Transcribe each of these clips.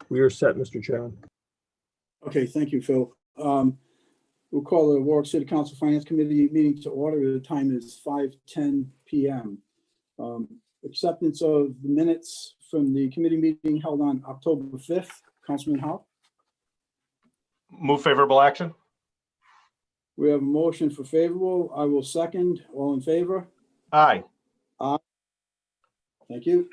We are set, Mr. Chairman. Okay, thank you, Phil. We'll call the Warwick City Council Finance Committee meeting to order. The time is 5:10 p.m. Acceptance of the minutes from the committee meeting held on October 5th. Councilman Howe. Move favorable action. We have a motion for favorable. I will second. All in favor? Aye. Aye. Thank you.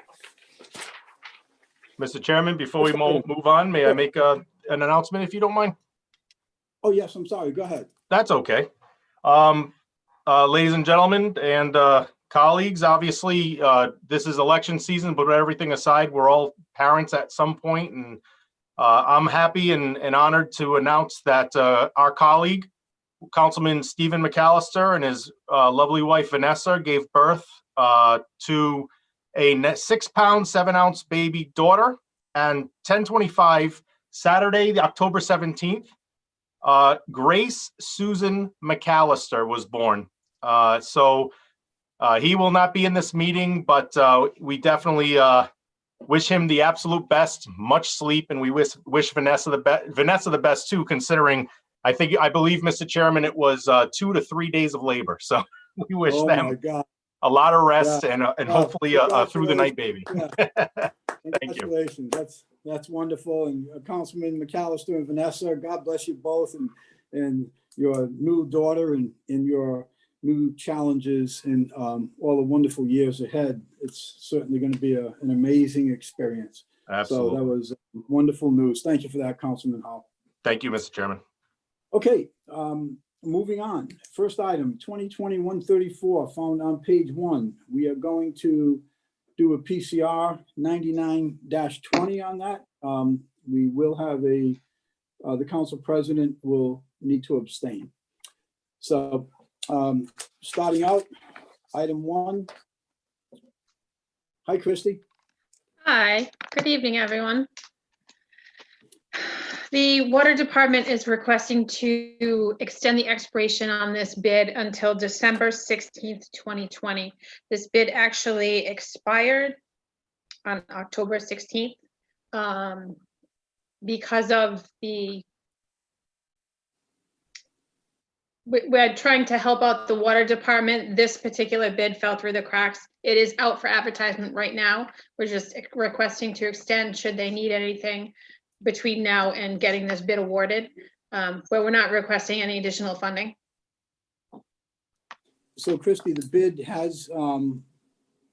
Mr. Chairman, before we move on, may I make an announcement if you don't mind? Oh, yes, I'm sorry. Go ahead. That's okay. Ladies and gentlemen and colleagues, obviously, this is election season, but everything aside, we're all parents at some point, and I'm happy and honored to announce that our colleague, Councilman Stephen McAllister, and his lovely wife, Vanessa, gave birth to a 6-pound, 7-ounce baby daughter, and 10/25, Saturday, October 17th, Grace Susan McAllister was born. So he will not be in this meeting, but we definitely wish him the absolute best, much sleep, and we wish Vanessa the best too, considering I believe, Mr. Chairman, it was 2 to 3 days of labor. So we wish them a lot of rest and hopefully through the night baby. Thank you. That's wonderful. And Councilman McAllister and Vanessa, God bless you both, and your new daughter and your new challenges and all the wonderful years ahead. It's certainly going to be an amazing experience. Absolutely. So that was wonderful news. Thank you for that, Councilman Hall. Thank you, Mr. Chairman. Okay, moving on. First item, 2020-134, found on page 1. We are going to do a PCR 99-20 on that. We will have the council president will need to abstain. So starting out, item 1. Hi, Christy. Hi, good evening, everyone. The water department is requesting to extend the expiration on this bid until December 16th, 2020. This bid actually expired on October 16th because of we're trying to help out the water department. This particular bid fell through the cracks. It is out for advertisement right now. We're just requesting to extend should they need anything between now and getting this bid awarded, but we're not requesting any additional funding. So Christy, the bid has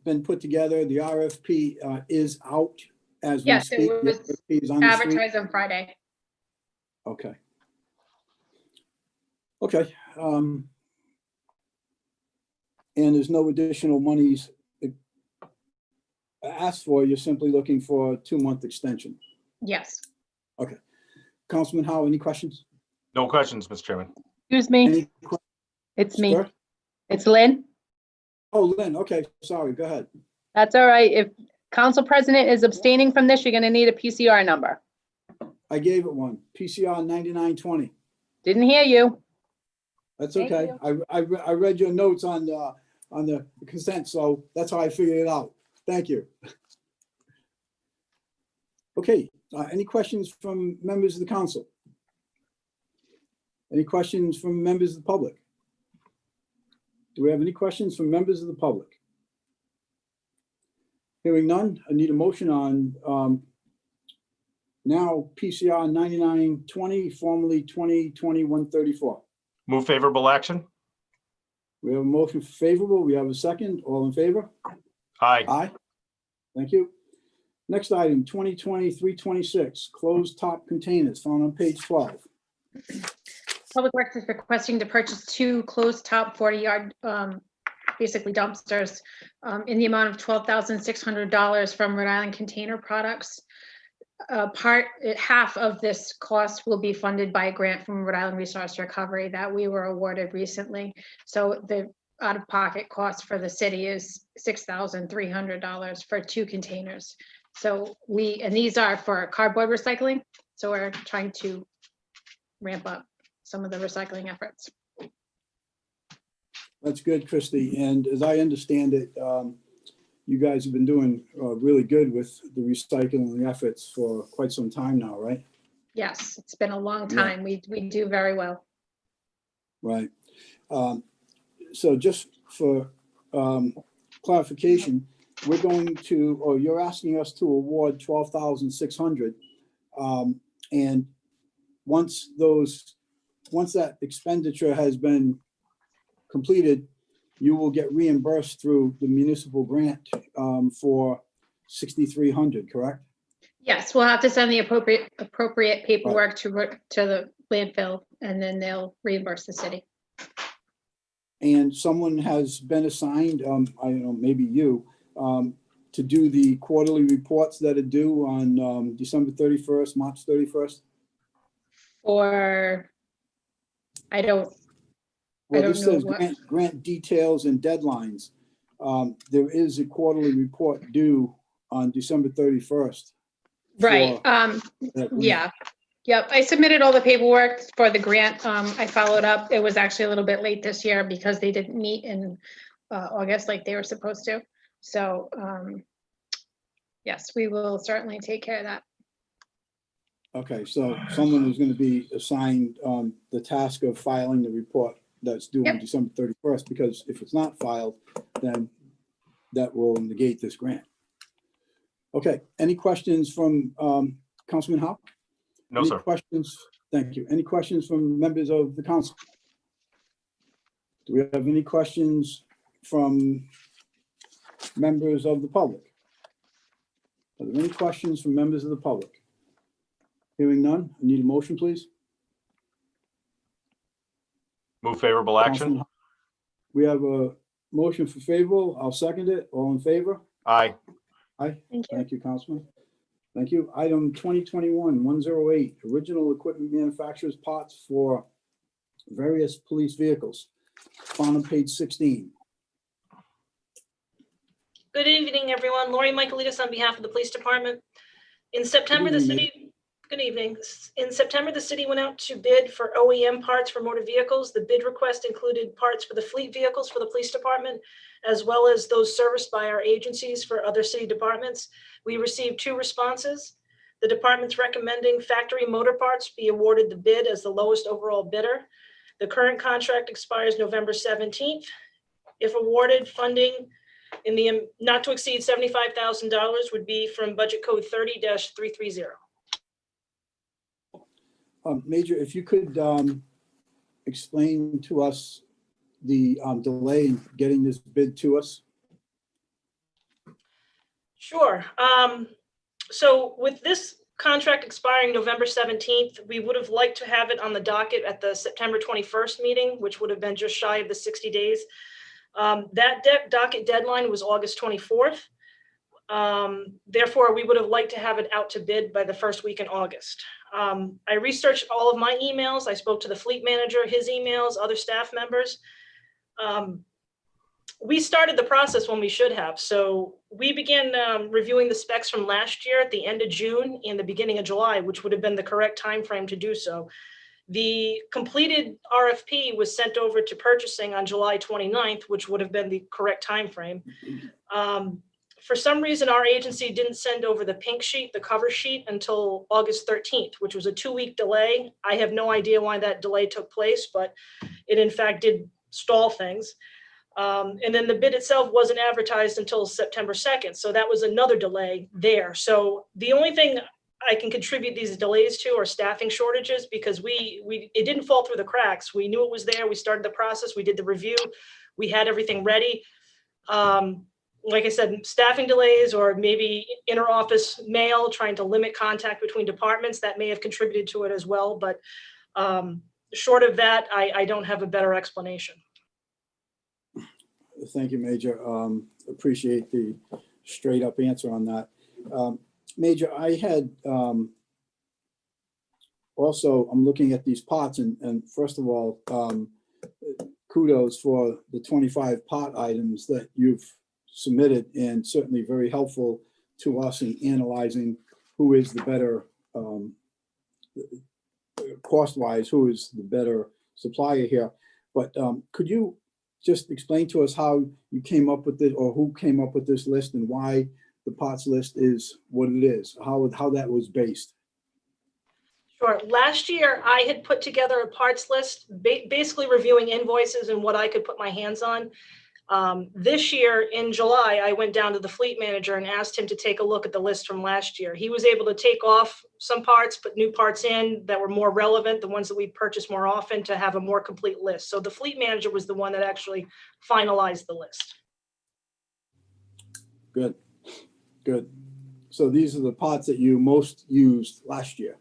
been put together. The RFP is out as we speak. Yes, it was advertised on Friday. Okay. Okay. And there's no additional monies asked for. You're simply looking for a 2-month extension. Yes. Okay. Councilman Howe, any questions? No questions, Mr. Chairman. Excuse me. It's me. Sir? It's Lynn. Oh, Lynn. Okay. Sorry. Go ahead. That's all right. If council president is abstaining from this, you're going to need a PCR number. I gave it one. PCR 9920. Didn't hear you. That's Thank okay. I read your notes on the consent, so that's how I figured it out. Thank you. Okay. Any questions from members of the council? Any questions from members of the public? Do we have any questions from members of the public? Hearing none, I need a motion on now PCR 9920, formerly 2020-134. Move favorable action. We have a motion favorable. We have a second. All in favor? Aye. Aye. Thank you. Next item, 2020-326, closed top containers, found on page 12. Public Works is requesting to purchase 2 closed top 40-yard basically dumpsters in the amount of $12,600 from Rhode Island Container Products. Half of this cost will be funded by a grant from Rhode Island Resource Recovery that we were awarded recently. So the out-of-pocket cost for the city is $6,300 for 2 containers. So and these are for cardboard recycling. So we're trying to ramp up some of the recycling efforts. That's good, Christy. And as I understand it, you guys have been doing really good with the recycling efforts for quite some time now, right? Yes, it's been a long Yeah. time. We do very well. Right. So just for clarification, we're going to, or you're asking us to award 12,600. And once that expenditure has been completed, you will get reimbursed through the municipal grant for 6,300, correct? Yes, we'll have to send the appropriate paperwork to the landfill, and then they'll reimburse the city. And someone has been assigned, I don't know, maybe you, to do the quarterly reports that are due on December 31st, March 31st? Or I don't Well, don't this know says what- grant details and deadlines. There is a quarterly report due on December 31st. Right, that grant. yeah. Yep, I submitted all the paperwork for the grant. I followed up. It was actually a little bit late this year because they didn't meet in August like they were supposed to. So, yes, we will certainly take care of that. Okay, so someone is going to be assigned the task of filing the report that's due on Yep. December 31st, because if it's not filed, then that will negate this grant. Okay, any questions from Councilman Howell? No, Any sir. questions? Thank you. Any questions from members of the council? Do we have any questions from members of the public? Are there any questions from members of the public? Hearing none, I need a motion, please. Move favorable action. Councilman Howell. We have a motion for favorable. I'll second it. All in favor? Aye. Aye. Thank you. Thank you, Councilman. Thank you. Item 2021-108, original equipment manufacturers parts for various police vehicles. Found on page 16. Good evening, everyone. Lori Michaelides on behalf of the police department. In September, the evening, city, good evening. In September, the city went out to bid for OEM parts for motor vehicles. The bid request included parts for the fleet vehicles for the police department, as well as those serviced by our agencies for other city departments. We received 2 responses. The department's recommending factory motor parts be awarded the bid as the lowest overall bidder. The current contract expires November 17th. If awarded, funding in the not to exceed $75,000 would be from budget code 30-330. Major, if you could explain to us the delay in getting this bid to us. Sure. So with this contract expiring November 17th, we would have liked to have it on the docket at the September 21st meeting, which would have been just shy of the 60 days. That docket deadline was August 24th. Therefore, we would have liked to have it out to bid by the first week in August. I researched all of my emails. I spoke to the fleet manager, his emails, other staff members. We started the process when we should have. So we began reviewing the specs from last year at the end of June and the beginning of July, which would have been the correct time frame to do so. The completed RFP was sent over to purchasing on July 29th, which would have been the correct time frame. For some reason, our agency didn't send over the pink sheet, the cover sheet, until August 13th, which was a 2-week delay. I have no idea why that delay took place, but it in fact did stall things. And then the bid itself wasn't advertised until September 2nd. So that was another delay there. So the only thing I can contribute these delays to are staffing shortages, because it didn't fall through the cracks. We knew it was there. We started the process. We did the review. We had everything ready. Like I said, staffing delays or maybe inter-office mail, trying to limit contact between departments, that may have contributed to it as well. But short of that, I don't have a better explanation. Thank you, Major. Appreciate the straight up answer on that. Major, I had also, I'm looking at these pots and first of all, kudos for the 25 pot items that you've submitted, and certainly very helpful to us in analyzing who is the better, cost-wise, who is the better supplier here. But could you just explain to us how you came up with this, or who came up with this list, and why the parts list is what it is, how that was based. Sure. Last year, I had put together a parts list, basically reviewing invoices and what I could put my hands on. This year in July, I went down to the fleet manager and asked him to take a look at the list from last year. He was able to take off some parts, put new parts in that were more relevant, the ones that we purchase more often, to have a more complete list. So the fleet manager was the one that actually finalized the list. Good, good. So these are the parts that you most used last year.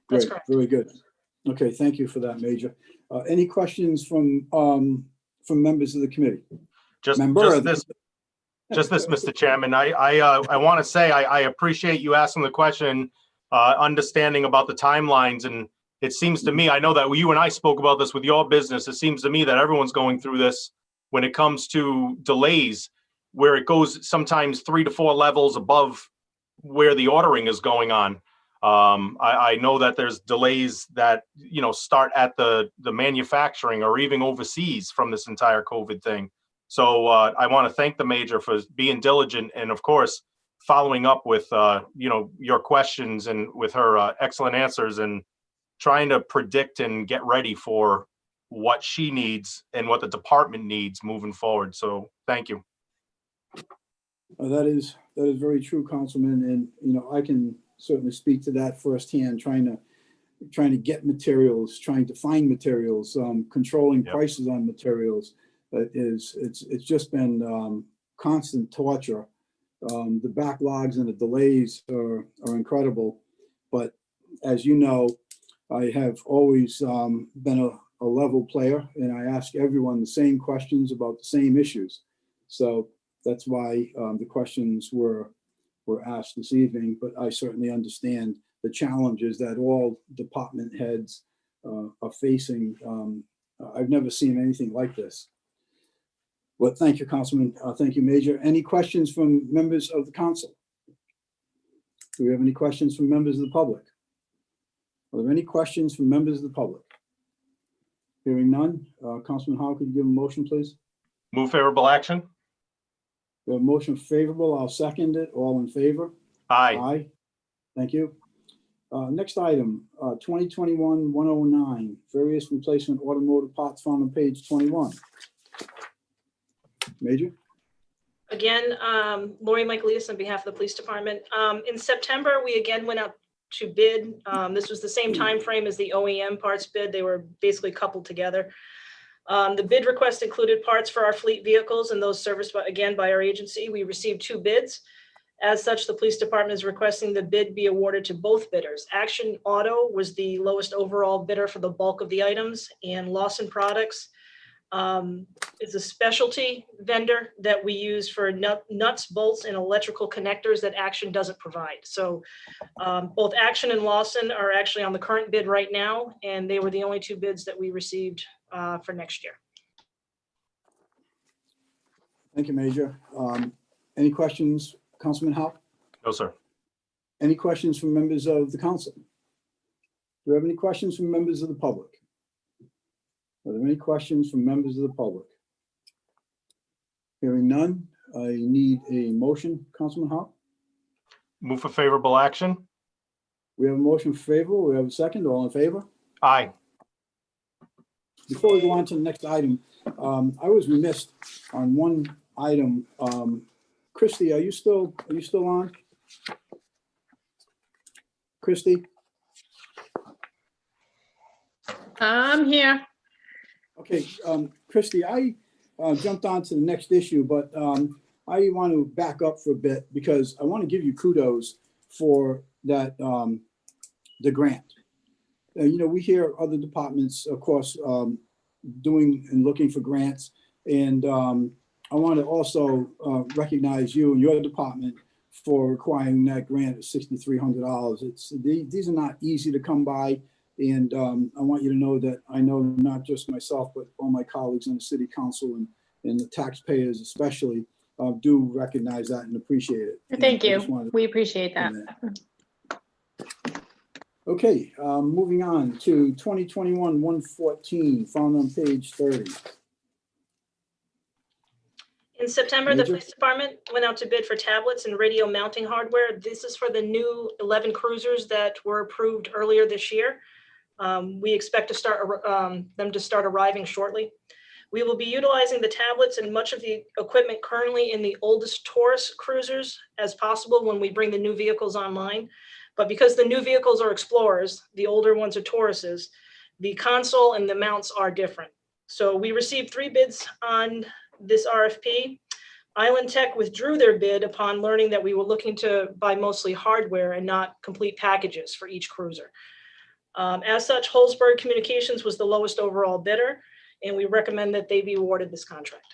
That's Great, correct. very good. Okay, thank you for that, Major. Any questions from members of the committee? Just Member. this, Mr. Chairman. I want to say I appreciate you asking the question, understanding about the timelines. And it seems to me, I know that you and I spoke about this with your business. It seems to me that everyone's going through this when it comes to delays, where it goes sometimes 3 to 4 levels above where the ordering is going on. I know that there's delays that, start at the manufacturing or even overseas from this entire COVID thing. So I want to thank the Major for being diligent and, of course, following up with, your questions and with her excellent answers, and trying to predict and get ready for what she needs and what the department needs moving forward. So thank you. That is very true, Councilman. And, I can certainly speak to that firsthand, trying to get materials, trying to find materials, controlling Yep. prices on materials. It's just been constant torture. The backlogs and the delays are incredible. But as you know, I have always been a level player, and I ask everyone the same questions about the same issues. So that's why the questions were asked this evening, but I certainly understand the challenges that all department heads are facing. I've never seen anything like this. Well, thank you, Councilman. Thank you, Major. Any questions from members of the council? Do we have any questions from members of the public? Are there any questions from members of the public? Hearing none. Councilman Howard, could you give a motion, please? Move favorable action. We have a motion favorable. I'll second it. All in favor? Aye. Aye. Thank you. Next item, 2021-109, various replacement automotive parts found on page 21. Major? Again, Lori Michaelis on behalf of the police department. In September, we again went out to bid. This was the same time frame as the OEM parts bid. They were basically coupled together. The bid request included parts for our fleet vehicles and those serviced by our agency. We received 2 bids. As such, the police department is requesting the bid be awarded to both bidders. Action Auto was the lowest overall bidder for the bulk of the items, and Lawson Products is a specialty vendor that we use for nuts, bolts, and electrical connectors that Action doesn't provide. So both Action and Lawson are actually on the current bid right now, and they were the only 2 bids that we received for next year. Thank you, Major. Any questions, Councilman Howe? No, sir. Any questions from members of the council? Do we have any questions from members of the public? Are there any questions from members of the public? Hearing none, I need a motion, Councilman Howe. Move for favorable action. We have a motion favorable. We have a second. All in favor? Aye. Before we go on to the next item, I was remiss on one item. Christy, are you still on? Christy? I'm here. Okay, Christy, I jumped on to the next issue, but I want to back up for a bit because I want to give you kudos for that, the grant. We hear other departments, of course, doing and looking for grants. And I want to also recognize you and your department for acquiring that grant of $6,300. These are not easy to come by. And I want you to know that I know not just myself, but all my colleagues on the city council and the taxpayers especially do recognize that and appreciate it. Thank you. We appreciate that. Okay, moving on to 2021-114, found on page 30. In September, the Major? police department went out to bid for tablets and radio mounting hardware. This is for the new 11 cruisers that were approved earlier this year. We expect to start them to start arriving shortly. We will be utilizing the tablets and much of the equipment currently in the oldest Taurus cruisers as possible when we bring the new vehicles online. But because the new vehicles are Explorers, the older ones are Tauruses, the console and the mounts are different. So we received 3 bids on this RFP. Island Tech withdrew their bid upon learning that we were looking to buy mostly hardware and not complete packages for each cruiser. As such, Holzberg Communications was the lowest overall bidder, and we recommend that they be awarded this contract.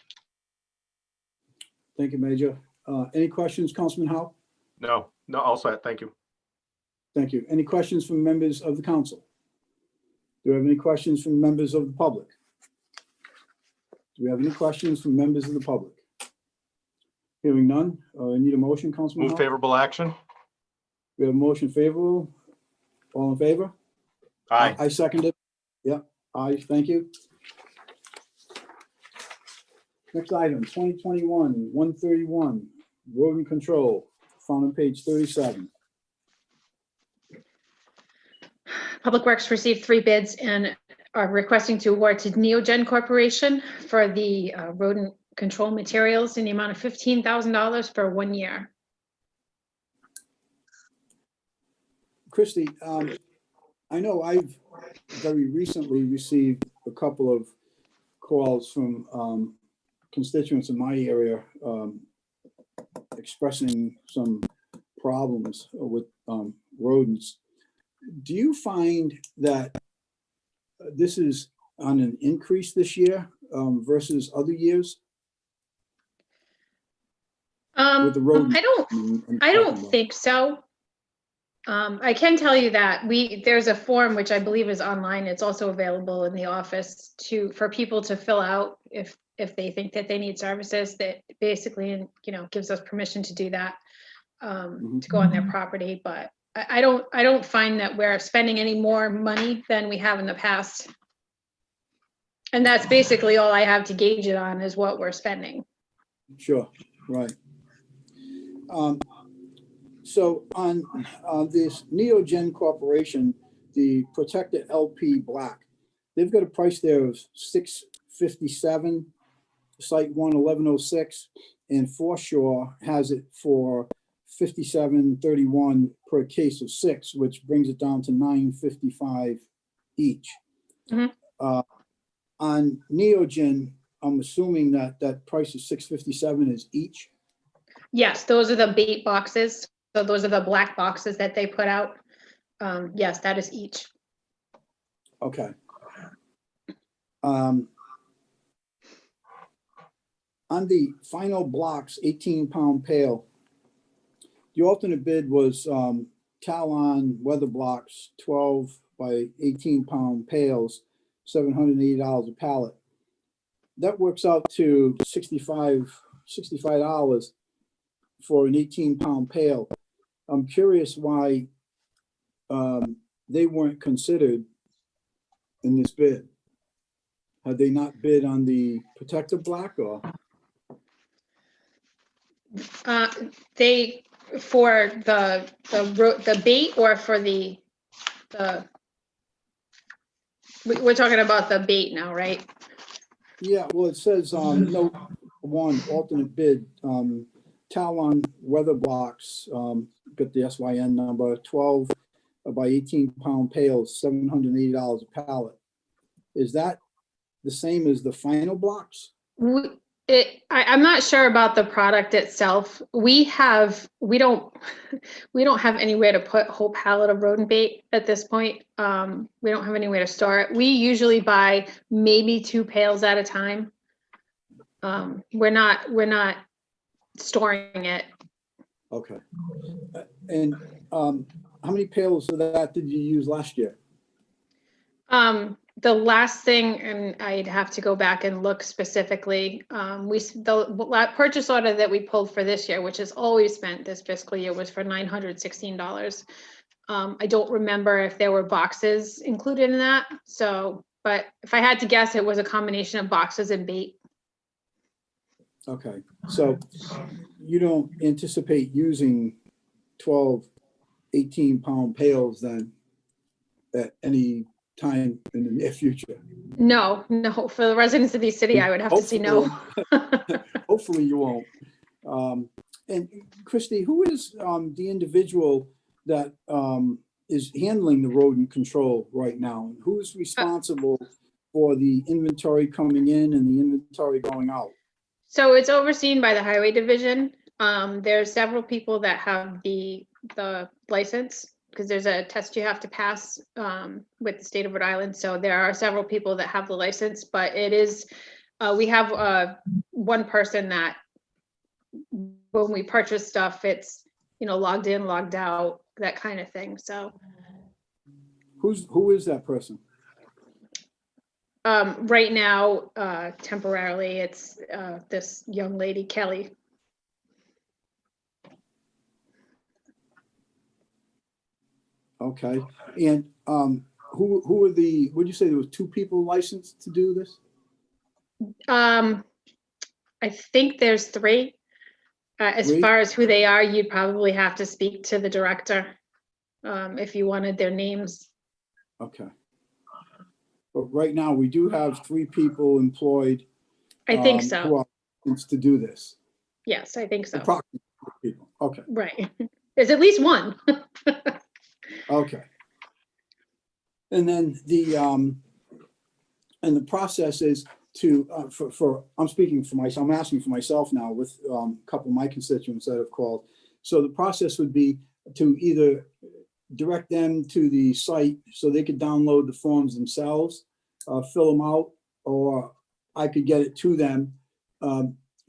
Thank you, Major. Any questions, Councilman Howe? No, all set. Thank you. Thank you. Any questions from members of the council? Do we have any questions from members of the public? Do we have any questions from members of the public? Hearing none, I need a motion, Councilman Move Howe? favorable action. We have a motion favorable. All in favor? Aye. I second it. Yeah, aye, thank you. Next item, 2021-131, road and control, found on page 37. Public Works received 3 bids and are requesting to award to Neogen Corporation for the rodent control materials in the amount of $15,000 for 1 year. Christie, I know I've very recently received a couple of calls from constituents in my area expressing some problems with rodents. Do you find that this is on an increase this year versus other years? With the rodents I don't think so. I can tell you that there's a form which I believe is online. It's also available in the office for people to fill out if they think that they need services, that basically, gives us permission to do that, to go on their property. But I don't find that we're spending any more money than we have in the past. And that's basically all I have to gauge it on, is what we're spending. Sure, right. So on this Neogen Corporation, the Protected LP Black, they've got a price there of $657, Site 1 1106, and Foreshore has it for $57.31 per case of 6, which brings it down to $9.55 each. On Neogen, I'm assuming that price of $657 is each. Yes, those are the bait boxes. So those are the black boxes that they put out. Yes, that is each. Okay. On the final blocks, 18-pound pail, the alternate bid was Talon weather blocks, 12 by 18-pound pails, $780 a pallet. That works out to $65 for an 18-pound pail. I'm curious why they weren't considered in this bid. Had they not bid on the protective black, or? They, for the bait, or for the we're talking about the bait now, right? Yeah, well, it says note 1, alternate bid, Talon weather blocks, got the SYN number, 12 by 18-pound pails, $780 a pallet. Is that the same as the final blocks? I'm not sure about the product itself. We don't have anywhere to put a whole pallet of rodent bait at this point. We don't have anywhere to store it. We usually buy maybe 2 pails at a time. We're not storing it. Okay. And how many pails of that did you use last year? The last thing, and I'd have to go back and look specifically, the purchase order that we pulled for this year, which is always spent this fiscal year, was for $916. I don't remember if there were boxes included in that. So, but if I had to guess, it was a combination of boxes and bait. Okay, so you don't anticipate using 12, 18-pound pails then at any time in the near future? No, for the residents of the city, I would have to say no. Hopefully you won't. And Christie, who is the individual that is handling the rodent control right now? Who's responsible for the inventory coming in and the inventory going out? So it's overseen by the highway division. There's several people that have the license, because there's a test you have to pass with the state of Rhode Island. So there are several people that have the license, but it is, we have one person that when we purchase stuff, it's, logged in, logged out, that kind of thing. So Who is that person? right now, temporarily, it's this young lady, Kelly. Okay, and who are the, would you say there was 2 people licensed to do this? I think there's 3. As 3? far as who they are, you'd probably have to speak to the director if you wanted their names. Okay. But right now, we do have 3 people employed. I think Who so. are licensed to do this. Yes, I think so. Approximately 3 people. Okay, Right. There's at least one. okay. And then the process is to, I'm speaking for myself, I'm asking for myself now with a couple of my constituents that have called. So the process would be to either direct them to the site so they could download the forms themselves, fill them out, or I could get it to them.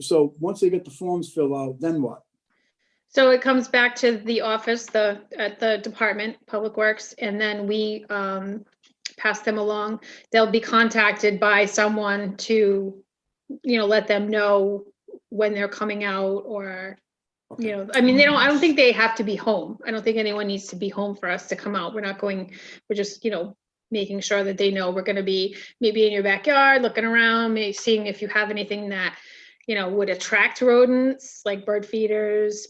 So once they get the forms filled out, then what? So it comes back to the office, at the department, Public Works, and then we pass them along. They'll be contacted by someone to, let them know when they're coming out, or, Okay. I mean, I don't think they have to be home. I don't think anyone needs to be home for us to come out. We're just, making sure that they know we're gonna be maybe in your backyard, looking around, maybe seeing if you have anything that, would attract rodents, like bird feeders,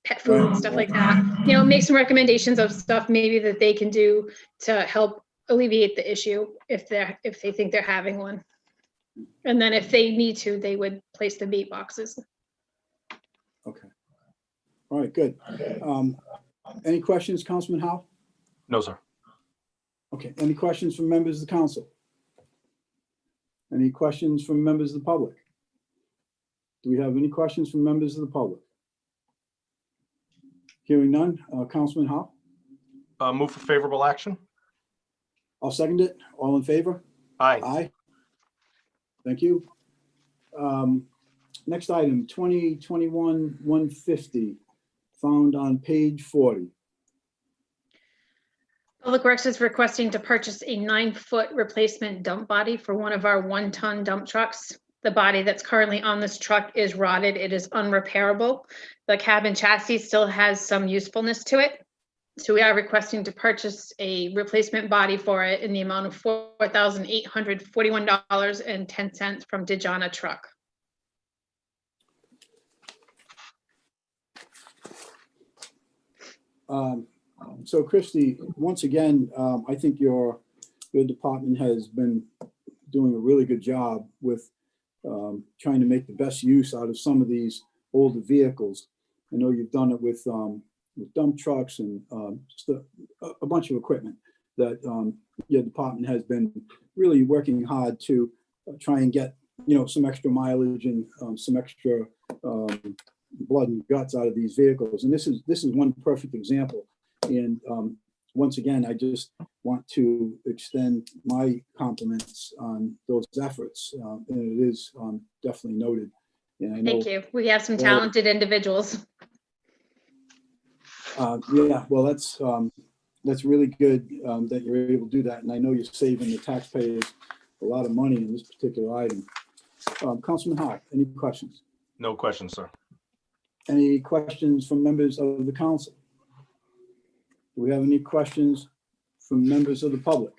pet food, Right. stuff like that. Make some recommendations of stuff maybe that they can do to help alleviate the issue if they think they're having one. And then if they need to, they would place the bait boxes. Okay. All right, good. Any questions, Councilman Howe? No, sir. Okay, any questions from members of the council? Any questions from members of the public? Do we have any questions from members of the public? Hearing none, Councilman Howe? Move for favorable action. I'll second it. All in favor? Aye. Aye. Thank you. Next item, 2021-150, found on page 40. Public Works is requesting to purchase a 9-foot replacement dump body for one of our 1-ton dump trucks. The body that's currently on this truck is rotted. It is unrepairable. The cabin chassis still has some usefulness to it. So we are requesting to purchase a replacement body for it in the amount of $4,841.10 from Dejana Truck. So Christie, once again, I think your department has been doing a really good job with trying to make the best use out of some of these older vehicles. I know you've done it with dump trucks and just a bunch of equipment that your department has been really working hard to try and get, some extra mileage and some extra blood and guts out of these vehicles. And this is one perfect example. And once again, I just want to extend my compliments on those efforts. And it is definitely noted. And I know, Thank you. We have some talented individuals. yeah, well, that's really good that you're able to do that. And I know you're saving the taxpayers a lot of money in this particular item. Councilman Howe, any questions? No questions, sir. Any questions from members of the council? Do we have any questions from members of the public?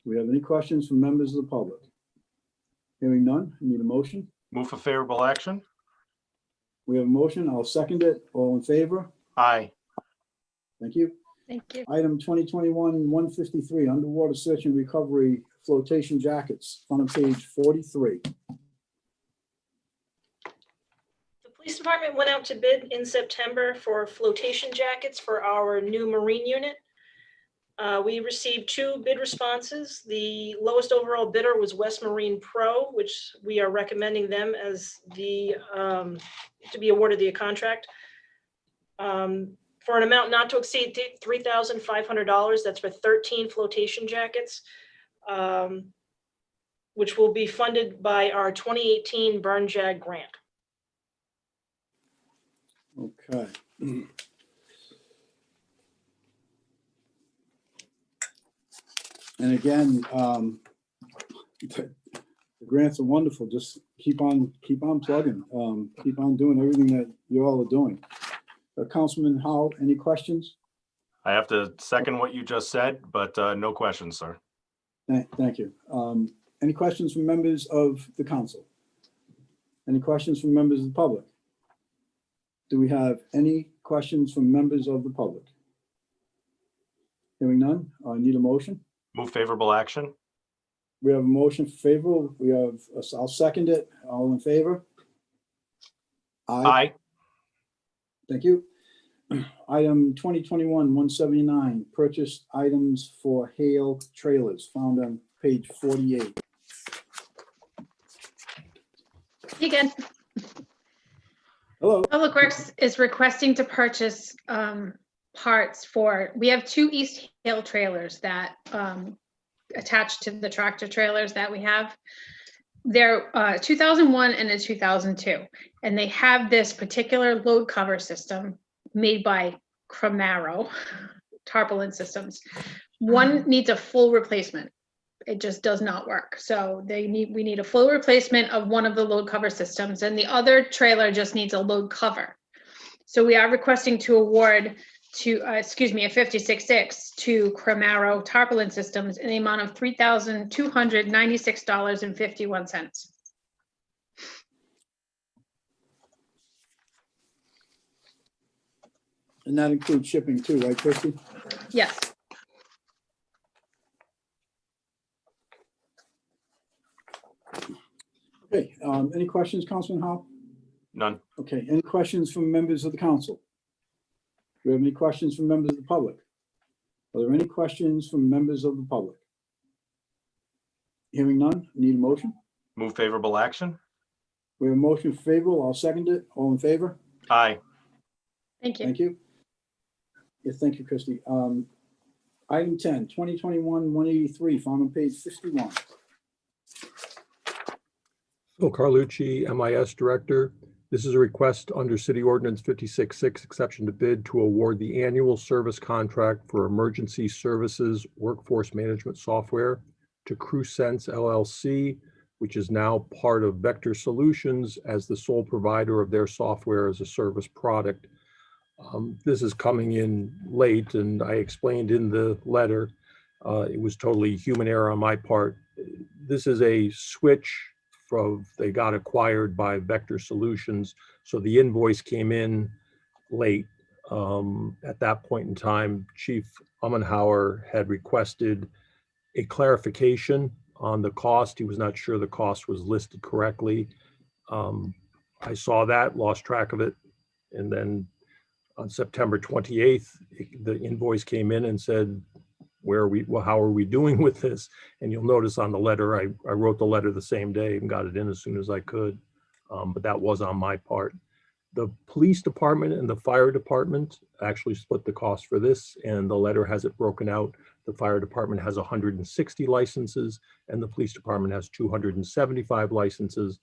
Do we have any questions from members of the public? Hearing none, I need a motion. Move for favorable action. We have a motion. I'll second it. All in favor? Aye. Thank you. Thank you. Item 2021-153, underwater search and recovery flotation jackets, front of page 43. The police department went out to bid in September for flotation jackets for our new marine unit. We received 2 bid responses. The lowest overall bidder was West Marine Pro, which we are recommending them as the, to be awarded the contract. For an amount not to exceed $3,500, that's for 13 flotation jackets, which will be funded by our 2018 Burn Jag grant. Okay. And again, the grants are wonderful. Just keep on plugging, keep on doing everything that you all are doing. Councilman Howell, any questions? I have to second what you just said, but no questions, sir. Thank you. Any questions from members of the council? Any questions from members of the public? Do we have any questions from members of the public? Hearing none, I need a motion. Move favorable action. We have a motion for favorable. We have, I'll second it. All in favor? Aye. Thank you. Item 2021-179, purchased items for Hale trailers, found on page 48. Again, Hello. Public Works is requesting to purchase parts for, we have 2 East Hill trailers that attached to the tractor trailers that we have. They're 2001 and a 2002, and they have this particular load cover system made by Cromaro tarpaulin systems. One needs a full replacement. It just does not work. So we need a full replacement of one of the load cover systems, and the other trailer just needs a load cover. So we are requesting to award to, a 56.6 to Cromaro tarpaulin systems in the amount of $3,296.51. And that includes shipping too, right, Christie? Yes. Okay, any questions, Councilman Howell? None. Okay, any questions from members of the council? Do we have any questions from members of the public? Are there any questions from members of the public? Hearing none, need a motion? Move favorable action. We have a motion for favorable. I'll second it. All in favor? Aye. Thank you. Thank you. Yes, thank you, Christie. Item 10, 2021-183, found on page 51. Phil Carlucci, MIS Director. This is a request under City Ordinance 56.6, exception to bid, to award the annual service contract for emergency services workforce management software to CrewSense LLC, which is now part of Vector Solutions as the sole provider of their software as a service product. This is coming in late, and I explained in the letter, it was totally human error on my part. This is a switch from, they got acquired by Vector Solutions, so the invoice came in late. At that point in time, Chief Ummenhauer had requested a clarification on the cost. He was not sure the cost was listed correctly. I saw that, lost track of it, and then on September 28th, the invoice came in and said, where are we, well, how are we doing with this? And you'll notice on the letter, I wrote the letter the same day and got it in as soon as I could, but that was on my part. The police department and the fire department actually split the cost for this, and the letter has it broken out. The fire department has 160 licenses, and the police department has 275 licenses,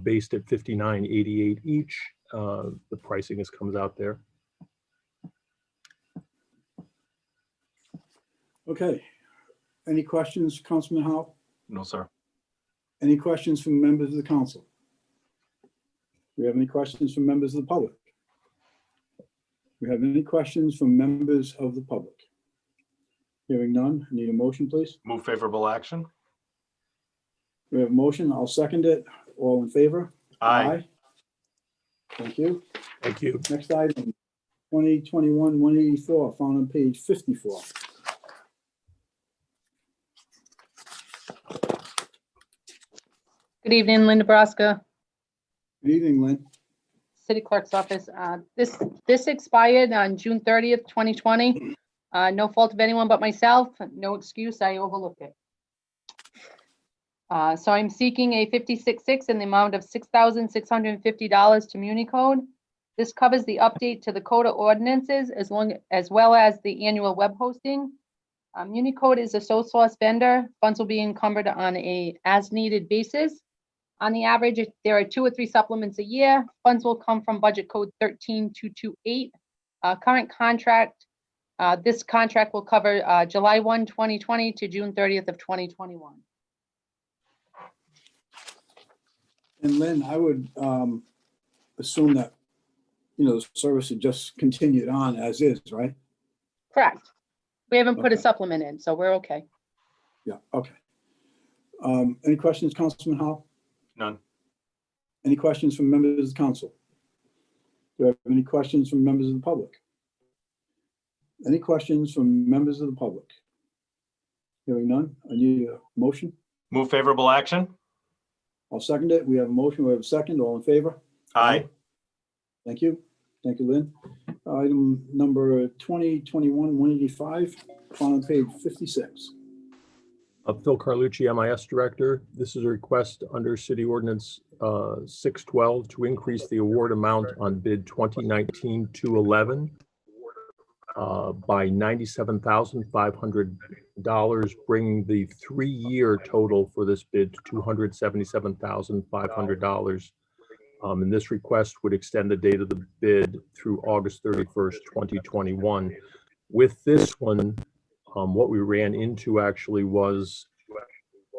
based at $59.88 each. The pricing comes out there. Okay. Any questions, Councilman Howell? No, sir. Any questions from members of the council? Do we have any questions from members of the public? Do we have any questions from members of the public? Hearing none, need a motion, please? Move favorable action. We have a motion. I'll second it. All in favor? Aye. Thank you. Thank you. Next item, 2021-184, found on page 54. Good evening, Linda Braska, Good evening, Lynn. City Clerk's Office. This expired on June 30th, 2020. No fault of anyone but myself, no excuse, I overlooked it. So I'm seeking a 56-6 in the amount of $6,650 to MuniCode. This covers the update to the code of ordinances as well as the annual web hosting. MuniCode is a sole source vendor. Funds will be encumbered on a as-needed basis. On the average, if there are 2 or 3 supplements a year. Funds will come from budget code 13228. Current contract, this contract will cover July 1, 2020 to June 30th of 2021. And Lynn, I would assume that, the service had just continued on as is, right? Correct. We haven't put a Okay. supplement in, so we're okay. Yeah, okay. Any questions, Councilman Howell? None. Any questions from members of the council? Do I have any questions from members of the public? Any questions from members of the public? Hearing none, I need a motion. Move favorable action? I'll second it. We have a motion, we have a second. All in favor? Aye. Thank you. Thank you, Lynn. Item number 2021-185, found on page 56. Phil Carlucci, MIS Director. This is a request under City Ordinance 612 to increase the award amount on bid 2019-211 by $97,500, bringing the 3-year total for this bid to $277,500. And this request would extend the date of the bid through August 31st, 2021. With this one, what we ran into actually was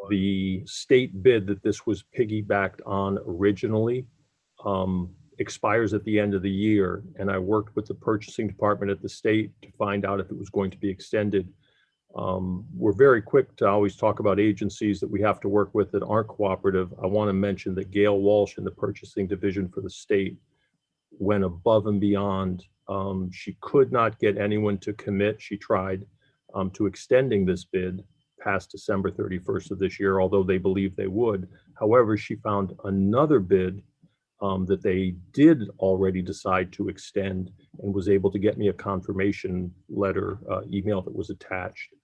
the state bid that this was piggybacked on originally expires at the end of the year. And I worked with the purchasing department at the state to find out if it was going to be extended. We're very quick to always talk about agencies that we have to work with that aren't cooperative. I want to mention that Gail Walsh in the purchasing division for the state went above and beyond. She could not get anyone to commit. She tried to extending this bid past December 31st of this year, although they believed they would. However, she found another bid that they did already decide to extend and was able to get me a confirmation letter email that was attached.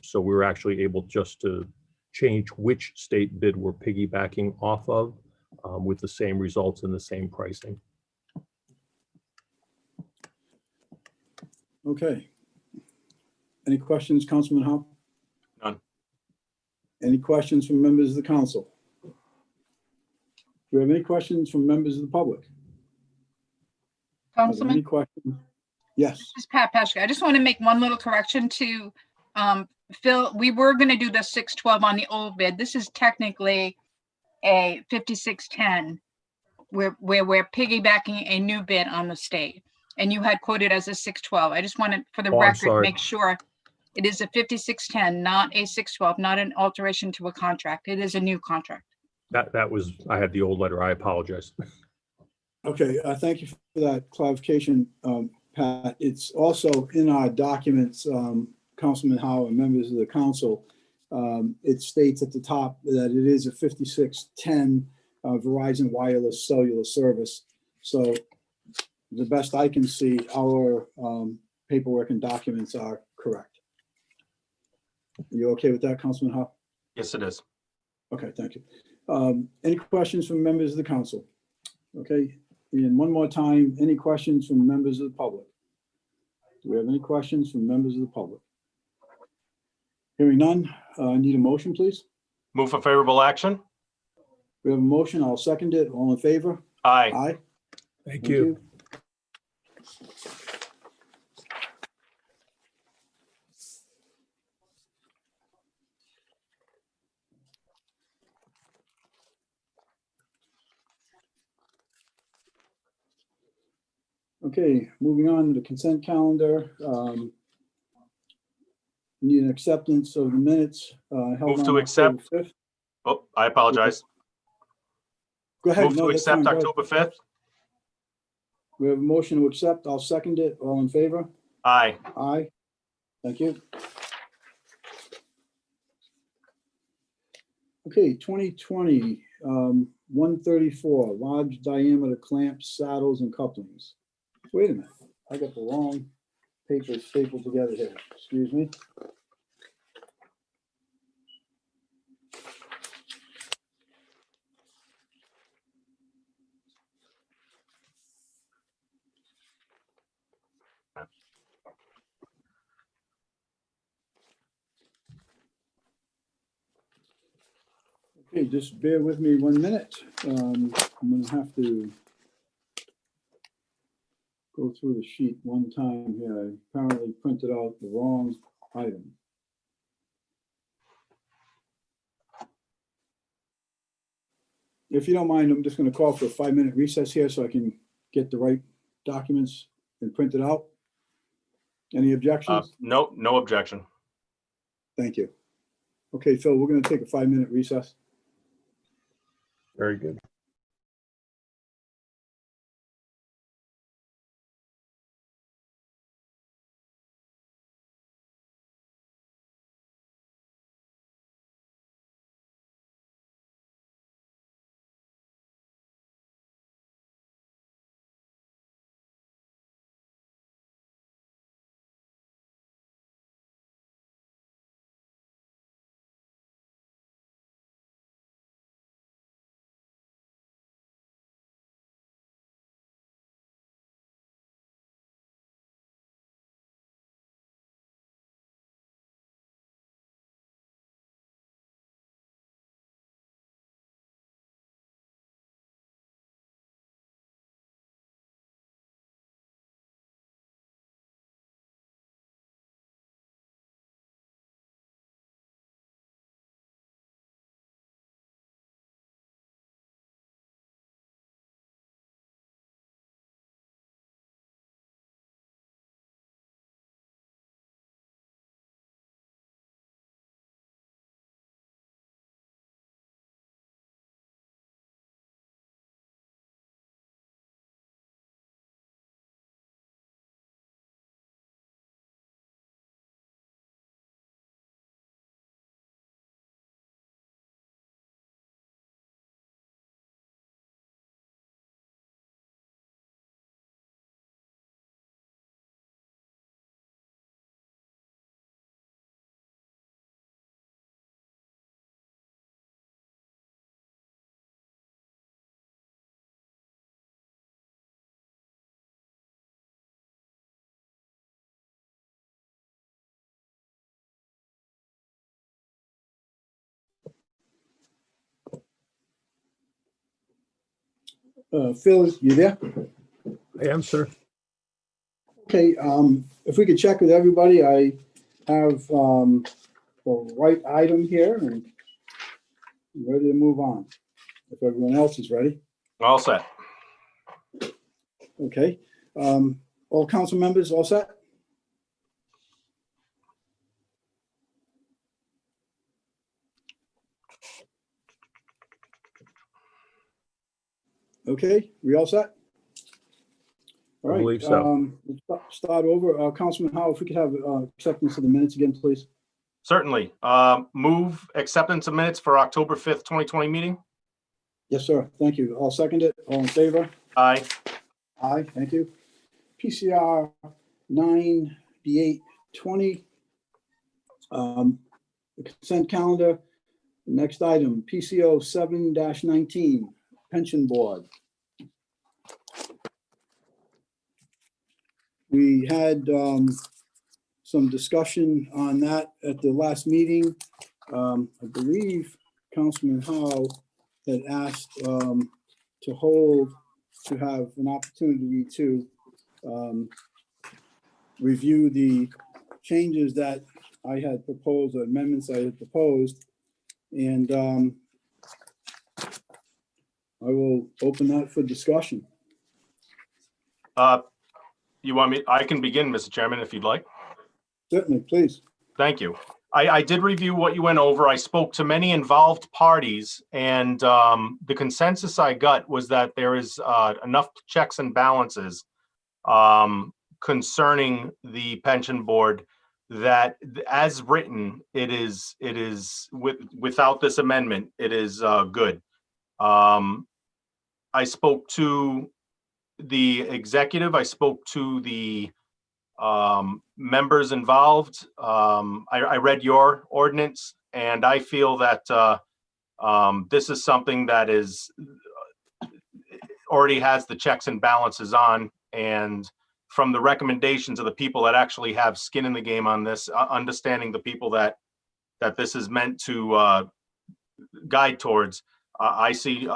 So we were actually able just to change which state bid we're piggybacking off of with the same results and the same pricing. Okay. Any questions, Councilman Howell? None. Any questions from members of the council? Do we have any questions from members of the public? Are there Councilman, any questions? Yes. this is Pat Paschke. I just want to make one little correction to Phil. We were going to do the 612 on the old bid. This is technically a 5610 where we're piggybacking a new bid on the state. And you had quoted as a 612. I just wanted for the Oh, I'm record, sorry. make sure it is a 5610, not a 612, not an alteration to a contract. It is a new contract. That was, I had the old letter. I apologize. Okay, thank you for that clarification, Pat. It's also in our documents, Councilman Howell and members of the council. It states at the top that it is a 5610 Verizon wireless cellular service. So the best I can see, our paperwork and documents are correct. You okay with that, Councilman Howell? Yes, it is. Okay, thank you. Any questions from members of the council? Okay, and one more time, any questions from members of the public? Do we have any questions from members of the public? Hearing none, I need a motion, please. Move for favorable action? We have a motion, I'll second it. All in favor? Aye. Aye. Thank you. Okay, moving on to the consent calendar. Need an acceptance of the minutes. Held Move on to accept. October 5th. Oh, I apologize. Go ahead. Move No, to that's fine. accept Go ahead. October 5th. We have a motion to accept. I'll second it. All in favor? Aye. Aye. Thank you. Okay, 2020, 134, large diameter clamps, saddles, and couplings. Wait a minute, I got the wrong paper stapled together here. Excuse me. Okay, just bear with me 1 minute. I'm gonna have to go through the sheet one time here. I apparently printed out the wrong item. If you don't mind, I'm just gonna call for a 5-minute recess here so I can get the right documents and print it out. Any objections? No, no objection. Thank you. Okay, Phil, we're gonna take a 5-minute recess. Very good. Phil, you there? I am, sir. Okay, if we could check with everybody, I have the right item here and I'm ready to move on. If everyone else is ready. All set. Okay, all council members all set? Okay, we all set? All I right, believe so. let's start over. Councilman Howe, if we could have acceptance of the minutes again, please. Certainly. Move acceptance of minutes for October 5th, 2020 meeting. Yes, sir. Thank you. I'll second it. All in favor? Aye. Aye, thank you. PCR 9/8/20. The consent calendar. Next item, PCO 7-19, pension board. We had some discussion on that at the last meeting. I believe Councilman Howe had asked to hold, to have an opportunity to review the changes that I had proposed, or amendments I had proposed. And I will open that for discussion. You want me? I can begin, Mr. Chairman, if you'd like. Certainly, please. Thank you. I did review what you went over. I spoke to many involved parties, and the consensus I got was that there is enough checks and balances concerning the pension board that, as written, it is without this amendment, it is good. I spoke to the executive. I spoke to the members involved. I read your ordinance, and I feel that this is something that is already has the checks and balances on. And from the recommendations of the people that actually have skin in the game on this, understanding the people that this is meant to guide towards, I see.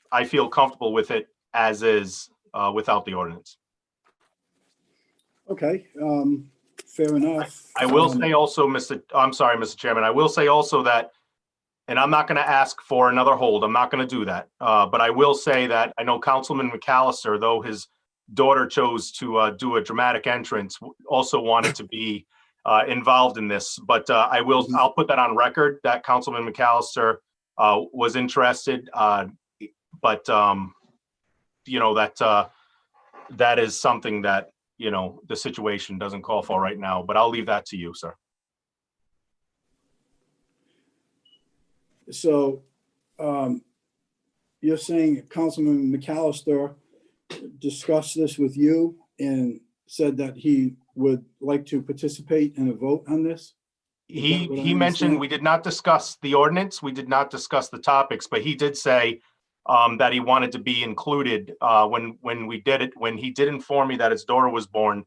I feel comfortable with it as is without the ordinance. Okay, fair enough. I will say also, I'm sorry, Mr. Chairman, I will say also that, and I'm not going to ask for another hold. I'm not going to do that. But I will say that I know Councilman McAllister, though his daughter chose to do a dramatic entrance, also wanted to be involved in this. But I'll put that on record that Councilman McAllister was interested. But that is something that, the situation doesn't call for right now, but I'll leave that to you, sir. So you're saying Councilman McAllister discussed this with you and said that he would like to participate in a vote on this? He mentioned we did not discuss the ordinance. We did not discuss the topics, but he did say that he wanted to be included when we did it. When he did inform me that his daughter was born,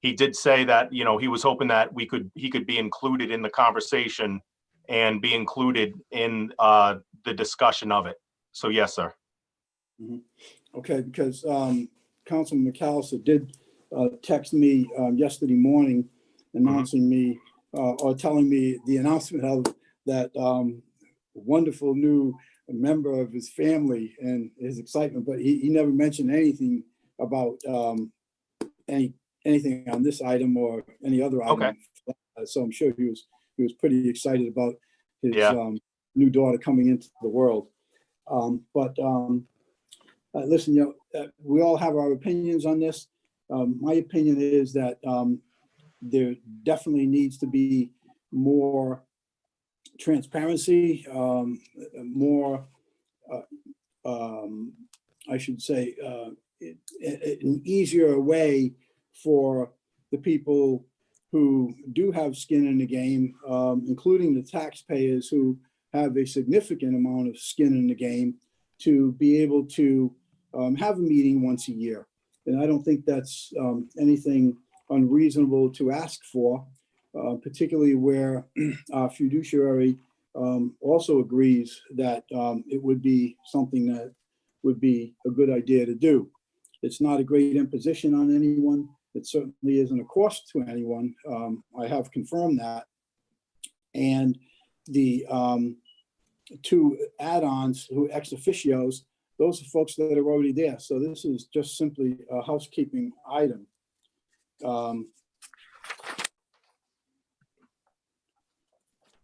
he did say that, he was hoping that he could be included in the conversation and be included in the discussion of it. So yes, sir. Okay, because Councilman McAllister did text me yesterday morning announcing me or telling me the announcement of that wonderful new member of his family and his excitement, but he never mentioned anything about anything on this item or any other item. Okay. So I'm sure he was pretty excited about his Yeah. new daughter coming into the world. Listen, we all have our opinions on this. My opinion is that there definitely needs to be more transparency, more, I should say, an easier way for the people who do have skin in the game, including the taxpayers who have a significant amount of skin in the game, to be able to have a meeting once a year. And I don't think that's anything unreasonable to ask for, particularly where our fiduciary also agrees that it would be something that would be a good idea to do. It's not a great imposition on anyone. It certainly isn't a cost to anyone. I have confirmed that. And the two add-ons who ex officios, those are folks that are already there. So this is just simply a housekeeping item.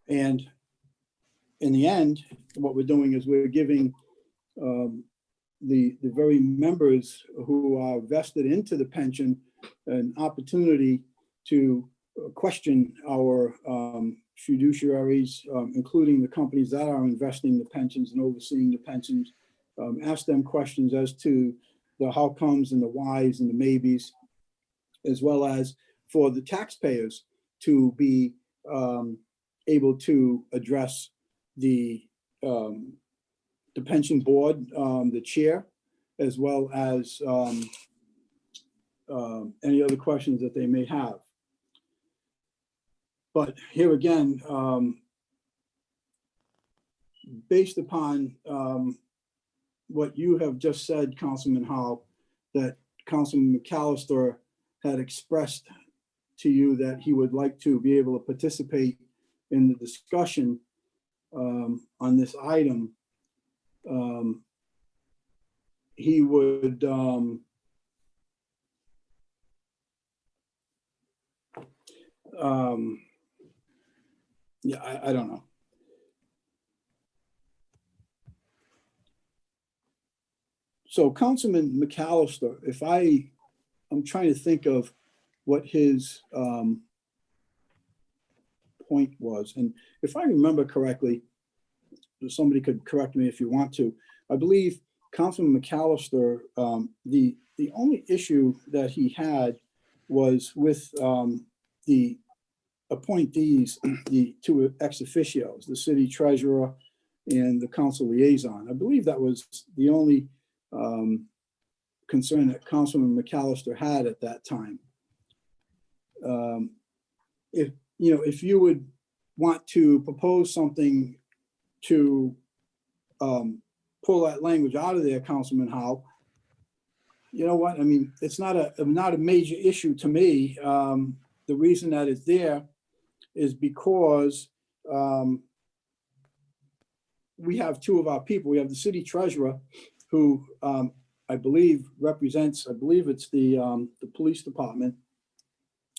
And in the end, what we're doing is we're giving the very members who are vested into the pension an opportunity to question our fiduciaries, including the companies that are investing the pensions and overseeing the pensions, ask them questions as to the how comes and the whys and the maybes, as well as for the taxpayers to be able to address the pension board, the chair, as well as any other questions that they may have. But here again, based upon what you have just said, Councilman Howe, that Councilman McAllister had expressed to you that he would like to be able to participate in the discussion on this item, he would Yeah, I don't know. So Councilman McAllister, I'm trying to think of what his point was. And if I remember correctly, somebody could correct me if you want to. I believe Councilman McAllister, the only issue that he had was with the appointees, the two ex officios, the city treasurer and the council liaison. I believe that was the only concern that Councilman McAllister had at that time. If you would want to propose something to pull that language out of there, Councilman Howe, you know what? I mean, it's not a major issue to me. The reason that it's there is because we have two of our people. We have the city treasurer, who I believe represents, I believe it's the police department,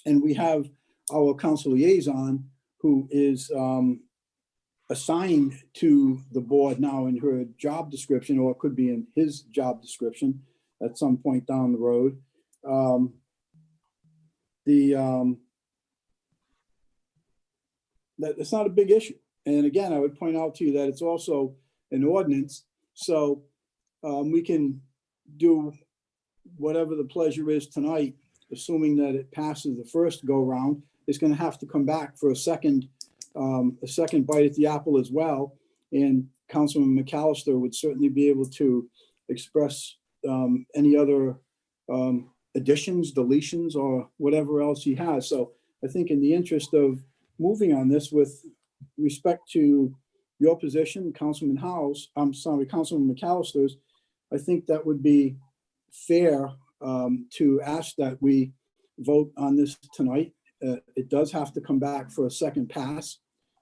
and we have our council liaison, who is assigned to the board now in her job description, or it could be in his job description at some point down the road. That it's not a big issue. And again, I would point out to you that it's also an ordinance. So we can do whatever the pleasure is tonight, assuming that it passes the first go round. It's going to have to come back for a second bite at the apple as well. And Councilman McAllister would certainly be able to express any other additions, deletions, or whatever else he has. So I think in the interest of moving on this with respect to your position, Councilman Councilman McAllister's, I think that would be fair to ask that we vote on this tonight. It does have to come back for a second pass.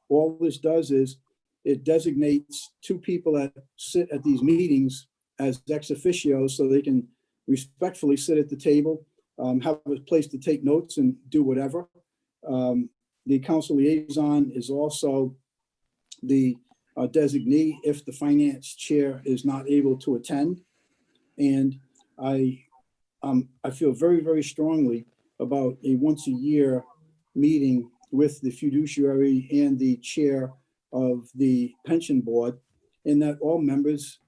All this does is it designates two people that sit at these meetings as ex officios, so they can respectfully sit at the table, have a place to take notes and do whatever. The council liaison is also the designee if the finance chair is not able to attend. And I feel very, very strongly about a once a year meeting with the fiduciary and the chair of the pension board, and that all members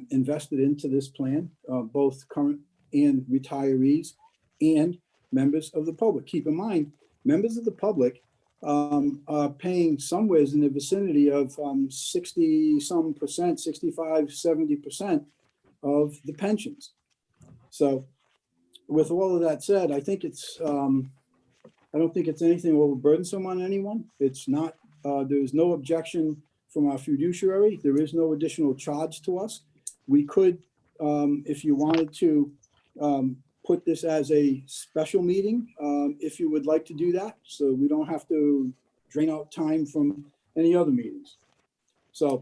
invested into this plan, both current and retirees and members of the public. Keep in mind, members of the public are paying somewhere in the vicinity of 60 some percent, 65, 70% of the pensions. So with all of that said, I think it's, I don't think it's anything overburdensome on anyone. It's not, there's no objection from our fiduciary. There is no additional charge to us. We could, if you wanted to, put this as a special meeting, if you would like to do that, so we don't have to drain out time from any other meetings. So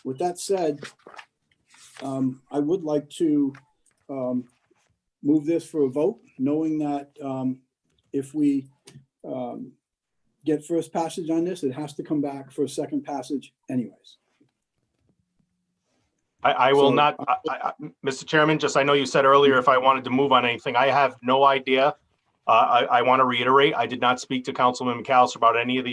with that said, I would like to move this for a vote, knowing that if we get first passage on this, it has to come back for a second passage anyways. I will So, not, Mr. Chairman, just, I know you said earlier if I wanted to move on anything, I have no idea. I want to reiterate, I did not speak to Councilman McAllister about any of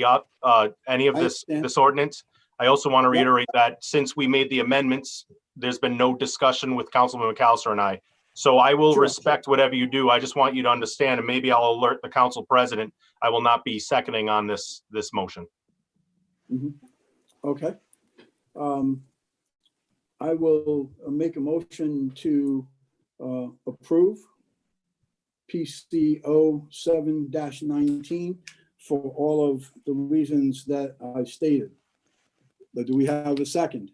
this understand. ordinance. I also want to Yep. reiterate that since we made the amendments, there's been no discussion with Councilman McAllister and I. So I will Sure. respect whatever you do. I just want you to understand, and maybe I'll alert the council president, I will not be seconding on this motion. Mhm. Okay. I will make a motion to approve PCO 7-19 for all of the reasons that I stated. But do we have a second?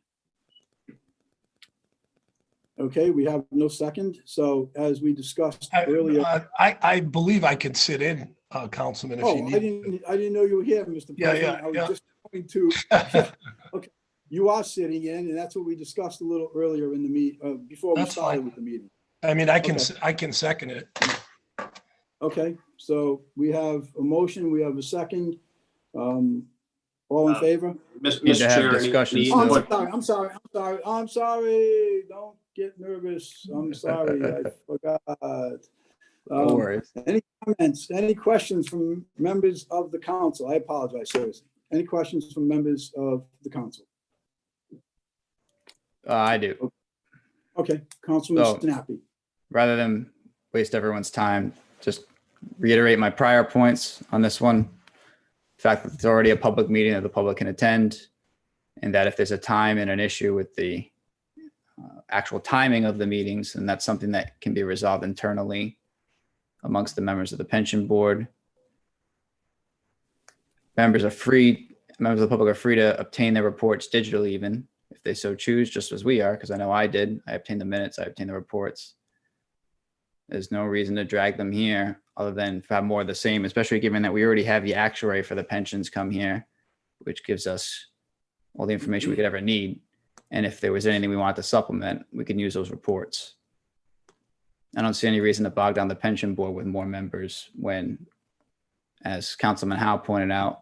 Okay, we have no second. So as we discussed earlier. I believe I could sit in, Councilman, if you Oh, need. I didn't know you were here, Mr. Yeah, President. yeah, I was yeah. just going to, okay, you are sitting in, and that's what we discussed a little earlier in the before we That's started fine. with the meeting. I mean, I can Okay. second it. Okay, so we have a motion, we have a second. All in favor? Need to Mr. have Chair, discussion any Oh, I'm input? sorry. I'm sorry. Don't get nervous. I'm sorry. I forgot. No worries. Any comments, any questions from members of the council? I apologize, seriously. Any questions from members of the council? I do. Okay, Councilman So- Snappy. Rather than waste everyone's time, just reiterate my prior points on this one. The fact that it's already a public meeting that the public can attend, and that if there's a time and an issue with the actual timing of the meetings, and that's something that can be resolved internally amongst the members of the pension board. Members of the public are free to obtain their reports digitally even, if they so choose, just as we are, because I know I did. I obtained the minutes, I obtained the reports. There's no reason to drag them here other than to have more of the same, especially given that we already have the actuary for the pensions come here, which gives us all the information we could ever need. And if there was anything we wanted to supplement, we can use those reports. I don't see any reason to bog down the pension board with more members when, as Councilman Howe pointed out,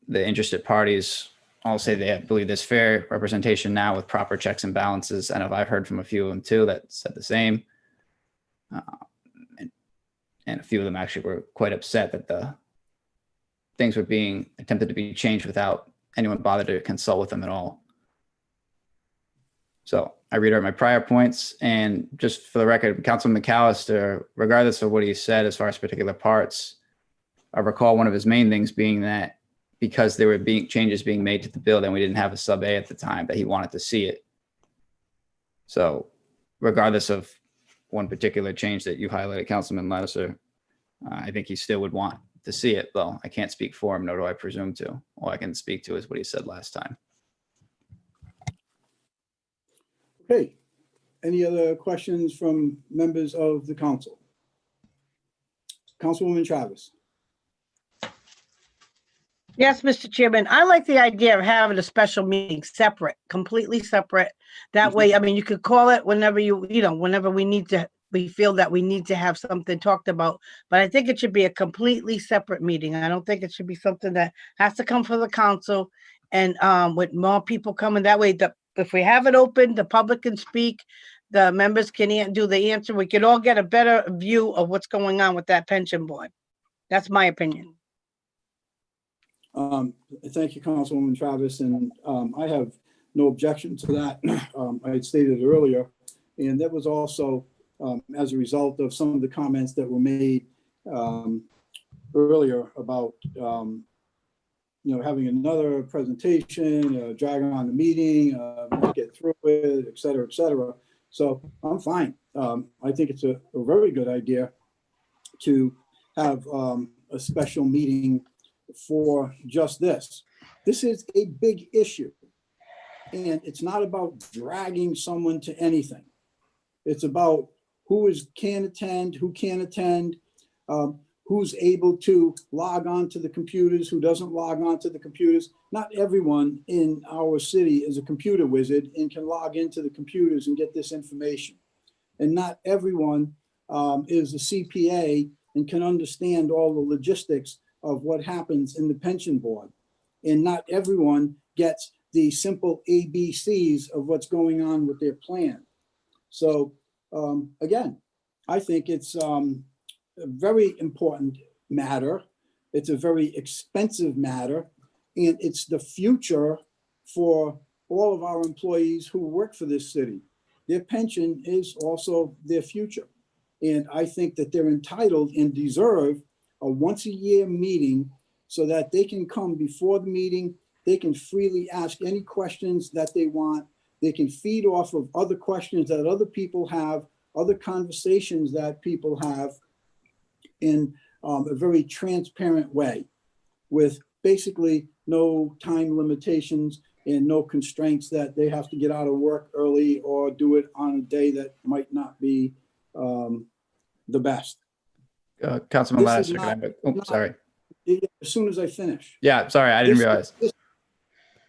the interested parties all say they believe there's fair representation now with proper checks and balances. And I've heard from a few of them too that said the same. And a few of them actually were quite upset that the things were being attempted to be changed without anyone bothered to consult with them at all. So I reiterate my prior points, and just for the record, Councilman McAllister, regardless of what he said as far as particular parts, I recall one of his main things being that because there were changes being made to the bill, and we didn't have a sub A at the time, that he wanted to see it. So regardless of one particular change that you highlighted, Councilman Lattiser, I think he still would want to see it, though I can't speak for him, nor do I presume to. All I can speak to is what he said last time. Okay, any other questions from members of the council? Councilwoman Travis. Yes, Mr. Chairman, I like the idea of having a special meeting separate, completely separate. That way, I mean, you could call it whenever whenever we feel that we need to have something talked about. But I think it should be a completely separate meeting. I don't think it should be something that has to come from the council and with more people coming. That way, if we have it open, the public can speak, the members can do the answer. We could all get a better view of what's going on with that pension board. That's my opinion. Thank you, Councilwoman Travis, and I have no objection to that. I had stated earlier, and that was also as a result of some of the comments that were made earlier about having another presentation, dragging on the meeting, not get through it, et cetera, et cetera. So I'm fine. I think it's a very good idea to have a special meeting for just this. This is a big issue, and it's not about dragging someone to anything. It's about who can attend, who can't attend, who's able to log on to the computers, who doesn't log on to the computers. Not everyone in our city is a computer wizard and can log into the computers and get this information. And not everyone is a CPA and can understand all the logistics of what happens in the pension board. And not everyone gets the simple ABCs of what's going on with their plan. So again, I think it's a very important matter. It's a very expensive matter, and it's the future for all of our employees who work for this city. Their pension is also their future. And I think that they're entitled and deserve a once-a-year meeting so that they can come before the meeting. They can freely ask any questions that they want. They can feed off of other questions that other people have, other conversations that people have in a very transparent way with basically no time limitations and no constraints that they have to get out of work early or do it on a day that might not be the best. Councilman This is Lattiser, sorry. As soon as I finish. Yeah, sorry, I didn't realize.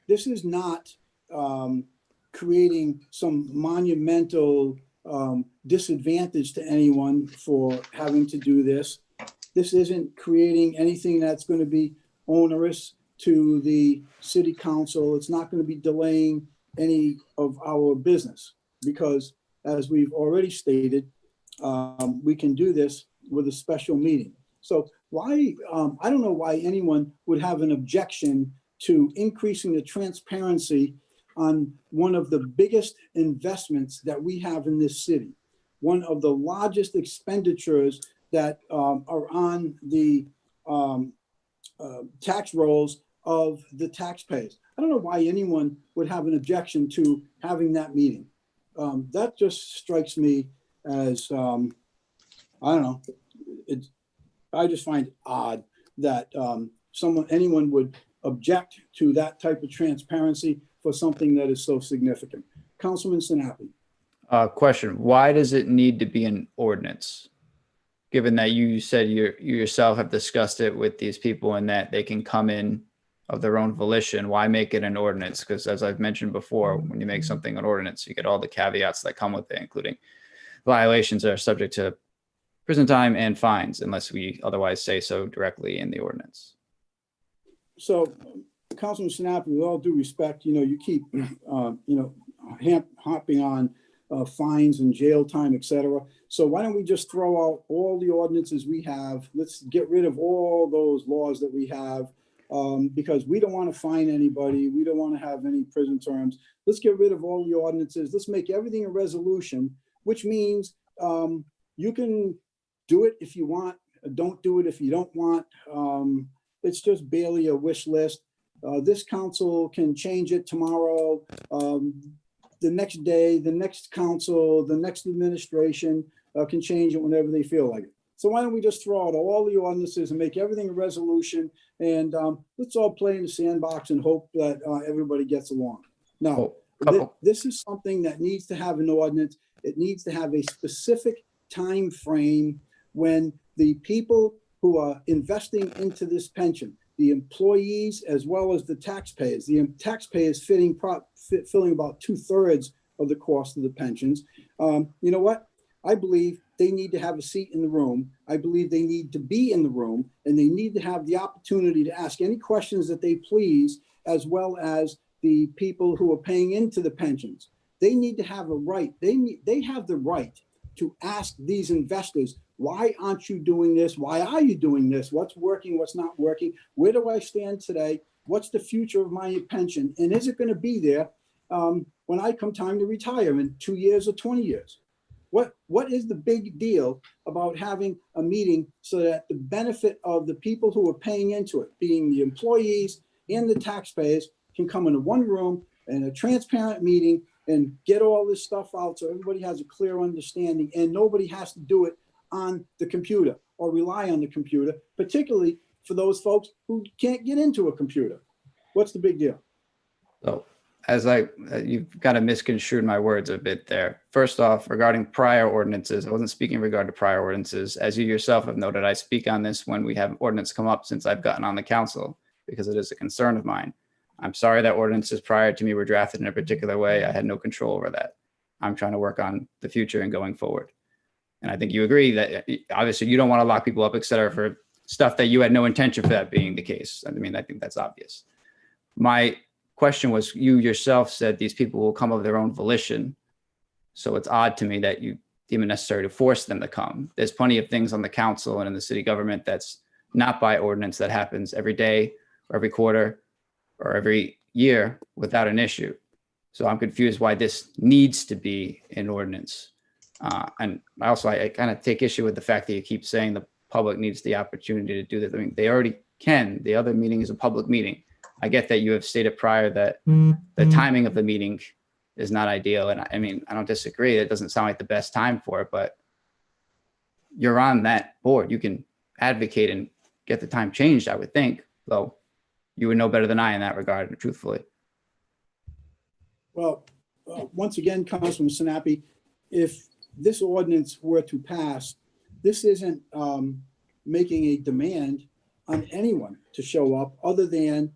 This is not creating some monumental disadvantage to anyone for having to do this. This isn't creating anything that's going to be onerous to the city council. It's not going to be delaying any of our business because, as we've already stated, we can do this with a special meeting. So why, I don't know why anyone would have an objection to increasing the transparency on one of the biggest investments that we have in this city, one of the largest expenditures that are on the tax rolls of the taxpayers. I don't know why anyone would have an objection to having that meeting. That just strikes me as, I don't know, I just find it odd that anyone would object to that type of transparency for something that is so significant. Councilman Sinapi. Question, why does it need to be an ordinance? Given that you said you yourself have discussed it with these people and that they can come in of their own volition, why make it an ordinance? Because as I've mentioned before, when you make something an ordinance, you get all the caveats that come with it, including violations that are subject to prison time and fines, unless we otherwise say so directly in the ordinance. So, Councilman Sinapi, with all due respect, you keep, hopping on fines and jail time, et cetera. So why don't we just throw out all the ordinances we have? Let's get rid of all those laws that we have because we don't want to fine anybody. We don't want to have any prison terms. Let's get rid of all the ordinances. Let's make everything a resolution, which means you can do it if you want. Don't do it if you don't want. It's just barely a wish list. This council can change it tomorrow. The next day, the next council, the next administration can change it whenever they feel like it. So why don't we just throw out all the ordinances and make everything a resolution, and let's all play in the sandbox and hope that everybody gets along. Now, this is something that needs to have an ordinance. It needs to have a specific time frame when the people who are investing into this pension, the employees as well as the taxpayers filling about 2/3 of the cost of the pensions. You know what? I believe they need to have a seat in the room. I believe they need to be in the room, and they need to have the opportunity to ask any questions that they please, as well as the people who are paying into the pensions. They need to have a right. They have the right to ask these investors, why aren't you doing this? Why are you doing this? What's working? What's not working? Where do I stand today? What's the future of my pension? And is it going to be there when I come time to retire in 2 years or 20 years? What is the big deal about having a meeting so that the benefit of the people who are paying into it, being the employees and the taxpayers, can come into one room in a transparent meeting and get all this stuff out so everybody has a clear understanding and nobody has to do it on the computer or rely on the computer, particularly for those folks who can't get into a computer? What's the big deal? So you've kind of misconstrued my words a bit there. First off, regarding prior ordinances, I wasn't speaking in regard to prior ordinances. As you yourself have noted, I speak on this when we have ordinance come up since I've gotten on the council, because it is a concern of mine. I'm sorry that ordinances prior to me were drafted in a particular way. I had no control over that. I'm trying to work on the future and going forward. And I think you agree that obviously you don't want to lock people up, et cetera, for stuff that you had no intention for that being the case. I mean, I think that's obvious. My question was, you yourself said these people will come of their own volition. So it's odd to me that you deem it necessary to force them to come. There's plenty of things on the council and in the city government that's not by ordinance that happens every day or every quarter or every year without an issue. So I'm confused why this needs to be an ordinance. And I kind of take issue with the fact that you keep saying the public needs the opportunity to do this. I mean, they already can. The other meeting is a public meeting. I get that you have stated prior that the timing of the meeting is not ideal. And I mean, I don't disagree. It doesn't sound like the best time for it, but you're on that board. You can advocate and get the time changed, I would think, though you would know better than I in that regard, truthfully. Well, once again, Councilman Sinapi, if this ordinance were to pass, this isn't making a demand on anyone to show up other than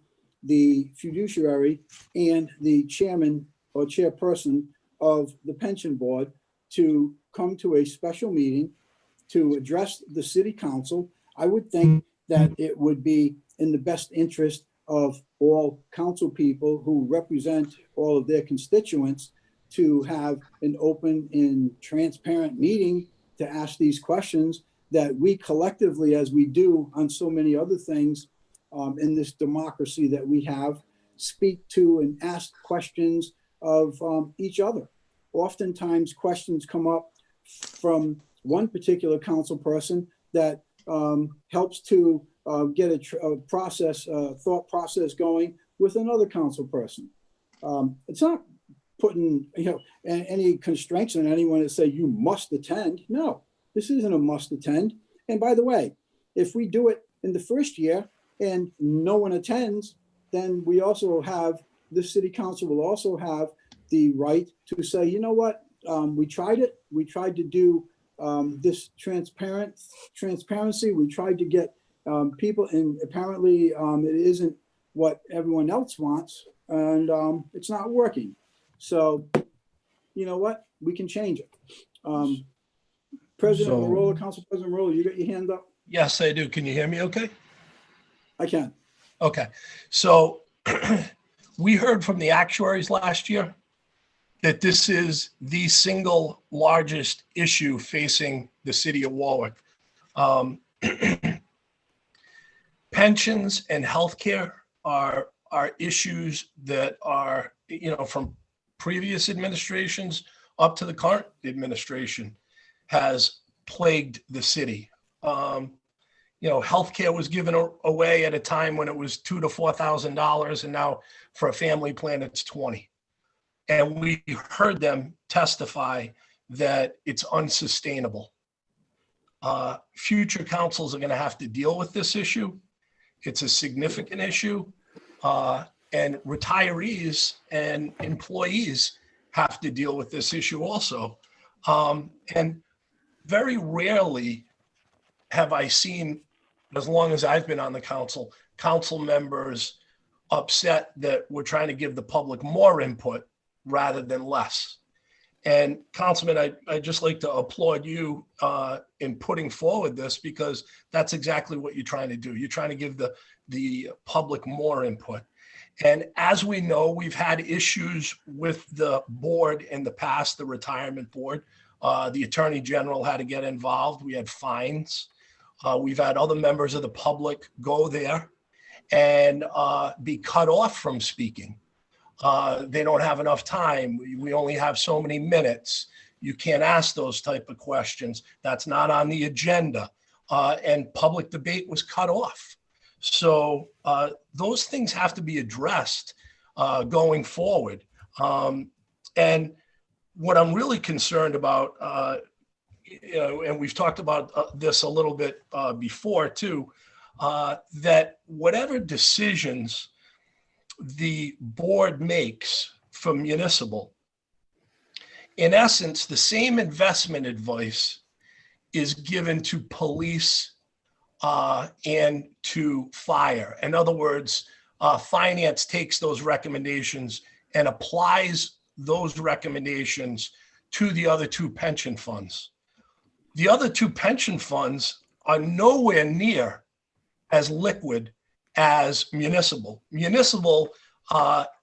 the fiduciary and the chairman or chairperson of the pension board to come to a special meeting to address the city council. I would think that it would be in the best interest of all council people who represent all of their constituents to have an open and transparent meeting to ask these questions that we collectively, as we do on so many other things in this democracy that we have, speak to and ask questions of each other. Oftentimes questions come up from one particular council person that helps to get a thought process going with another council person. It's not putting any constraints on anyone to say you must attend. No, this isn't a must attend. And by the way, if we do it in the first year and no one attends, then we also have, the city council will also have the right to say, you know what, we tried it. We tried to do this transparency. We tried to get people, and apparently it isn't what everyone else wants, and it's not working. So, you know what, we can change it. President Marola, Council President Marola, you got your hand up? Yes, I do. Can you hear me okay? I can. Okay. So we heard from the actuaries last year that this is the single largest issue facing the city of Warwick. Pensions and healthcare are issues that are, from previous administrations up to the current administration has plagued the city. Healthcare was given away at a time when it was $2,000 to $4,000, and now for a family plan it's $20,000. And we heard them testify that it's unsustainable. Future councils are going to have to deal with this issue. It's a significant issue, and retirees and employees have to deal with this issue also. And very rarely have I seen, as long as I've been on the council members upset that we're trying to give the public more input rather than less. And Councilman, I'd just like to applaud you in putting forward this, because that's exactly what you're trying to do. You're trying to give the public more input. And as we know, we've had issues with the board in the past, the retirement board. The Attorney General had to get involved. We had fines. We've had other members of the public go there and be cut off from speaking. They don't have enough time. We only have so many minutes. You can't ask those type of questions. That's not on the agenda. And public debate was cut off. So those things have to be addressed going forward. And what I'm really concerned about, and we've talked about this a little bit before too, that whatever decisions the board makes for municipal, in essence, the same investment advice is given to police and to fire. In other words, finance takes those recommendations and applies those recommendations to the other two pension funds. The other two pension funds are nowhere near as liquid as municipal. Municipal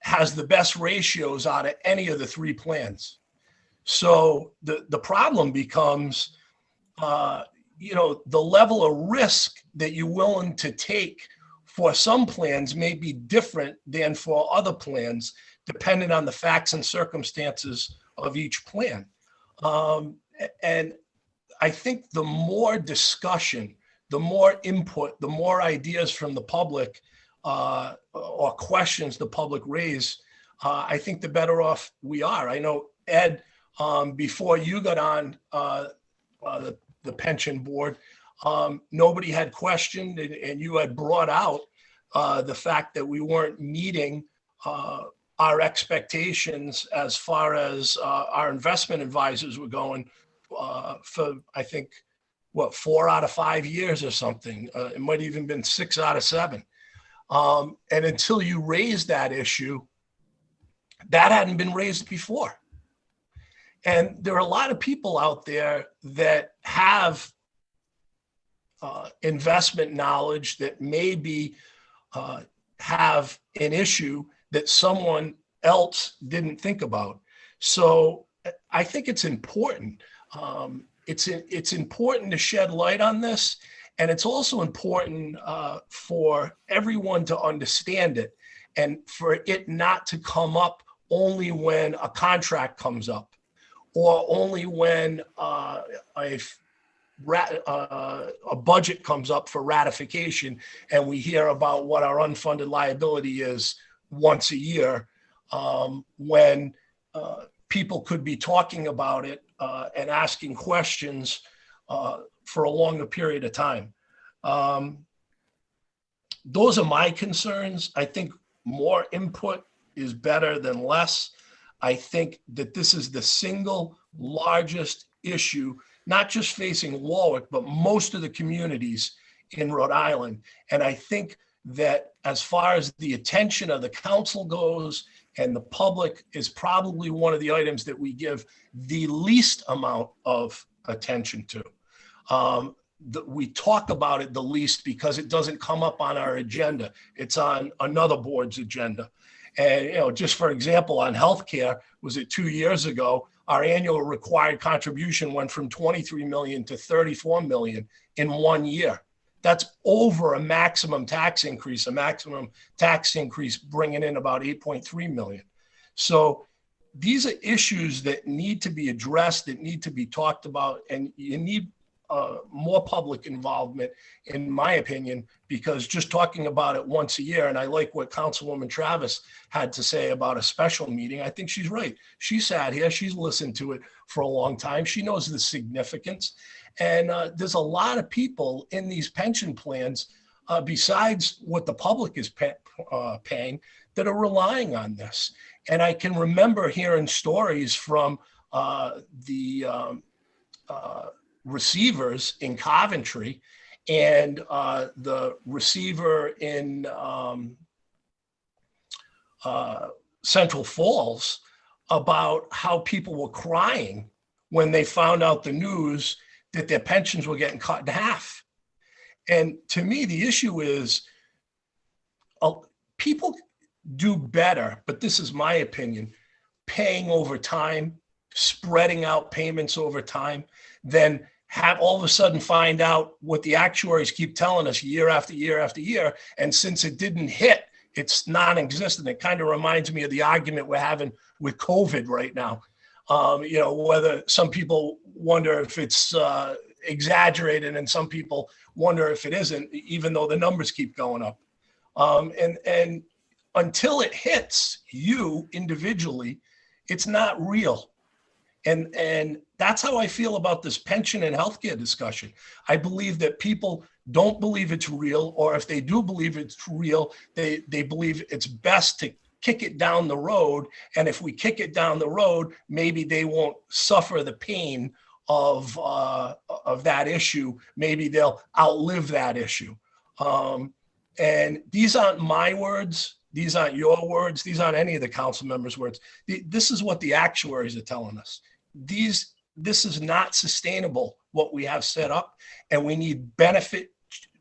has the best ratios out of any of the three plans. So the problem becomes, the level of risk that you're willing to take for some plans may be different than for other plans, depending on the facts and circumstances of each plan. And I think the more discussion, the more input, the more ideas from the public or questions the public raise, I think the better off we are. I know, Ed, before you got on the pension board, nobody had questioned, and you had brought out the fact that we weren't meeting our expectations as far as our investment advisors were going for, I think, 4 out of 5 years or something. It might have even been 6 out of 7. And until you raise that issue, that hadn't been raised before. And there are a lot of people out there that have investment knowledge that may be have an issue that someone else didn't think about. So I think it's important. It's important to shed light on this, and it's also important for everyone to understand it, and for it not to come up only when a contract comes up, or only when a budget comes up for ratification, and we hear about what our unfunded liability is once a year, when people could be talking about it and asking questions for a longer period of time. Those are my concerns. I think more input is better than less. I think that this is the single largest issue, not just facing Warwick, but most of the communities in Rhode Island. And I think that as far as the attention of the council goes and the public, is probably one of the items that we give the least amount of attention to. We talk about it the least because it doesn't come up on our agenda. It's on another board's agenda. And, just for example, on healthcare, was it 2 years ago, our annual required contribution went from 23 million to 34 million in 1 year. That's over a maximum tax increase bringing in about 8.3 million. So these are issues that need to be addressed, that need to be talked about, and you need more public involvement, in my opinion, because just talking about it once a year, and I like what Councilwoman Travis had to say about a special meeting. I think she's right. She sat here, she's listened to it for a long time. She knows the significance. And there's a lot of people in these pension plans, besides what the public is paying, that are relying on this. And I can remember hearing stories from the receivers in Coventry and the receiver in Central Falls about how people were crying when they found out the news that their pensions were getting cut in half. And to me, the issue is people do better, but this is my opinion, paying over time, spreading out payments over time, than have all of a sudden find out what the actuaries keep telling us year after year after year. And since it didn't hit, it's non-existent. It kind of reminds me of the argument we're having with COVID right now. Whether some people wonder if it's exaggerated and some people wonder if it isn't, even though the numbers keep going up. And until it hits you individually, it's not real. And that's how I feel about this pension and healthcare discussion. I believe that people don't believe it's real, or if they do believe it's real, they believe it's best to kick it down the road. And if we kick it down the road, maybe they won't suffer the pain of that issue. Maybe they'll outlive that issue. And these aren't my words. These aren't your words. These aren't any of the council members' words. This is what the actuaries are telling us. This is not sustainable, what we have set up, and we need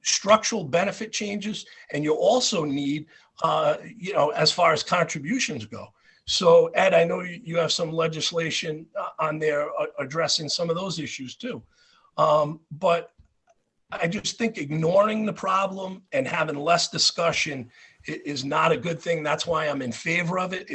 structural benefit changes. And you also need, as far as contributions go. So Ed, I know you have some legislation on there addressing some of those issues too. But I just think ignoring the problem and having less discussion is not a good thing. That's why I'm in favor of it.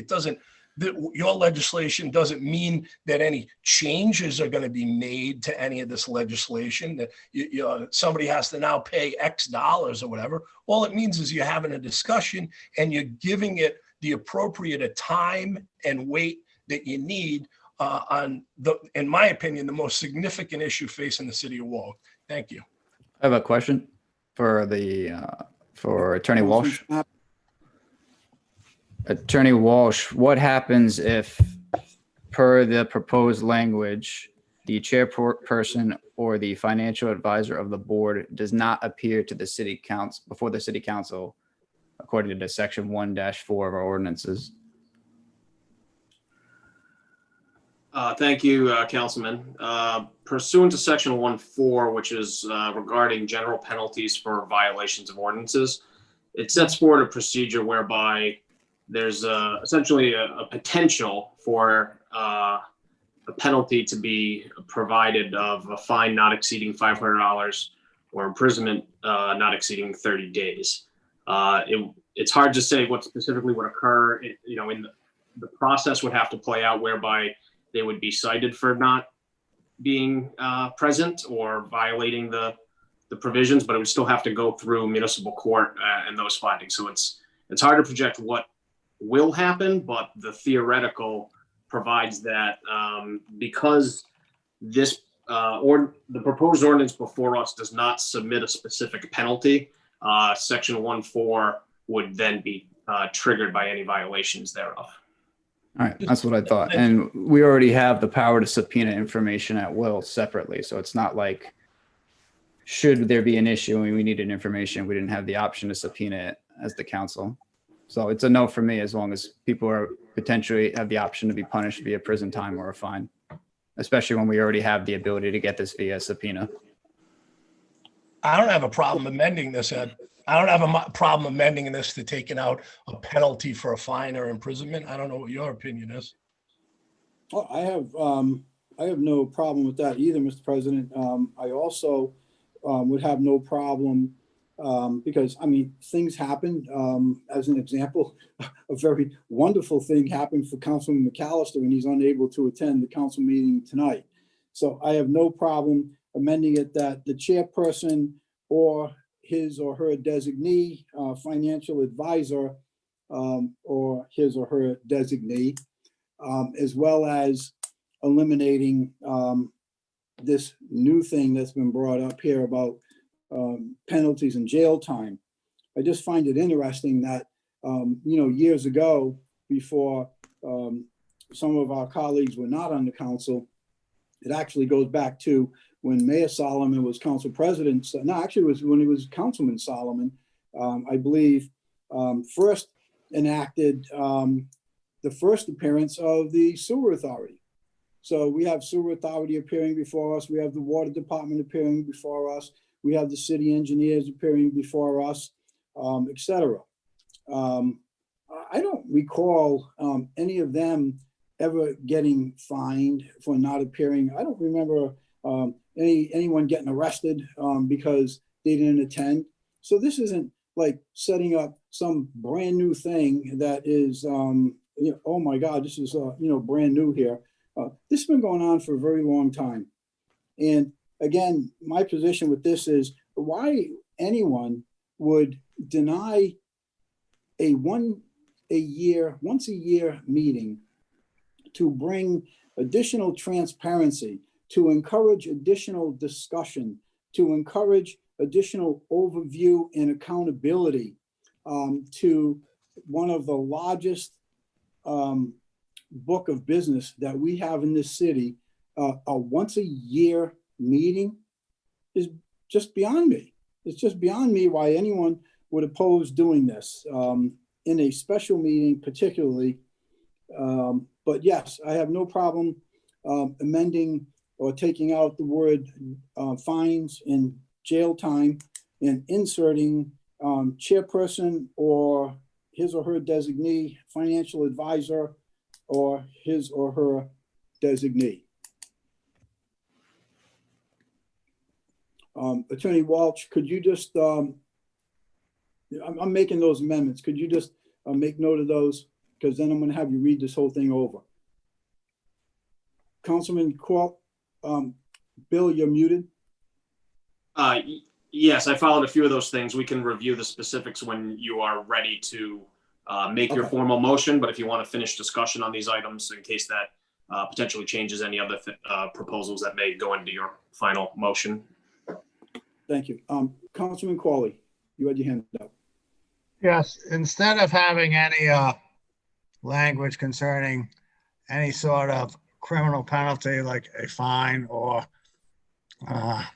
Your legislation doesn't mean that any changes are going to be made to any of this legislation, that somebody has to now pay X dollars or whatever. All it means is you're having a discussion and you're giving it the appropriate time and weight that you need on in my opinion, the most significant issue facing the city of Warwick. Thank you. I have a question for Attorney Walsh. Attorney Walsh, what happens if, per the proposed language, the chairperson or the financial advisor of the board does not appear to the city council before the city council, according to section 1-4 of our ordinances? Thank you, Councilman. Pursuant to section 1-4, which is regarding general penalties for violations of ordinances, it sets forward a procedure whereby there's essentially a potential for a penalty to be provided of a fine not exceeding $500 or imprisonment not exceeding 30 days. It's hard to say what specifically would occur. In the process would have to play out whereby they would be cited for not being present or violating the provisions, but it would still have to go through municipal court and those findings. So it's hard to project what will happen, but the theoretical provides that because this or the proposed ordinance before us does not submit a specific penalty, section 1.4 would then be triggered by any violations thereof. All right, that's what I thought. And we already have the power to subpoena information at will separately. So it's not like, should there be an issue and we needed information, we didn't have the option to subpoena it as the council. So it's a no for me, as long as people are potentially have the option to be punished via prison time or a fine, especially when we already have the ability to get this via subpoena. I don't have a problem amending this, Ed. I don't have a problem amending this to taking out a penalty for a fine or imprisonment. I don't know what your opinion is. Oh, I have no problem with that either, Mr. President. I also would have no problem because, I mean, things happen. As an example, a very wonderful thing happened for Councilman McAllister, and he's unable to attend the council meeting tonight. So I have no problem amending it that the chairperson or his or her designee, financial advisor, or his or her designee, as well as eliminating this new thing that's been brought up here about penalties and jail time. I just find it interesting that, years ago, before some of our colleagues were not on the council, it actually goes back to when Mayor Solomon was council president. No, actually it was when he was Councilman Solomon, I believe, first enacted the first appearance of the sewer authority. So we have sewer authority appearing before us. We have the water department appearing before us. We have the city engineers appearing before us, et cetera. I don't recall any of them ever getting fined for not appearing. I don't remember anyone getting arrested because they didn't attend. So this isn't like setting up some brand new thing that is, oh my God, this is brand new here. This has been going on for a very long time. And again, my position with this is why anyone would deny a once a year meeting to bring additional transparency, to encourage additional discussion, to encourage additional overview and accountability to one of the largest book of business that we have in this city. A once a year meeting is just beyond me. It's just beyond me why anyone would oppose doing this in a special meeting particularly. But yes, I have no problem amending or taking out the word fines and jail time and inserting chairperson or his or her designee, financial advisor, or his or her designee. Attorney Walsh, could you just, I'm making those amendments. Could you just make note of those? Because then I'm going to have you read this whole thing over. Councilman Qualt, Bill, you're muted. Yes, I followed a few of those things. We can review the specifics when you are ready to make your formal motion. But if you want to finish discussion on these items in case that potentially changes any other proposals that may go into your final motion. Thank you. Councilman Qualley, you had your hand up. Yes, instead of having any language concerning any sort of criminal penalty like a fine or I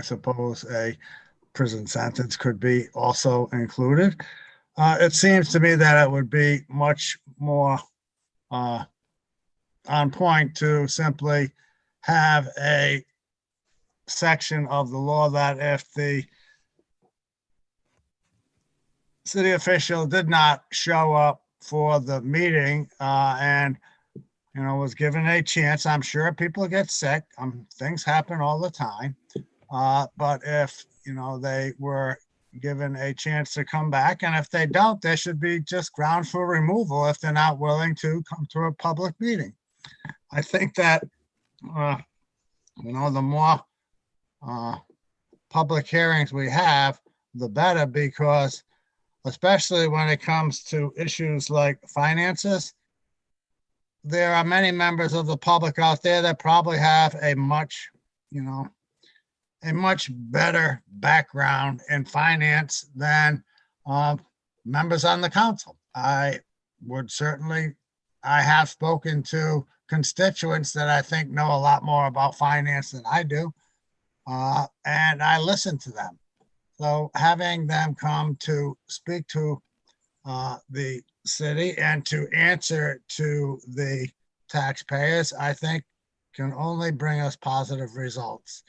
suppose a prison sentence could be also included. It seems to me that it would be much more on point to simply have a section of the law that if the city official did not show up for the meeting, and, you know, was given a chance. I'm sure people get sick. Things happen all the time. But if, you know, they were given a chance to come back, and if they don't, there should be just grounds for removal if they're not willing to come to a public meeting. I think that, you know, the more public hearings we have, the better, because especially when it comes to issues like finances, there are many members of the public out there that probably have a much, you know, a much better background in finance than members on the council. I have spoken to constituents that I think know a lot more about finance than I do, and I listen to them. So having them come to speak to the city and to answer to the taxpayers, I think can only bring us positive results.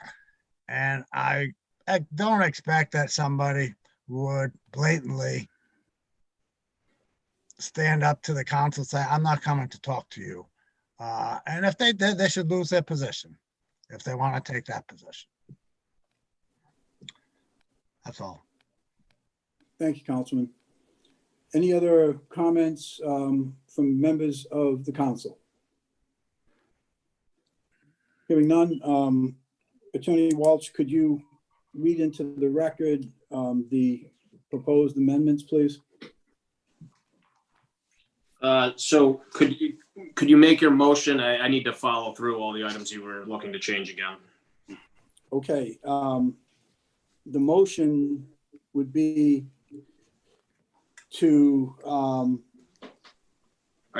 And I don't expect that somebody would blatantly stand up to the council and say, I'm not coming to talk to you. And if they did, they should lose their position if they want to take that position. That's all. Thank you, Councilman. Any other comments from members of the council? Hearing none, Attorney Walsh, could you read into the record the proposed amendments, please? So could you make your motion? I need to follow through all the items you were looking to change again. Okay, the motion would be to, Are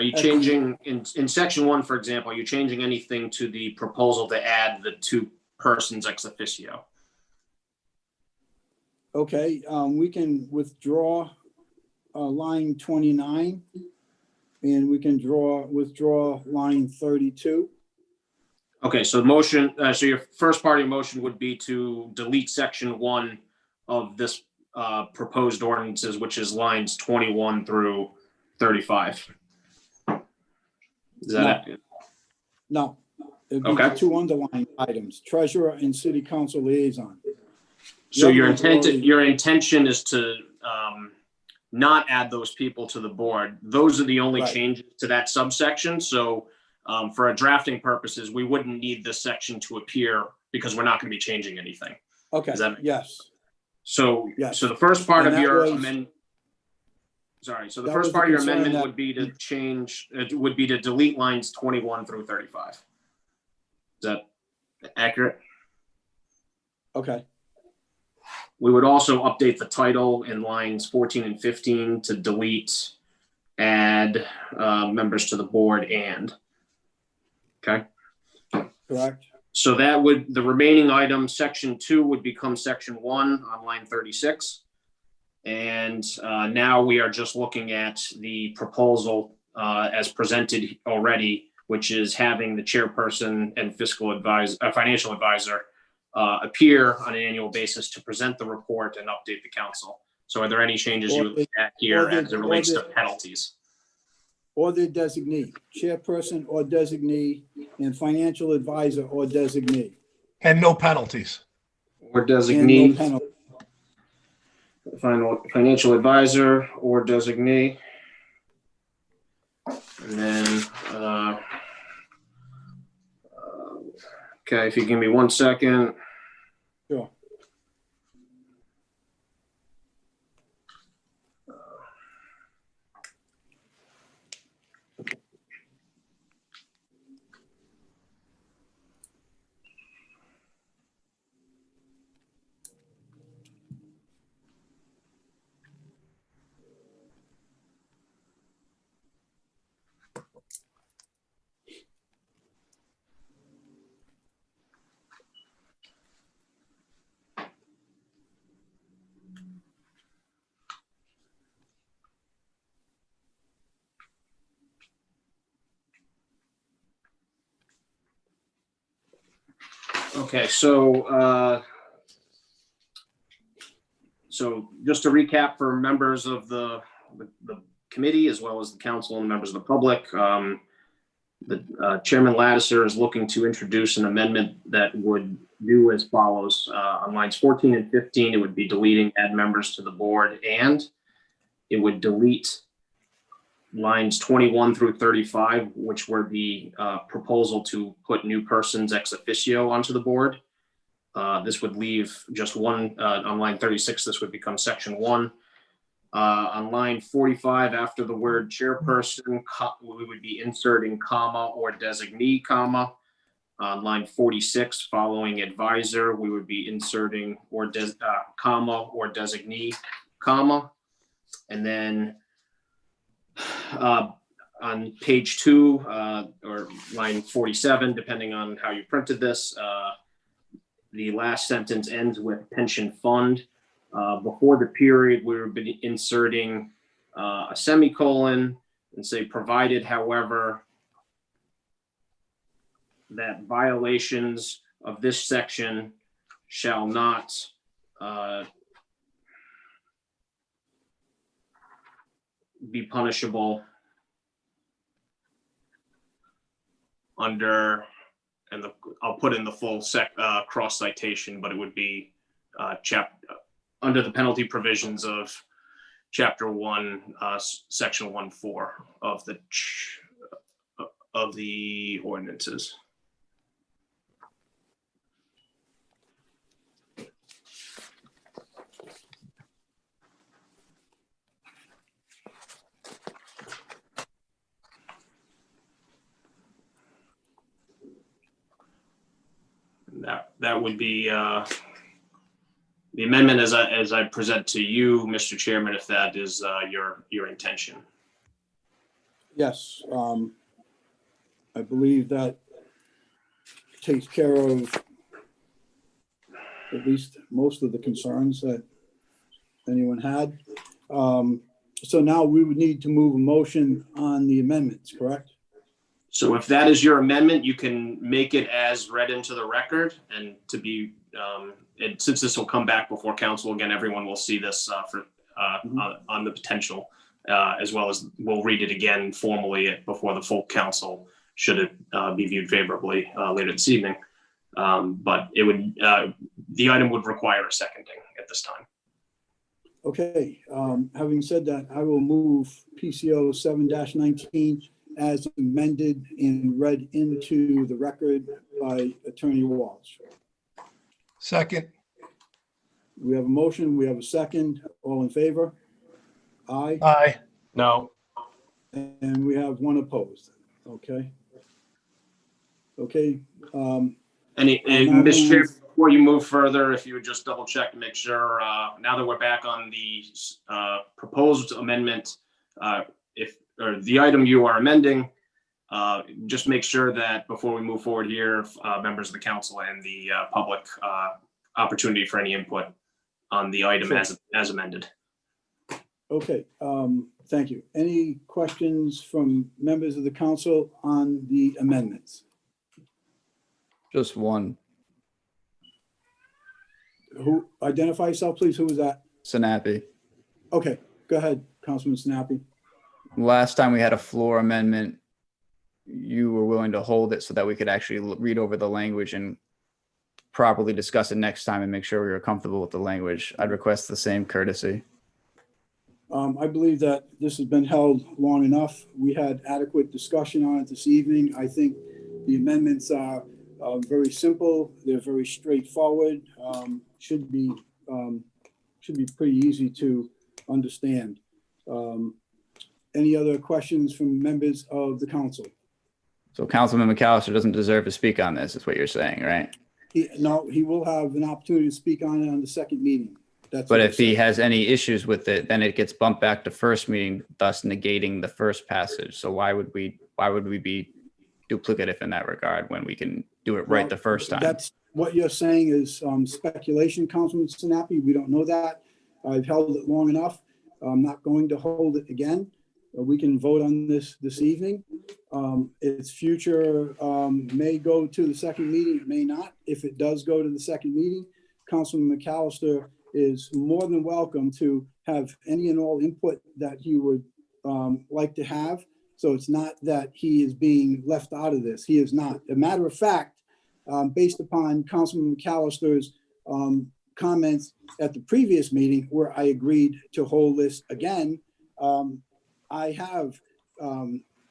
you changing in section 1, for example, are you changing anything to the proposal to add the 2 persons ex officio? okay, we can withdraw line 29, and we can withdraw line 32. Okay, so motion, so your first part of your motion would be to delete section 1 of this proposed ordinances, which is lines 21 through 35. Is that it? No, it'd be Okay. the 2 underlined items, treasurer and city council liaison. So Yeah, your majority- intention is to not add those people to the board. Those are the only Right. changes to that subsection. So for a drafting purposes, we wouldn't need this section to appear because we're not going to be changing anything. Okay, Does that make- yes, So, Yes. so the first part And of that your was- amendment, sorry, so the that first was the part of your concern amendment that- would be to change, it would be to delete lines 21 through 35. Is that accurate? okay, We would also update the title in lines 14 and 15 to delete, add members to the board and. Okay. correct, So that would, the remaining item, section 2 would become section 1 on line 36. And now we are just looking at the proposal as presented already, which is having the chairperson and financial advisor appear on an annual basis to present the report and update the council. So are there any changes you look at here as it relates to penalties? or the designee, chairperson or designee, and financial advisor or designee. And no penalties. Or And no designee, penalty. financial advisor or designee. And then, okay, if you give me 1 second. Sure. Okay, so So just to recap for members of the committee, as well as the council and members of the public, Chairman Lattiser is looking to introduce an amendment that would do as follows. On lines 14 and 15, it would be deleting add members to the board, and it would delete lines 21 through 35, which were the proposal to put new persons ex officio onto the board. This would leave just one, on line 36, this would become section 1. On line 45, after the word chairperson, we would be inserting comma or designee, comma. On line 46, following advisor, we would be inserting or comma or designee, comma. And then on page 2 or line 47, depending on how you printed this, the last sentence ends with pension fund. Before the period, we would be inserting a semicolon and say, provided, however, that violations of this section shall not be punishable under, and I'll put in the full cross citation, but it would be under the penalty provisions of chapter 1, section 1(4) of the ordinances. That would be the amendment as I present to you, Mr. Chairman, if that is your intention. Yes, I believe that takes care of at least most of the concerns that anyone had. So now we would need to move a motion on the amendments, correct? So if that is your amendment, you can make it as read into the record, and to be, and since this will come back before council again, everyone will see this on the potential, as well as we'll read it again formally before the full council, should it be viewed favorably later this evening. But it would, the item would require a seconding at this time. Okay, having said that, I will move PCO 7-19 as amended and read into the record by Attorney Walsh. Second. We have a motion, we have a second. All in favor? Aye. Aye. No. And we have one opposed. Okay. Okay. And Mr. Chair, before you move further, if you would just double check to make sure, now that we're back on the proposed amendment, or the item you are amending, just make sure that before we move forward here, members of the council and the public opportunity for any input on the item as amended. Okay, thank you. Any questions from members of the council on the amendments? Just one. Who, identify yourself, please. Who was that? Sinapi. Okay, go ahead, Councilman Snappy. Last time we had a floor amendment, you were willing to hold it so that we could actually read over the language and properly discuss it next time and make sure we were comfortable with the language. I'd request the same courtesy. I believe that this has been held long enough. We had adequate discussion on it this evening. I think the amendments are very simple. They're very straightforward. Should be pretty easy to understand. Any other questions from members of the council? So Councilman McAllister doesn't deserve to speak on this, is what you're saying, right? No, he will have an opportunity to speak on it on the second meeting. But if he has any issues with it, then it gets bumped back to first meeting, thus negating the first passage. So why would we be duplicative in that regard when we can do it right the first time? That's what you're saying is speculation, Councilman Sinapi. We don't know that. I've held it long enough. I'm not going to hold it again. We can vote on this evening. Its future may go to the second meeting, it may not. If it does go to the second meeting, Councilman McAllister is more than welcome to have any and all input that he would like to have. So it's not that he is being left out of this. He is not. A matter of fact, based upon Councilman McAllister's comments at the previous meeting where I agreed to hold this again, I have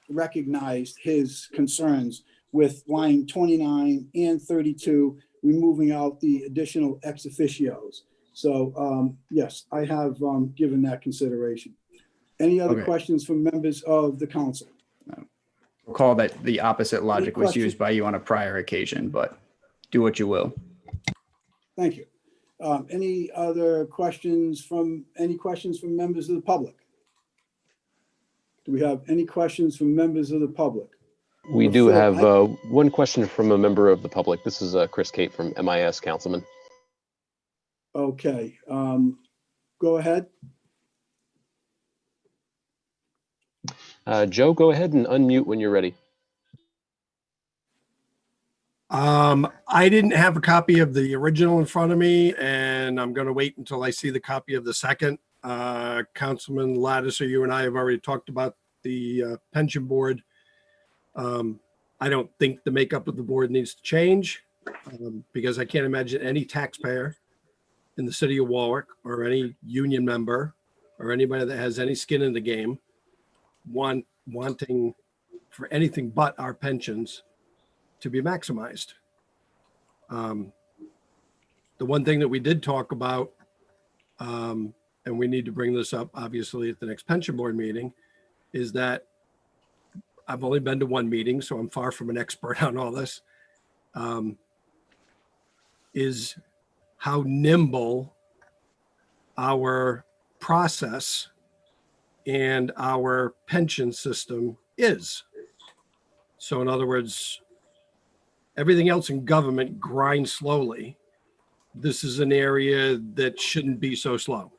recognized his concerns with line 29 and 32, removing out the additional ex officios. So yes, I have given that consideration. Any other Okay. questions from members of the council? Recall that the opposite logic was question? used by you on a prior occasion, but do what you will. Thank you. Any other questions from members of the public? Do we have any questions from members of the public? We do Phil, have one question from a member of the public. This is Chris Kate from MIS, Councilman. Okay, go ahead. Joe, go ahead and unmute when you're ready. I didn't have a copy of the original in front of me, and I'm going to wait until I see the copy of the second. Councilman Lattiser, you and I have already talked about the pension board. I don't think the makeup of the board needs to change because I can't imagine any taxpayer in the city of Warwick or any union member or anybody that has any skin in the game wanting for anything but our pensions to be maximized. The one thing that we did talk about, and we need to bring this up obviously at the next pension board meeting, is that I've only been to one meeting, so I'm far from an expert on all this, is how nimble our process and our pension system is. So in other words, everything else in government grinds slowly. This is an area that shouldn't be so slow.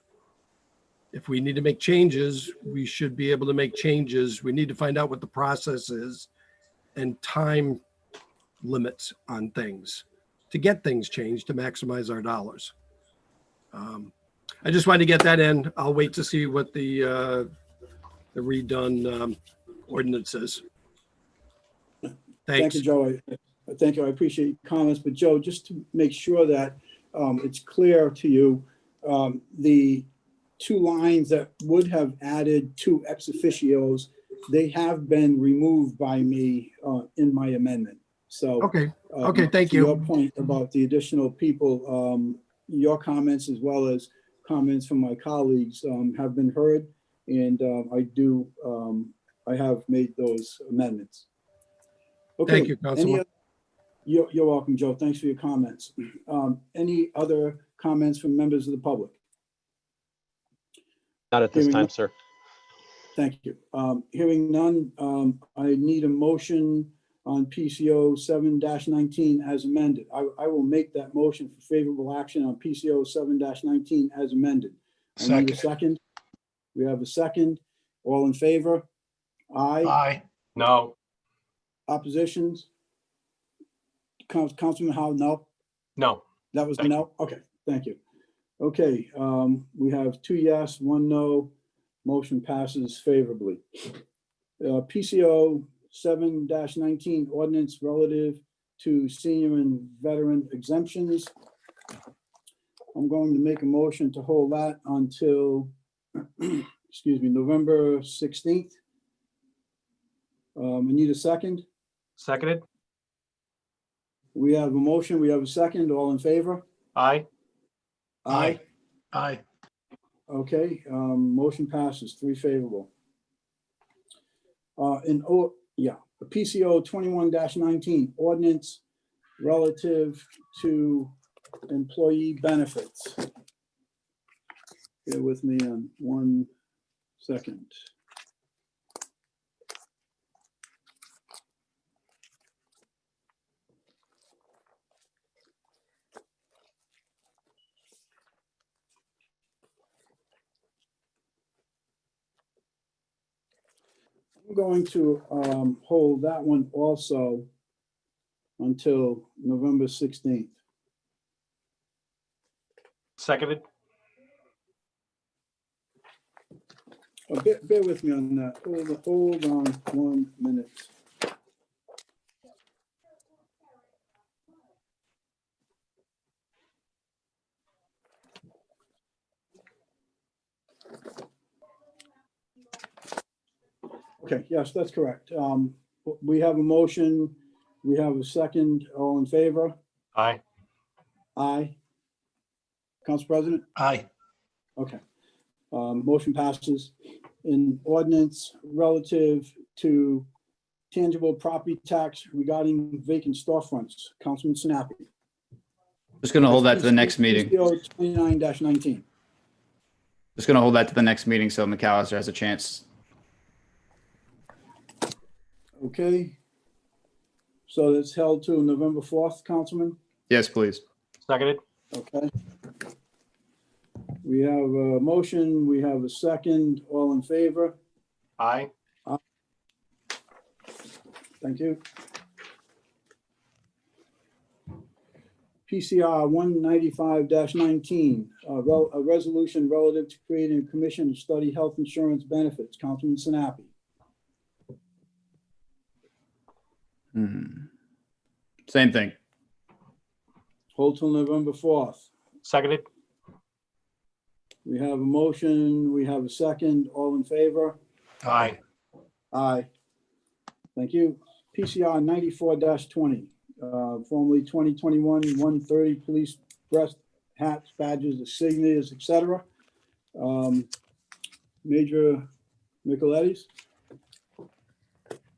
If we need to make changes, we should be able to make changes. We need to find out what the process is and time limits on things to get things changed to maximize our dollars. I just wanted to get that in. I'll wait to see what the redone ordinance is. Thank Thanks. you, Joe. Thank you. I appreciate your comments, but Joe, just to make sure that it's clear to you, the two lines that would have added two ex officios, they have been removed by me in my amendment. So, Okay. Okay. Thank to your you. point about the additional people, your comments as well as comments from my colleagues have been heard, and I have made those amendments. Okay. Thank you, Councilman. You're welcome, Joe. Thanks for your comments. Any other comments from members of the public? Not at this Hearing time, none. sir. Thank you. Hearing none, I need a motion on PCO 7-19 as amended. I will make that motion for favorable action on PCO 7-19 as amended. I need a second. We have a second. All in favor? Aye. Aye. No. Oppositions? Councilman Howe, no? No. That was a Thank no? Okay, thank you. Okay, we have 2 yes, 1 no. Motion passes favorably. PCO 7-19 ordinance relative to senior and veteran exemptions. I'm going to make a motion to hold that until, excuse me, November 16th. I need a second. Seconded? We have a motion, we have a second. All in favor? Aye. Aye. Aye. Okay, motion passes, 3 favorable. The PCO 21-19 ordinance relative to employee benefits. Bear with me on 1 second. I'm going to hold that one also until November 16th. Seconded? Bear with me on that. Hold on 1 minute. Okay, yes, that's correct. We have a motion. We have a second. All in favor? Aye. Aye. Council President? Aye. Okay. Motion passes. An ordinance relative to tangible property tax regarding vacant storefronts. Councilman Sinapi. Just gonna hold that to the next meeting. PCO 29-19. Just gonna hold that to the next meeting so McAllister has a chance. Okay. So that's held to November 4th, Councilman? Yes, please. Seconded. Okay. We have a motion, we have a second, all in favor? Aye. Thank you. PCR 195-19, a resolution relative to creating a commission to study health insurance benefits. Councilman Sinapi. Same thing. Hold till November 4th. Seconded. We have a motion, we have a second, all in favor? Aye. Aye. Thank you. PCR 94-20, formerly 2021-130 police breast hats, badges, insignias, etc. Major Micheletti.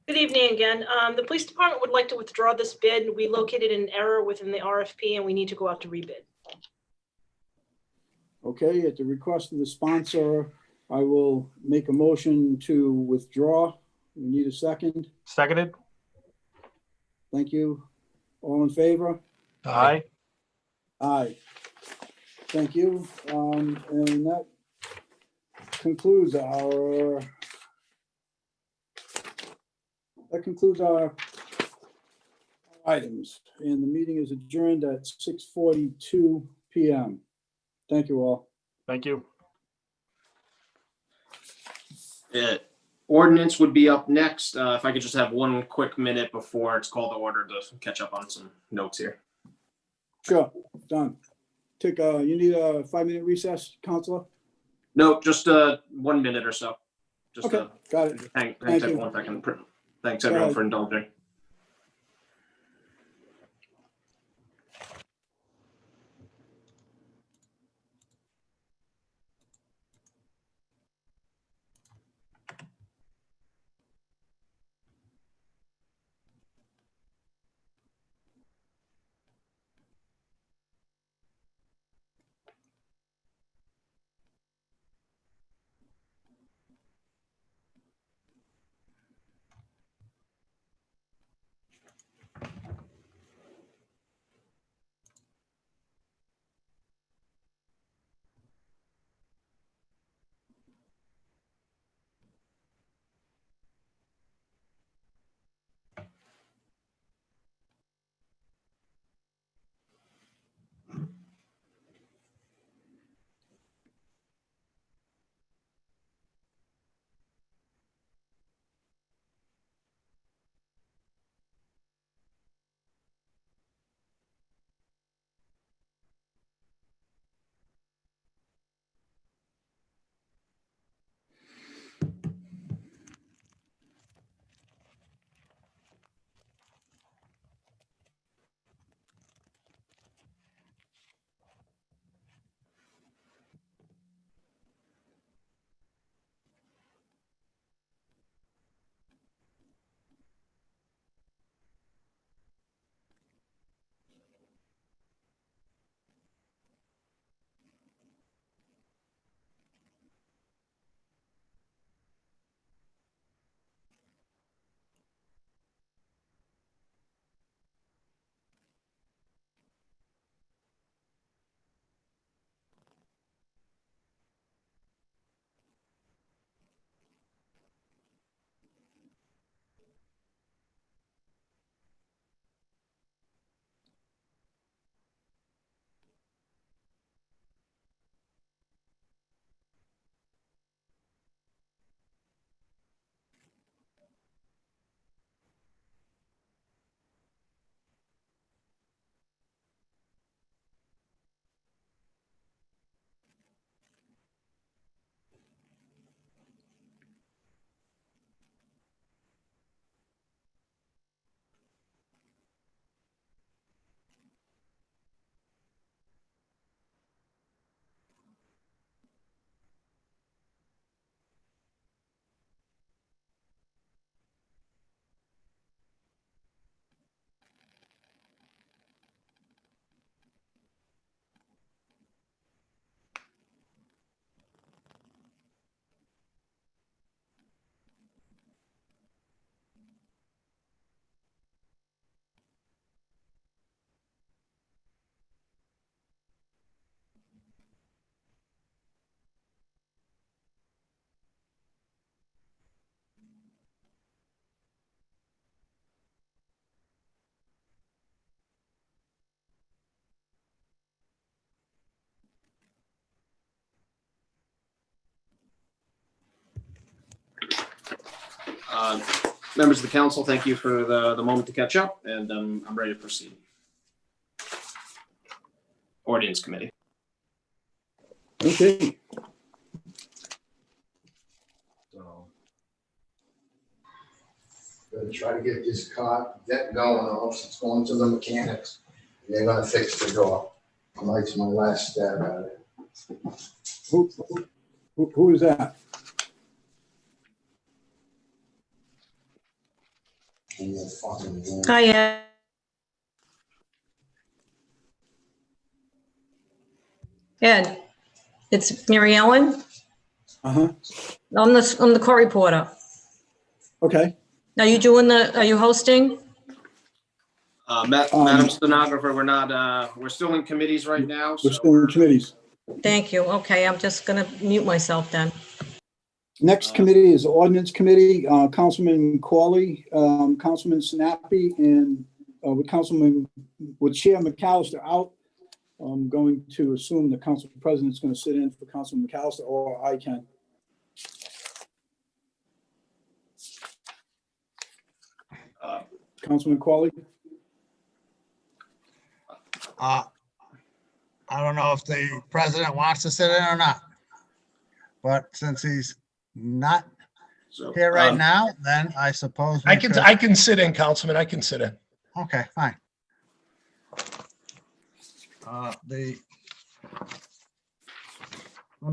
Good evening again. The police department would like to withdraw this bid. We located an error within the RFP and we need to go out to rebid. Okay, at the request of the sponsor, I will make a motion to withdraw. We need a second. Seconded. Thank you. All in favor? Aye. Aye. Thank you. And that concludes our items. And the meeting is adjourned at 6:42 PM. Thank you all. Thank you. Ordinance would be up next. If I could just have 1 quick minute before it's called to order to catch up on some notes here. Sure, done. You need a 5-minute recess, Counselor? No, just 1 minute or so. Just Okay, got it. thanks Thank you. everyone. Thanks Go everyone ahead. for indulging. Members of the council, thank you for the moment to catch up, and I'm ready to proceed. Ordinance Committee. Okay. Gonna try to get this car, that going off, it's going to the mechanics. They're gonna fix the door. Tonight's my last stab at it. Who is that? And you're fucking doing- Hi, Ed, it's Mary Ellen. Uh-huh. I'm the court reporter. Okay. Are you hosting? Madam Stenographer, we're still in committees right now. We're still in committees. Thank you. Okay, I'm just gonna mute myself then. Next committee is Ordinance Committee, Councilman Corley, Councilman Sinapi, and with Chair McAllister out, I'm going to assume the Council President's going to sit in for Councilman McAllister, or I can. Councilman Corley? I don't know if the president wants to sit in or not. But since he's not here right now, then I suppose. I can sit in, Councilman. I can sit in. Okay, fine. Let me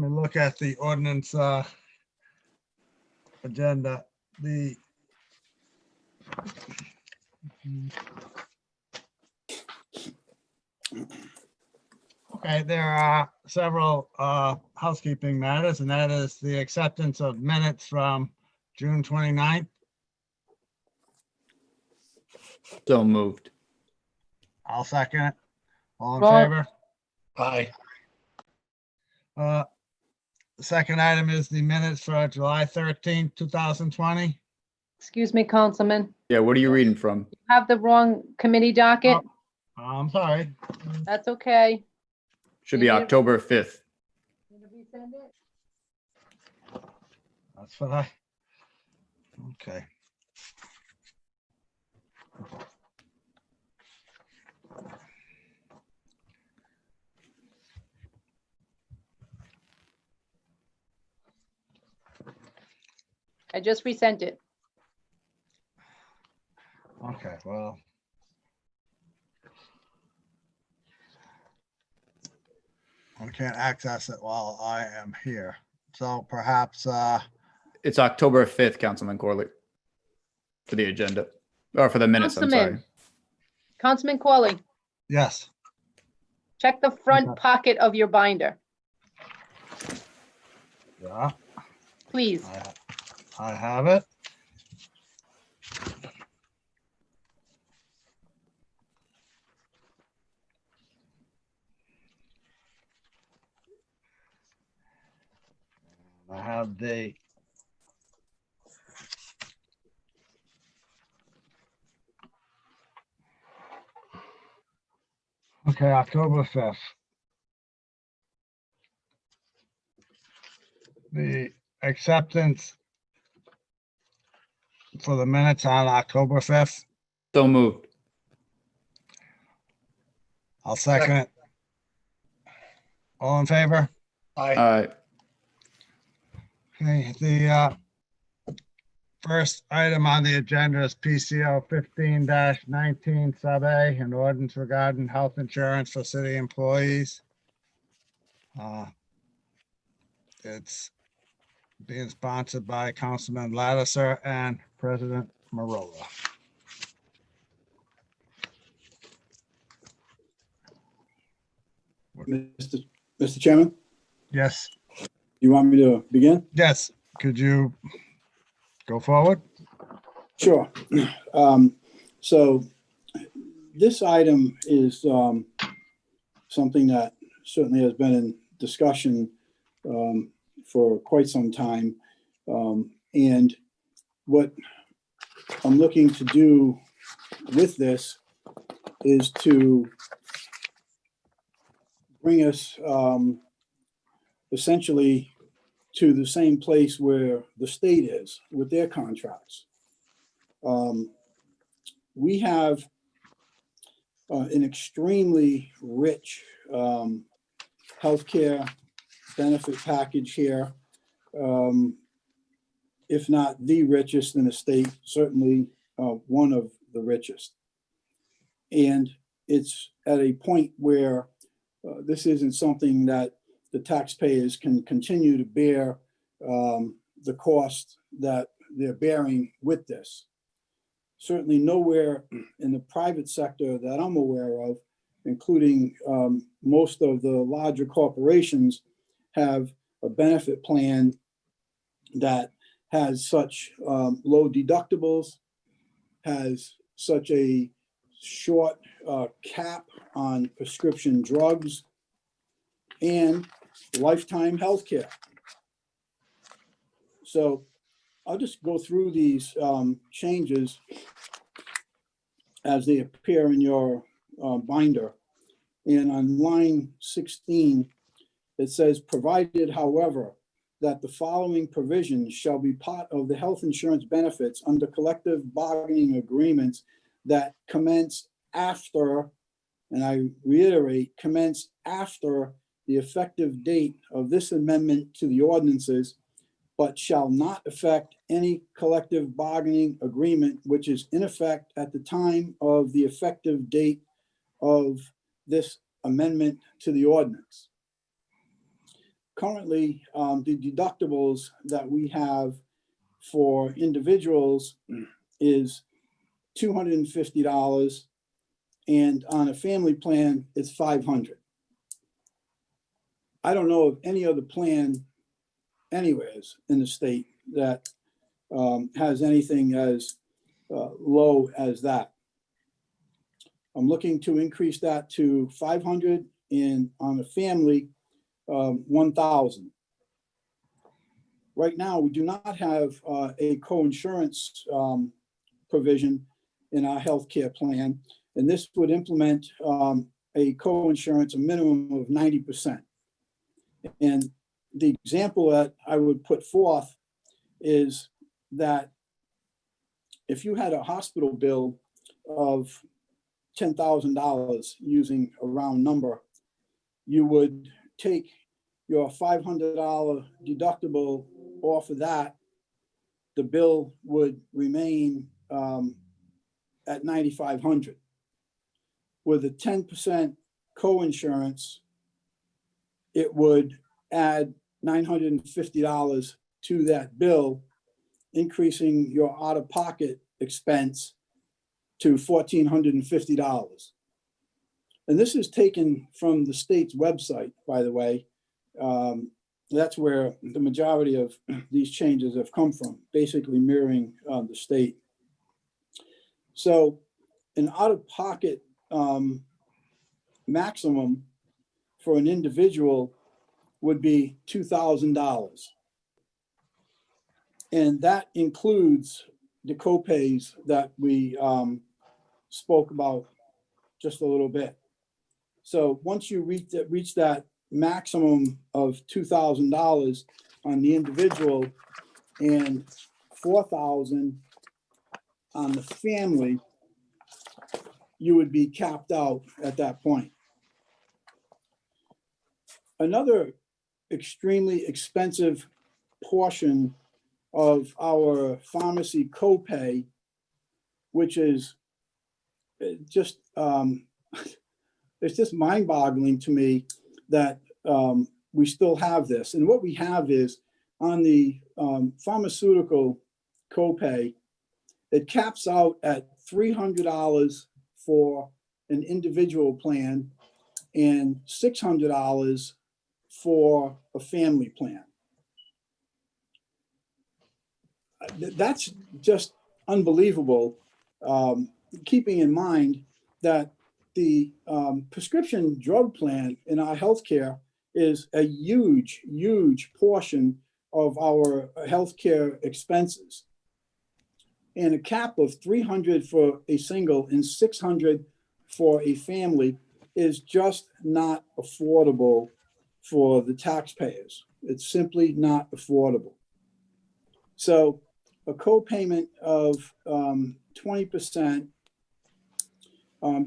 look at the ordinance agenda. Okay, there are several housekeeping matters, and that is the acceptance of minutes from June 29th. So moved. I'll second it. All in Roll. favor? Aye. The second item is the minutes for July 13th, 2020. Excuse me, Councilman. Yeah, what are you reading from? You have the wrong committee docket. I'm sorry. That's okay. Should be October 5th. That's what I, okay. I just resent it. Okay, well. I can't access it while I am here. So perhaps, It's October 5th, Councilman Corley. For the agenda, or for the minutes, I'm sorry. Councilman. Councilman Corley, yes. check the front Okay. pocket of your binder, Yeah, please. I have it. I have the okay, October 5th. The acceptance for the minutes on October 5th. So moved. I'll second it. All in favor? Aye. All right. Okay, the first item on the agenda is PCO 15-19 sub A, an ordinance regarding health insurance for city employees. It's being sponsored by Councilman Lattiser and President Marola. Mr. Chairman, Yes, you want me to begin? yes. Could you go forward? Sure. So this item is something that certainly has been in discussion for quite some time. And what I'm looking to do with this is to bring us essentially to the same place where the state is with their contracts. We have an extremely rich healthcare benefit package here, if not the richest in the state, certainly one of the richest. And it's at a point where this isn't something that the taxpayers can continue to bear the cost that they're bearing with this. Certainly nowhere in the private sector that I'm aware of, including most of the larger corporations, have a benefit plan that has such low deductibles, has such a short cap on prescription drugs, and lifetime health care. So I'll just go through these changes as they appear in your binder. And on line 16, it says, provided, however, that the following provisions shall be part of the health insurance benefits under collective bargaining agreements that commence after, and I reiterate, commence after the effective date of this amendment to the ordinances, but shall not affect any collective bargaining agreement which is in effect at the time of the effective date of this amendment to the ordinance. Currently, the deductibles that we have for individuals is $250, and on a family plan, it's $500. I don't know of any other plan anywheres in the state that has anything as low as that. I'm looking to increase that to $500, and on a family, $1,000. Right now, we do not have a co-insurance provision in our healthcare plan, and this would implement a co-insurance, a minimum of 90%. And the example that I would put forth is that if you had a hospital bill of $10,000, using a round number, you would take your $500 deductible off of that. The bill would remain at $9,500. With a 10% co-insurance, it would add $950 to that bill, increasing your out-of-pocket expense to $1,450. And this is taken from the state's website, by the way. That's where the majority of these changes have come from, basically mirroring the state. So an out-of-pocket maximum for an individual would be $2,000. And that includes the copays that we spoke about just a little bit. So once you reach that maximum of $2,000 on the individual and $4,000 on the family, you would be capped out at that point. Another extremely expensive portion of our pharmacy copay, which is just, it's just mind-boggling to me that we still have this. And what we have is on the pharmaceutical copay, it caps out at $300 for an individual plan and $600 for a family plan. That's just unbelievable, keeping in mind that the prescription drug plan in our healthcare is a huge, huge portion of our healthcare expenses. And a cap of $300 for a single and $600 for a family is just not affordable for the taxpayers. It's simply not affordable. So a co-payment of 20%,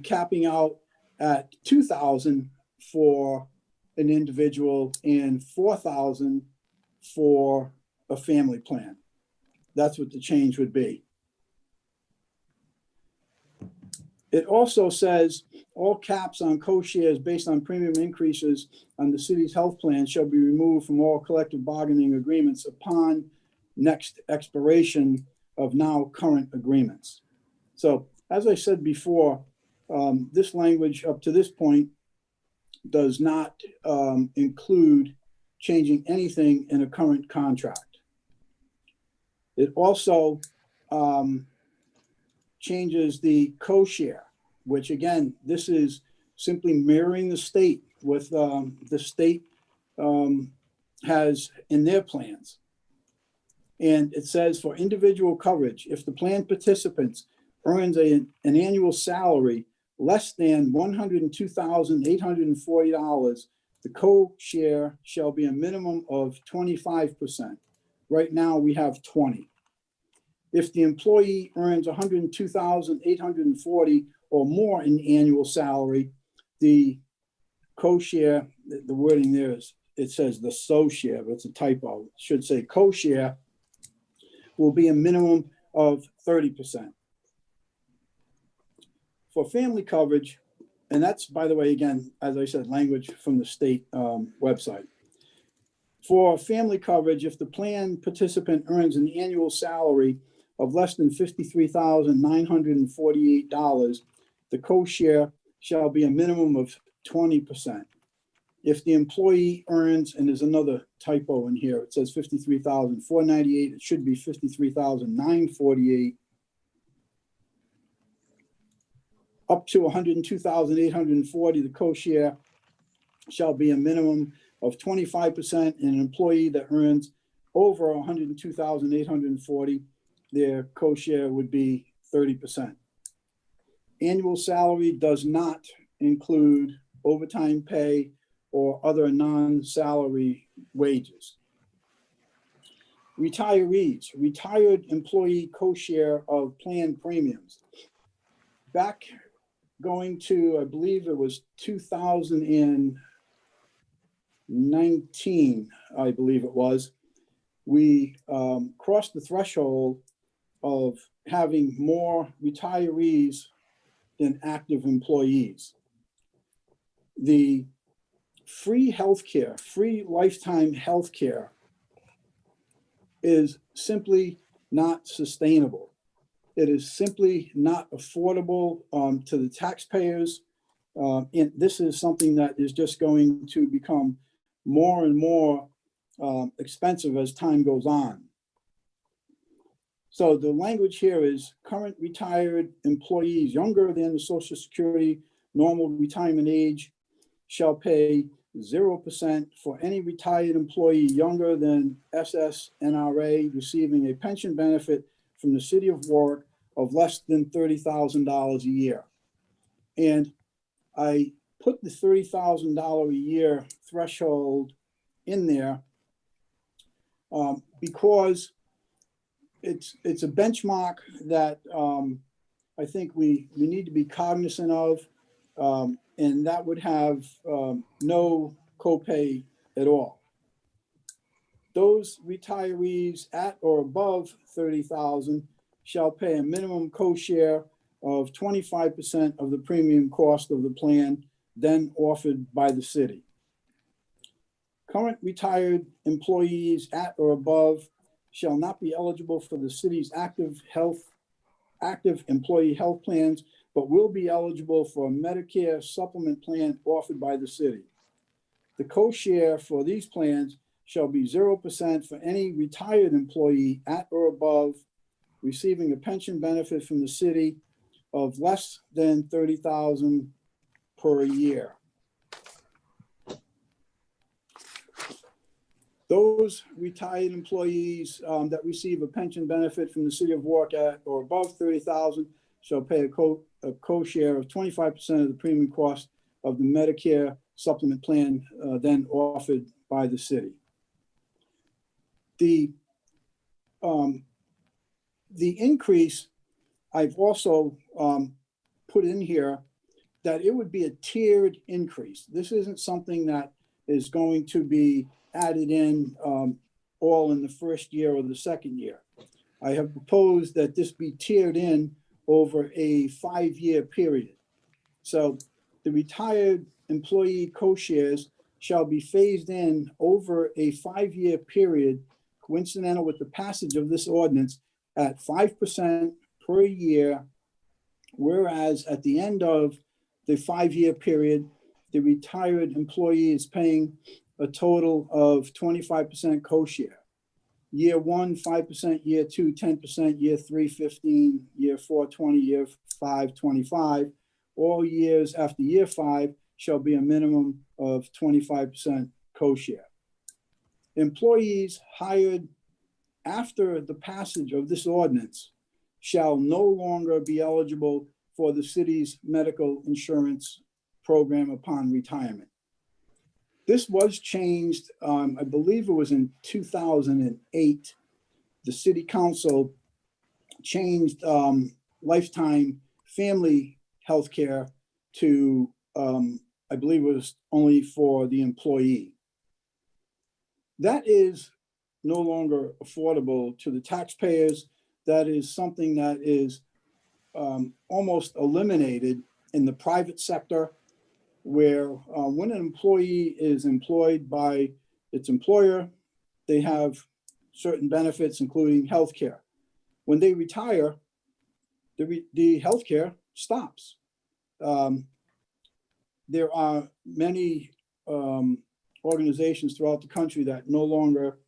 capping out at $2,000 for an individual and $4,000 for a family plan. That's what the change would be. It also says all caps on co-shares based on premium increases on the city's health plan shall be removed from all collective bargaining agreements upon next expiration of now current agreements. So as I said before, this language up to this point does not include changing anything in a current contract. It also changes the co-share, which again, this is simply mirroring the state with the state has in their plans. And it says for individual coverage, if the plan participants earns an annual salary less than $102,840, the co-share shall be a minimum of 25%. Right now we have 20. If the employee earns $102,840 or more in annual salary, the co-share, the wording there is, it says the so-share, but it's a typo. It should say co-share will be a minimum of 30%. For family coverage, and that's, by the way, again, as I said, language from the state website. For family coverage, if the plan participant earns an annual salary of less than $53,948, the co-share shall be a minimum of 20%. If the employee earns, and there's another typo in here, it says $53,498, it should be $53,948, up to $102,840, the co-share shall be a minimum of 25%, and an employee that earns over $102,840, their co-share would be 30%. Annual salary does not include overtime pay or other non-salary wages. Retirees, retired employee co-share of plan premiums. Back going to, I believe it was 2019, I believe it was, we crossed the threshold of having more retirees than active employees. The free healthcare, free lifetime healthcare is simply not sustainable. It is simply not affordable to the taxpayers. And this is something that is just going to become more and more expensive as time goes on. So the language here is current retired employees younger than the Social Security normal retirement age shall pay 0% for any retired employee younger than SSNRA receiving a pension benefit from the city of Warwick of less than $30,000 a year. And I put the $30,000 a year threshold in there because it's a benchmark that I think we need to be cognizant of, and that would have no copay at all. Those retirees at or above $30,000 shall pay a minimum co-share of 25% of the premium cost of the plan then offered by the city. Current retired employees at or above shall not be eligible for the city's active employee health plans, but will be eligible for a Medicare supplement plan offered by the city. The co-share for these plans shall be 0% for any retired employee at or above receiving a pension benefit from the city of less than $30,000 per year. Those retired employees that receive a pension benefit from the city of Warwick at or above $30,000 shall pay a co-share of 25% of the premium cost of the Medicare supplement plan then offered by the city. The increase, I've also put in here that it would be a tiered increase. This isn't something that is going to be added in all in the first year or the second year. I have proposed that this be tiered in over a 5-year period. So the retired employee co-shares shall be phased in over a 5-year period, coincidental with the passage of this ordinance, at 5% per year, whereas at the end of the 5-year period, the retired employee is paying a total of 25% co-share. Year 1, 5%, year 2, 10%, year 3, 15, year 4, 20, year 5, 25. All years after year 5 shall be a minimum of 25% co-share. Employees hired after the passage of this ordinance shall no longer be eligible for the city's medical insurance program upon retirement. This was changed, I believe it was in 2008. The city council changed lifetime family health care to, I believe it was only for the employee. That is no longer affordable to the taxpayers. That is something that is almost eliminated in the private sector, where when an employee is employed by its employer, they have certain benefits, including health care. When they retire, the health care stops. There are many organizations throughout the country that no longer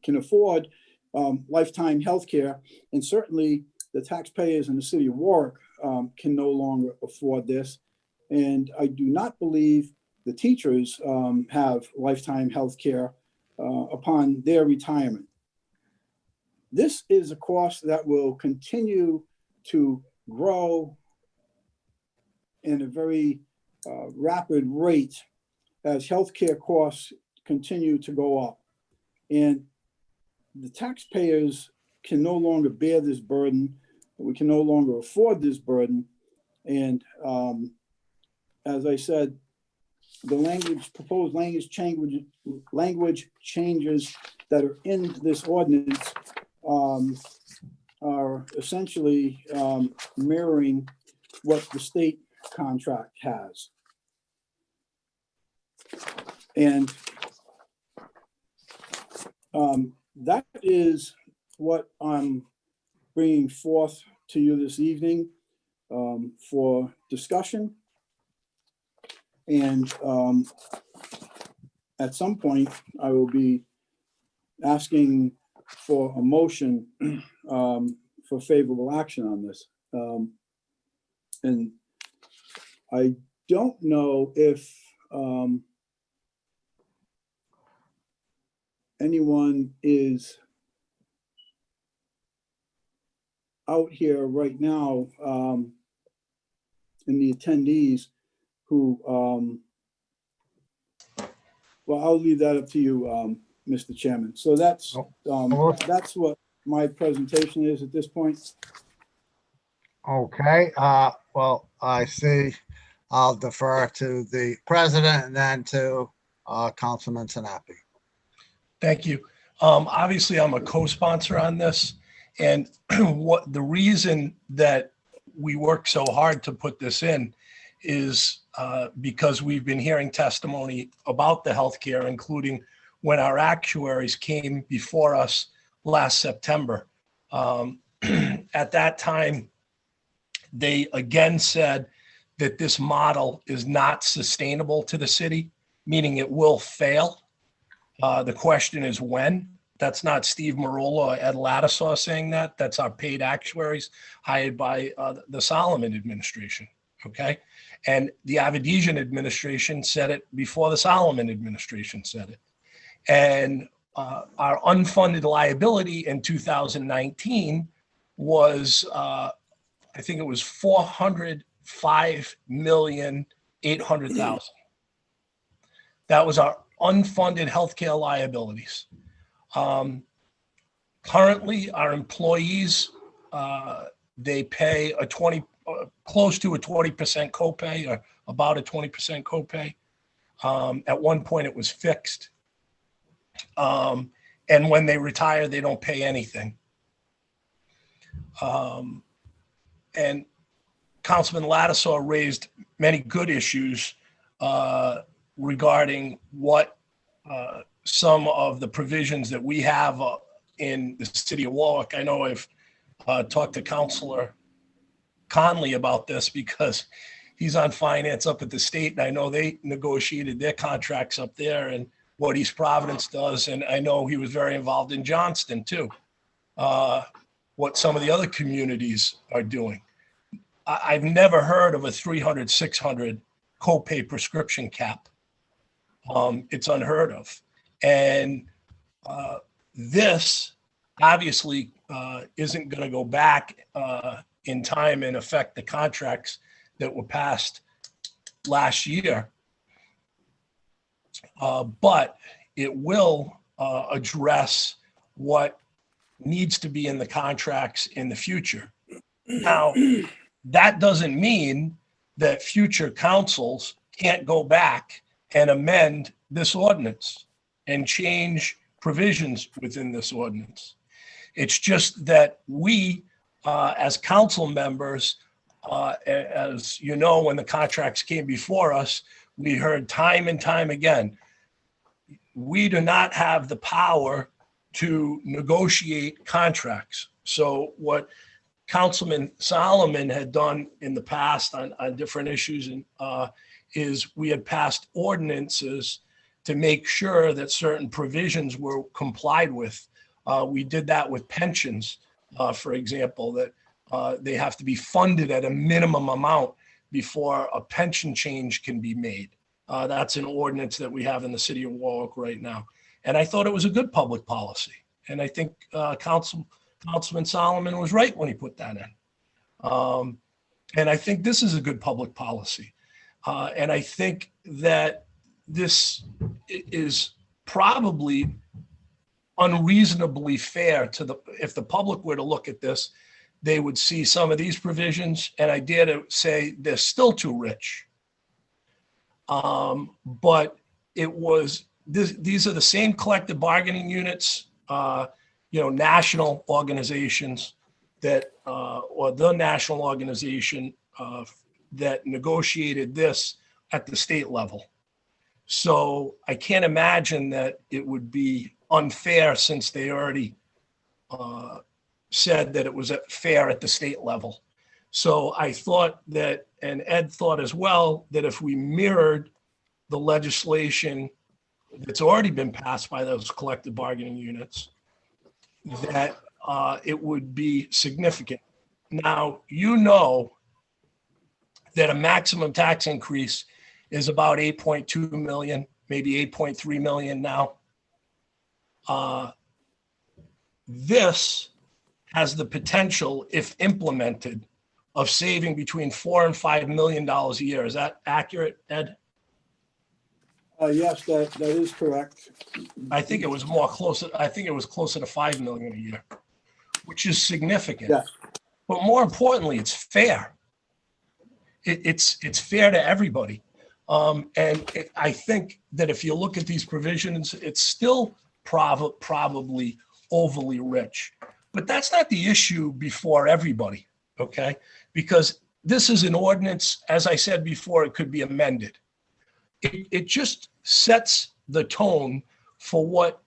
can afford lifetime health care, and certainly the taxpayers in the city of Warwick can no longer afford this. And I do not believe the teachers have lifetime health care upon their retirement. This is a cost that will continue to grow in a very rapid rate as healthcare costs continue to go up. And the taxpayers can no longer bear this burden. We can no longer afford this burden. And as I said, the proposed language changes that are in this ordinance are essentially mirroring what the state contract has. And that is what I'm bringing forth to you this evening for discussion. And at some point, I will be asking for a motion for favorable action on this. And I don't know if anyone is out here right now in the attendees who, well, I'll leave that up to you, Mr. Chairman. So that's what my presentation is at this point. Okay, well, I see I'll defer to the president and then to Councilman Sinapi. Thank you. Obviously, I'm a co-sponsor on this. And what the reason that we work so hard to put this in is because we've been hearing testimony about the healthcare, including when our actuaries came before us last September. At that time, they again said that this model is not sustainable to the city, meaning it will fail. The question is when. That's not Steve Marola or Ed Ladisaw saying that. That's our paid actuaries hired by the Solomon administration, okay? And the Avedisian administration said it before the Solomon administration said it. And our unfunded liability in 2019 was, I think it was $405,800,000. That was our unfunded healthcare liabilities. Currently, our employees, they pay close to a 20% copay, or about a 20% copay. At one point, it was fixed. And when they retire, they don't pay anything. And Councilman Lattisaw raised many good issues regarding what some of the provisions that we have in the city of Warwick. I know I've talked to Councilor Conley about this because he's on finance up at the state, and I know they negotiated their contracts up there and what East Providence does. And I know he was very involved in Johnston too, what some of the other communities are doing. I've never heard of a 300, 600 copay prescription cap. It's unheard of. And this obviously isn't going to go back in time and affect the contracts that were passed last year. But it will address what needs to be in the contracts in the future. Now, that doesn't mean that future councils can't go back and amend this ordinance and change provisions within this ordinance. It's just that we, as council members, as you know, when the contracts came before us, we heard time and time again, we do not have the power to negotiate contracts. So what Councilman Solomon had done in the past on different issues is we had passed ordinances to make sure that certain provisions were complied with. We did that with pensions, for example, that they have to be funded at a minimum amount before a pension change can be made. That's an ordinance that we have in the city of Warwick right now. And I thought it was a good public policy. And I think Councilman Solomon was right when he put that in. And I think this is a good public policy. And I think that this is probably unreasonably fair to if the public were to look at this, they would see some of these provisions, and I dare to say they're still too rich. But it was, these are the same collective bargaining units, national organizations that, or the national organization that negotiated this at the state level. So I can't imagine that it would be unfair since they already said that it was fair at the state level. So I thought that, and Ed thought as well, that if we mirrored the legislation that's already been passed by those collective bargaining units, that it would be significant. Now, you know that a maximum tax increase is about 8.2 million, maybe 8.3 million now. This has the potential, if implemented, of saving between $4 and $5 million a year. Is that accurate, Ed? Yes, that is correct. I think it was more closer. I think it was closer to $5 million a year, which is significant. Yes. But more importantly, it's fair. It's fair to everybody. I think that if you look at these provisions, it's still probably overly rich. But that's not the issue before everybody, okay? Because this is an ordinance, as I said before, it could be amended. It just sets the tone for what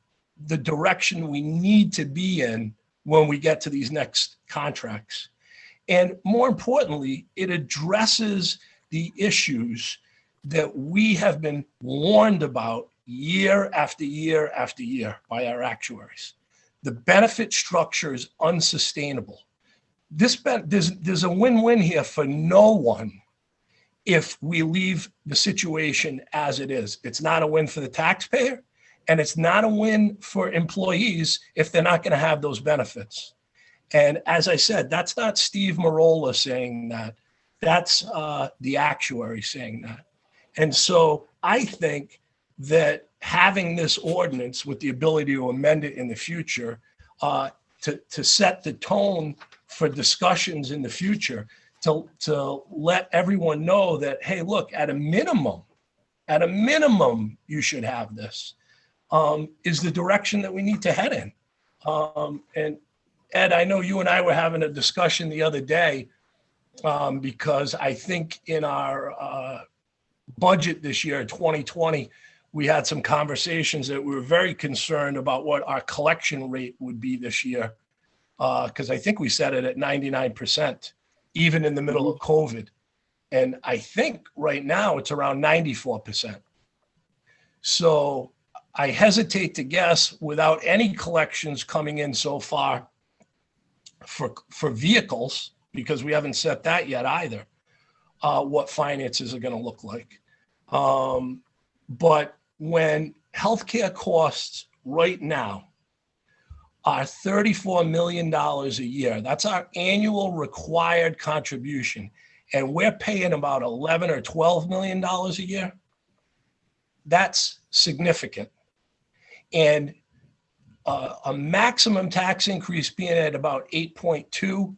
the direction we need to be in when we get to these next contracts. And more importantly, it addresses the issues that we have been warned about year after year after year by our actuaries. The benefit structure is unsustainable. There's a win-win here for no one if we leave the situation as it is. It's not a win for the taxpayer, and it's not a win for employees if they're not going to have those benefits. And as I said, that's not Steve Marola saying that. That's the actuary saying that. And so I think that having this ordinance with the ability to amend it in the future, to set the tone for discussions in the future, to let everyone know that, hey, look, at a minimum, you should have this, is the direction that we need to head in. And Ed, I know you and I were having a discussion the other day, because I think in our budget this year, 2020, we had some conversations that we were very concerned about what our collection rate would be this year. Because I think we set it at 99%, even in the middle of COVID. And I think right now it's around 94%. So I hesitate to guess, without any collections coming in so far for vehicles, because we haven't set that yet either, what finances are going to look like. But when healthcare costs right now are $34 million a year, that's our annual required contribution, and we're paying about $11 or $12 million a year, that's significant. And a maximum tax increase being at about 8.2,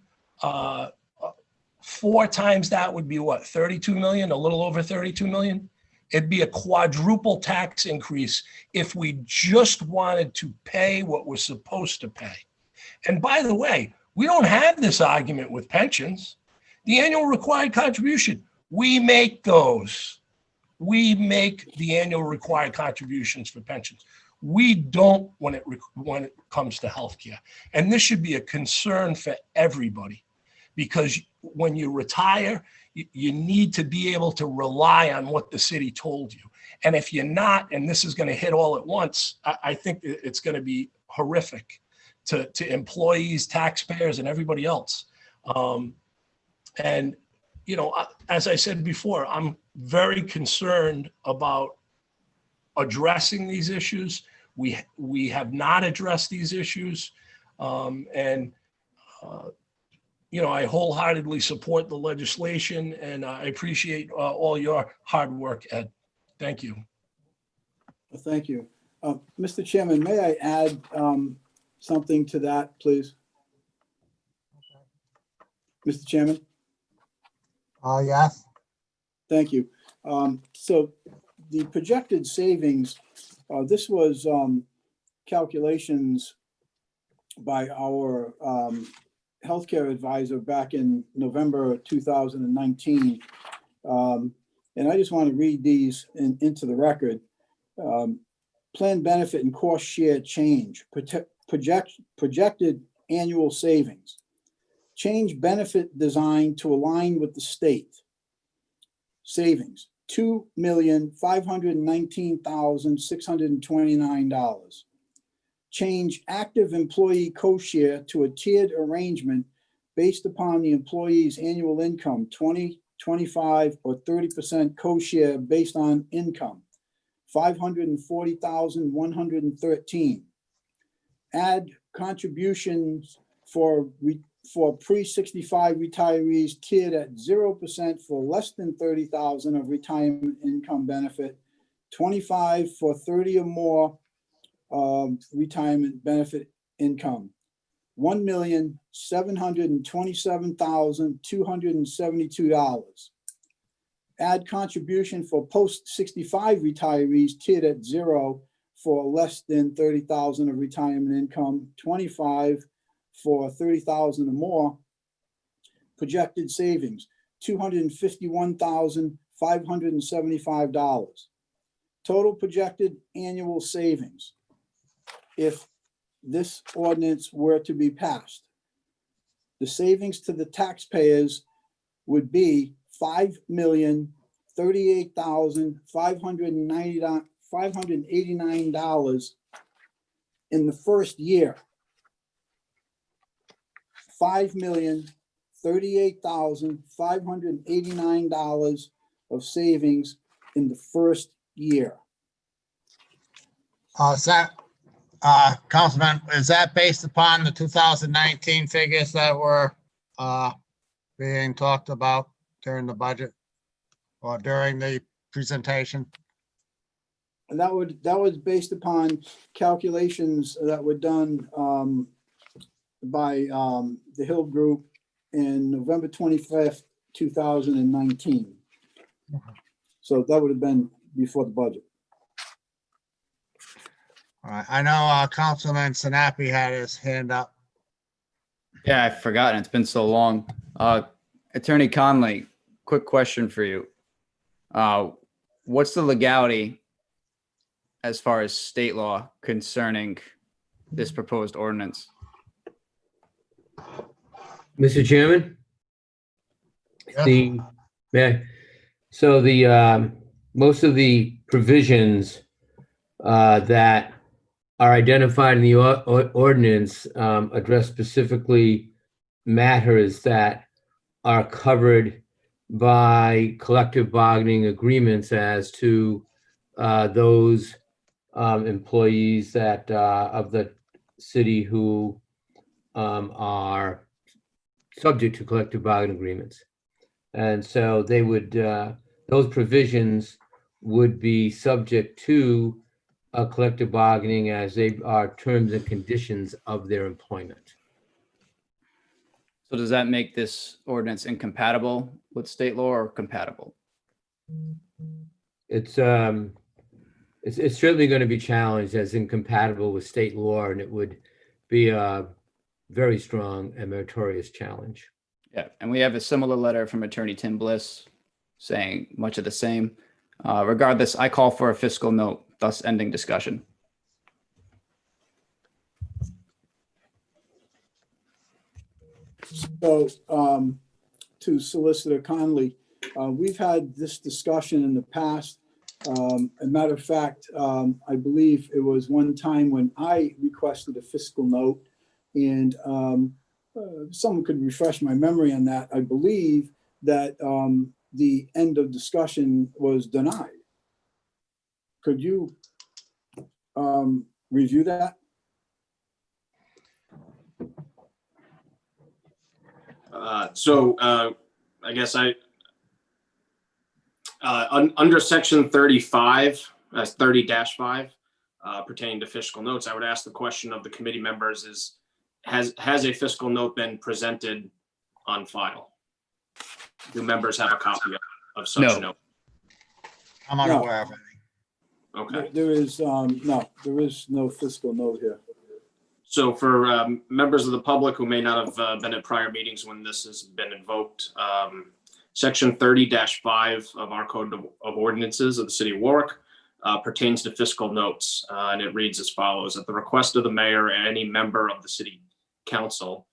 4 times that would be what, 32 million, a little over 32 million? It'd be a quadruple tax increase if we just wanted to pay what we're supposed to pay. And by the way, we don't have this argument with pensions. The annual required contribution, we make those. We make the annual required contributions for pensions. We don't when it comes to healthcare. And this should be a concern for everybody, because when you retire, you need to be able to rely on what the city told you. And if you're not, and this is going to hit all at once, I think it's going to be horrific to employees, taxpayers, and everybody else. And, you know, as I said before, I'm very concerned about addressing these issues. We have not addressed these issues. You know, I wholeheartedly support the legislation, and I appreciate all your hard work, Ed. Thank you. Well, thank you. Mr. Chairman, may I add something to that, please? Mr. Chairman? Yes. Thank you. So the projected savings, this was calculations by our healthcare advisor back in November 2019. And I just want to read these into the record. Plan benefit and cost share change, projected annual savings. Change benefit design to align with the state. Savings, $2,519,629. Change active employee co-share to a tiered arrangement based upon the employee's annual income, 20, 25, or 30% co-share based on income, 540,113. Add contributions for pre-65 retirees tiered at 0% for less than 30,000 of retirement income benefit, 25 for 30 or more retirement benefit income, $1,727,272. Add contribution for post-65 retirees tiered at 0 for less than 30,000 of retirement income, 25 for 30,000 or more. Projected savings, $251,575. Total projected annual savings, if this ordinance were to be passed, the savings to the taxpayers would be $5,038,589 in the first year. $5,038,589 of savings in the first year. Councilman, is that based upon the 2019 figures that were being talked about during the budget or during the presentation? And that was based upon calculations that were done by the Hill Group in November 25th, 2019. So that would have been before the budget. All right, I know Councilman Sinapi had his hand up. Yeah, I've forgotten. It's been so long. Attorney Conley, quick question for you. What's the legality as far as state law concerning this proposed ordinance? Mr. Chairman? Yes. So the, most of the provisions that are identified in the ordinance address specifically matters that are covered by collective bargaining agreements as to those employees that of the city who are subject to collective bargaining agreements. And so they would, those provisions would be subject to collective bargaining as they are terms and conditions of their employment. So does that make this ordinance incompatible with state law or compatible? It's certainly going to be challenged as incompatible with state law, and it would be a very strong and meritorious challenge. Yeah, and we have a similar letter from Attorney Tim Bliss saying much of the same. Regardless, I call for a fiscal note, thus ending discussion. So to Solicitor Conley, we've had this discussion in the past. A matter of fact, I believe it was one time when I requested a fiscal note, and someone could refresh my memory on that. I believe that the end of discussion was denied. Could you review that? I guess under section 35, that's 30-5, pertaining to fiscal notes, I would ask the question of the committee members has a fiscal note been presented on file? Do members have a copy of such No. note? I'm unaware of any. Okay. There is no fiscal note here. So for members of the public who may not have been at prior meetings when this has been invoked, section 30-5 of our code of ordinances of the city of Warwick pertains to fiscal notes. And it reads as follows: at the request of the mayor and any member of the city council,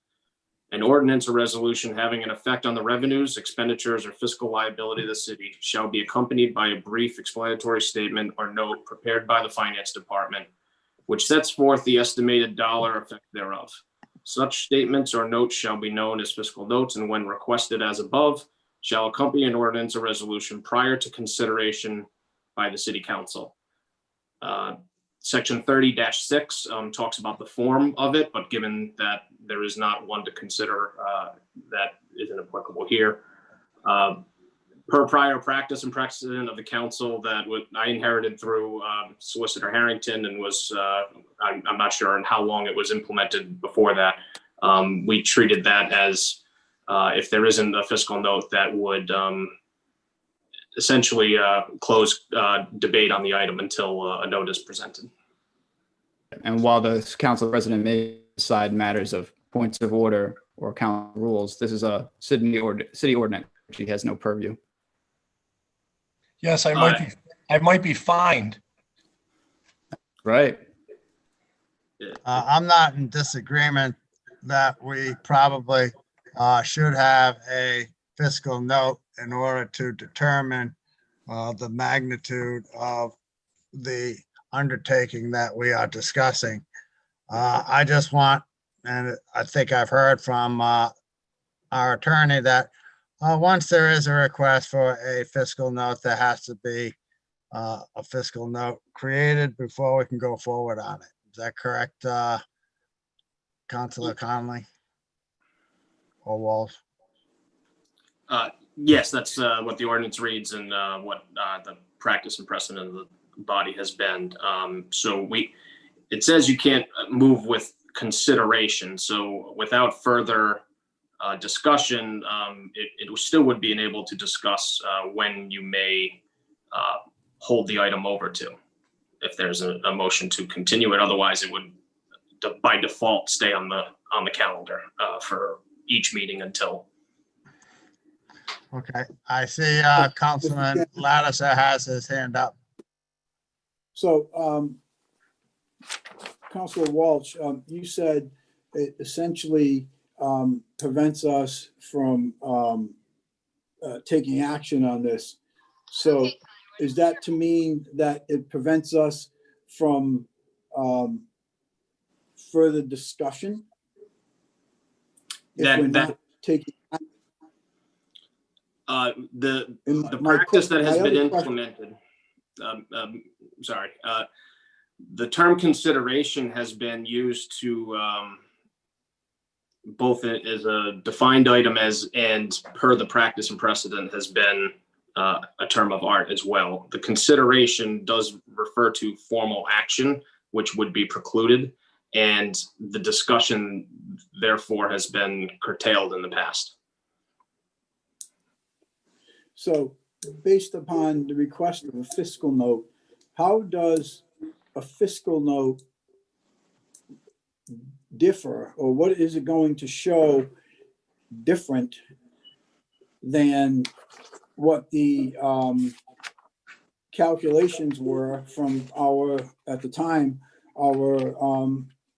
an ordinance or resolution having an effect on the revenues, expenditures, or fiscal liability of the city shall be accompanied by a brief explanatory statement or note prepared by the finance department, which sets forth the estimated dollar effect thereof. Such statements or notes shall be known as fiscal notes, and when requested as above, shall accompany an ordinance or resolution prior to consideration by the city council. Section 30-6 talks about the form of it, but given that there is not one to consider, that isn't applicable here. Per prior practice and precedent of the council that I inherited through Solicitor Harrington and was, I'm not sure on how long it was implemented before that. We treated that as if there isn't a fiscal note, that would essentially close debate on the item until a note is presented. And while the council president may decide matters of points of order or council rules, this is a city ordinance, which he has no purview. Yes, I might be fined. Right. I'm not in disagreement that we probably should have a fiscal note in order to determine the magnitude of the undertaking that we are discussing. I just want, and I think I've heard from our attorney that once there is a request for a fiscal note, there has to be a fiscal note created before we can go forward on it. Is that correct, Councilor Conley or Walsh? Yes, that's what the ordinance reads and what the practice and precedent of the body has been. So it says you can't move with consideration. So without further discussion, it still would be enabled to discuss when you may hold the item over to, if there's a motion to continue it. Otherwise, it would by default stay on the calendar for each meeting until. Okay, I see Councilman Lattiser has his hand up. So, Councilor Walsh, you said it essentially prevents us from taking action on this. So is that to mean that it prevents us from further discussion? If we're not taking the practice that has been implemented. The term consideration has been used to both as a defined item and per the practice and precedent has been a term of art as well. The consideration does refer to formal action, which would be precluded, and the discussion therefore has been curtailed in the past. So based upon the request of a fiscal note, how does a fiscal note differ, or what is it going to show different than what the calculations were from at the time, our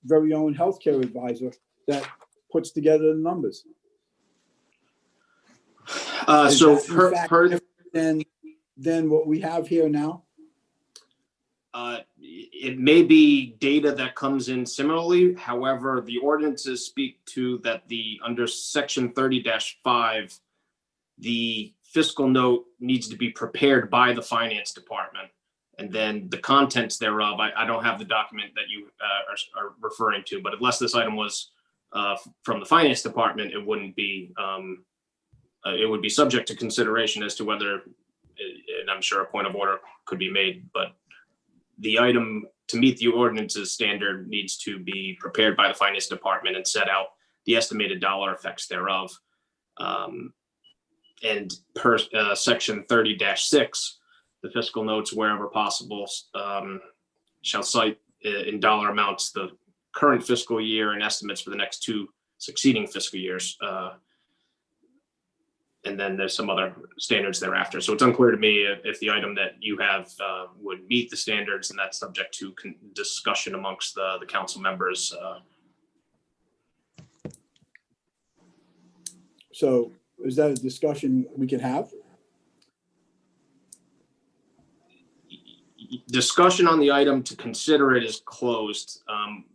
very own healthcare advisor that puts together the numbers? So than what we have here now? It may be data that comes in similarly. However, the ordinances speak to that under section 30-5, the fiscal note needs to be prepared by the finance department. And then the contents thereof, I don't have the document that you are referring to, but unless this item was from the finance department, it wouldn't be, it would be subject to consideration as to whether, and I'm sure a point of order could be made, but the item to meet the ordinance's standard needs to be prepared by the finance department and set out the estimated dollar effects thereof. And per section 30-6, the fiscal notes, wherever possible, shall cite in dollar amounts the current fiscal year and estimates for the next 2 succeeding fiscal years. And then there's some other standards thereafter. So it's unclear to me if the item that you have would meet the standards, and that's subject to discussion amongst the council members. So is that a discussion we can have? Discussion on the item to consider it is closed.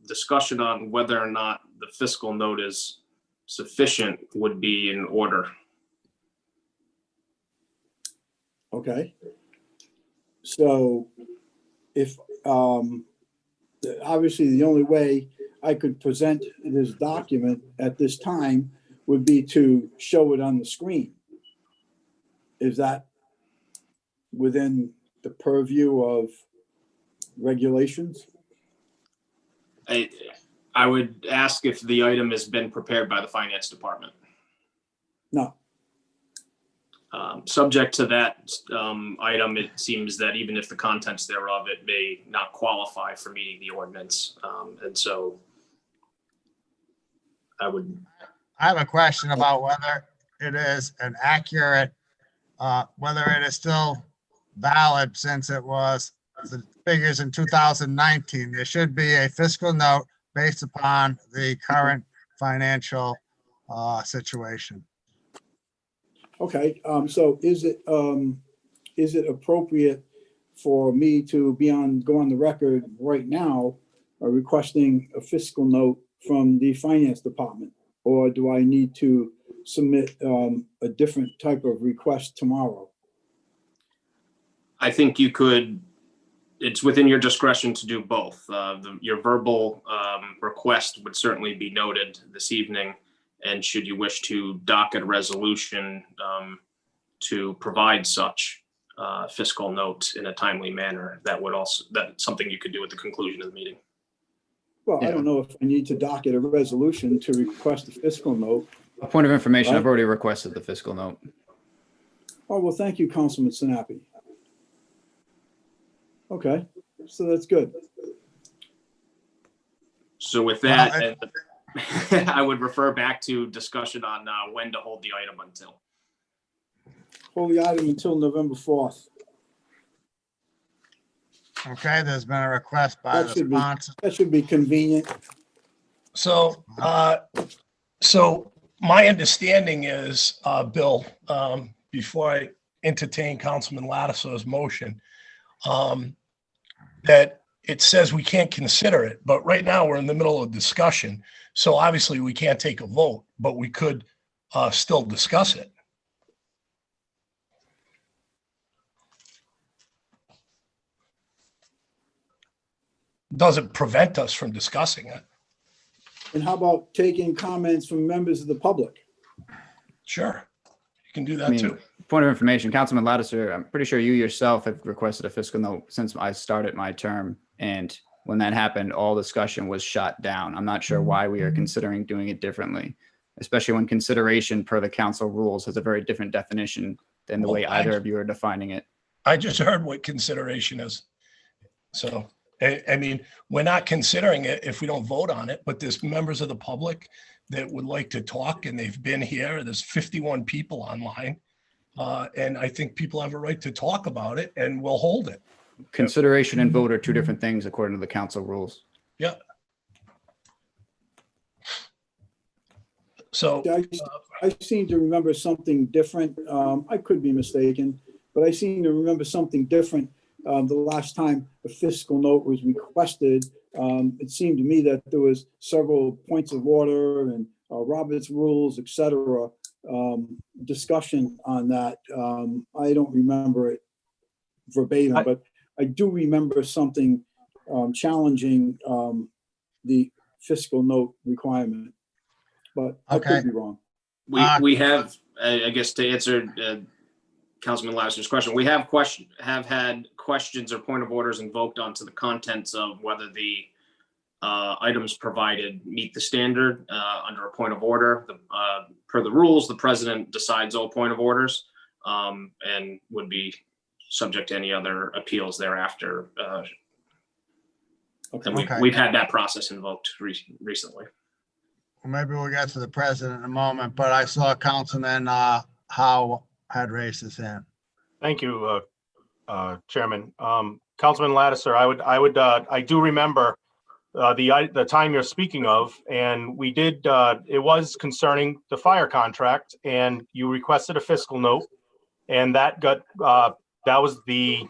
Discussion on whether or not the fiscal note is sufficient would be in order. Okay. So if, obviously the only way I could present this document at this time would be to show it on the screen. Is that within the purview of regulations? I would ask if the item has been prepared by the finance department. No. Subject to that item, it seems that even if the contents thereof, it may not qualify for meeting the ordinance. And so I have a question about whether it is an accurate, whether it is still valid since it was the figures in 2019. There should be a fiscal note based upon the current financial situation. Okay, so is it appropriate for me to go on the record right now requesting a fiscal note from the finance department? Or do I need to submit a different type of request tomorrow? I think you could, it's within your discretion to do both. Your verbal request would certainly be noted this evening. And should you wish to docket a resolution to provide such, fiscal note in a timely manner. That's something you could do at the conclusion of the meeting. Well, I don't know if I need to docket a resolution to request a fiscal note. A point of information, I've Right. already requested the fiscal note. Oh, well, thank you, Councilman Sinapi. Okay, so that's good. So with Well, that, I would refer back to discussion on when to hold the item until. Hold the item until November 4th. Okay, there's been a request by the sponsor. That should be convenient. So, so my understanding is, Bill, before I entertain Councilman Lattiser's motion, that it says we can't consider it, but right now we're in the middle of discussion. So obviously we can't take a vote, but we could still discuss it. Doesn't prevent us from discussing it. And how about taking comments from members of the public? Sure, you can do I that mean, too. point of information, Councilman Lattiser, I'm pretty sure you yourself have requested a fiscal note since I started my term. And when that happened, all discussion was shot down. I'm not sure why we are considering doing it differently, especially when consideration per the council rules has a very different definition than the way either of you are defining it. I just heard what consideration is. So, I mean, we're not considering it if we don't vote on it, but there's members of the public that would like to talk and they've been here. There's 51 people online. And I think people have a right to talk about it and we'll hold it. Consideration and vote are two different things according to the council rules. Yeah. So I seem to remember something different. I could be mistaken, but I seem to remember something different. The last time a fiscal note was requested, it seemed to me that there was several points of order and Robert's rules, et cetera, discussion on that. I don't remember it verbatim, but I do remember something challenging the fiscal note requirement, but I could be wrong. We have, I guess, to answer Councilman Lattiser's question, we have had questions or point of orders invoked onto the contents of whether the items provided meet the standard under a point of order. Per the rules, the president decides all point of orders and would be subject to any other appeals thereafter. And we've had that process invoked recently. Well, maybe we'll get to the president in a moment, but I saw Councilman Howe had raised his hand. Thank you, Chairman. Councilman Lattiser, I do remember the time you're speaking of, and we did, it was concerning the fire contract, and you requested a fiscal note, and that got, that was the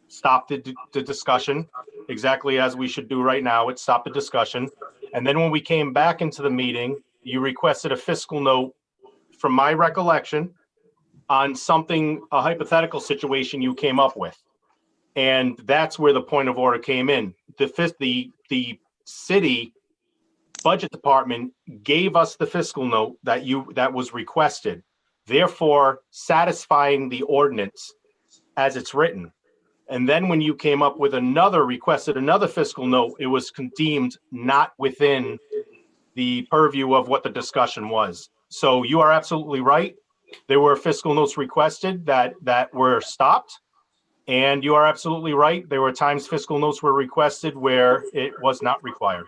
stopped the discussion, exactly as we should do right now. It stopped the discussion. And then when we came back into the meeting, you requested a fiscal note, from my recollection, on something, a hypothetical situation you came up with. And that's where the point of order came in. The city budget department gave us the fiscal note that was requested, therefore satisfying the ordinance as it's written. And then when you came up with requested another fiscal note, it was deemed not within the purview of what the discussion was. So you are absolutely right. There were fiscal notes requested that were stopped. And you are absolutely right. There were times fiscal notes were requested where it was not required.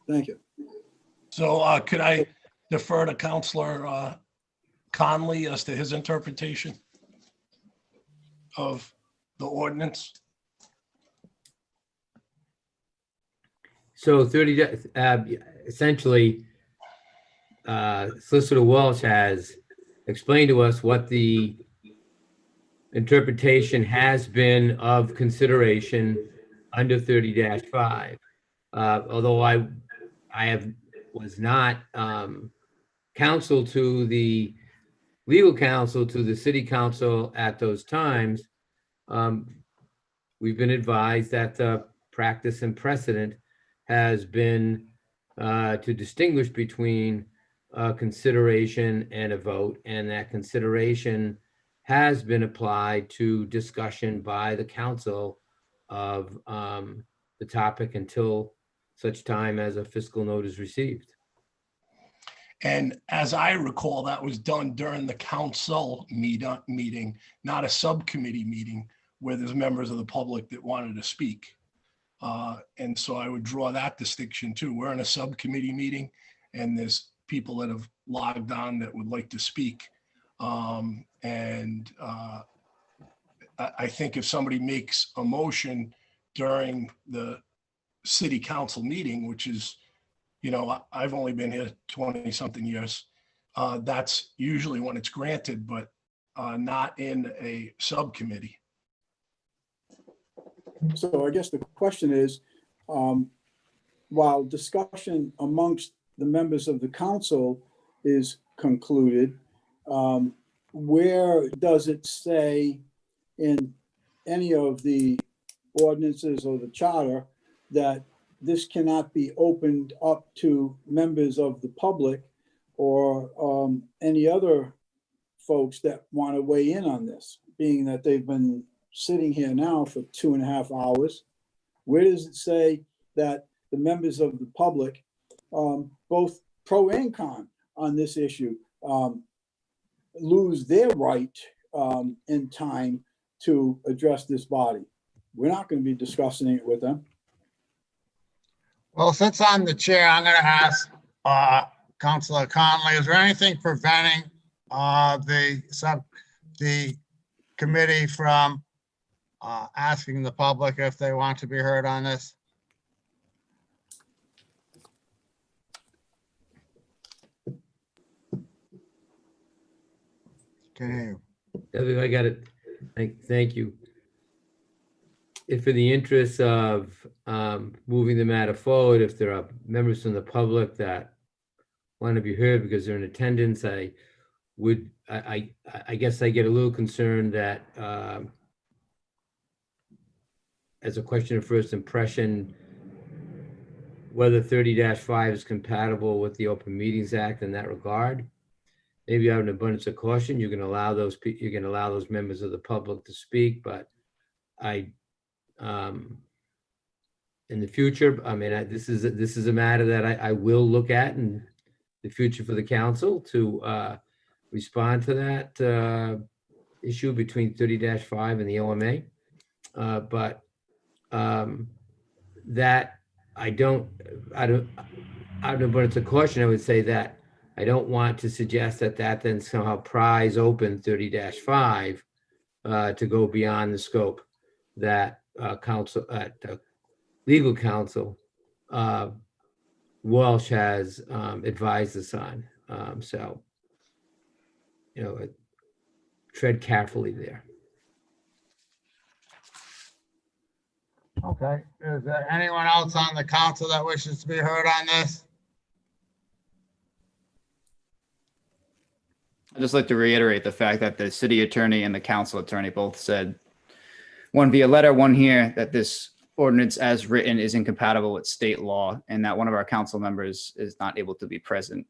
Thank you. So could I defer to Councilor Conley as to his interpretation of the ordinance? So 30, essentially, Solicitor Walsh has explained to us what the interpretation has been of consideration under 30-5. Although I was not counsel to the legal counsel to the city council at those times, we've been advised that the practice and precedent has been to distinguish between consideration and a vote, and that consideration has been applied to discussion by the council of the topic until such time as a fiscal note is received. And as I recall, that was done during the council meeting, not a subcommittee meeting where there's members of the public that wanted to speak. And so I would draw that distinction too. We're in a subcommittee meeting and there's people that have logged on that would like to speak. I think if somebody makes a motion during the city council meeting, which is, you know, I've only been here 20 something years. That's usually when it's granted, but not in a subcommittee. So I guess the question is, while discussion amongst the members of the council is concluded, where does it say in any of the ordinances or the charter that this cannot be opened up to members of the public or any other folks that want to weigh in on this, being that they've been sitting here now for 2.5 hours? Where does it say that the members of the public, both pro and con on this issue, lose their right in time to address this body? We're not going to be discussing it with them. Well, since I'm the chair, I'm going to ask Councilor Conley, is there anything preventing the committee from asking the public if they want to be heard on this? Can hear you. I got it. Thank you. If in the interest of moving the matter forward, if there are members from the public that want to be heard because they're in attendance, I guess I get a little concerned that as a question of first impression, whether 30-5 is compatible with the Open Meetings Act in that regard. Maybe out of an abundance of caution, you can allow those members of the public to speak, but in the future, I mean, this is a matter that I will look at in the future for the council to respond to that issue between 30-5 and the OMA. But that out of an abundance of caution, I would say that I don't want to suggest that then somehow pries open 30-5 to go beyond the scope that legal counsel Walsh has advised us on. So, you know, tread carefully there. Okay, is there anyone else on the council that wishes to be heard on this? I'd just like to reiterate the fact that the city attorney and the council attorney both said, one via letter, one here, that this ordinance as written is incompatible with state law, and that one of our council members is not able to be present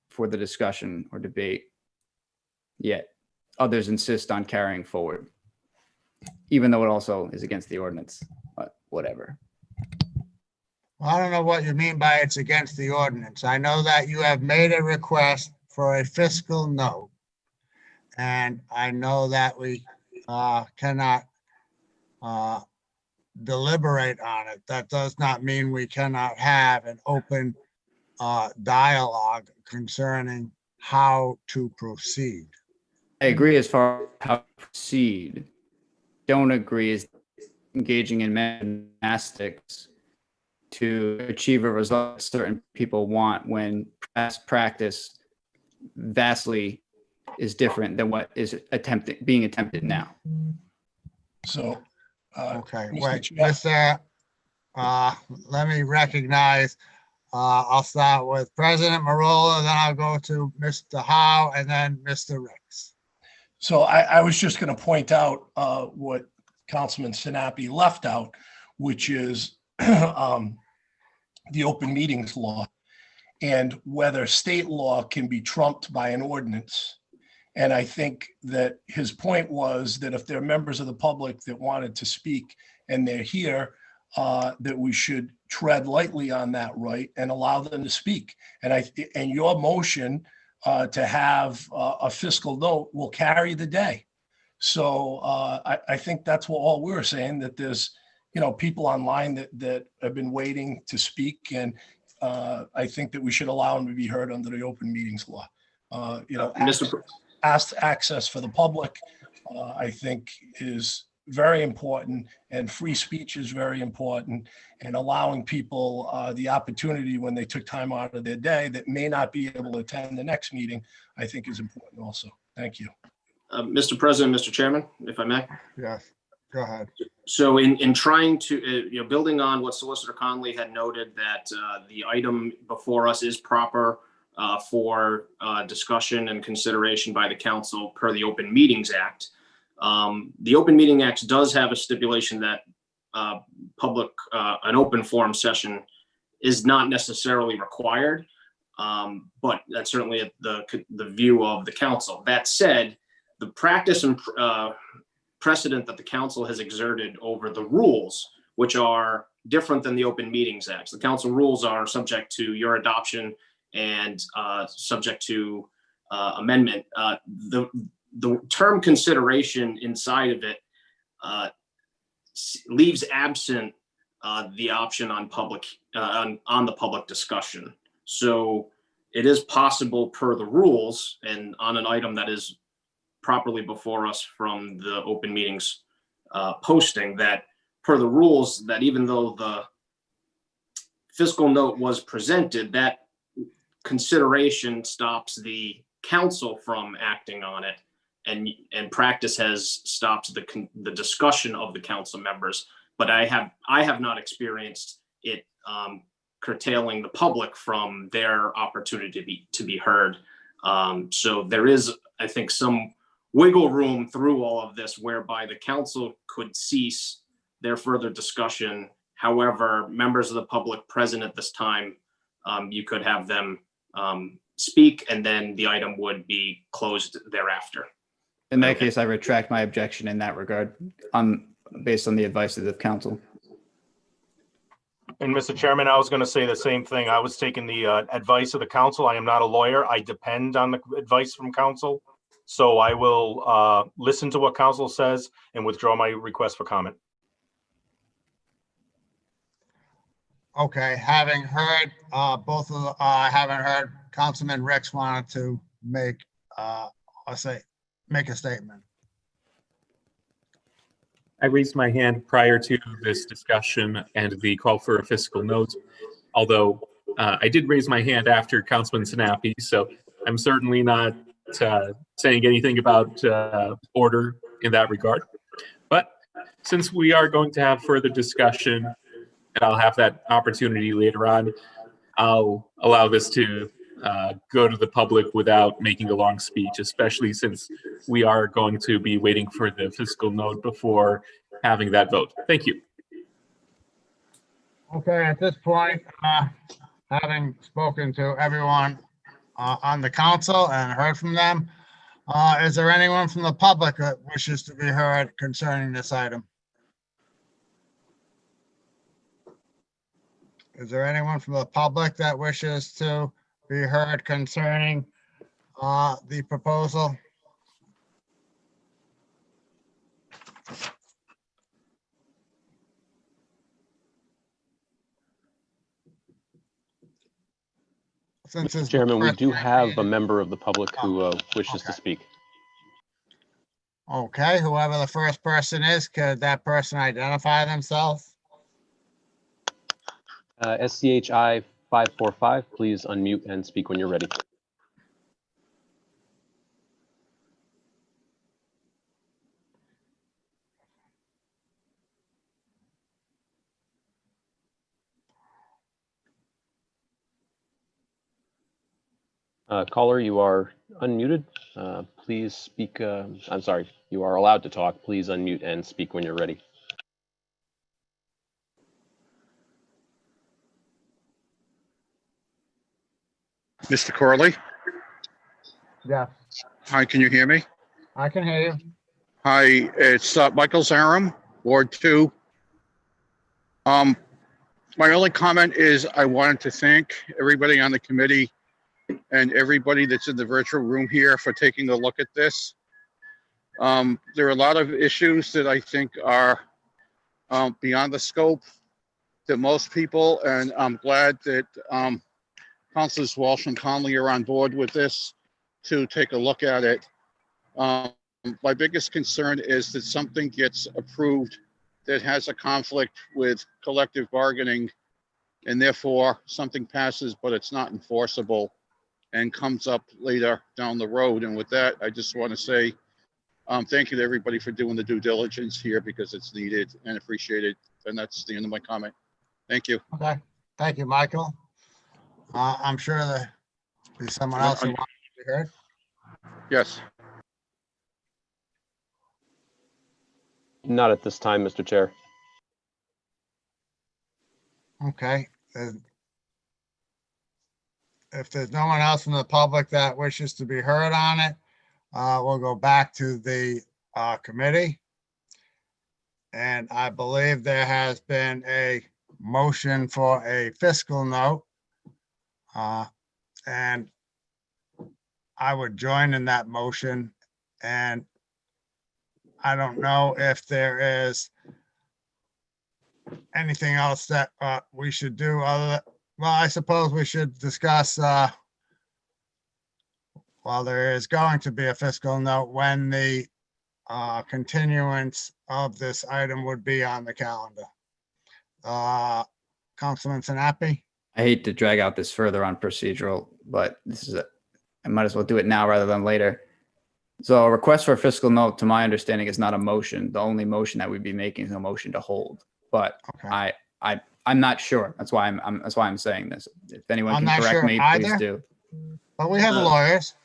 for the discussion or debate. Yet others insist on carrying forward, even though it also is against the ordinance, but whatever. Well, I don't know what you mean by it's against the ordinance. I know that you have made a request for a fiscal note. And I know that we cannot deliberate on it. That does not mean we cannot have an open dialogue concerning how to proceed. I agree as far as how to proceed. Don't agree is engaging in gymnastics to achieve a result certain people want when past practice vastly is different than what is being attempted now. So, okay, Mr. wait, Chair. let me recognize, I'll start with President Marola, then I'll go to Mr. Howe and then Mr. Ricks. So I was just going to point out what Councilman Sinapi left out, which is the open meetings law and whether state law can be trumped by an ordinance. And I think that his point was that if there are members of the public that wanted to speak and they're here, that we should tread lightly on that right and allow them to speak. And your motion to have a fiscal note will carry the day. So I think that's what all we're saying, that there's, people online that have been waiting to speak. And I think that we should allow them to be heard under the open meetings law. Access for the public, I think, is very important, and free speech is very important, and allowing people the opportunity when they took time out of their day that may not be able to attend the next meeting, I think is important also. Thank you. Mr. President, Mr. Chairman, if I may. Yes, go ahead. So in trying to, building on what Solicitor Conley had noted, that the item before us is proper for discussion and consideration by the council per the Open Meetings Act. The Open Meeting Act does have a stipulation that an open forum session is not necessarily required, but that's certainly the view of the council. That said, the practice and precedent that the council has exerted over the rules, which are different than the Open Meetings Act. The council rules are subject to your adoption and subject to amendment. The term consideration inside of it leaves absent the option on the public discussion. So it is possible per the rules and on an item that is properly before us from the open meetings posting, that per the rules, that even though the fiscal note was presented, that consideration stops the council from acting on it, and practice has stopped the discussion of the council members. But I have not experienced it curtailing the public from their opportunity to be heard. So there is, I think, some wiggle room through all of this whereby the council could cease their further discussion. However, members of the public present at this time, you could have them speak, and then the item would be closed thereafter. In that case, I retract my objection in that regard, based on the advice of the council. And Mr. Chairman, I was going to say the same thing. I was taking the advice of the council. I am not a lawyer. I depend on the advice from council. So I will listen to what council says and withdraw my request for comment. Okay, having heard having heard Councilman Ricks wanted to make a statement. I raised my hand prior to this discussion and the call for a fiscal note, although I did raise my hand after Councilman Sinapi, so I'm certainly not saying anything about order in that regard. But since we are going to have further discussion, and I'll have that opportunity later on, I'll allow this to go to the public without making a long speech, especially since we are going to be waiting for the fiscal note before having that vote. Thank you. Okay, at this point, having spoken to everyone on the council and heard from them, is there anyone from the public that wishes to be heard concerning this item? Is there anyone from the public that wishes to be heard concerning the proposal? Mr. Chairman, we do have a member of the public who wishes to speak. Okay, whoever the first person is, could that person identify themselves? SCHI 545, please unmute and speak when you're ready. Caller, you are unmuted. Please speak. I'm sorry, you are allowed to talk. Please unmute and speak when you're ready. Mr. Corley? Yes. Hi, can you hear me? I can hear you. Hi, it's Michael Zarum, Ward 2. My only comment is I wanted to thank everybody on the committee and everybody that's in the virtual room here for taking a look at this. There are a lot of issues that I think are beyond the scope that most people, and I'm glad that Councilors Walsh and Conley are on board with this to take a look at it. My biggest concern is that something gets approved that has a conflict with collective bargaining, and therefore something passes, but it's not enforceable and comes up later down the road. And with that, I just want to say thank you to everybody for doing the due diligence here because it's needed and appreciated. And that's the end of my comment. Thank you. Okay, thank you, Michael. I'm sure that there's someone else who wants to be heard. Yes. Not at this time, Mr. Chair. Okay. If there's no one else from the public that wishes to be heard on it, we'll go back to the committee. And I believe there has been a motion for a fiscal note. And I would join in that motion. And I don't know if there is anything else that we should do other, well, I suppose we should discuss while there is going to be a fiscal note, when the continuance of this item would be on the calendar. Councilman Sinapi? I hate to drag out this further on procedural, but this is I might as well do it now rather than later. So a request for a fiscal note, to my understanding, is not a motion. The only motion that we'd be making is a motion to hold. But okay. I'm not sure. That's why I'm saying this. If anyone I'm can not correct sure me, please either. do. But we have lawyers.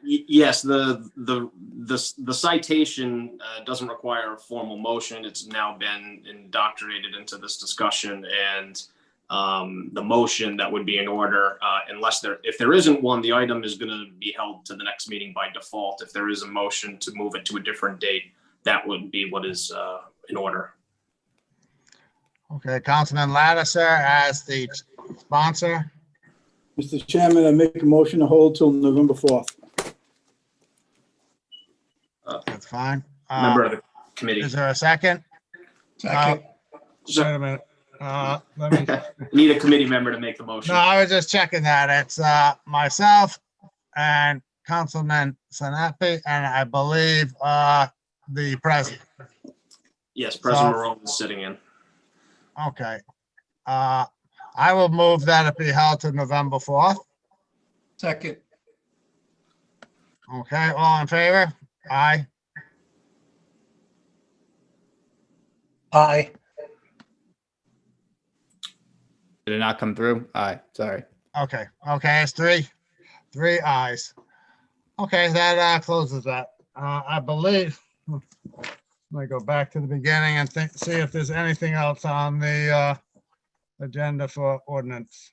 Yes, the citation doesn't require a formal motion. It's now been indoctrinated into this discussion, and the motion that would be in order, if there isn't one, the item is going to be held to the next meeting by default. If there is a motion to move it to a different date, that would be what is in order. Okay, Councilman Lattiser as the sponsor. Mr. Chairman, I make a motion to hold till November 4th. That's fine. Member of the committee. Is there a second? Second. Wait a minute. Let me. Need a committee member to make the motion. No, I was just checking that. It's myself and Councilman Sinapi, and I believe the president. Yes, President Morone is sitting in. Okay. I will move that it be held to November 4th. Second. Okay, all in favor? Aye. Aye. Did it not come through? Aye, sorry. Okay, it's three ayes. Okay, that closes that. I believe, let me go back to the beginning and see if there's anything else on the agenda for ordinance.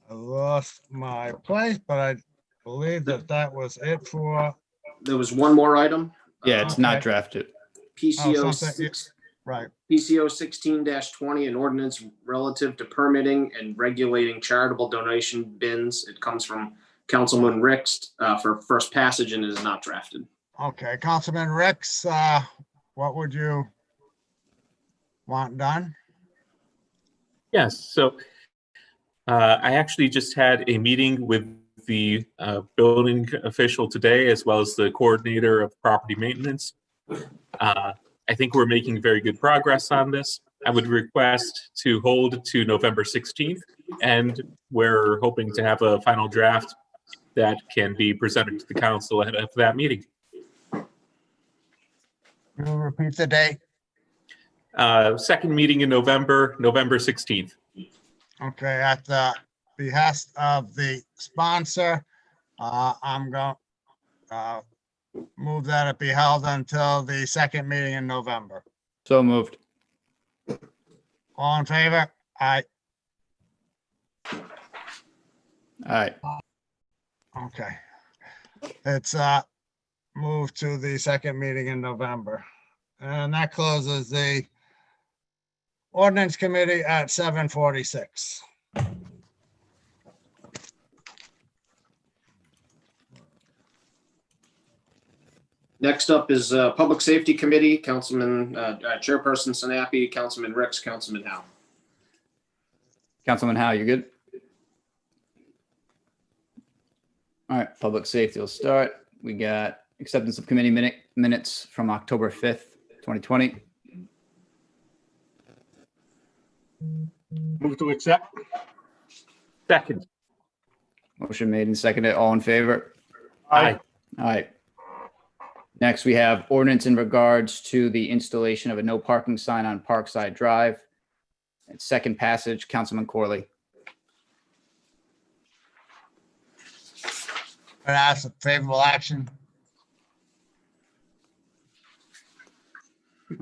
I lost my place, but I believe that was it for. There was one more item. Yeah, it's not drafted. PCO right. PCO 16-20, an ordinance relative to permitting and regulating charitable donation bins. It comes from Councilman Ricks for first passage and is not drafted. Okay, Councilman Ricks, what would you want done? Yes, so I actually just had a meeting with the building official today, as well as the coordinator of property maintenance. I think we're making very good progress on this. I would request to hold to November 16th, and we're hoping to have a final draft that can be presented to the council ahead of that meeting. You'll repeat the date? Second meeting in November, November 16th. Okay, at the behest of the sponsor I'm going, move that it be held until the second meeting in November. So moved. All in favor? Aye. All right. Okay. It's moved to the second meeting in November. And that closes the ordinance committee at 7:46. Next up is Public Safety Committee, Councilman, Chairperson Sinapi, Councilman Ricks, Councilman Howe. Councilman Howe, you good? All right, public safety will start. We got acceptance of committee minutes from October 5th, 2020. Move to accept. Second. Motion made and seconded. All in favor? Aye. All right. Next, we have ordinance in regards to the installation of a no parking sign on Parkside Drive. It's second passage, Councilman Corley. And ask for favorable action.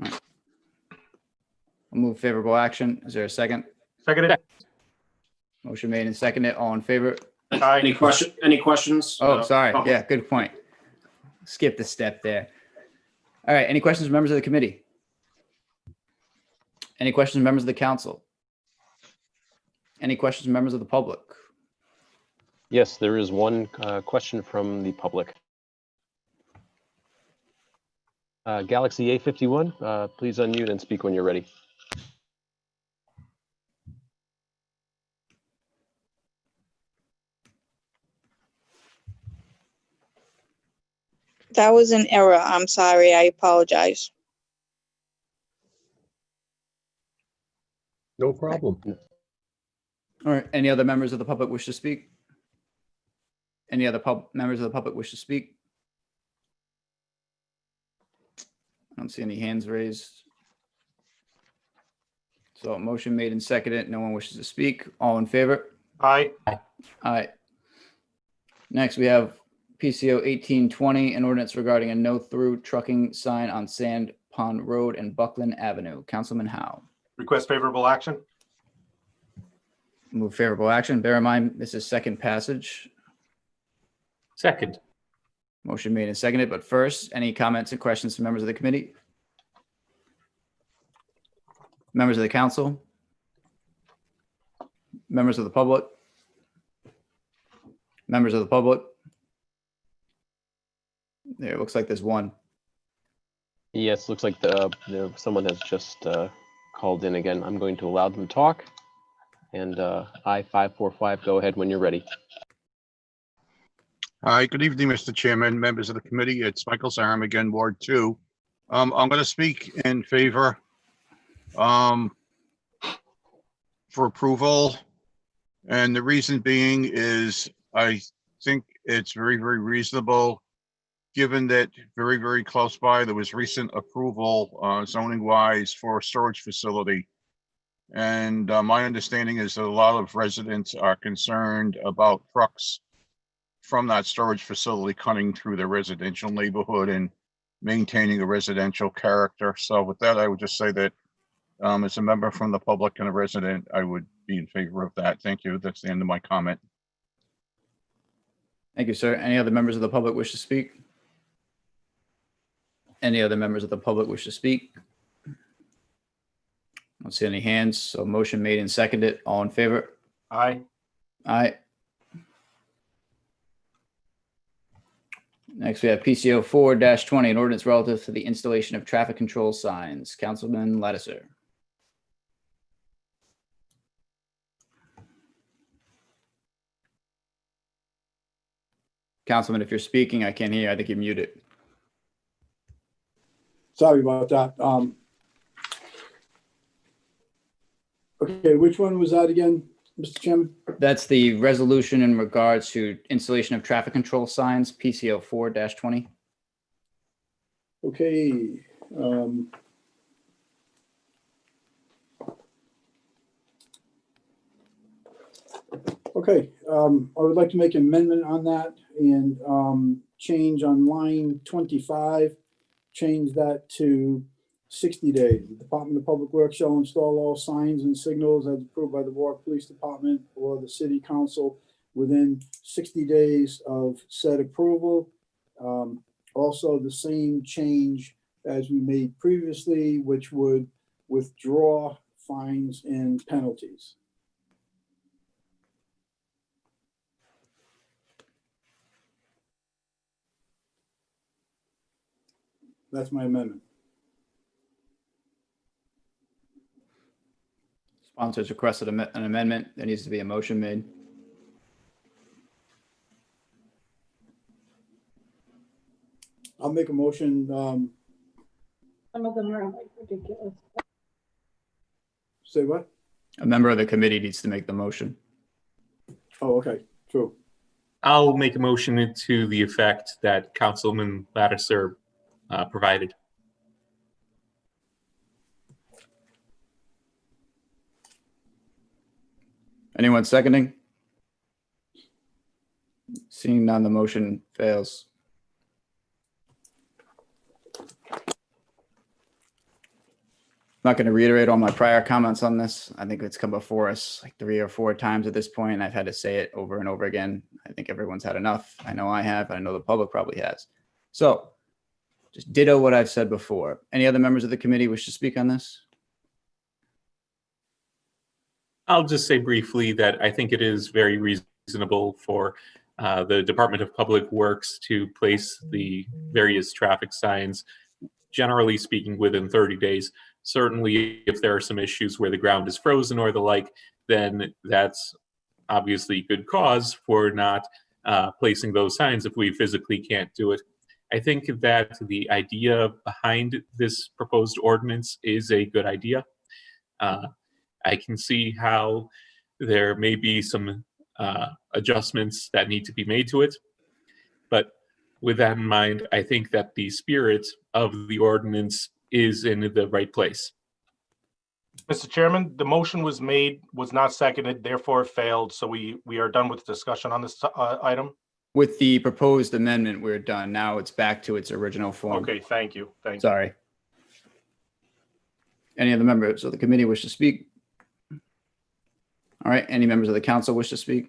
I'll move favorable action. Is there a second? Seconded. Motion made and seconded. All in favor? Aye. Any questions? Oh, sorry. Public- Yeah, good point. Skipped a step there. All right. Any questions from members of the committee? Any questions from members of the council? Any questions from members of the public? Yes, there is one question from the public. Galaxy A51, please unmute and speak when you're ready. That was an error. I'm sorry. I apologize. No problem. All right. Any other members of the public wish to speak? Any other members of the public wish to speak? I don't see any hands raised. So motion made and seconded. No one wishes to speak. All in favor? Aye. All right. Next, we have PCO 1820, an ordinance regarding a no-through trucking sign on Sand Pond Road and Buckland Avenue. Councilman Howe. Request favorable action. Move favorable action. Bear in mind, this is second passage. Second. Motion made and seconded, but first, any comments and questions from members of the committee? Members of the council? Members of the public? Members of the public? There, it looks like there's one. Yes, looks like someone has just called in again. I'm going to allow them to talk. And I-545, go ahead when you're ready. Hi, good evening, Mr. Chairman, members of the committee. It's Michael Sarum again, Ward 2. I'm going to speak in favor for approval. And the reason being is I think it's very, very reasonable, given that very, very close by, there was recent approval zoning wise for a storage facility. And my understanding is that a lot of residents are concerned about trucks from that storage facility cutting through the residential neighborhood and maintaining a residential character. So with that, I would just say that as a member from the public and a resident, I would be in favor of that. Thank you. That's the end of my comment. Thank you, sir. Any other members of the public wish to speak? Any other members of the public wish to speak? I don't see any hands, so motion made and seconded. All in favor? Aye. Aye. Next, we have PCO 4-20, an ordinance relative to the installation of traffic control signs. Councilman Lattiser. Councilman, if you're speaking, I can't hear you. I think you're muted. Sorry about that. Okay, which one was that again, Mr. Chairman? That's the resolution in regards to installation of traffic control signs, PCO 4-20. Okay. Okay, I would like to make an amendment on that and change on line 25, change that to 60 days. The Department of Public Works shall install all signs and signals as approved by the Warwick Police Department or the City Council within 60 days of said approval. Also, the same change as we made previously, which would withdraw fines and penalties. That's my amendment. Sponsors requested an amendment. There needs to be a motion made. I'll make a motion. Some of them are like ridiculous. Say what? A member of the committee needs to make the motion. Oh, okay, true. I'll make a motion to the effect that Councilman Lattiser provided. Anyone seconding? Seeing none, the motion fails. I'm not going to reiterate all my prior comments on this. I think it's come before us like 3 or 4 times at this point. I've had to say it over and over again. I think everyone's had enough. I know I have. I know the public probably has. So just ditto what I've said before. Any other members of the committee wish to speak on this? I'll just say briefly that I think it is very reasonable for the Department of Public Works to place the various traffic signs, generally speaking, within 30 days. Certainly, if there are some issues where the ground is frozen or the like, then that's obviously good cause for not placing those signs if we physically can't do it. I think that the idea behind this proposed ordinance is a good idea. I can see how there may be some adjustments that need to be made to it. But with that in mind, I think that the spirit of the ordinance is in the right place. Mr. Chairman, the motion was made, was not seconded, therefore it failed. So we are done with the discussion on this item. With the proposed amendment, we're done. Now it's back to its original form. Okay, thank you. Thank you. Sorry. Any other members of the committee wish to speak? All right, any members of the council wish to speak?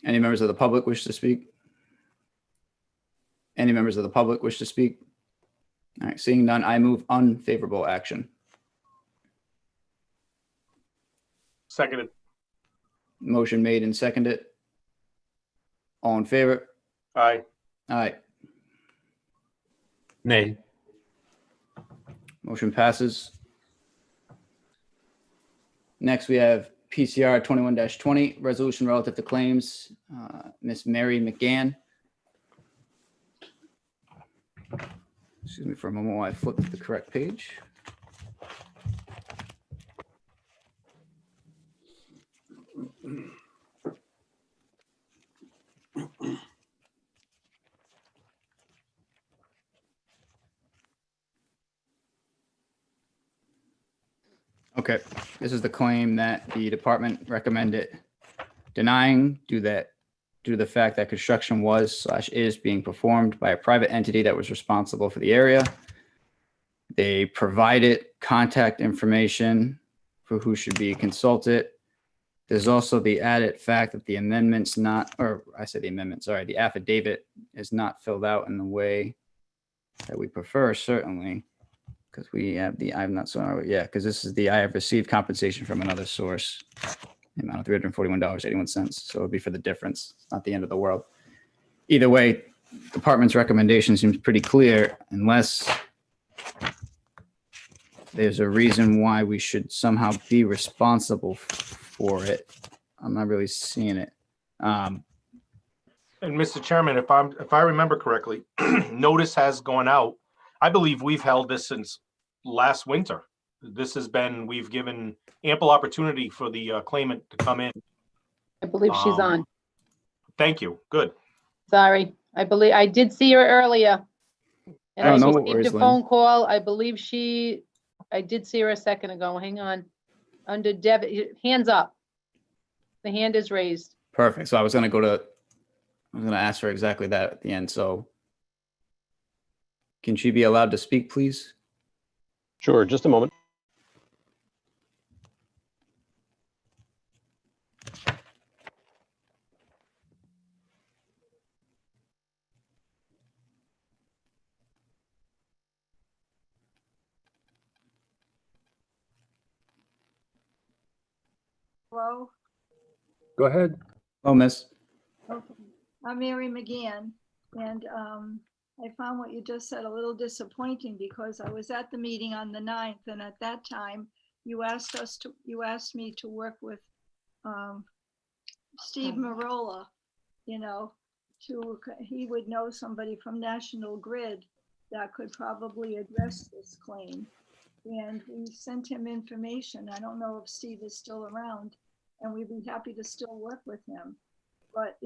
Any members of the public wish to speak? Any members of the public wish to speak? All right, seeing none, I move unfavorable action. Seconded. Motion made and seconded. All in favor? Aye. Aye. Nay. Motion passes. Next, we have PCR 21-20, resolution relative to claims. Miss Mary McGann. Excuse me for a moment while I flip to the correct page. Okay, this is the claim that the department recommended denying due to the fact that construction was/is being performed by a private entity that was responsible for the area. They provided contact information for who should be consulted. There's also the added fact that the amendment's not, or I said the amendment, sorry, the affidavit is not filled out in the way that we prefer, certainly. Because we have the, I'm not sorry, yeah, because this is the, I have received compensation from another source, the amount of $341.81. So it would be for the difference. It's not the end of the world. Either way, department's recommendation seems pretty clear, unless there's a reason why we should somehow be responsible for it. I'm not really seeing it. And Mr. Chairman, if I remember correctly, notice has gone out. I believe we've held this since last winter. This has been, we've given ample opportunity for the claimant to come in. I believe she's on. Thank you. Good. Sorry. I did see her earlier. And I no received worries, a Lynn. phone call. I believe I did see her a second ago. Hang on. under Deb, hands up. The hand is raised. Perfect. So I was gonna ask her exactly that at the end. So can she be allowed to speak, please? Sure, just a moment. Hello, Go ahead. Oh, miss. okay. I'm Mary McGann, and I found what you just said a little disappointing because I was at the meeting on the 9th, and at that time, you asked me to work with Steve Marola, he would know somebody from National Grid that could probably address this claim. And we sent him information. I don't know if Steve is still around, and we'd be happy to still work with him. But,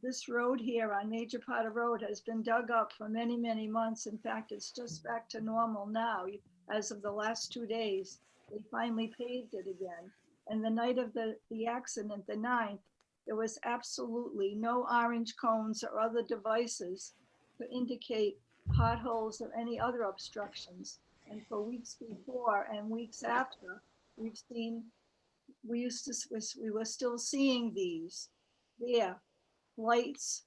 this road here on Major Potter Road has been dug up for many, many months. In fact, it's just back to normal now. As of the last 2 days, they finally paved it again. And the night of the accident, the 9th, there was absolutely no orange cones or other devices to indicate potholes or any other obstructions. And for weeks before and weeks after, we were still seeing these there, lights,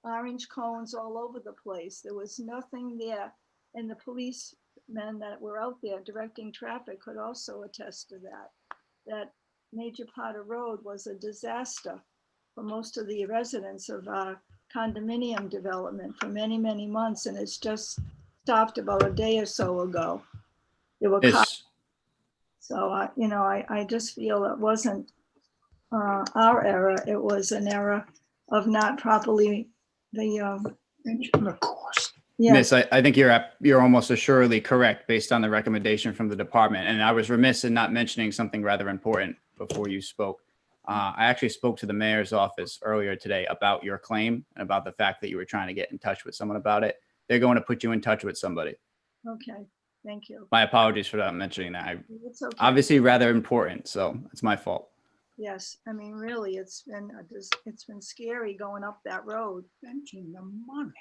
orange cones all over the place. There was nothing there. And the policemen that were out there directing traffic could also attest to that Major Potter Road was a disaster for most of the residents of our condominium development for many, many months. And it's just stopped about a day or so ago. There were cops. So, I just feel it wasn't our error. It was an error of not properly the cost. Miss, I think you're almost assuredly correct based on the recommendation from the department. And I was remiss in not mentioning something rather important before you spoke. I actually spoke to the mayor's office earlier today about your claim and about the fact that you were trying to get in touch with someone about it. They're going to put you in touch with somebody. Okay, thank you. My apologies for not mentioning that. It's okay. Obviously rather important, so it's my fault. Yes, I mean, really, it's been scary going up that road. Spending the money.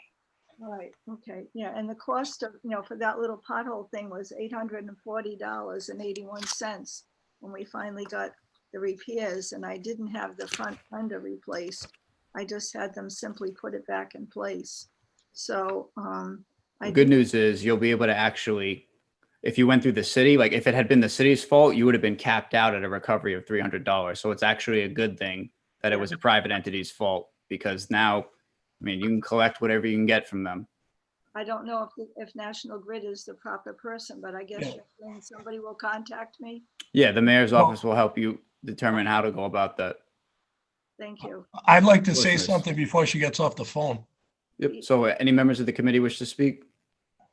Right, okay, yeah, and the cost of, for that little pothole thing was $840.81 when we finally got the repairs, and I didn't have the front fender replaced. I just had them simply put it back in place. So, The good news is you'll be able to actually, if you went through the city, like if it had been the city's fault, you would have been capped out at a recovery of $300. So it's actually a good thing that it was a private entity's fault, because now, you can collect whatever you can get from them. I don't know if National Grid is the proper person, but I guess you're saying somebody will contact me. Yeah, the mayor's office will help you determine how to go about that. Thank you. I'd like to say something before she gets off the phone. Yep. So any members of the committee wish to speak? All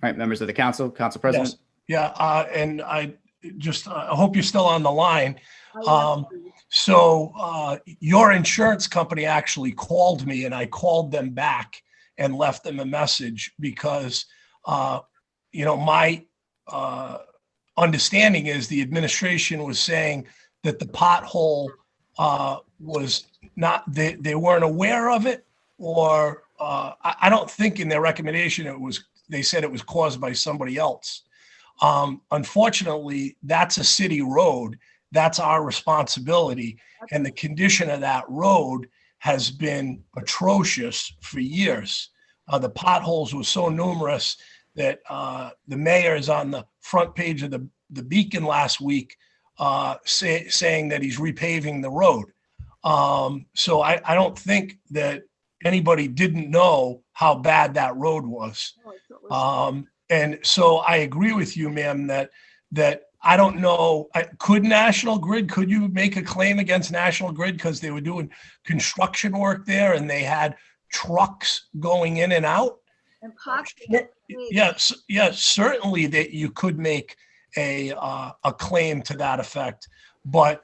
right, members of the council president. Yes. Yeah, and I hope you're still on the line. So your insurance company actually called me, and I called them back and left them a message because, my understanding is the administration was saying that the pothole was not, they weren't aware of it, or I don't think in their recommendation they said it was caused by somebody else. Unfortunately, that's a city road. That's our responsibility. And the condition of that road has been atrocious for years. The potholes were so numerous that the mayor is on the front page of the Beacon last week saying that he's repaving the road. So I don't think that anybody didn't know how bad that road was. And so I agree with you, ma'am, that I don't know, could you make a claim against National Grid because they were doing construction work there and they had trucks going in and out? And Yes, certainly that you could make a claim to that effect, but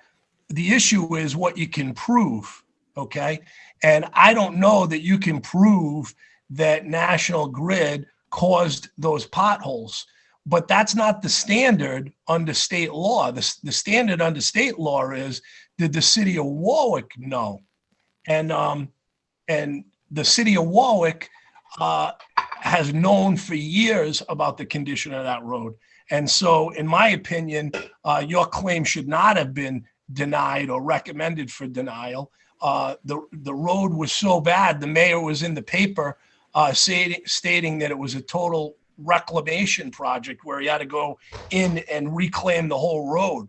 the issue is what you can prove, okay? And I don't know that you can prove that National Grid caused those potholes. But that's not the standard under state law. The standard under state law is, did the city of Warwick know? And the city of Warwick has known for years about the condition of that road. And so, in my opinion, your claim should not have been denied or recommended for denial. The road was so bad, the mayor was in the paper stating that it was a total reclamation project where he had to go in and reclaim the whole road.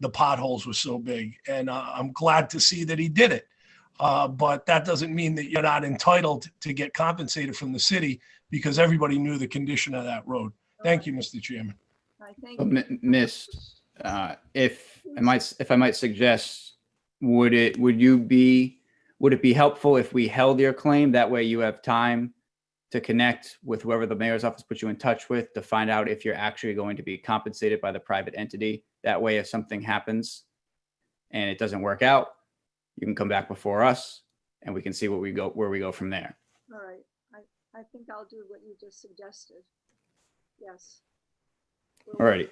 The potholes were so big, and I'm glad to see that he did it. But that doesn't mean that you're not entitled to get compensated from the city, because everybody knew the condition of that road. Thank you, Mr. Chairman. Miss, if I might suggest, would it be helpful if we held your claim? That way you have time to connect with whoever the mayor's office puts you in touch with to find out if you're actually going to be compensated by the private entity. That way, if something happens and it doesn't work out, you can come back before us and we can see where we go from there. All right. I think I'll do what you just suggested. Yes. All righty.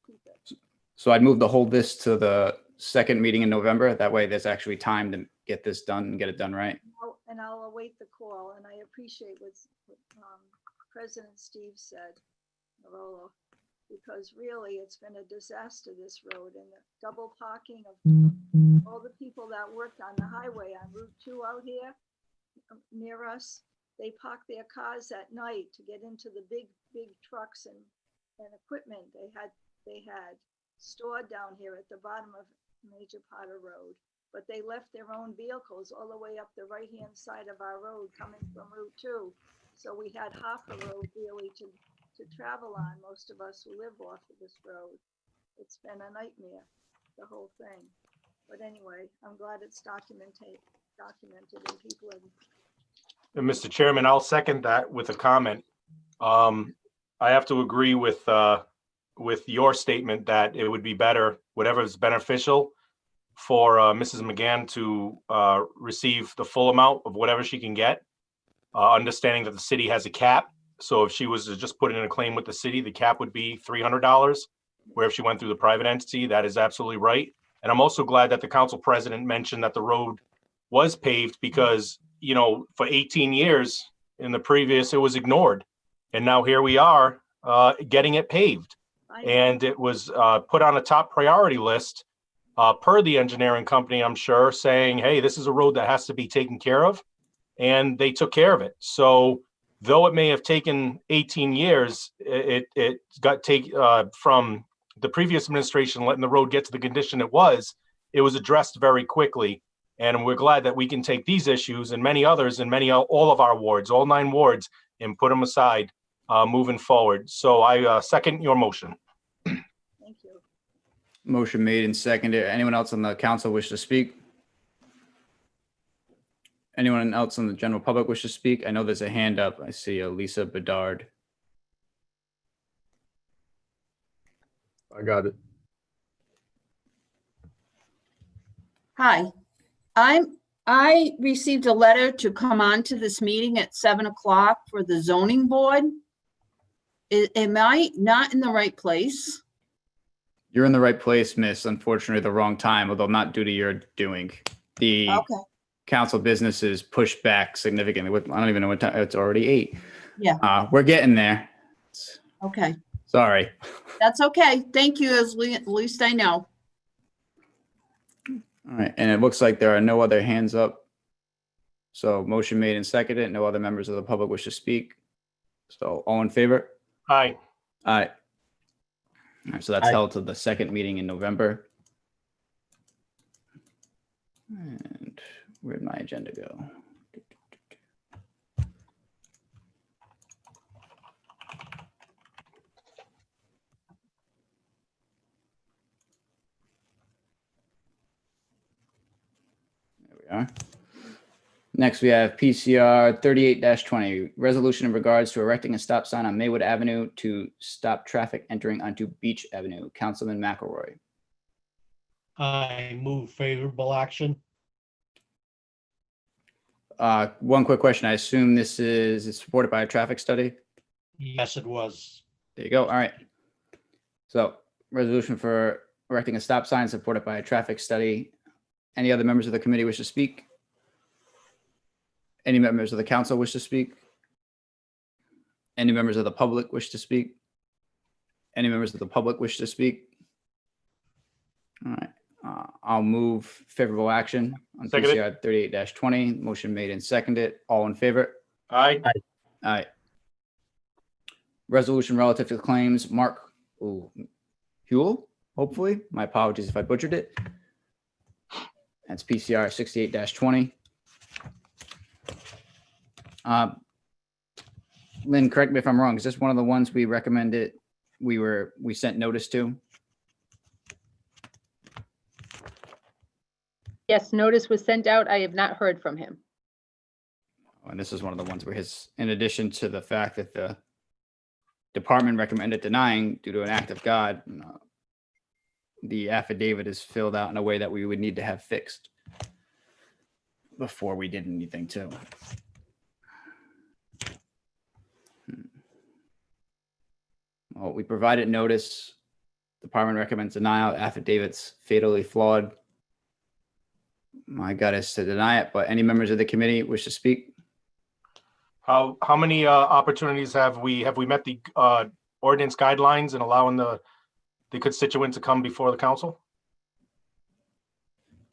Keep it. So I'd move to hold this to the second meeting in November. That way there's actually time to get this done and get it done right. And I'll await the call, and I appreciate what President Steve said, Marola, because really it's been a disaster, this road, and the double parking of all the people that worked on the highway on Route 2 out here near us. They park their cars at night to get into the big trucks and equipment they had stored down here at the bottom of a major part of road. But they left their own vehicles all the way up the right-hand side of our road coming from Route 2. So we had half a road really to travel on, most of us who live off of this road. It's been a nightmare, the whole thing. But anyway, I'm glad it's documented and people are. And Mr. Chairman, I'll second that with a comment. I have to agree with your statement that it would be better, whatever is beneficial for Mrs. McGann to receive the full amount of whatever she can get, understanding that the city has a cap. So if she was to just put in a claim with the city, the cap would be $300, where if she went through the private entity, that is absolutely right. And I'm also glad that the council president mentioned that the road was paved because, for 18 years in the previous, it was ignored. And now here we are getting it paved. And it was put on a top priority list per the engineering company, I'm sure, saying, hey, this is a road that has to be taken care of. And they took care of it. So though it may have taken 18 years, it got from the previous administration letting the road get to the condition it was addressed very quickly. And we're glad that we can take these issues and many others and all of our wards, all 9 wards, and put them aside moving forward. So I second your motion. Thank you. Motion made and seconded. Anyone else on the council wish to speak? Anyone else on the general public wish to speak? I know there's a hand up. I see Lisa Bedard. I got it. Hi, I received a letter to come on to this meeting at 7 o'clock for the zoning board. Am I not in the right place? You're in the right place, miss. Unfortunately, the wrong time, although not due to your doing. The council business is pushed back significantly. I don't even know what time. It's already 8. Yeah. We're getting there. Okay. Sorry. That's okay. Thank you. At least I know. All right. And it looks like there are no other hands up. So motion made and seconded. No other members of the public wish to speak. So all in favor? Aye. Aye. All right. So that's held to the second meeting in November. And where'd my agenda go? There we are. Next, we have PCR 38-20, resolution in regards to erecting a stop sign on Maywood Avenue to stop traffic entering onto Beach Avenue. Councilman McElroy. I move favorable action. One quick question. I assume this is supported by a traffic study? Yes, it was. There you go. All right. So resolution for erecting a stop sign supported by a traffic study. Any other members of the committee wish to speak? Any members of the council wish to speak? Any members of the public wish to speak? Any members of the public wish to speak? All right. I'll move favorable action on Seconded. PCR 38-20. Motion made and seconded. All in favor? Aye. Aye. Resolution relative to claims, Mark Huel, hopefully. My apologies if I butchered it. That's PCR 68-20. Lynn, correct me if I'm wrong. Is this one of the ones we recommended, we sent notice to? Yes, notice was sent out. I have not heard from him. And this is one of the ones where in addition to the fact that the department recommended denying due to an act of God, the affidavit is filled out in a way that we would need to have fixed before we did anything too. Well, we provided notice. Department recommends denial. Affidavit's fatally flawed. My gut is to deny it, but any members of the committee wish to speak? How many opportunities have we met the ordinance guidelines and allowing the constituent to come before the council?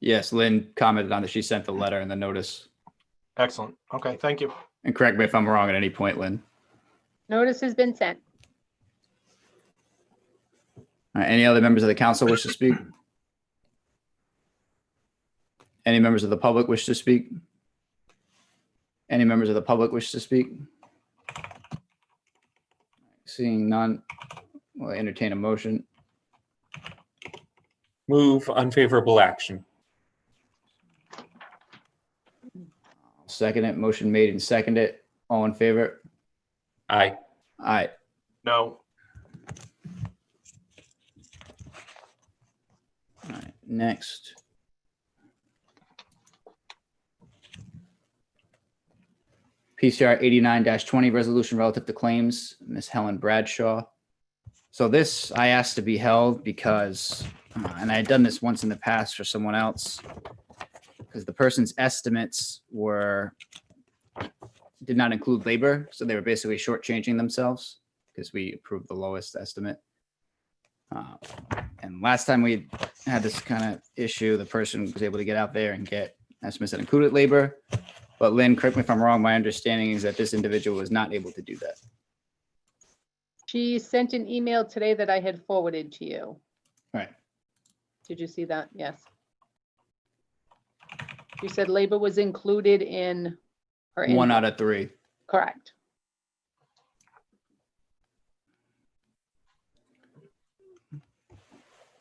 Yes, Lynn commented on it. She sent the letter and the notice. Excellent. Okay, thank you. And correct me if I'm wrong at any point, Lynn. Notice has been sent. All right, any other members of the council wish to speak? Any members of the public wish to speak? Any members of the public wish to speak? Seeing none, we'll entertain a motion. Move unfavorable action. Second it. Motion made and seconded. All in favor? Aye. Aye. No. All right, next. PCR 89-20 resolution relative to claims, Ms. Helen Bradshaw. So this I asked to be held because, and I had done this once in the past for someone else, because the person's estimates did not include labor. So they were basically shortchanging themselves because we approved the lowest estimate. And last time we had this kind of issue, the person was able to get out there and get estimates that included labor. But Lynn, correct me if I'm wrong, my understanding is that this individual was not able to do that. She sent an email today that I had forwarded to you. Right. Did you see that? Yes. She said labor was included in her. One input. out of three. Correct.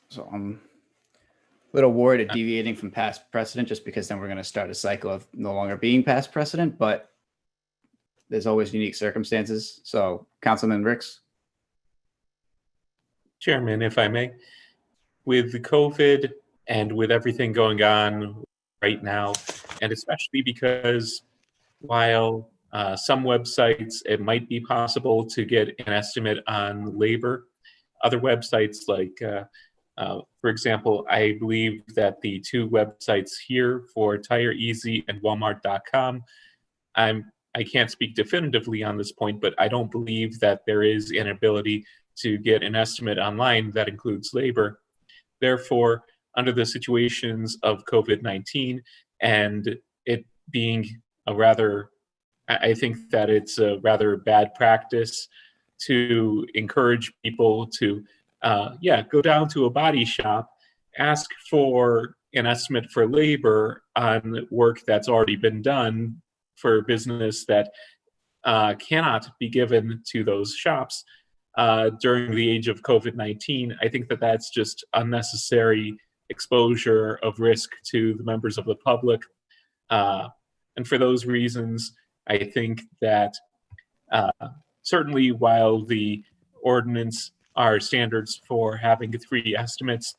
So I'm a little worried of deviating from past precedent just because then we're going to start a cycle of no longer being past precedent, but there's always unique circumstances. So Councilman Ricks. Chairman, if I may, with the COVID and with everything going on right now, and especially because while some websites, it might be possible to get an estimate on labor, other websites like, for example, I believe that the two websites here for Tire Easy and Walmart.com, I can't speak definitively on this point, but I don't believe that there is an ability to get an estimate online that includes labor. Therefore, under the situations of COVID-19 and it being I think that it's a rather bad practice to encourage people to, go down to a body shop, ask for an estimate for labor on work that's already been done for business that cannot be given to those shops during the age of COVID-19. I think that that's just unnecessary exposure of risk to the members of the public. And for those reasons, I think that certainly while the ordinance are standards for having 3 estimates,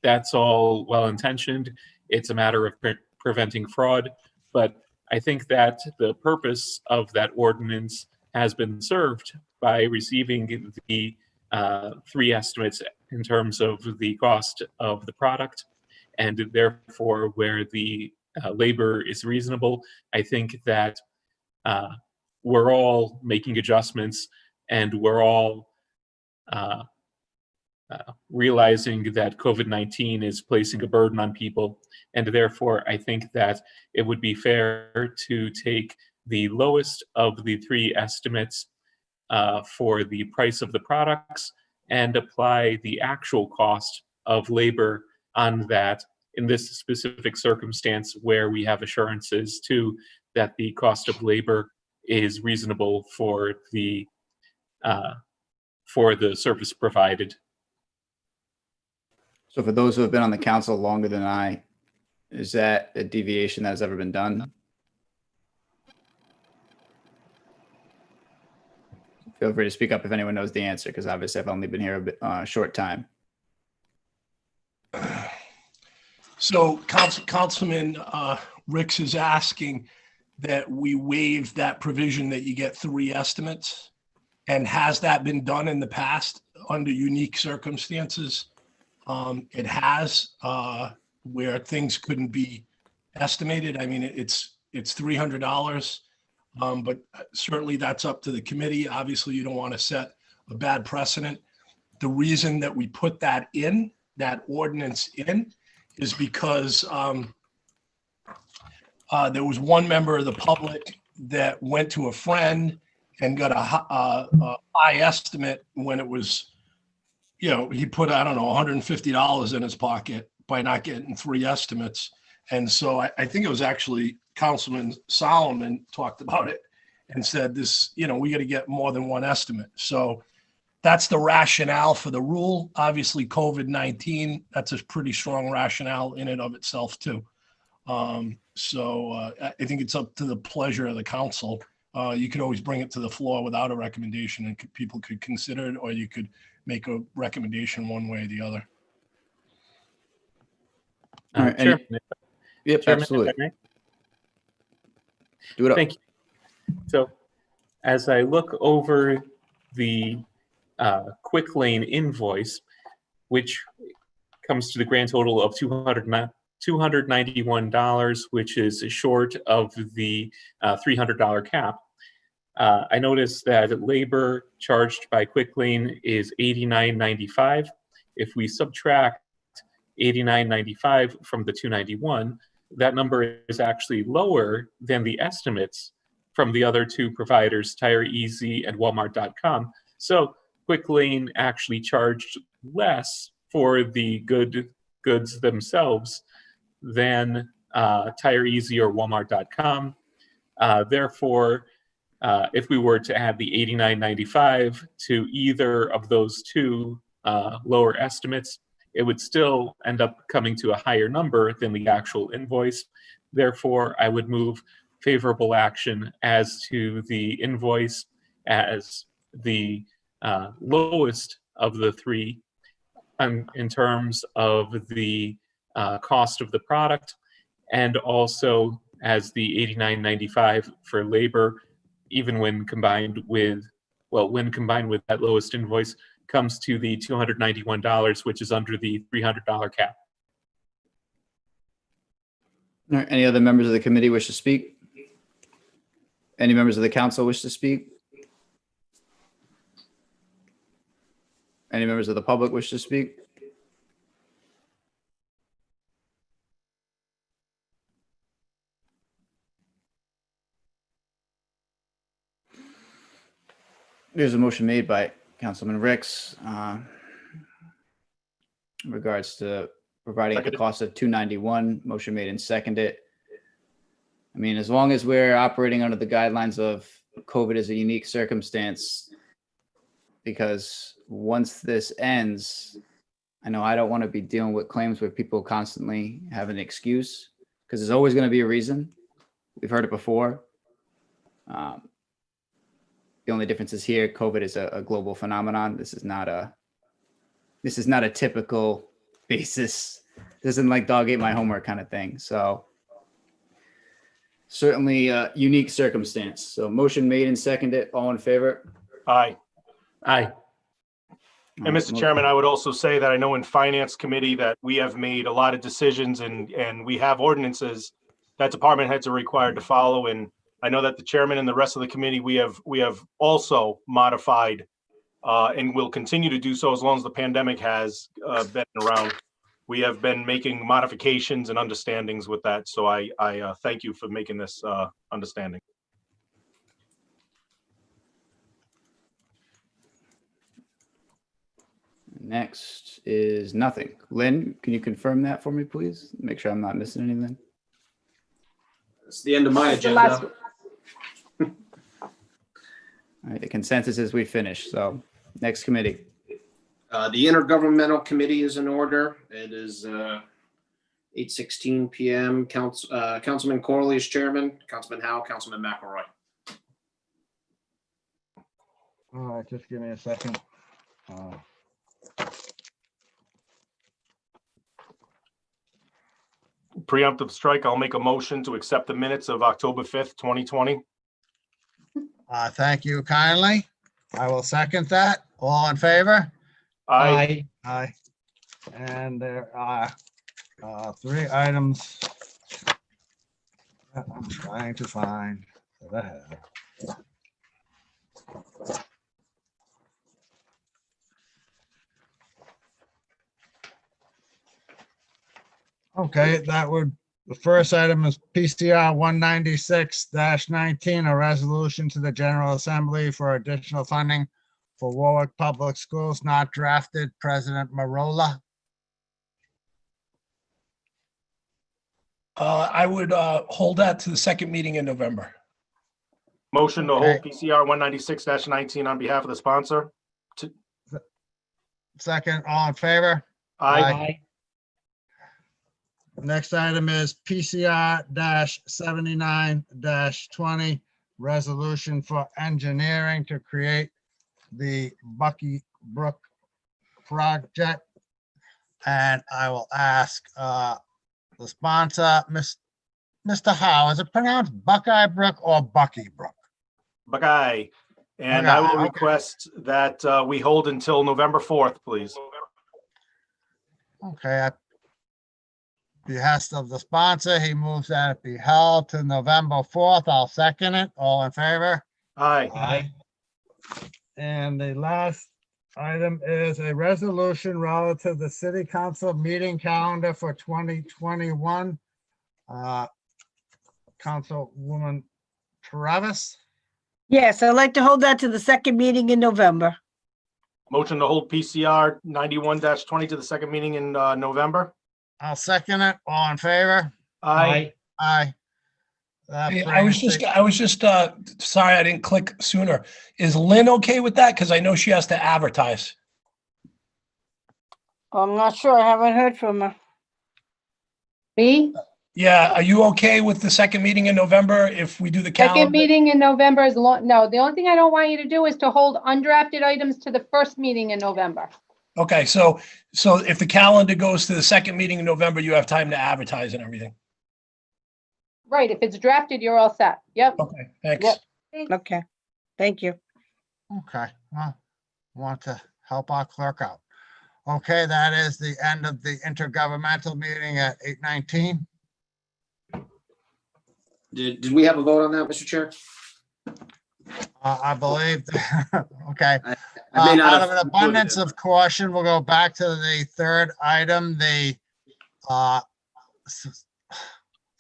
that's all well-intentioned. It's a matter of preventing fraud. But I think that the purpose of that ordinance has been served by receiving the 3 estimates in terms of the cost of the product, and therefore where the labor is reasonable. I think that we're all making adjustments, and we're all realizing that COVID-19 is placing a burden on people. And therefore, I think that it would be fair to take the lowest of the 3 estimates for the price of the products and apply the actual cost of labor on that in this specific circumstance where we have assurances too that the cost of labor is reasonable for the service provided. So for those who have been on the council longer than I, is that a deviation that has ever been done? Feel free to speak up if anyone knows the answer, because obviously I've only been here a short time. So Councilman Ricks is asking that we waive that provision that you get 3 estimates. And has that been done in the past under unique circumstances? It has, where things couldn't be estimated. I mean, it's $300, but certainly that's up to the committee. Obviously, you don't want to set a bad precedent. The reason that we put that in, that ordinance in, is because there was one member of the public that went to a friend and got a high estimate when it was, you know, he put, I don't know, $150 in his pocket by not getting 3 estimates. And so I think it was actually Councilman Solomon talked about it and said this, you know, we got to get more than 1 estimate. So that's the rationale for the rule. Obviously, COVID-19, that's a pretty strong rationale in and of itself too. So I think it's up to the pleasure of the council. You could always bring it to the floor without a recommendation and people could consider it, or you could make a recommendation one way or the other. All right. Chairman, Yep, Chairman, absolutely. if I may? Do it up. Thank you. So as I look over the Quick Lane invoice, which comes to the grand total of $291, which is short of the $300 cap. I noticed that labor charged by Quick Lane is $89.95. If we subtract $89.95 from the $291, that number is actually lower than the estimates from the other 2 providers, Tire Easy and Walmart.com. So Quick Lane actually charged less for the goods themselves than Tire Easy or Walmart.com. Therefore, if we were to add the $89.95 to either of those 2 lower estimates, it would still end up coming to a higher number than the actual invoice. Therefore, I would move favorable action as to the invoice as the lowest of the 3 in terms of the cost of the product, and also as the $89.95 for labor, even when combined with, well, when combined with that lowest invoice, comes to the $291, which is under the $300 cap. All right. Any other members of the committee wish to speak? Any members of the council wish to speak? Any members of the public wish to speak? There's a motion made by Councilman Ricks in regards to providing at the cost of $291. Motion made and seconded. I mean, as long as we're operating under the guidelines of COVID is a unique circumstance, because once this ends, I know I don't want to be dealing with claims where people constantly have an excuse, because there's always going to be a reason. We've heard it before. The only difference is here, COVID is a global phenomenon. This is not a typical basis. This isn't like dog ate my homework kind of thing. So certainly a unique circumstance. So motion made and seconded. All in favor? Aye. Aye. And Mr. Chairman, I would also say that I know in Finance Committee that we have made a lot of decisions and we have ordinances that department heads are required to follow. And I know that the chairman and the rest of the committee, we have also modified and will continue to do so as long as the pandemic has been around. We have been making modifications and understandings with that. So I thank you for making this understanding. Next is nothing. Lynn, can you confirm that for me, please? Make sure I'm not missing anything. It's the end of my That's the last agenda. All right, the consensus is we finished. So next committee. The Intergovernmental Committee is in order. It is 8:16 p.m. Councilman Corley is chairman, Councilman Howe, Councilman McElroy. All right, just give me a second. Preemptive strike, I'll make a motion to accept the minutes of October 5th, 2020. Thank you kindly. I will second that. All in favor? Aye. Aye. And there are 3 items that I'm trying to find that I have. Okay, the first item is PCR 196-19, a resolution to the General Assembly for additional funding for Warwick Public Schools, not drafted. President Marola. I would hold that to the second meeting in November. Motion to hold PCR 196-19 on behalf of the sponsor. Second, all in favor? Aye. Next item is PCR 79-20, resolution for engineering to create the Bucky Brook project. And I will ask the sponsor, Mr. Howe, is it pronounced Buckeye Brook or Bucky Brook? Buckeye. And I will request that we hold until November 4th, please. Okay, at behest of the sponsor, he moves that it be held to November 4th. I'll second it. All in favor? Aye. Aye. And the last item is a resolution relative to the city council meeting calendar for 2021. Councilwoman Travis. Yes, I'd like to hold that to the second meeting in November. Motion to hold PCR 91-20 to the second meeting in November. I'll second it. All in favor? Aye. Aye. That Hey, I was brings just sorry I didn't click sooner. Is Lynn okay with that? Because I know she has to advertise. I'm not sure. I haven't heard from her. Me? Yeah, are you okay with the second meeting in November if we do the calendar? Second meeting in November is long, no, the only thing I don't want you to do is to hold undrafted items to the first meeting in November. Okay, so if the calendar goes to the second meeting in November, you have time to advertise and everything. Right, if it's drafted, you're all set. Yep. Okay, thanks. Yep. Okay, thank you. okay. Well, want to help our clerk out. Okay, that is the end of the intergovernmental meeting at 8:19. Did we have a vote on that, Mr. Chair? I believe, okay. I may not Out have of an included abundance it. of caution, we'll go back to the third item, the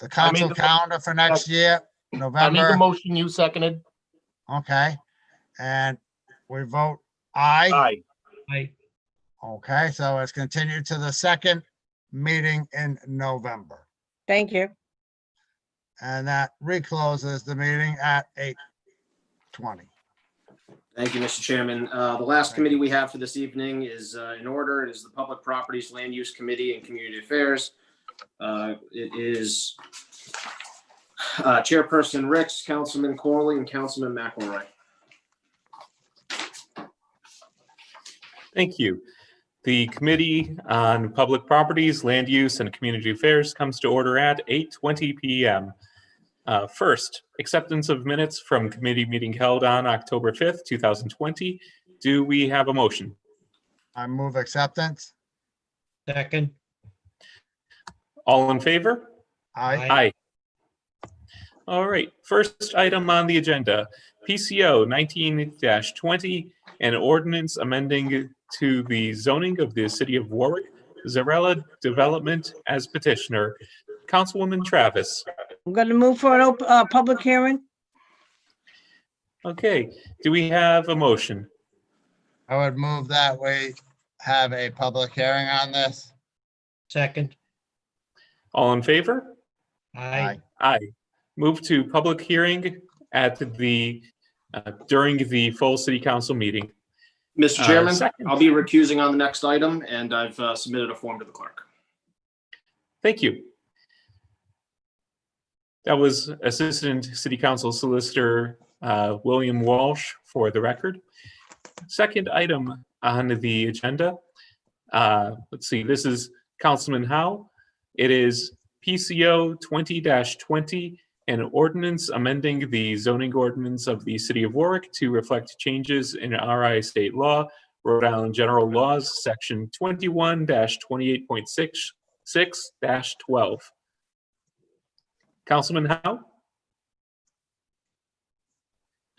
council the- calendar for next year, I made the November. motion, you seconded. Okay, and we vote aye. Aye. Okay, so it's continued to the second meeting in November. Thank you. And that recloses the meeting at 8:20. Thank you, Mr. Chairman. The last committee we have for this evening is in order. It is the Public Properties, Land Use Committee and Community Affairs. It is Chairperson Ricks, Councilman Corley, and Councilman McElroy. Thank you. The Committee on Public Properties, Land Use, and Community Affairs comes to order at 8:20 p.m. First, acceptance of minutes from committee meeting held on October 5th, 2020. Do we have a motion? I move acceptance. Second. All in favor? Aye. Aye. All right, first item on the agenda, PCO 19-20, an ordinance amending to the zoning of the city of Warwick, Zarella Development as petitioner. Councilwoman Travis. I'm going to move for an public hearing. Okay, do we have a motion? I would move that we have a public hearing on this. Second. All in favor? Aye. Aye. Move to public hearing at the, during the full city council meeting. Mr. Chairman, second. I'll be recusing on the next item, and I've submitted a form to the clerk. Thank you. That was Assistant City Council Solicitor William Walsh for the record. Second item on the agenda. Let's see, this is Councilman Howe. It is PCO 20-20, an ordinance amending the zoning ordinance of the city of Warwick to reflect changes in RI state law, Rhode Island General Laws, section 21-28.66-12. Councilman Howe?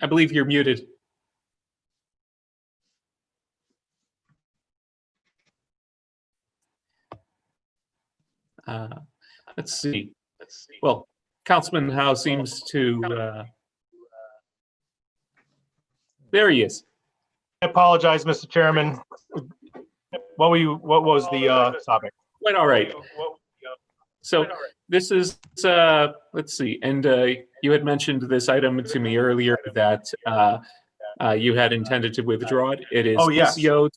I believe you're muted. Let's see. Well, Councilman Howe seems to, there he is. I apologize, Mr. Chairman. What was the topic? Quite all right. So this is, let's see, and you had mentioned this item to me earlier that you had intended to withdraw it. It is Oh, yes. PCO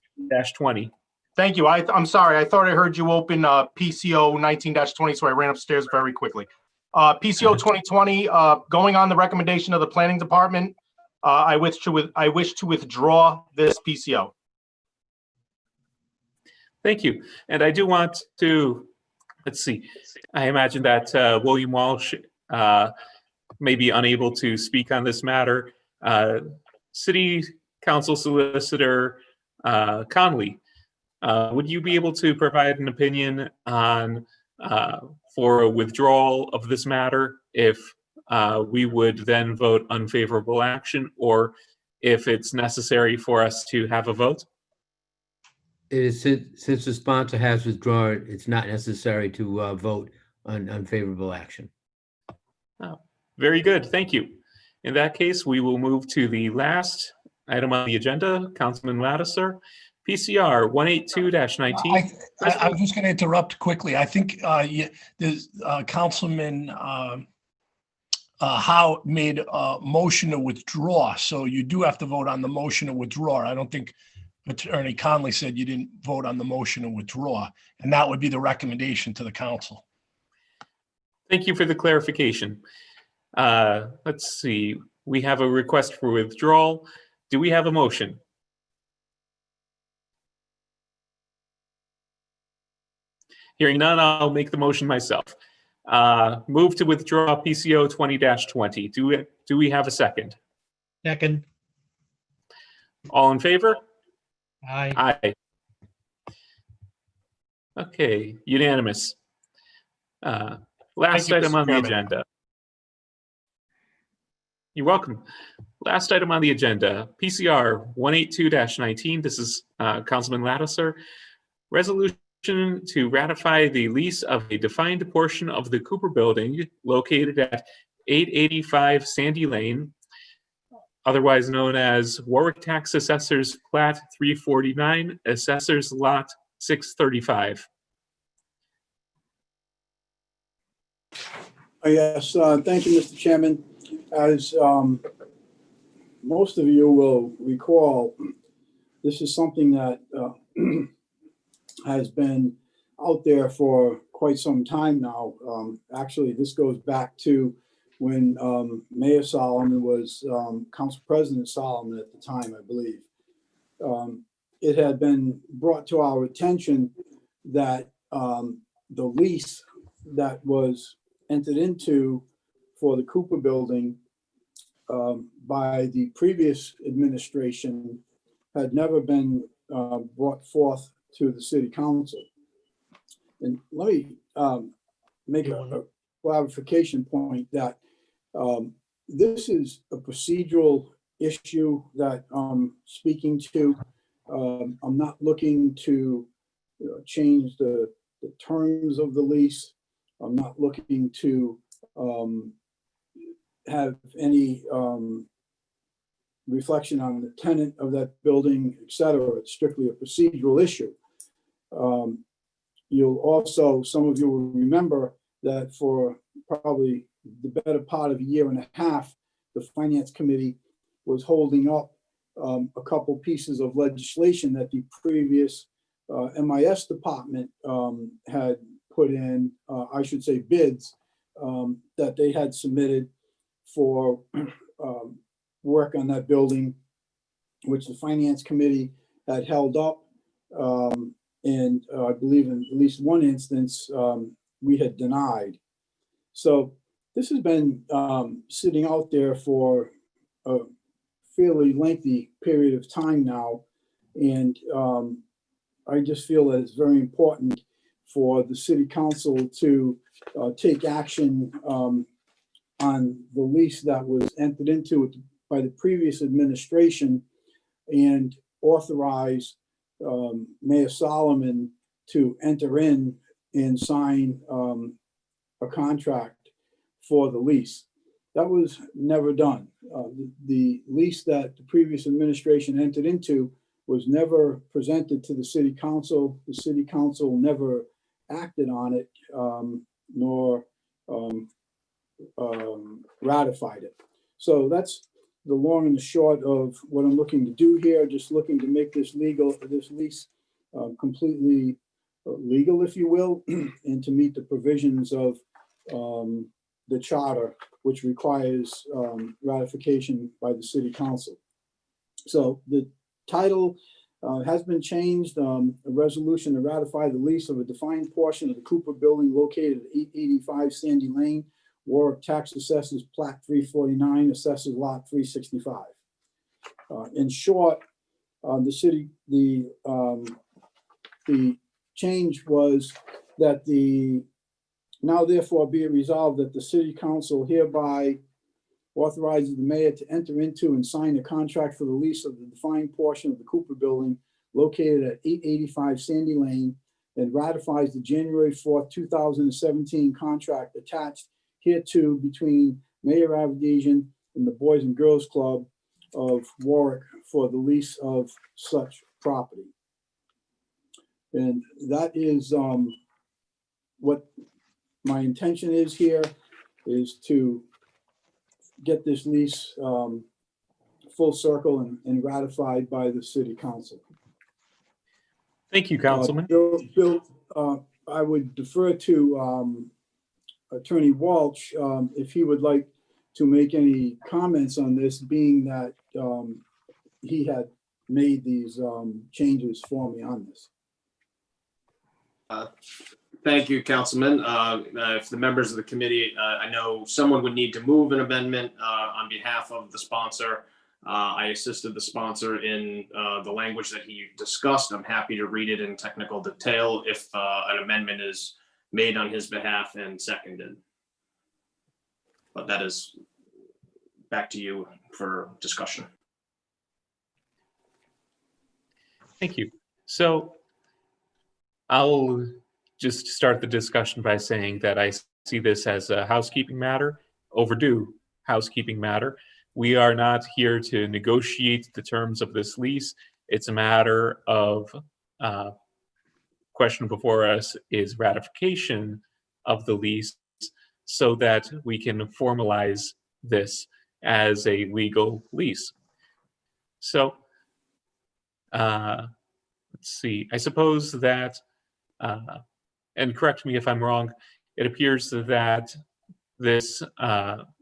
20. Thank you. I'm sorry. I thought I heard you open PCO 19-20, so I ran upstairs very quickly. PCO 2020, going on the recommendation of the planning department, I wish to withdraw this PCO. Thank you. And I do want to, let's see, I imagine that William Walsh may be unable to speak on this matter. City Council Solicitor Conley, would you be able to provide an opinion on for a withdrawal of this matter if we would then vote unfavorable action, or if it's necessary for us to have a vote? It is, since the sponsor has withdrawn, it's not necessary to vote on unfavorable action. Oh, very good. Thank you. In that case, we will move to the last item on the agenda, Councilman Lattiser. PCR 182-19. I'm just going to interrupt quickly. I think Councilman Howe made a motion to withdraw, so you do have to vote on the motion to withdraw. I don't think Attorney Conley said you didn't vote on the motion to withdraw, and that would be the recommendation to the council. Thank you for the clarification. Let's see. We have a request for withdrawal. Do we have a motion? Hearing none, I'll make the motion myself. Move to withdraw PCO 20-20. Do we have a second? Second. All in favor? Aye. Aye. Okay, unanimous. Last you, item Mr. on the Chairman. agenda. You're welcome. Last item on the agenda, PCR 182-19. This is Councilman Lattiser. Resolution to ratify the lease of a defined portion of the Cooper Building located at 885 Sandy Lane, otherwise known as Warwick Tax Assessors Plat 349, Assessors Lot 635. Yes, thank you, Mr. Chairman. As most of you will recall, this is something that has been out there for quite some time now. Actually, this goes back to when Mayor Solomon was Council President Solomon at the time, I believe. It had been brought to our attention that the lease that was entered into for the Cooper Building by the previous administration had never been brought forth to the city council. And let me make a clarification point that this is a procedural issue that I'm speaking to. I'm not looking to change the terms of the lease. I'm not looking to have any reflection on the tenant of that building, et cetera. It's strictly a procedural issue. You'll also, some of you will remember that for probably the better part of a year and a half, the Finance Committee was holding up a couple pieces of legislation that the previous MIS department had put in, I should say bids, that they had submitted for work on that building, which the Finance Committee had held up. And I believe in at least one instance, we had denied. So this has been sitting out there for a fairly lengthy period of time now. And I just feel that it's very important for the city council to take action on the lease that was entered into by the previous administration and authorize Mayor Solomon to enter in and sign a contract for the lease. That was never done. The lease that the previous administration entered into was never presented to the city council. The city council never acted on it, nor ratified it. So that's the long and the short of what I'm looking to do here. Just looking to make this lease completely legal, if you will, and to meet the provisions of the charter, which requires ratification by the city council. So the title has been changed. A resolution to ratify the lease of a defined portion of the Cooper Building located at 885 Sandy Lane, Warwick, Tax Assessors Plat 349, Assessors Lot 365. In short, the change was that now therefore be it resolved that the city council hereby authorizes the mayor to enter into and sign a contract for the lease of the defined portion of the Cooper Building located at 885 Sandy Lane and ratifies the January 4th, 2017 contract attached hereto between Mayor Avdesian and the Boys and Girls Club of Warwick for the lease of such property. And that is what my intention is here, is to get this lease full circle and ratified by the city council. Thank you, Councilman. Bill, I would defer to Attorney Walsh if he would like to make any comments on this, being that he had made these changes for me on this. Thank you, Councilman. If the members of the committee, I know someone would need to move an amendment on behalf of the sponsor. I assisted the sponsor in the language that he discussed. I'm happy to read it in technical detail if an amendment is made on his behalf and seconded. But that is back to you for discussion. Thank you. So I'll just start the discussion by saying that I see this as a housekeeping matter, overdue housekeeping matter. We are not here to negotiate the terms of this lease. It's a matter of question before us is ratification of the lease so that we can formalize this as a legal lease. So let's see, I suppose that, and correct me if I'm wrong, it appears that this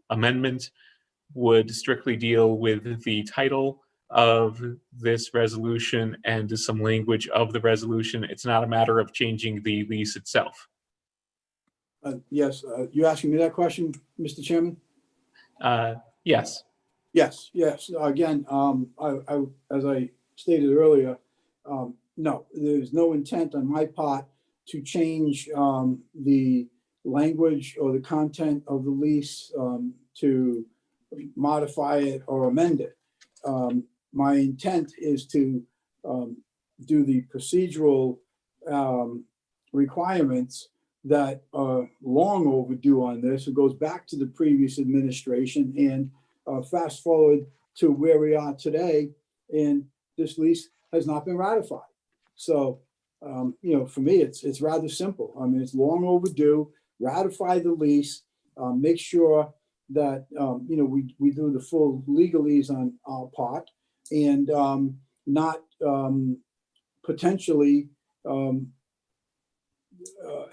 amendment would strictly deal with the title of this resolution and some language of the resolution. It's not a matter of changing the lease itself. Yes, you asking me that question, Mr. Chairman? Yes. Yes, yes. Again, as I stated earlier, no, there's no intent on my part to change the language or the content of the lease, to modify it or amend it. My intent is to do the procedural requirements that are long overdue on this. It goes back to the previous administration, and fast forward to where we are today, and this lease has not been ratified. So, for me, it's rather simple. I mean, it's long overdue. Ratify the lease, make sure that, we do the full legalese on our part, and not potentially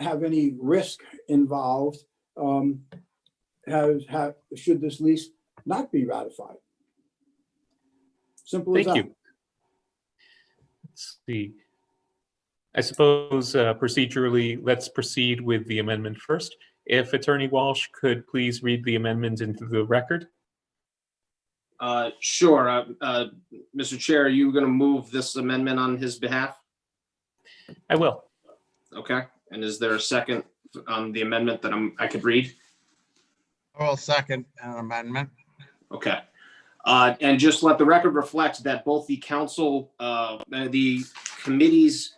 have any risk involved should this lease not be ratified. Simple as that. Thank you. Let's see. I suppose procedurally, let's proceed with the amendment first. If Attorney Walsh could please read the amendment into the record. Sure. Mr. Chair, are you going to move this amendment on his behalf? I will. Okay. And is there a second on the amendment that I could read? I will second an amendment. Okay. And just let the record reflect that both the council, the committee's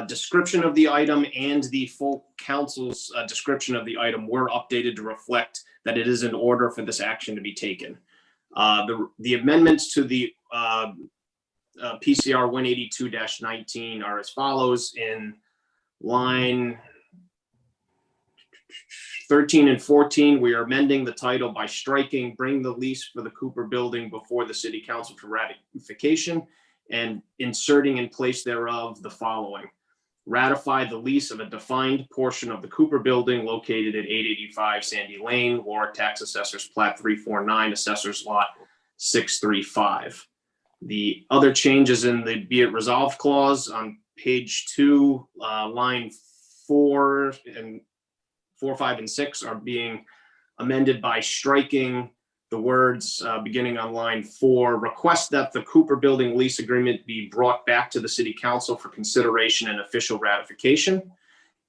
description of the item and the full council's description of the item were updated to reflect that it is in order for this action to be taken. The amendments to the PCR 182-19 are as follows. In line 13 and 14, we are amending the title by striking "Bring the lease for the Cooper Building before the City Council for ratification," and inserting in place thereof the following: ratify the lease of a defined portion of the Cooper Building located at 885 Sandy Lane, Warwick Tax Assessor's Plat 349, Assessor's Lot 635. The other changes in the "Be it resolved" clause on page 2, line 4, 5, and 6 are being amended by striking the words beginning on line 4, request that the Cooper Building lease agreement be brought back to the City Council for consideration and official ratification,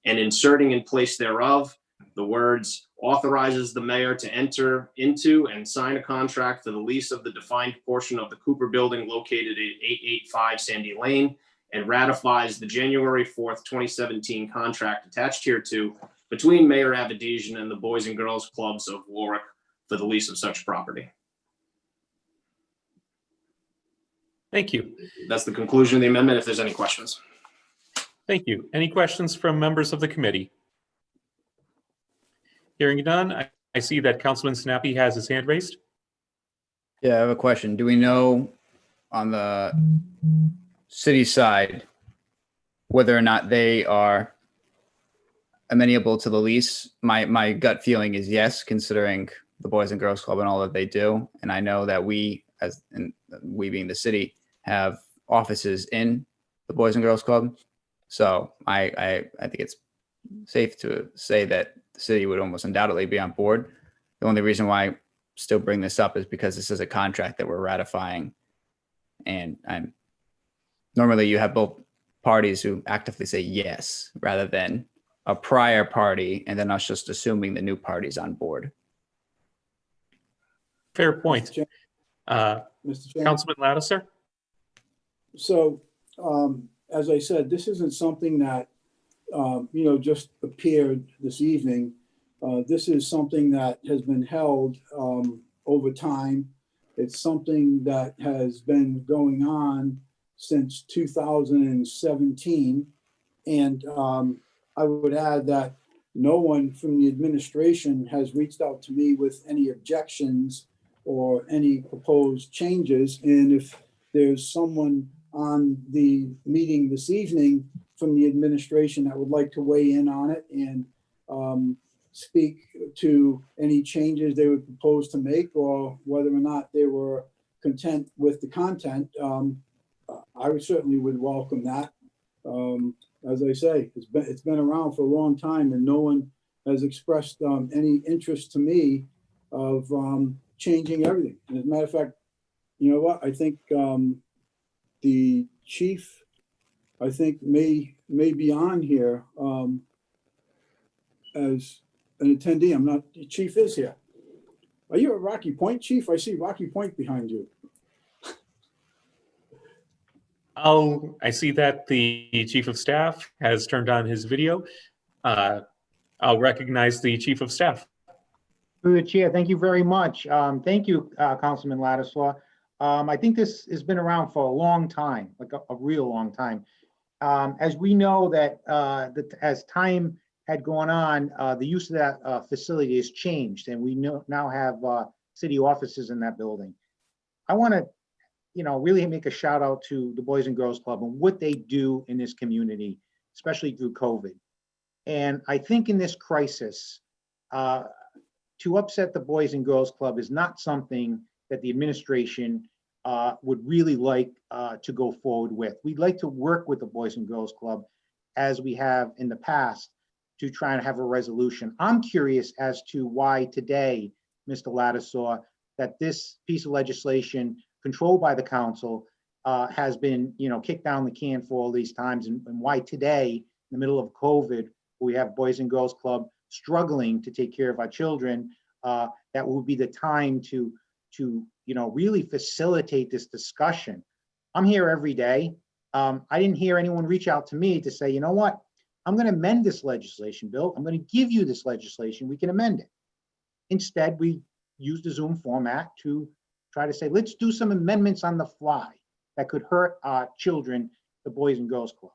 and inserting in place thereof the words authorizes the mayor to enter into and sign a contract for the lease of the defined portion of the Cooper Building located at 885 Sandy Lane, and ratifies the January 4th, 2017 contract attached hereto between Mayor Avedisian and the Boys and Girls Clubs of Warwick for the lease of such property. Thank you. That's the conclusion of the amendment, if there's any questions. Thank you. Any questions from members of the committee? Hearing none, I see that Councilman Snappy has his hand raised. Yeah, I have a question. Do we know on the city side whether or not they are amenable to the lease? My gut feeling is yes, considering the Boys and Girls Club and all that they do. And I know that we being the city, have offices in the Boys and Girls Club. So I think it's safe to say that the city would almost undoubtedly be on board. The only reason why I still bring this up is because this is a contract that we're ratifying. And normally you have both parties who actively say yes, rather than a prior party and then us just assuming the new party's on board. Fair point. Mr. Chairman. Councilman Lattiser? So, as I said, this isn't something that, just appeared this evening. This is something that has been held over time. It's something that has been going on since 2017. And I would add that no one from the administration has reached out to me with any objections or any proposed changes. And if there's someone on the meeting this evening from the administration that would like to weigh in on it and speak to any changes they would propose to make, or whether or not they were content with the content, I would certainly welcome that. As I say, it's been around for a long time, and no one has expressed any interest to me of changing everything. And as a matter of fact, you know what? I think the chief, I think may be on here as an attendee. I'm not, the chief is here. Are you at Rocky Point, Chief? I see Rocky Point behind you. Oh, I see that the Chief of Staff has turned on his video. I'll recognize the Chief of Staff. Through the chair, thank you very much. Thank you, Councilman Ladislaw. I think this has been around for a long time, like a real long time. As we know that as time had gone on, the use of that facility has changed, and we now have city offices in that building. I want to, really make a shout out to the Boys and Girls Club and what they do in this community, especially through COVID. And I think in this crisis, to upset the Boys and Girls Club is not something that the administration would really like to go forward with. We'd like to work with the Boys and Girls Club as we have in the past to try and have a resolution. I'm curious as to why today, Mr. Ladislaw, that this piece of legislation controlled by the council has been, kicked down the can for all these times, and why today, in the middle of COVID, we have Boys and Girls Club struggling to take care of our children, that will be the time to really facilitate this discussion. I'm here every day. I didn't hear anyone reach out to me to say, you know what, I'm going to amend this legislation, Bill. I'm going to give you this legislation. We can amend it. Instead, we use the Zoom format to try to say, let's do some amendments on the fly that could hurt our children, the Boys and Girls Club.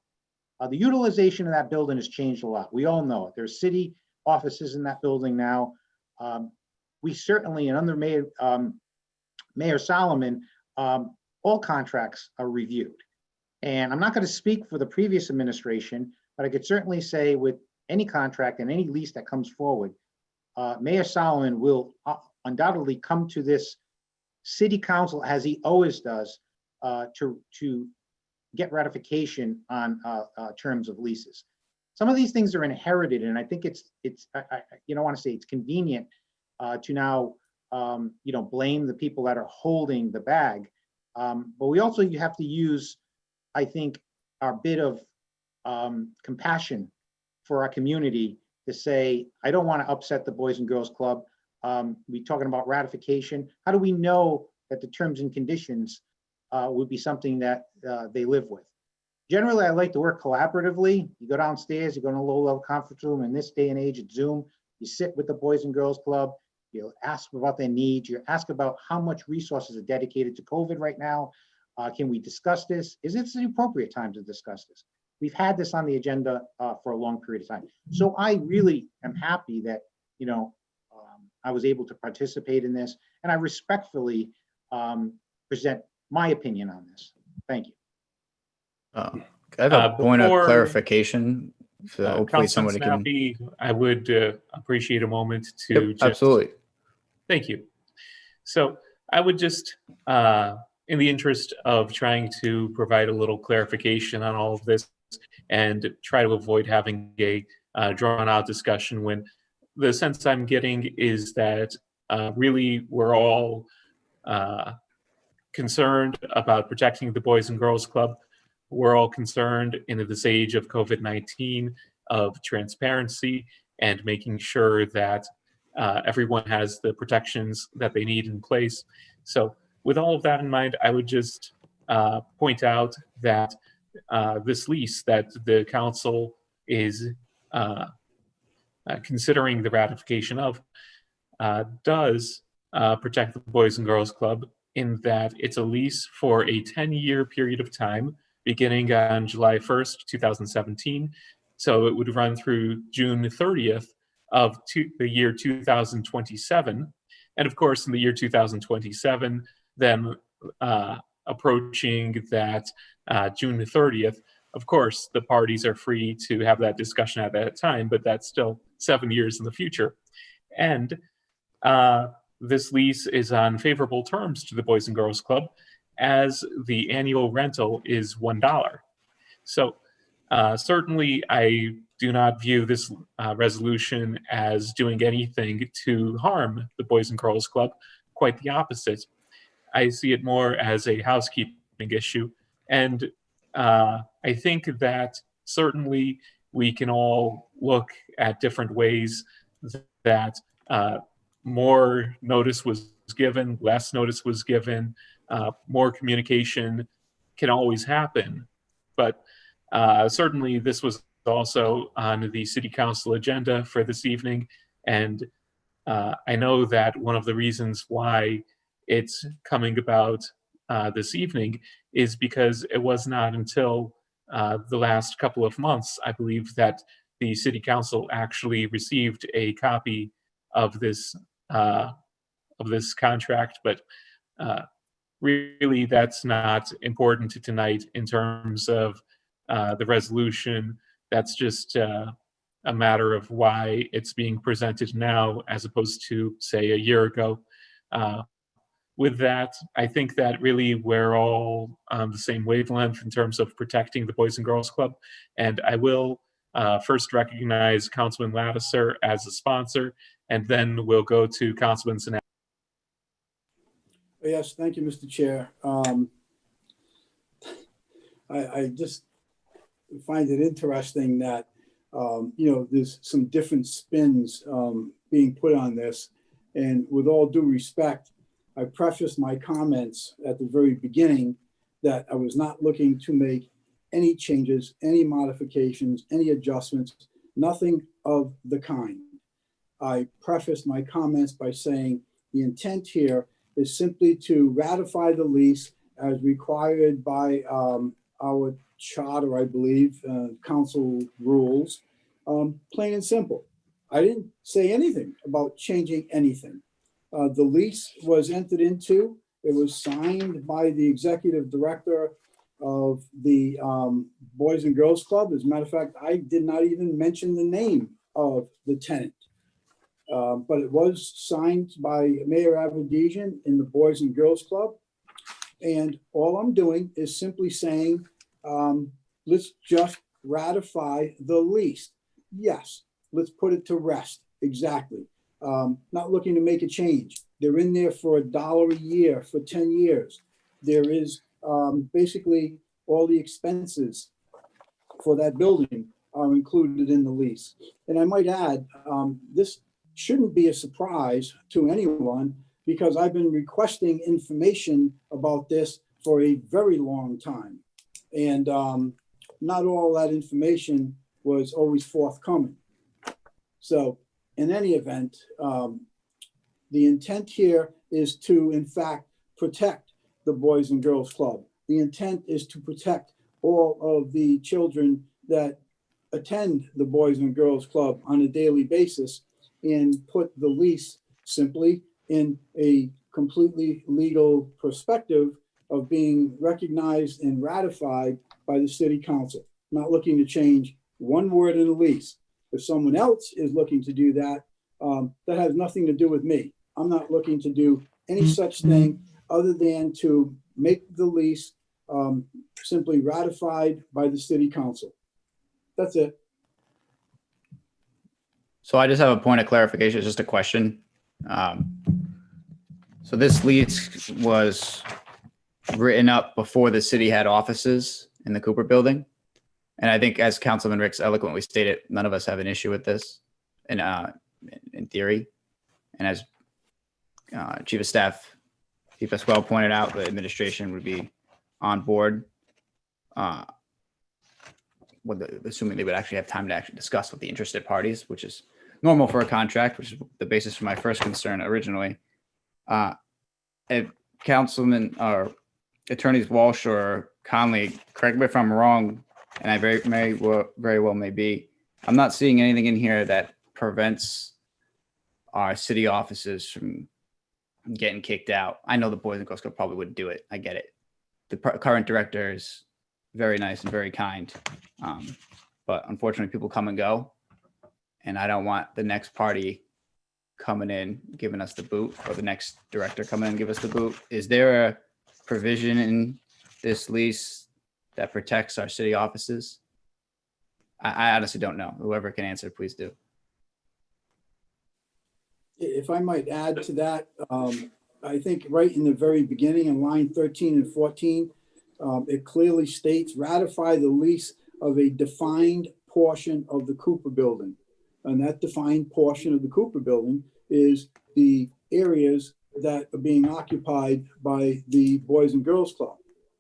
The utilization of that building has changed a lot. We all know it. There's city offices in that building now. We certainly, and under Mayor Solomon, all contracts are reviewed. And I'm not going to speak for the previous administration, but I could certainly say with any contract and any lease that comes forward, Mayor Solomon will undoubtedly come to this city council, as he always does, to get ratification on terms of leases. Some of these things are inherited, and I think I want to say it's convenient to now blame the people that are holding the bag. But we also have to use, I think, our bit of compassion for our community to say, I don't want to upset the Boys and Girls Club. We're talking about ratification. How do we know that the terms and conditions would be something that they live with? Generally, I like to work collaboratively. You go downstairs, you go in a low-level conference room. In this day and age at Zoom, you sit with the Boys and Girls Club. You ask about their needs. You ask about how much resources are dedicated to COVID right now. Can we discuss this? Is this the appropriate time to discuss this? We've had this on the agenda for a long period of time. So I really am happy that, I was able to participate in this, and I respectfully present my opinion on this. Thank you. I have a point of clarification. So hopefully Councilman somebody can. Snappi, I would appreciate a moment to Yep, absolutely. Thank you. So I would just, in the interest of trying to provide a little clarification on all of this and try to avoid having a drawn out discussion, when the sense I'm getting is that really we're all concerned about protecting the Boys and Girls Club. We're all concerned in this age of COVID-19 of transparency and making sure that everyone has the protections that they need in place. So with all of that in mind, I would just point out that this lease that the council is considering the ratification of does protect the Boys and Girls Club in that it's a lease for a 10-year period of time beginning on July 1st, 2017. So it would run through June 30th of the year 2027. And of course, in the year 2027, then approaching that June 30th, of course, the parties are free to have that discussion at that time, but that's still 7 years in the future. And this lease is on favorable terms to the Boys and Girls Club, as the annual rental is $1. So certainly I do not view this resolution as doing anything to harm the Boys and Girls Club. quite the opposite. I see it more as a housekeeping issue. And I think that certainly we can all look at different ways that more notice was given, less notice was given, more communication can always happen. But certainly this was also on the city council agenda for this evening. And I know that one of the reasons why it's coming about this evening is because it was not until the last couple of months, I believe, that the city council actually received a copy of this contract. But really, that's not important tonight in terms of the resolution. That's just a matter of why it's being presented now as opposed to, say, a year ago. With that, I think that really we're all on the same wavelength in terms of protecting the Boys and Girls Club. And I will first recognize Councilman Lattiser as a sponsor, and then we'll go to Councilman Sinat. Yes, thank you, Mr. Chair. I just find it interesting that, there's some different spins being put on this. And with all due respect, I prefaced my comments at the very beginning that I was not looking to make any changes, any modifications, any adjustments, nothing of the kind. I prefaced my comments by saying the intent here is simply to ratify the lease as required by our charter, I believe, council rules, plain and simple. I didn't say anything about changing anything. The lease was entered into. It was signed by the executive director of the Boys and Girls Club. As a matter of fact, I did not even mention the name of the tenant. But it was signed by Mayor Avedisian in the Boys and Girls Club. And all I'm doing is simply saying, let's just ratify the lease. Yes, let's put it to rest. Exactly. Not looking to make a change. They're in there for $1 a year for 10 years. There is basically all the expenses for that building are included in the lease. And I might add, this shouldn't be a surprise to anyone because I've been requesting information about this for a very long time. And not all that information was always forthcoming. So in any event, the intent here is to, in fact, protect the Boys and Girls Club. The intent is to protect all of the children that attend the Boys and Girls Club on a daily basis and put the lease simply in a completely legal perspective of being recognized and ratified by the city council. Not looking to change one word in the lease. If someone else is looking to do that, that has nothing to do with me. I'm not looking to do any such thing other than to make the lease simply ratified by the city council. That's it. So I just have a point of clarification. It's just a question. So this lease was written up before the city had offices in the Cooper building. And I think as Councilman Ricks eloquently stated, none of us have an issue with this in theory. And as Chief of Staff Chief Pasquale pointed out, the administration would be on board, assuming they would actually have time to actually discuss with the interested parties, which is normal for a contract, which is the basis for my first concern originally. If Councilman or Attorneys Walsh or Conley, correct me if I'm wrong, and I very well may be, I'm not seeing anything in here that prevents our city offices from getting kicked out. I know the Boys and Girls Club probably wouldn't do it. I get it. The current director is very nice and very kind. But unfortunately, people come and go. And I don't want the next party coming in, giving us the boot, or the next director coming in and give us the boot. Is there a provision in this lease that protects our city offices? I honestly don't know. Whoever can answer, please do. If I might add to that, I think right in the very beginning in line 13 and 14, it clearly states ratify the lease of a defined portion of the Cooper building. And that defined portion of the Cooper building is the areas that are being occupied by the Boys and Girls Club.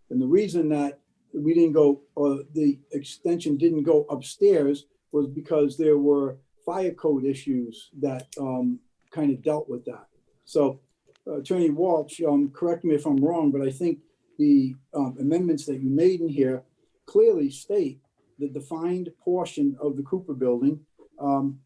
And the reason that we didn't go, or the extension didn't go upstairs, was because there were fire code issues that kind of dealt with that. So Attorney Walsh, correct me if I'm wrong, but I think the amendments that you made in here clearly state the defined portion of the Cooper building,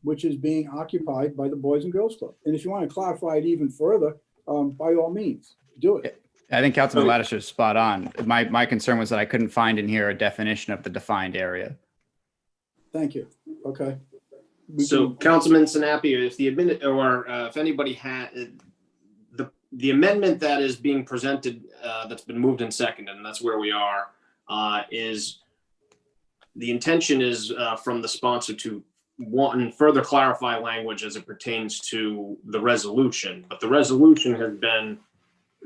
which is being occupied by the Boys and Girls Club. And if you want to clarify it even further, by all means, do it. I think Councilman Lattiser is spot on. My concern was that I couldn't find in here a definition of the defined area. Thank you. Okay. So Councilman Sinapi, if the if anybody had the amendment that is being presented, that's been moved and seconded, and that's where we are, is the intention is from the sponsor to further clarify language as it pertains to the resolution, but the resolution has been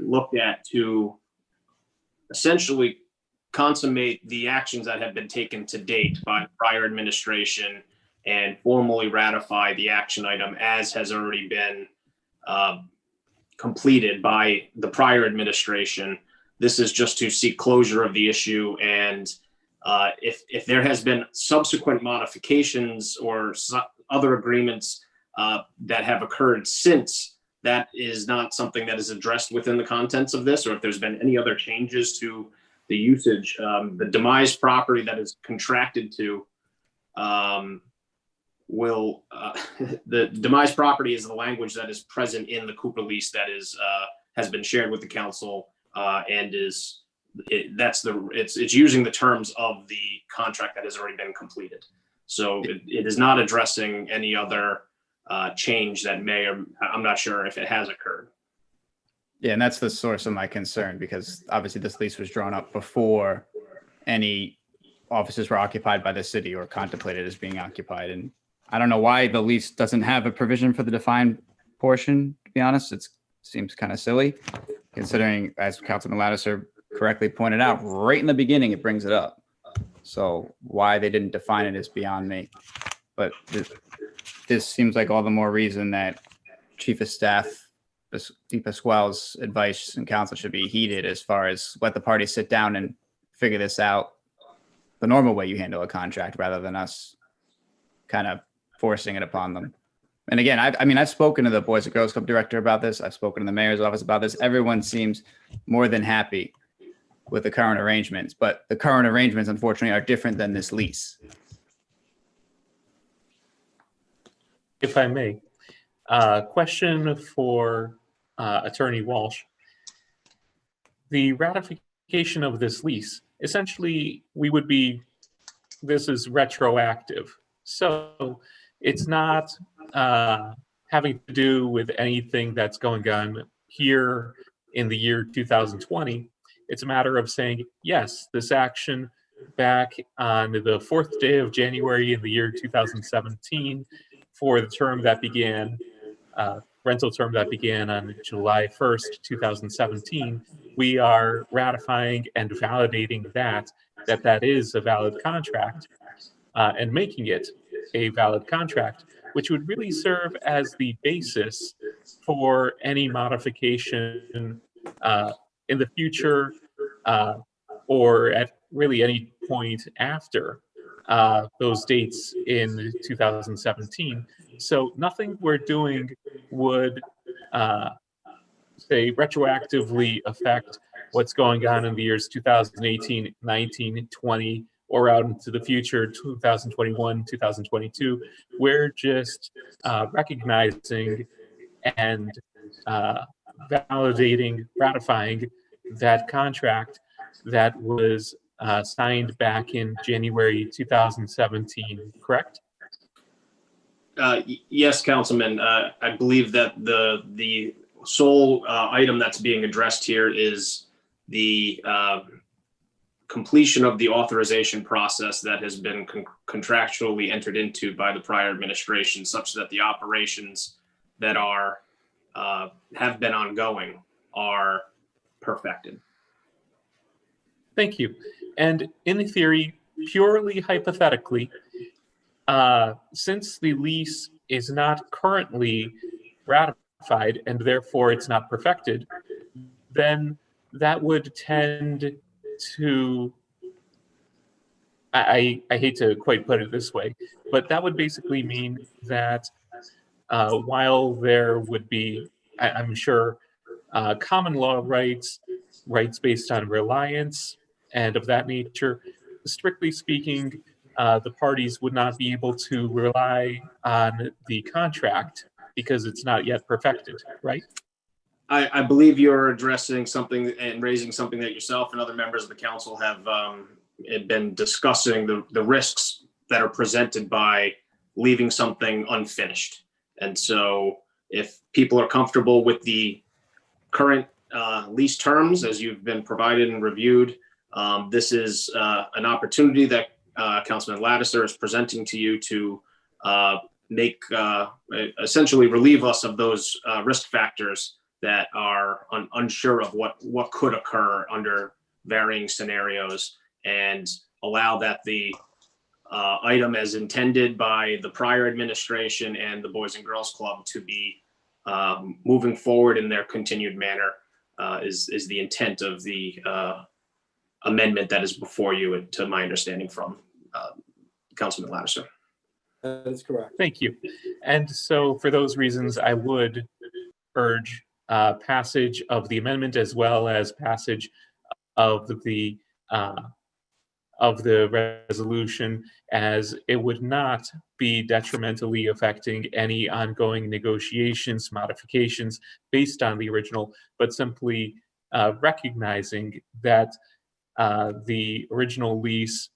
looked at to essentially consummate the actions that have been taken to date by the prior administration and formally ratify the action item as has already been completed by the prior administration. This is just to seek closure of the issue, and if there has been subsequent modifications or other agreements that have occurred since, that is not something that is addressed within the contents of this, or if there's been any other changes to the usage. The demise property that is contracted to the demise property is the language that is present in the Cooper lease that is has been shared with the council and is it's using the terms of the contract that has already been completed. So it is not addressing any other change that may, or I'm not sure if it has occurred. Yeah, and that's the source of my concern, because obviously this lease was drawn up before any offices were occupied by the city or contemplated as being occupied. And I don't know why the lease doesn't have a provision for the defined portion, to be honest. It seems kind of silly, considering, as Councilman Lattiser correctly pointed out, right in the beginning, it brings it up. So why they didn't define it is beyond me. But this seems like all the more reason that Chief of Staff DePasquale's advice and counsel should be heeded, as far as let the parties sit down and figure this out the normal way you handle a contract, rather than us kind of forcing it upon them. And again, I've spoken to the Boys and Girls Club director about this. I've spoken to the mayor's office about this. Everyone seems more than happy with the current arrangements, but the current arrangements, unfortunately, are different than this lease. If I may, question for Attorney Walsh. The ratification of this lease, essentially, this is retroactive. So it's not having to do with anything that's going on here in the year 2020. It's a matter of saying, yes, this action back on the 4th day of January in the year 2017 for the term that began, rental term that began on July 1st, 2017, we are ratifying and validating that is a valid contract and making it a valid contract, which would really serve as the basis for any modification in the future or at really any point after those dates in 2017. So nothing we're doing would say retroactively affect what's going on in the years 2018, 19, 20, or out into the future, 2021, 2022. We're just recognizing and validating, ratifying that contract that was signed back in January 2017, correct? Yes, Councilman. I believe that the sole item that's being addressed here is the completion of the authorization process that has been contractually entered into by the prior administration, such that the operations that are have been ongoing are perfected. Thank you. And in theory, purely hypothetically, since the lease is not currently ratified and therefore it's not perfected, then that would tend to, I hate to quite put it this way, but that would basically mean that while there would be, I'm sure, common law rights, rights based on reliance, and of that nature, strictly speaking, the parties would not be able to rely on the contract because it's not yet perfected, right? I believe you're addressing something and raising something that yourself and other members of the council have been discussing, the risks that are presented by leaving something unfinished. And so if people are comfortable with the current lease terms as you've been provided and reviewed, this is an opportunity that Councilman Lattiser is presenting to you to make essentially relieve us of those risk factors that are unsure of what could occur under varying scenarios, and allow that the item as intended by the prior administration and the Boys and Girls Club to be moving forward in their continued manner is the intent of the amendment that is before you, to my understanding from Councilman Lattiser. That is correct. Thank you. And so for those reasons, I would urge passage of the amendment as well as passage of the resolution, as it would not be detrimentally affecting any ongoing negotiations, modifications based on the original, but simply recognizing that the original lease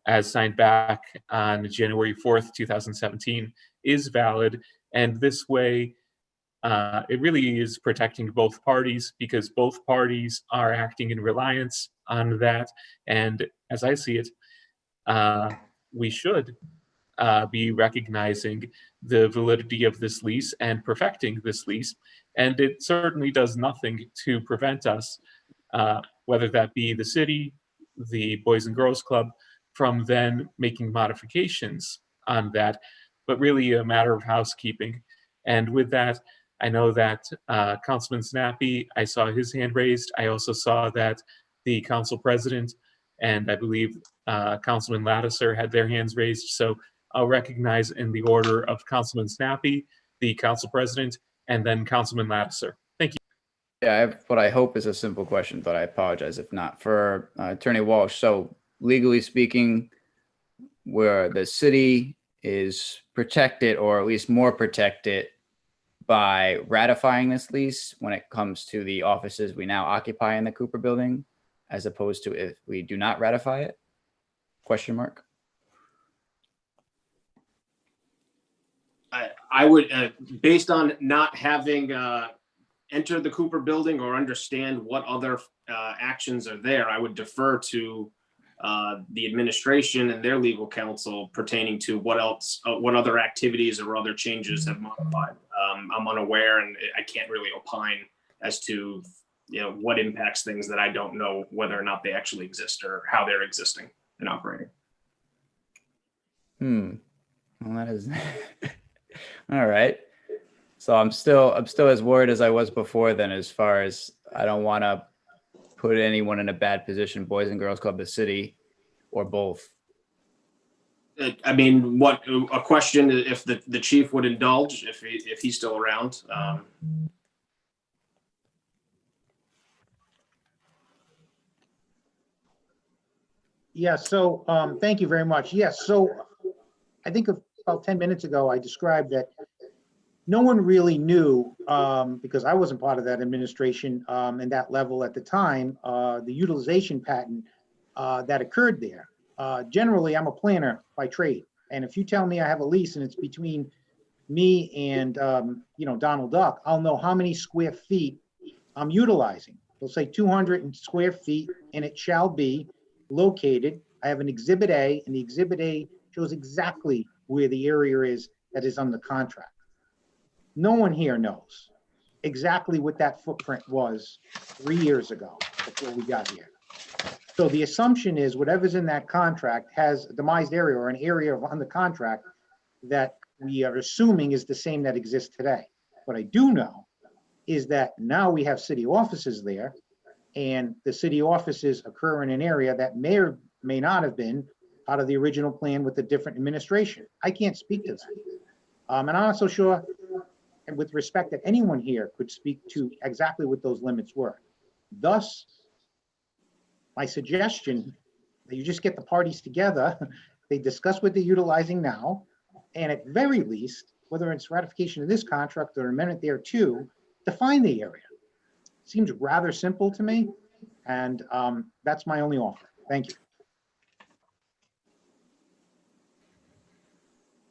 as signed back on January 4th, 2017 is valid. And this way, it really is protecting both parties because both parties are acting in reliance on that. And as I see it, we should be recognizing the validity of this lease and perfecting this lease. And it certainly does nothing to prevent us, whether that be the city, the Boys and Girls Club, from then making modifications on that, but really a matter of housekeeping. And with that, I know that Councilman Snappy, I saw his hand raised. I also saw that the council president and I believe Councilman Lattiser had their hands raised. So I'll recognize in the order of Councilman Snappy, the council president, and then Councilman Lattiser. Thank you. Yeah, I have what I hope is a simple question, but I apologize if not. For Attorney Walsh, so legally speaking, where the city is protected, or at least more protected, by ratifying this lease when it comes to the offices we now occupy in the Cooper building, as opposed to if we do not ratify it? Question mark. I would, based on not having entered the Cooper building or understand what other actions are there, I would defer to the administration and their legal counsel pertaining to what else, what other activities or other changes have modified. I'm unaware, and I can't really opine as to what impacts things that I don't know whether or not they actually exist or how they're existing and operating. Well, that is all right. So I'm still as worried as I was before then, as far as I don't want to put anyone in a bad position, Boys and Girls Club, the city, or both. I mean, what a question if the chief would indulge if he's still around. Yeah, so thank you very much. Yes, so I think about 10 minutes ago, I described that no one really knew, because I wasn't part of that administration and that level at the time, the utilization patent that occurred there. Generally, I'm a planner by trade. And if you tell me I have a lease and it's between me and Donald Duck, I'll know how many square feet I'm utilizing. They'll say 200 square feet, and it shall be located. I have an Exhibit A, and the Exhibit A shows exactly where the area is that is under contract. No one here knows. exactly what that footprint was 3 years ago before we got here. So the assumption is whatever's in that contract has a demised area or an area on the contract that we are assuming is the same that exists today. What I do know is that now we have city offices there, and the city offices occur in an area that may or may not have been part of the original plan with a different administration. I can't speak to that. And I'm not so sure, and with respect, that anyone here could speak to exactly what those limits were. Thus, my suggestion that you just get the parties together, they discuss what they're utilizing now, and at very least, whether it's ratification of this contract or amendment there too, define the area. Seems rather simple to me, and that's my only offer. Thank you.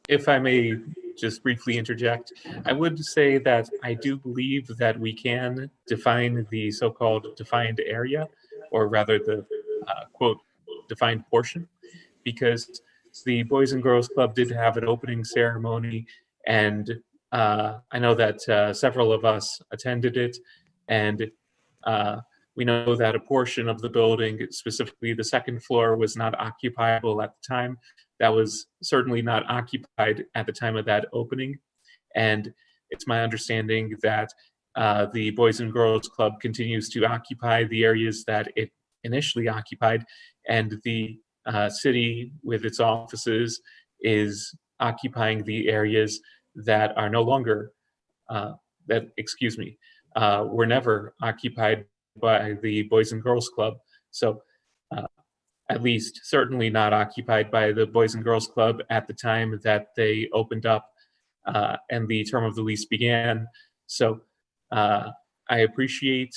If I may just briefly interject, I would say that I do believe that we can define the so-called defined area, or rather the quote, defined portion, because the Boys and Girls Club did have an opening ceremony, and I know that several of us attended it, and we know that a portion of the building, specifically the second floor, was not occupiable at the time. That was certainly not occupied at the time of that opening. And it's my understanding that the Boys and Girls Club continues to occupy the areas that it initially occupied, and the city with its offices is occupying the areas that are no longer, were never occupied by the Boys and Girls Club. So at least certainly not occupied by the Boys and Girls Club at the time that they opened up and the term of the lease began. So I appreciate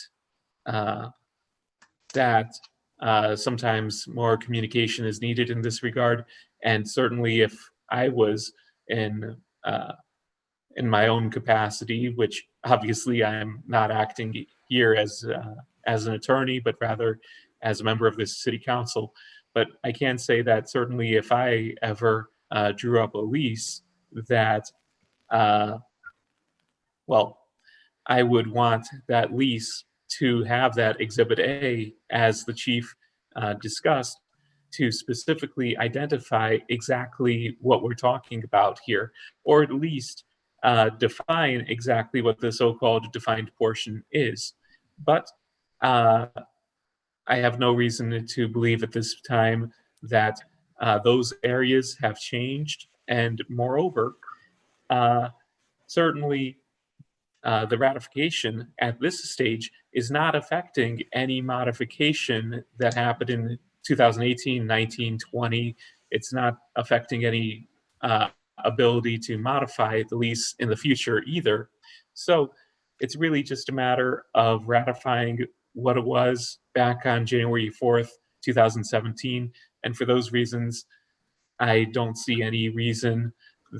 that sometimes more communication is needed in this regard. And certainly if I was in my own capacity, which obviously I'm not acting here as an attorney, but rather as a member of this city council. But I can say that certainly if I ever drew up a lease that, well, I would want that lease to have that Exhibit A, as the chief discussed, to specifically identify exactly what we're talking about here, or at least define exactly what the so-called defined portion is. But I have no reason to believe at this time that those areas have changed. And moreover, certainly the ratification at this stage is not affecting any modification that happened in 2018, 19, 20. It's not affecting any ability to modify the lease in the future either. So it's really just a matter of ratifying what it was back on January 4th, 2017. And for those reasons, I don't see any reason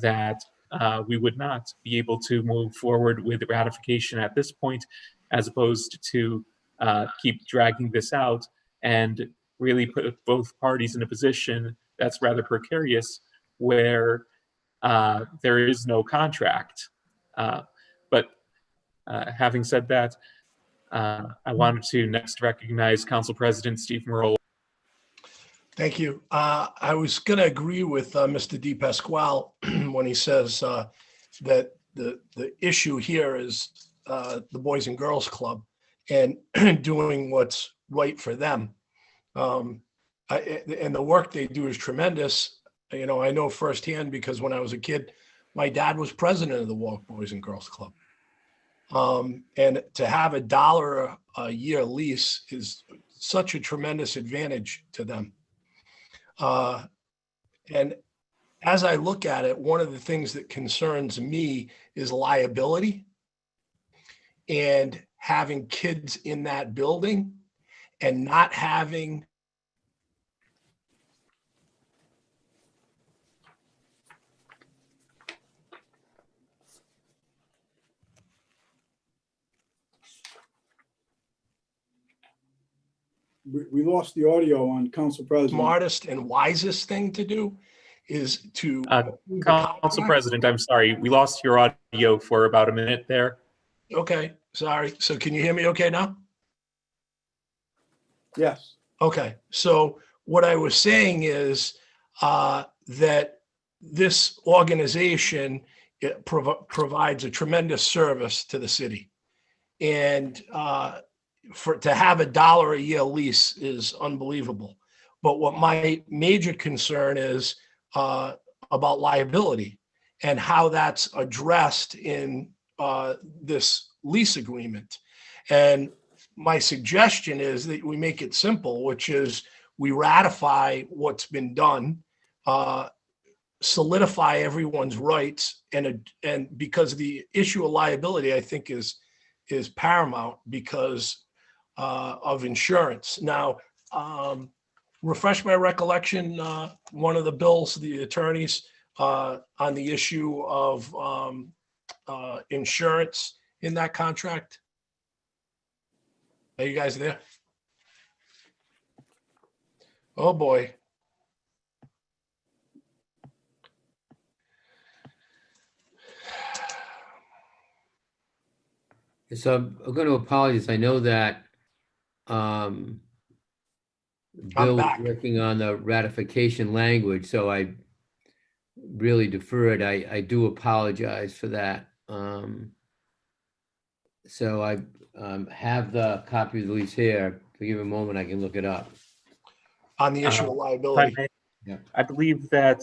that we would not be able to move forward with ratification at this point, as opposed to keep dragging this out and really put both parties in a position that's rather precarious, where there is no contract. But having said that, I wanted to next recognize Council President Steve Marola. Thank you. I was going to agree with Mr. Di Pasquale when he says that the issue here is the Boys and Girls Club and doing what's right for them. And the work they do is tremendous. You know, I know firsthand because when I was a kid, my dad was president of the Warwick Boys and Girls Club. And to have $1 a year lease is such a tremendous advantage to them. And as I look at it, one of the things that concerns me is liability and having kids in that building and not having We lost the audio on Council President. smartest and wisest thing to do is to Council President, I'm sorry, we lost your audio for about a minute there. Okay, sorry. So can you hear me okay now? Yes. Okay, so what I was saying is that this organization provides a tremendous service to the city. And to have $1 a year lease is unbelievable. But what my major concern is about liability and how that's addressed in this lease agreement. And my suggestion is that we make it simple, which is we ratify what's been done, solidify everyone's rights, and because the issue of liability, I think, is paramount because of insurance. Now, refresh my recollection, one of the bills, the attorneys, on the issue of insurance in that contract. Are you guys there? Oh, boy. So I'm going to apologize. I know that Bill was back. working on the ratification language, so I really deferred. I do apologize for that. So I have the copy of the lease here. If you give me a moment, I can look it up. On the issue of If I liability. may, Yeah. I believe that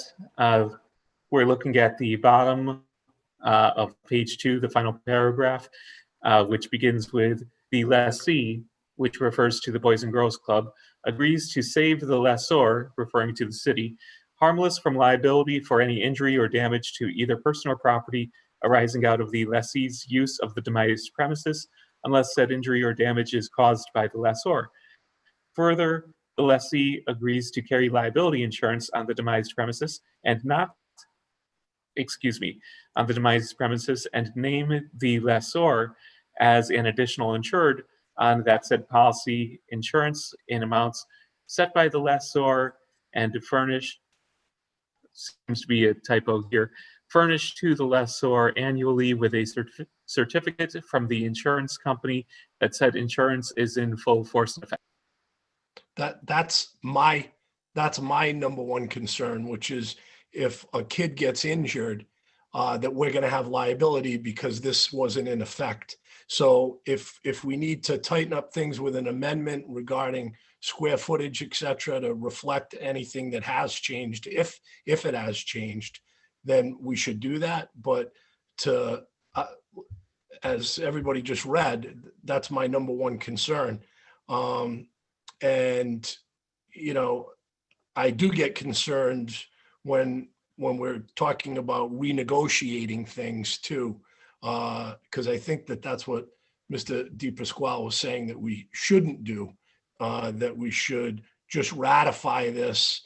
we're looking at the bottom of page 2, the final paragraph, which begins with the lessee, which refers to the Boys and Girls Club, agrees to save the lessor, referring to the city, harmless from liability for any injury or damage to either person or property arising out of the lessee's use of the demised premises, unless said injury or damage is caused by the lessor. Further, the lessee agrees to carry liability insurance on the demised premises and on the demised premises and name the lessor as an additional insured on that said policy insurance in amounts set by the lessor and to furnish, seems to be a typo here, furnished to the lessor annually with a certificate from the insurance company that said insurance is in full force and effect. That's my number one concern, which is if a kid gets injured, that we're going to have liability because this wasn't in effect. So if we need to tighten up things with an amendment regarding square footage, et cetera, to reflect anything that has changed, if it has changed, then we should do that. But as everybody just read, that's my number one concern. And, you know, I do get concerned when we're talking about renegotiating things too, because I think that's what Mr. DePasquale was saying that we shouldn't do, that we should just ratify this,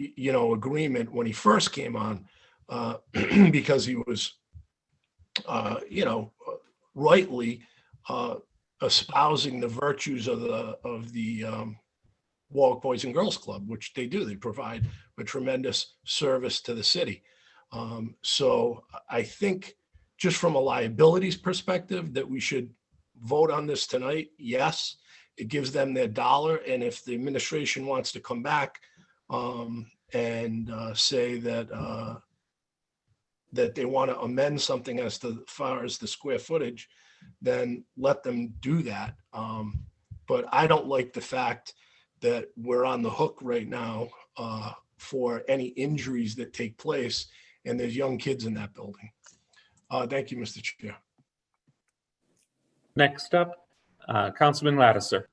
agreement when he first came on, because he was, rightly espousing the virtues of the Warwick Boys and Girls Club, which they do. They provide a tremendous service to the city. So I think just from a liabilities perspective that we should vote on this tonight. Yes, it gives them their $1. And if the administration wants to come back and say that they want to amend something as far as the square footage, then let them do that. But I don't like the fact that we're on the hook right now for any injuries that take place, and there's young kids in that building. Thank you, Mr. Chair. Next up, Councilman Lattiser.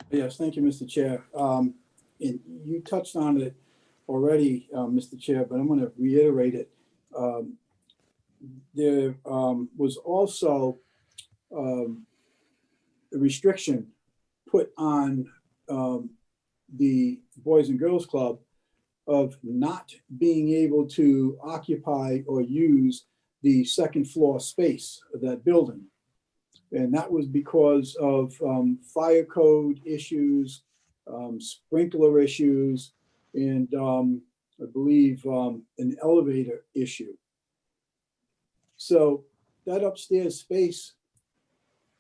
Yes, thank you, Mr. Chair. And you touched on it already, Mr. Chair, but I'm going to reiterate it. There was also a restriction put on the Boys and Girls Club of not being able to occupy or use the second floor space of that building. And that was because of fire code issues, sprinkler issues, and I believe an elevator issue. So that upstairs space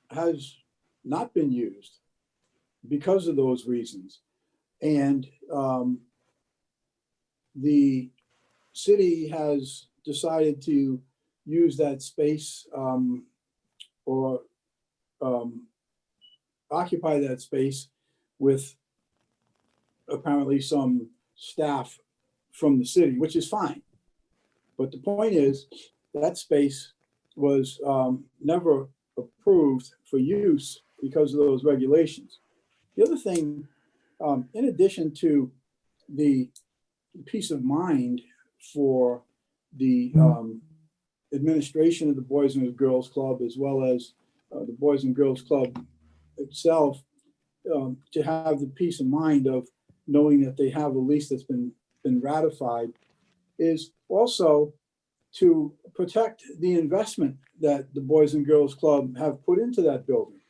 has not been used because of those reasons. And the city has decided to use that space or occupy that space with apparently some staff from the city, which is fine. But the point is that space was never approved for use because of those regulations. The other thing, in addition to the peace of mind for the administration of the Boys and Girls Club, as well as the Boys and Girls Club itself, to have the peace of mind of knowing that they have a lease that's been ratified, is also to protect the investment that the Boys and Girls Club have put into that building.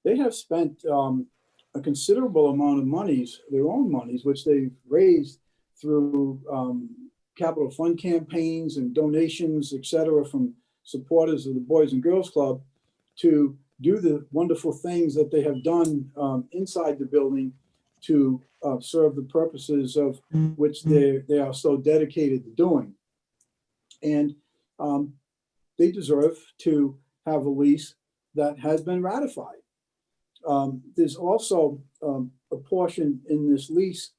They have spent a considerable amount of monies, their own monies, which they've raised through capital fund campaigns and donations, et cetera, from supporters of the Boys and Girls Club, to do the wonderful things that they have done inside the building to serve the purposes of which they are so dedicated to doing. And they deserve to have a lease that has been ratified. There's also a portion in this lease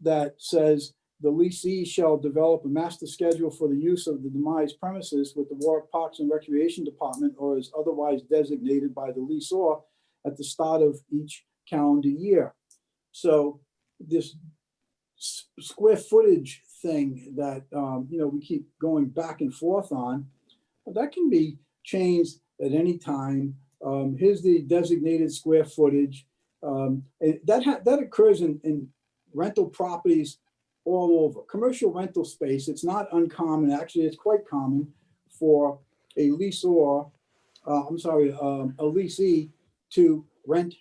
that says the leasee shall develop a master schedule for the use of the demised premises with the Warwick Parks and Recreation Department, or as otherwise designated by the leaseor, at the start of each calendar year. So this square footage thing that we keep going back and forth on, that can be changed at any time. Here's the designated square footage. That occurs in rental properties all over. Commercial rental space, it's not uncommon. Actually, it's quite common for a leasor, a leasee to rent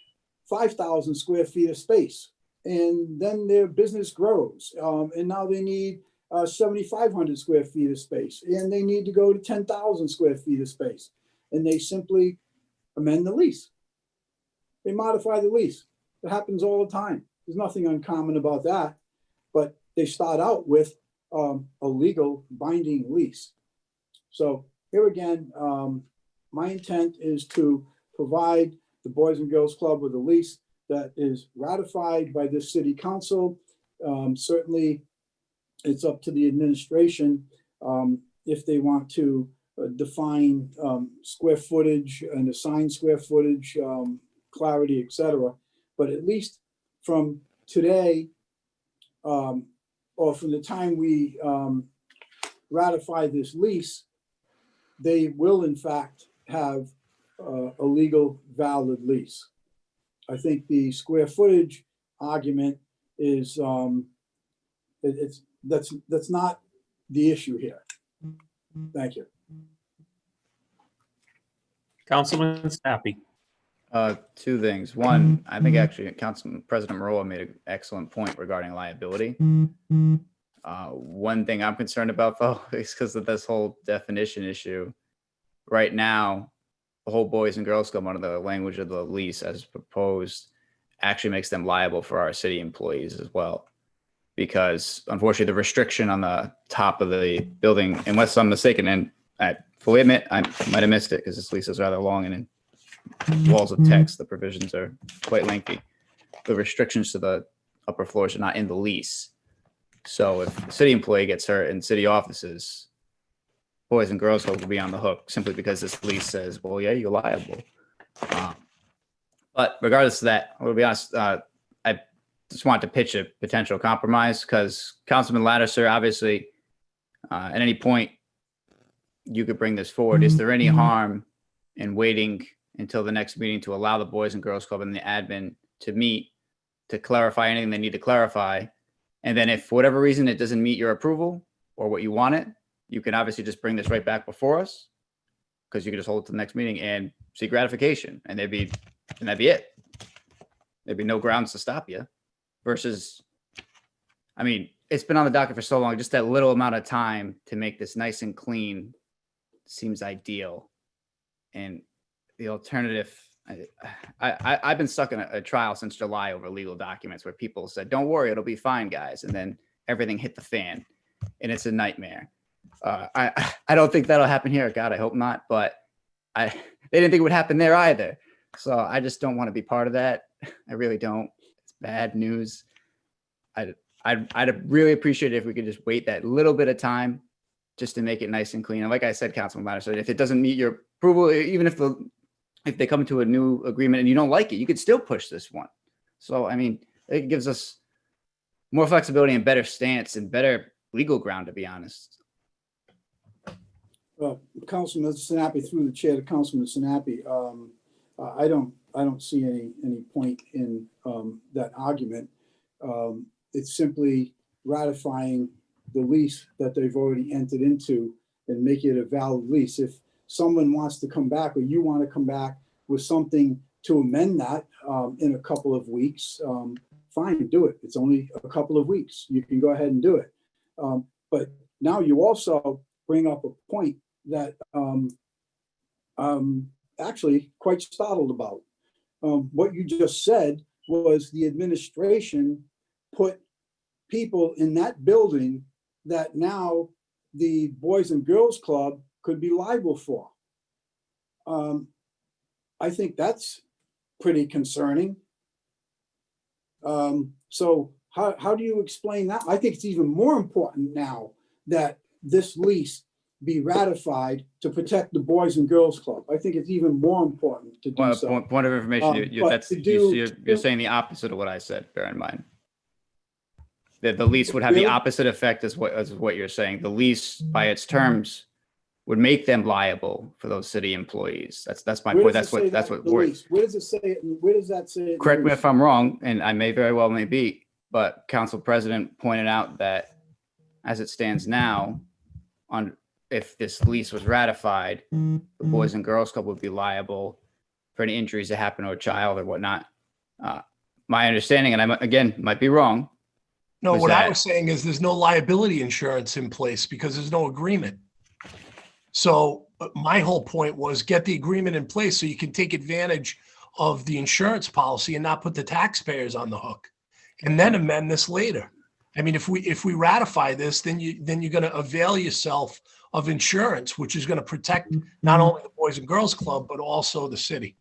5,000 square feet of space. And then their business grows. And now they need 7,500 square feet of space. And they need to go to 10,000 square feet of space. And they simply amend the lease. They modify the lease. It happens all the time. There's nothing uncommon about that. But they start out with a legal binding lease. So here again, my intent is to provide the Boys and Girls Club with a lease that is ratified by this city council. Certainly, it's up to the administration if they want to define square footage and assign square footage, clarity, et cetera. But at least from today, or from the time we ratify this lease, they will in fact have a legal valid lease. I think the square footage argument is that's not the issue here. Thank you. Councilman Snappy. Two things. One, I think actually Councilman President Marola made an excellent point regarding liability. One thing I'm concerned about, though, is because of this whole definition issue. Right now, the whole Boys and Girls Club, under the language of the lease as proposed, actually makes them liable for our city employees as well. Because unfortunately, the restriction on the top of the building, unless I'm mistaken, and I fully admit I might have missed it because this lease is rather long and in walls of text, the provisions are quite lengthy. The restrictions to the upper floors are not in the lease. So if a city employee gets hurt in city offices, Boys and Girls Club will be on the hook simply because this lease says, well, yeah, you're liable. But regardless of that, I'm going to be honest, I just want to pitch a potential compromise because Councilman Lattiser, obviously, at any point, you could bring this forward. Is there any harm in waiting until the next meeting to allow the Boys and Girls Club and the admin to meet to clarify anything they need to clarify? And then if for whatever reason it doesn't meet your approval or what you want it, you can obviously just bring this right back before us because you can just hold it to the next meeting and seek ratification and that'd be it. There'd be no grounds to stop you versus, I mean, it's been on the docket for so long, just that little amount of time to make this nice and clean seems ideal. And the alternative, I've been stuck in a trial since July over legal documents where people said, don't worry, it'll be fine, guys. And then everything hit the fan and it's a nightmare. I don't think that'll happen here. God, I hope not. But they didn't think it would happen there either. So I just don't want to be part of that. I really don't. It's bad news. I'd really appreciate it if we could just wait that little bit of time just to make it nice and clean. And like I said, Councilman Latter, so if it doesn't meet your approval, even if they come to a new agreement and you don't like it, you could still push this one. So, I mean, it gives us more flexibility and better stance and better legal ground, to be honest. Councilman Sinapi, through the chair to Councilman Sinapi, I don't see any point in that argument. It's simply ratifying the lease that they've already entered into and make it a valid lease. If someone wants to come back or you want to come back with something to amend that in a couple of weeks, fine, do it. It's only a couple of weeks. You can go ahead and do it. But now you also bring up a point that I'm actually quite startled about. What you just said was the administration put people in that building that now the Boys and Girls Club could be liable for. I think that's pretty concerning. So how do you explain that? I think it's even more important now that this lease be ratified to protect the Boys and Girls Club. I think it's even more important to do so. Point of information, you're saying the opposite of what I said, bear in mind. The lease would have the opposite effect as what you're saying. The lease, by its terms, would make them liable for those city employees. That's my point. That's what Where does it say it? Where does that say it? Correct me if I'm wrong, and I may very well may be, but Council President pointed out that as it stands now, if this lease was ratified, the Boys and Girls Club would be liable for any injuries that happen to a child or whatnot. My understanding, and I again might be wrong. No, what I was saying is there's no liability insurance in place because there's no agreement. So my whole point was get the agreement in place so you can take advantage of the insurance policy and not put the taxpayers on the hook, and then amend this later. I mean, if we ratify this, then you're going to avail yourself of insurance, which is going to protect not only the Boys and Girls Club, but also the city.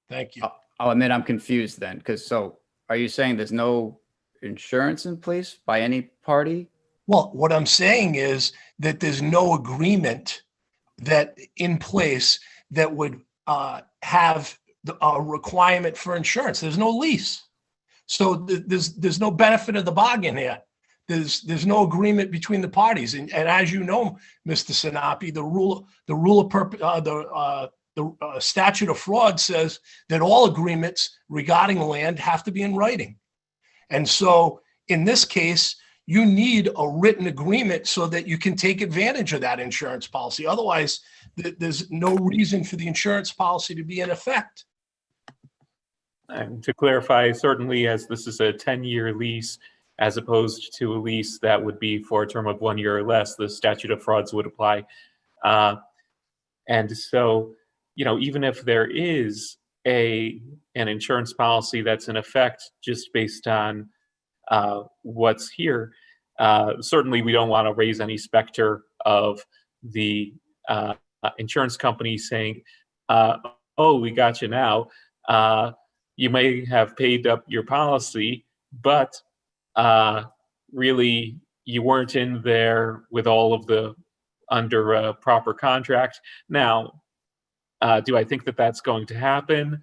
Thank you. I'll admit I'm confused then, because so are you saying there's no insurance in place by any party? Well, what I'm saying is that there's no agreement that in place that would have a requirement for insurance. There's no lease. So there's no benefit of the bargain here. There's no agreement between the parties. And as you know, Mr. Sinapi, the statute of fraud says that all agreements regarding land have to be in writing. And so in this case, you need a written agreement so that you can take advantage of that insurance policy. Otherwise, there's no reason for the insurance policy to be in effect. And to clarify, certainly as this is a 10-year lease, as opposed to a lease that would be for a term of 1 year or less, the statute of frauds would apply. And so, even if there is an insurance policy that's in effect just based on what's here, certainly we don't want to raise any specter of the insurance company saying, oh, we got you now. You may have paid up your policy, but really you weren't in there with all of the under a proper contract. Now, do I think that that's going to happen?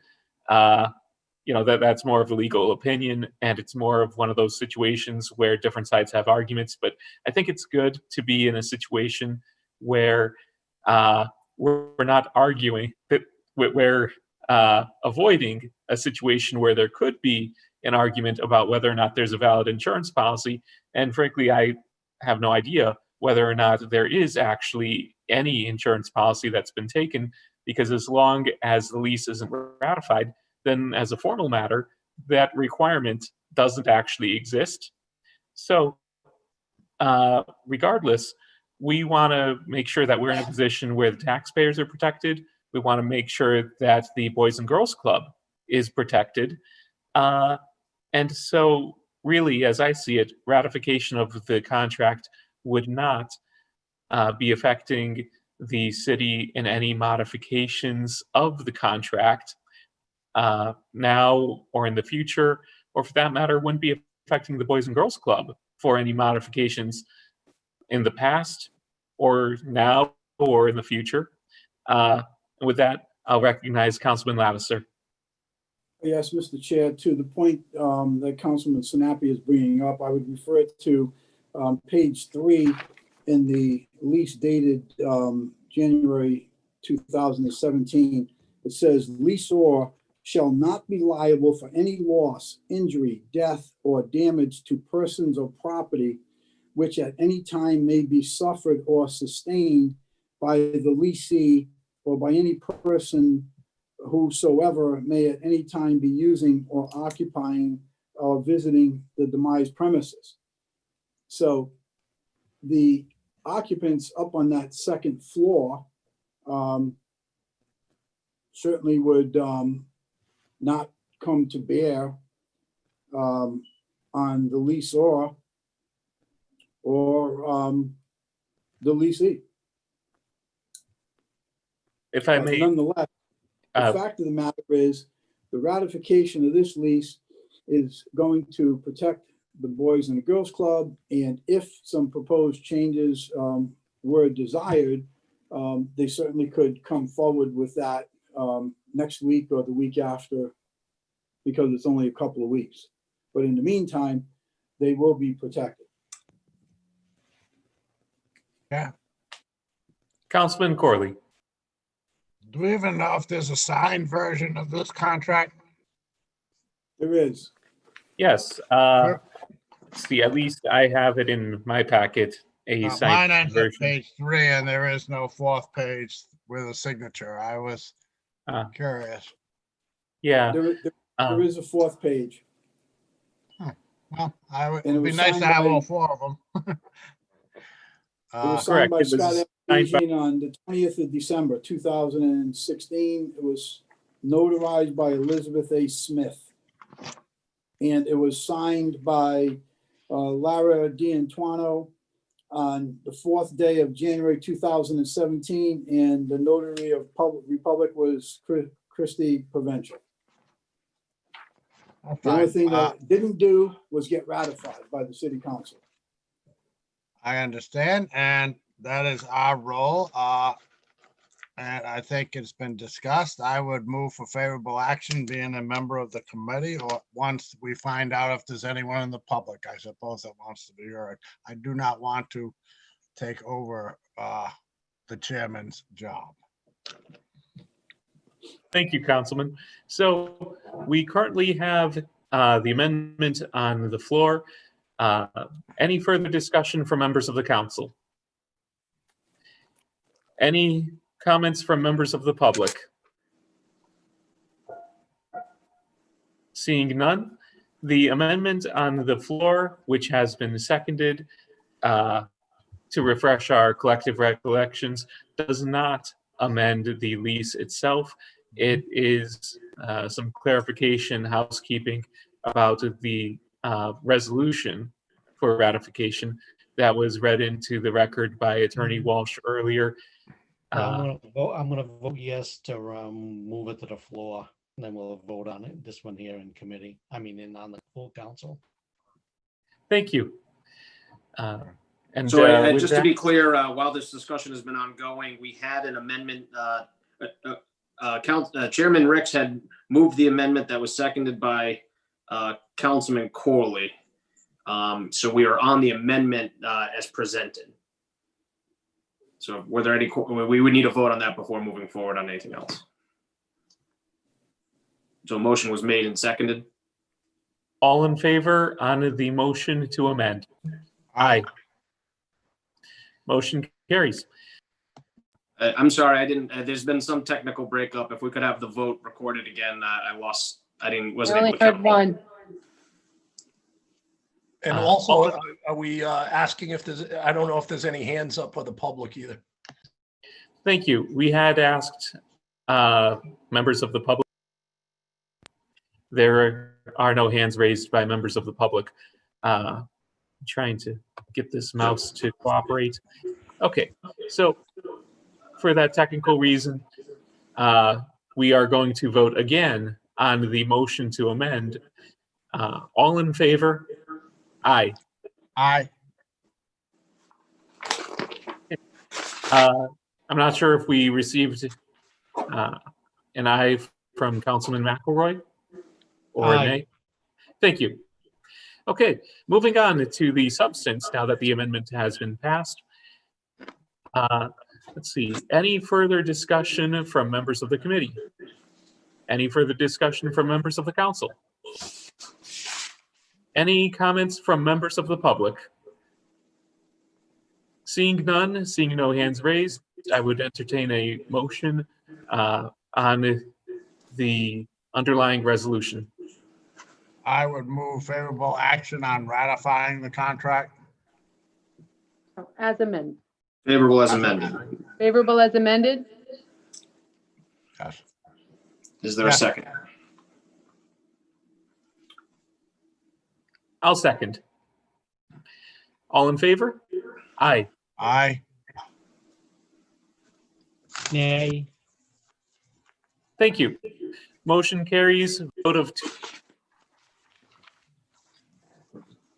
That's more of a legal opinion, and it's more of one of those situations where different sides have arguments. But I think it's good to be in a situation where we're not arguing, that we're avoiding a situation where there could be an argument about whether or not there's a valid insurance policy. And frankly, I have no idea whether or not there is actually any insurance policy that's been taken, because as long as the lease isn't ratified, then as a formal matter, that requirement doesn't actually exist. So regardless, we want to make sure that we're in a position where the taxpayers are protected We want to make sure that the Boys and Girls Club is protected. And so really, as I see it, ratification of the contract would not be affecting the city in any modifications of the contract now or in the future, or for that matter, wouldn't be affecting the Boys and Girls Club for any modifications in the past or now or in the future. With that, I'll recognize Councilman Lattiser. Yes, Mr. Chair, to the point that Councilman Sinapi is bringing up, I would refer it to page 3 in the lease dated January 2017. It says, "Leaseor shall not be liable for any loss, injury, death, or damage to persons or property which at any time may be suffered or sustained by the leasee or by any person whosoever may at any time be using or occupying or visiting the demised premises." So the occupants up on that second floor certainly would not come to bear on the leaseor or the leasee. If I But may, nonetheless, the fact of the matter is the ratification of this lease is going to protect the Boys and the Girls Club. And if some proposed changes were desired, they certainly could come forward with that next week or the week after, because it's only a couple of weeks. But in the meantime, they will be protected. Yeah. Councilman Corley. Do we even know if there's a signed version of this contract? There is. Yes. See, at least I have it in my packet, a Mine signed ends at version. page 3 and there is no 4th page with a signature. I was curious. Yeah. There is a 4th page. Well, it And it would be was nice to signed have by- all 4 of them. It was Correct. signed by It was Scott signed by- Asian on the 20th of December, 2016. It was notarized by Elizabeth A. Smith. And it was signed by Lara D'Antuono on the 4th day of January 2017. And the notary of Republic was Christy Provincial. The only thing that it didn't do was get ratified by the city council. I understand, and that is our role. And I think it's been discussed. I would move for favorable action, being a member of the committee, or once we find out if there's anyone in the public, I suppose, that wants to be heard. I do not want to take over the chairman's job. Thank you, Councilman. So we currently have the amendment on the floor. Any further discussion from members of the council? Any comments from members of the public? Seeing none, the amendment on the floor, which has been seconded to refresh our collective recollections, does not amend the lease itself. It is some clarification, housekeeping about the resolution for ratification that was read into the record by Attorney Walsh earlier. I'm gonna vote yes to move it to the floor, and then we'll vote on it, this one here in committee, on the full council. Thank you. And So with just to that- be clear, while this discussion has been ongoing, we had an amendment. Chairman Ricks had moved the amendment that was seconded by Councilman Corley. So we are on the amendment as presented. So were there any, we would need a vote on that before moving forward on anything else. So a motion was made and seconded. All in favor on the motion to amend? Aye. Motion carries. I'm sorry, I didn't, there's been some technical breakup. If we could have the vote recorded again, wasn't able to count. One. And also, are we asking if there's, I don't know if there's any hands up for the public either. Thank you. We had asked Members of the public? There are no hands raised by members of the public. I'm trying to get this mouse to cooperate. Okay, so for that technical reason, we are going to vote again on the motion to amend. All in favor? Aye. Aye. I'm not sure if we received an aye from Councilman McElroy or a Aye. nay. Thank you. Okay, moving on to the substance now that the amendment has been passed. Let's see, any further discussion from members of the committee? Any further discussion from members of the council? Any comments from members of the public? Seeing none, seeing no hands raised, I would entertain a motion on the underlying resolution. I would move favorable action on ratifying the contract. As amended. Favorable as amended. Favorable as amended? Yes. Is there a Yes. second? I'll second. All in favor? Aye. Aye. Nay. Thank you. Motion carries. Vote of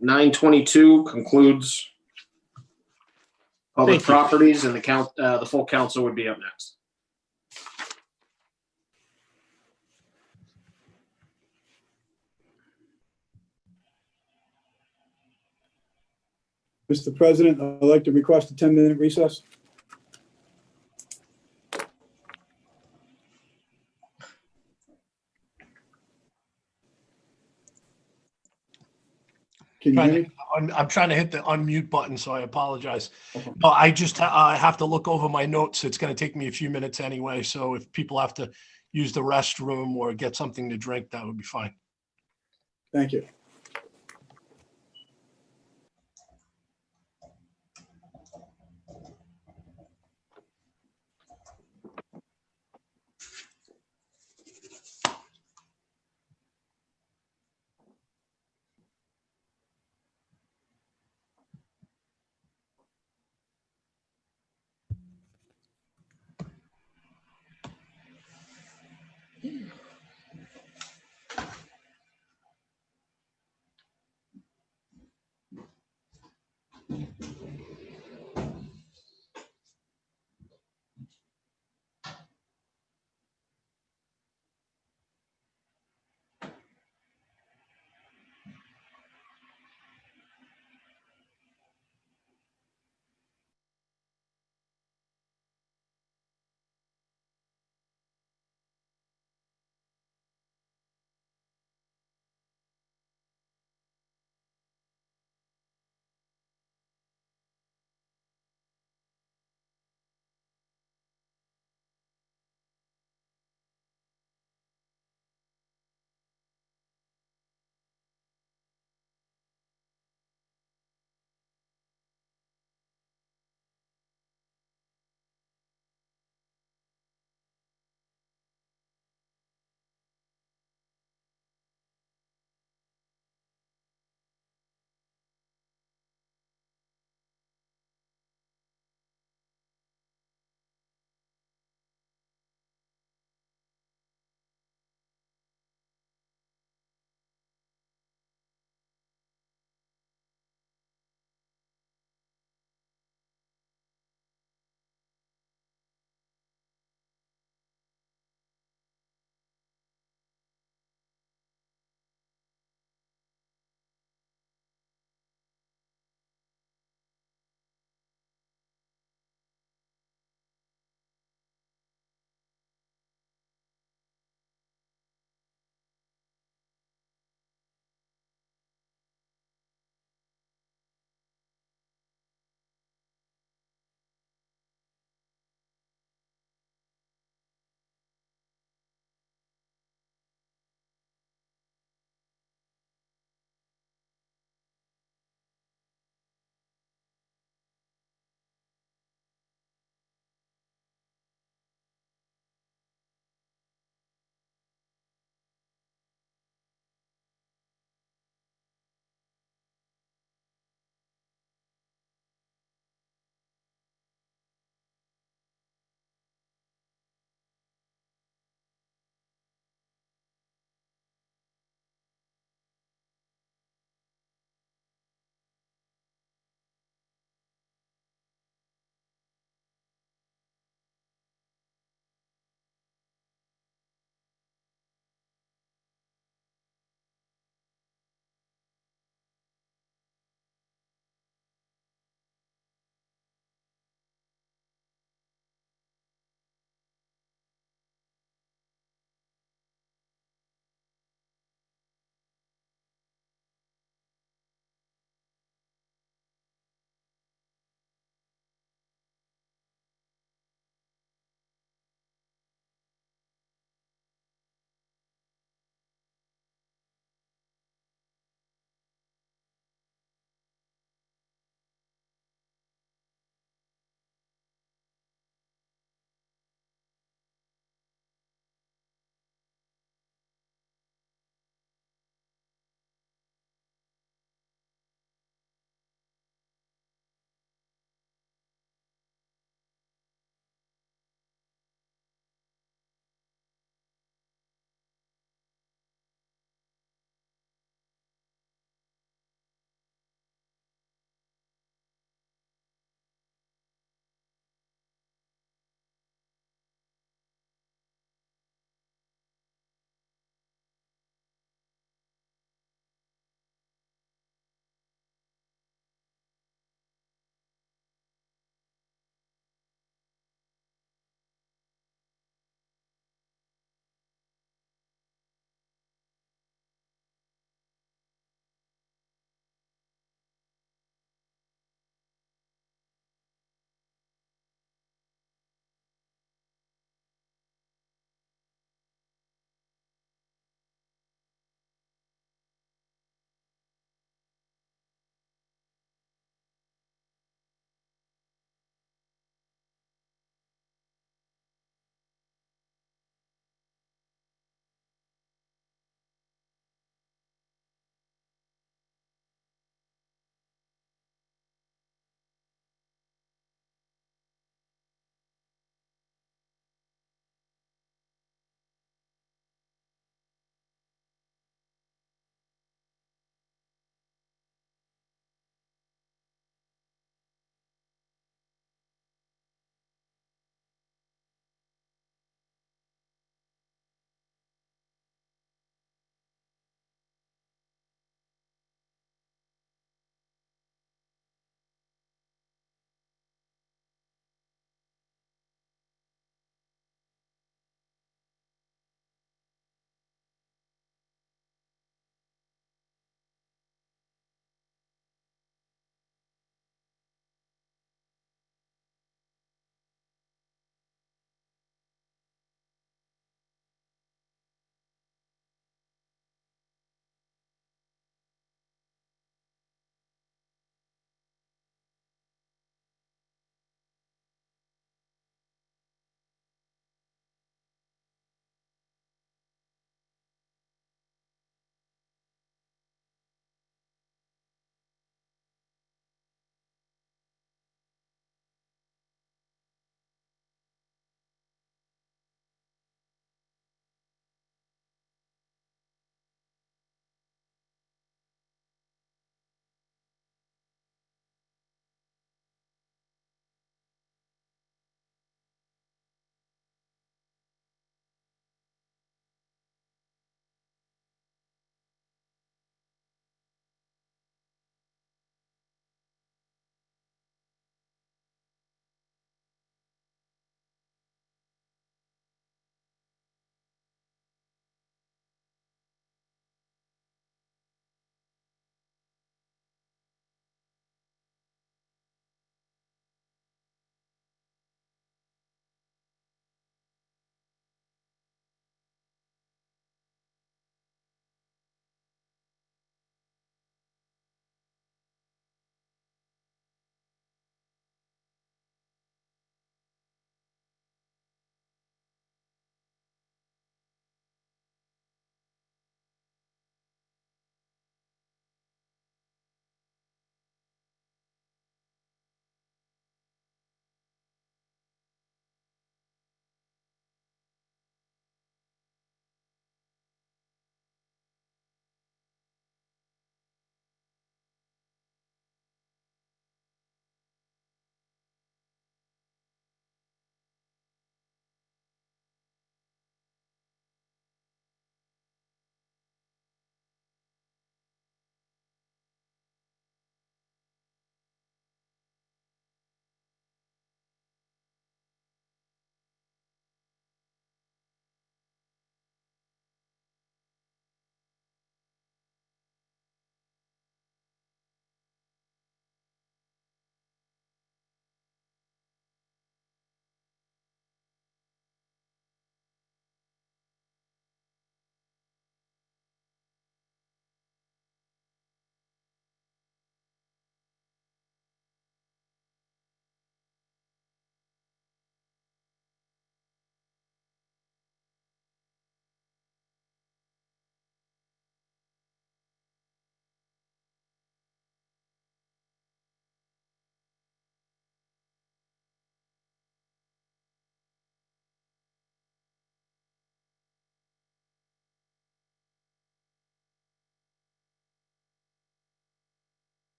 9:22 concludes public Thank you. properties, and the full council would be up next. Mr. President, I'd like to request a 10-minute recess. Can you hear me? I'm trying to hit the unmute button, so I apologize. No, I just have to look over my notes. It's going to take me a few minutes anyway. So if people have to use the restroom or get something to drink, that would be fine. Thank you.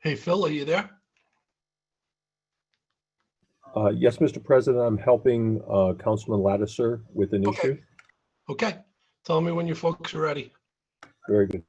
Hey, Phil, are you there? Yes, Mr. President, I'm helping Councilman Lattiser with an issue. Okay, tell me when you folks are ready. Very good.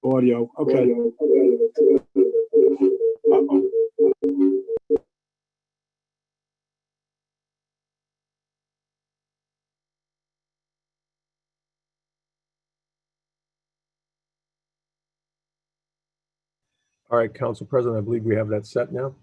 Audio, okay. All right, Council President, I believe we have that set now.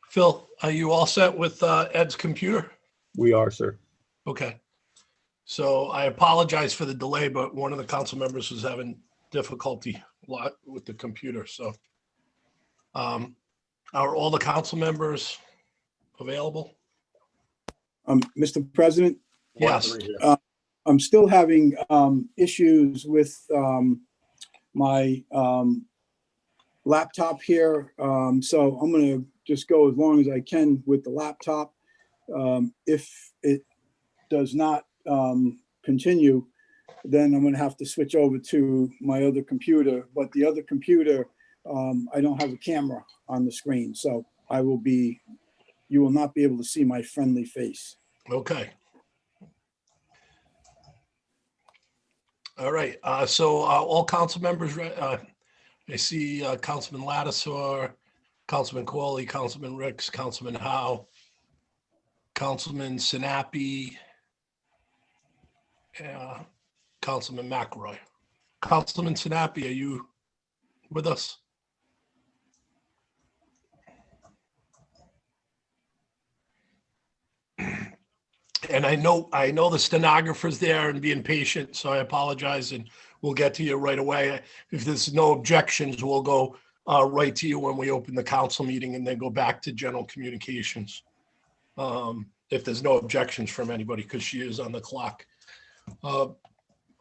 Phil, are you all set with Ed's computer? We are, sir. Okay. So I apologize for the delay, but one of the council members was having difficulty a lot with the computer, so. Are all the council members available? Mr. President? Yes. I'm still having issues with my laptop here. So I'm going to just go as long as I can with the laptop. If it does not continue, then I'm going to have to switch over to my other computer. But the other computer, I don't have a camera on the screen. So you will not be able to see my friendly face. Okay. All right. So all council members, I see Councilman Lattiser, Councilman Corley, Councilman Ricks, Councilman Howe, Councilman Sinapi, Councilman McElroy. Councilman Sinapi, are you with us? And I know the stenographer's there and being patient, so I apologize, and we'll get to you right away. If there's no objections, we'll go right to you when we open the council meeting and then go back to general communications. If there's no objections from anybody, because she is on the clock.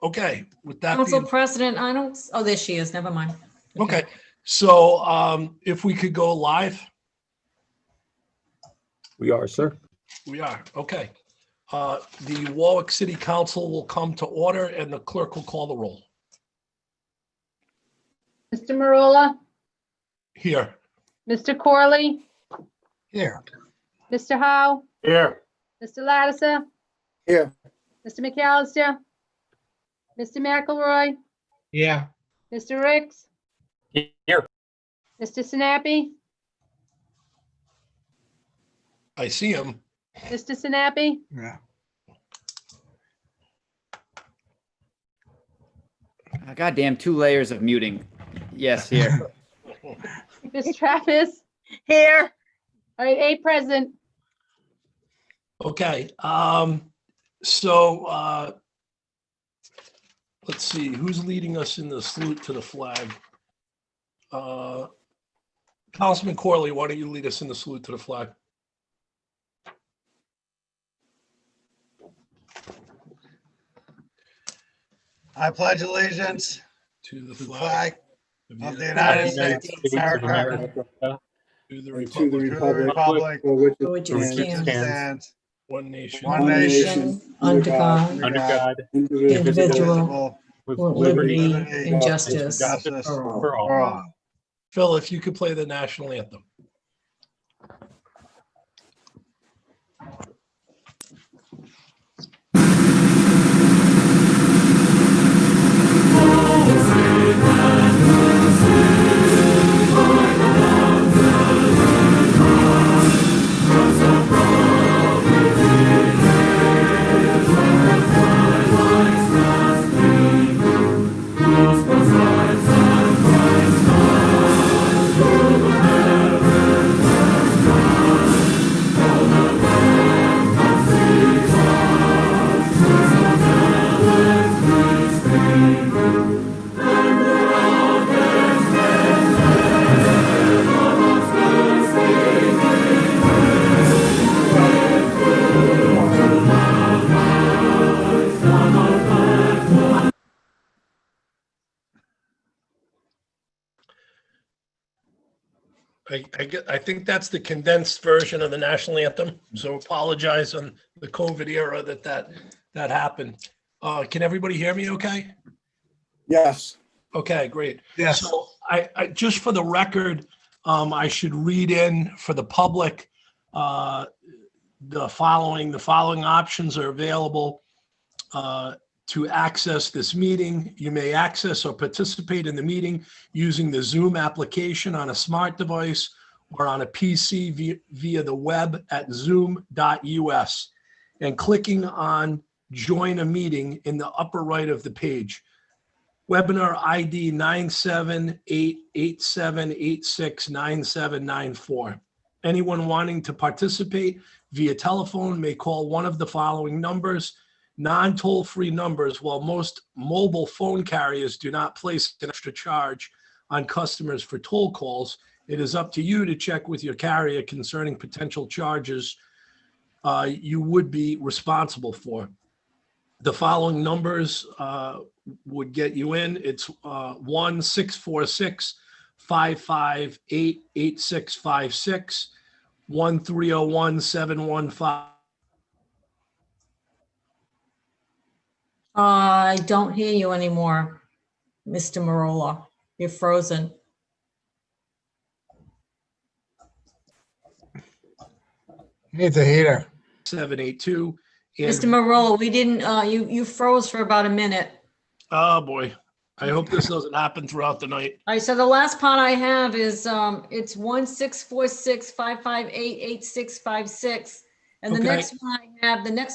Okay, with that Council being, President, oh, there she is. Never mind. okay. So if we could go live, We are, sir. we are, okay. The Warwick City Council will come to order and the clerk will call the roll. Mr. Marola, Here. Mr. Corley, Here. Mr. Howe, Here. Mr. Lattiser, Here. Mr. McAllister, Mr. McElroy, Yeah. Mr. Ricks, Here. Mr. Sinapi, I see him. Mr. Sinapi, Yeah. Goddamn, 2 layers of muting. Yes, here. Ms. Travis, Here, all right, 8 present. Okay, so let's see, who's leading us in the salute to the flag? Councilman Corley, why don't you lead us in the salute to the flag? I pledge allegiance To the to the flag flag of the United United States of America, to the And to the republic, republic for which For it which it stands, stands, one nation, one nation, under God, Under God, indivisible, indivisible, with with liberty liberty and justice justice for all. for all. for all. Phil, if you could play the national anthem. I think that's the condensed version of the national anthem. So apologize on the COVID era that happened. Can everybody hear me okay? yes. Okay, great. Yes. So I just for the record, I should read in for the public, the following options are available to access this meeting. You may access or participate in the meeting using the Zoom application on a smart device or on a PC via the web at zoom.us and clicking on join a meeting in the upper right of the page. Webinar ID 978-8786-9794. Anyone wanting to participate via telephone may call one of the following numbers. Non-toll-free numbers, while most mobile phone carriers do not place an extra charge on customers for toll calls, it is up to you to check with your carrier concerning potential charges you would be responsible for. The following numbers would get you in. It's 1-646-558-8656, 1-301-715. I don't hear you anymore, Mr. Marola. You're frozen. Need the heater. 782. Mr. Marola, we didn't, you froze for about a minute. Oh, boy. I hope this doesn't happen throughout the night. All right, so the last part I have is, it's 1-646-558-8656. And the Okay. next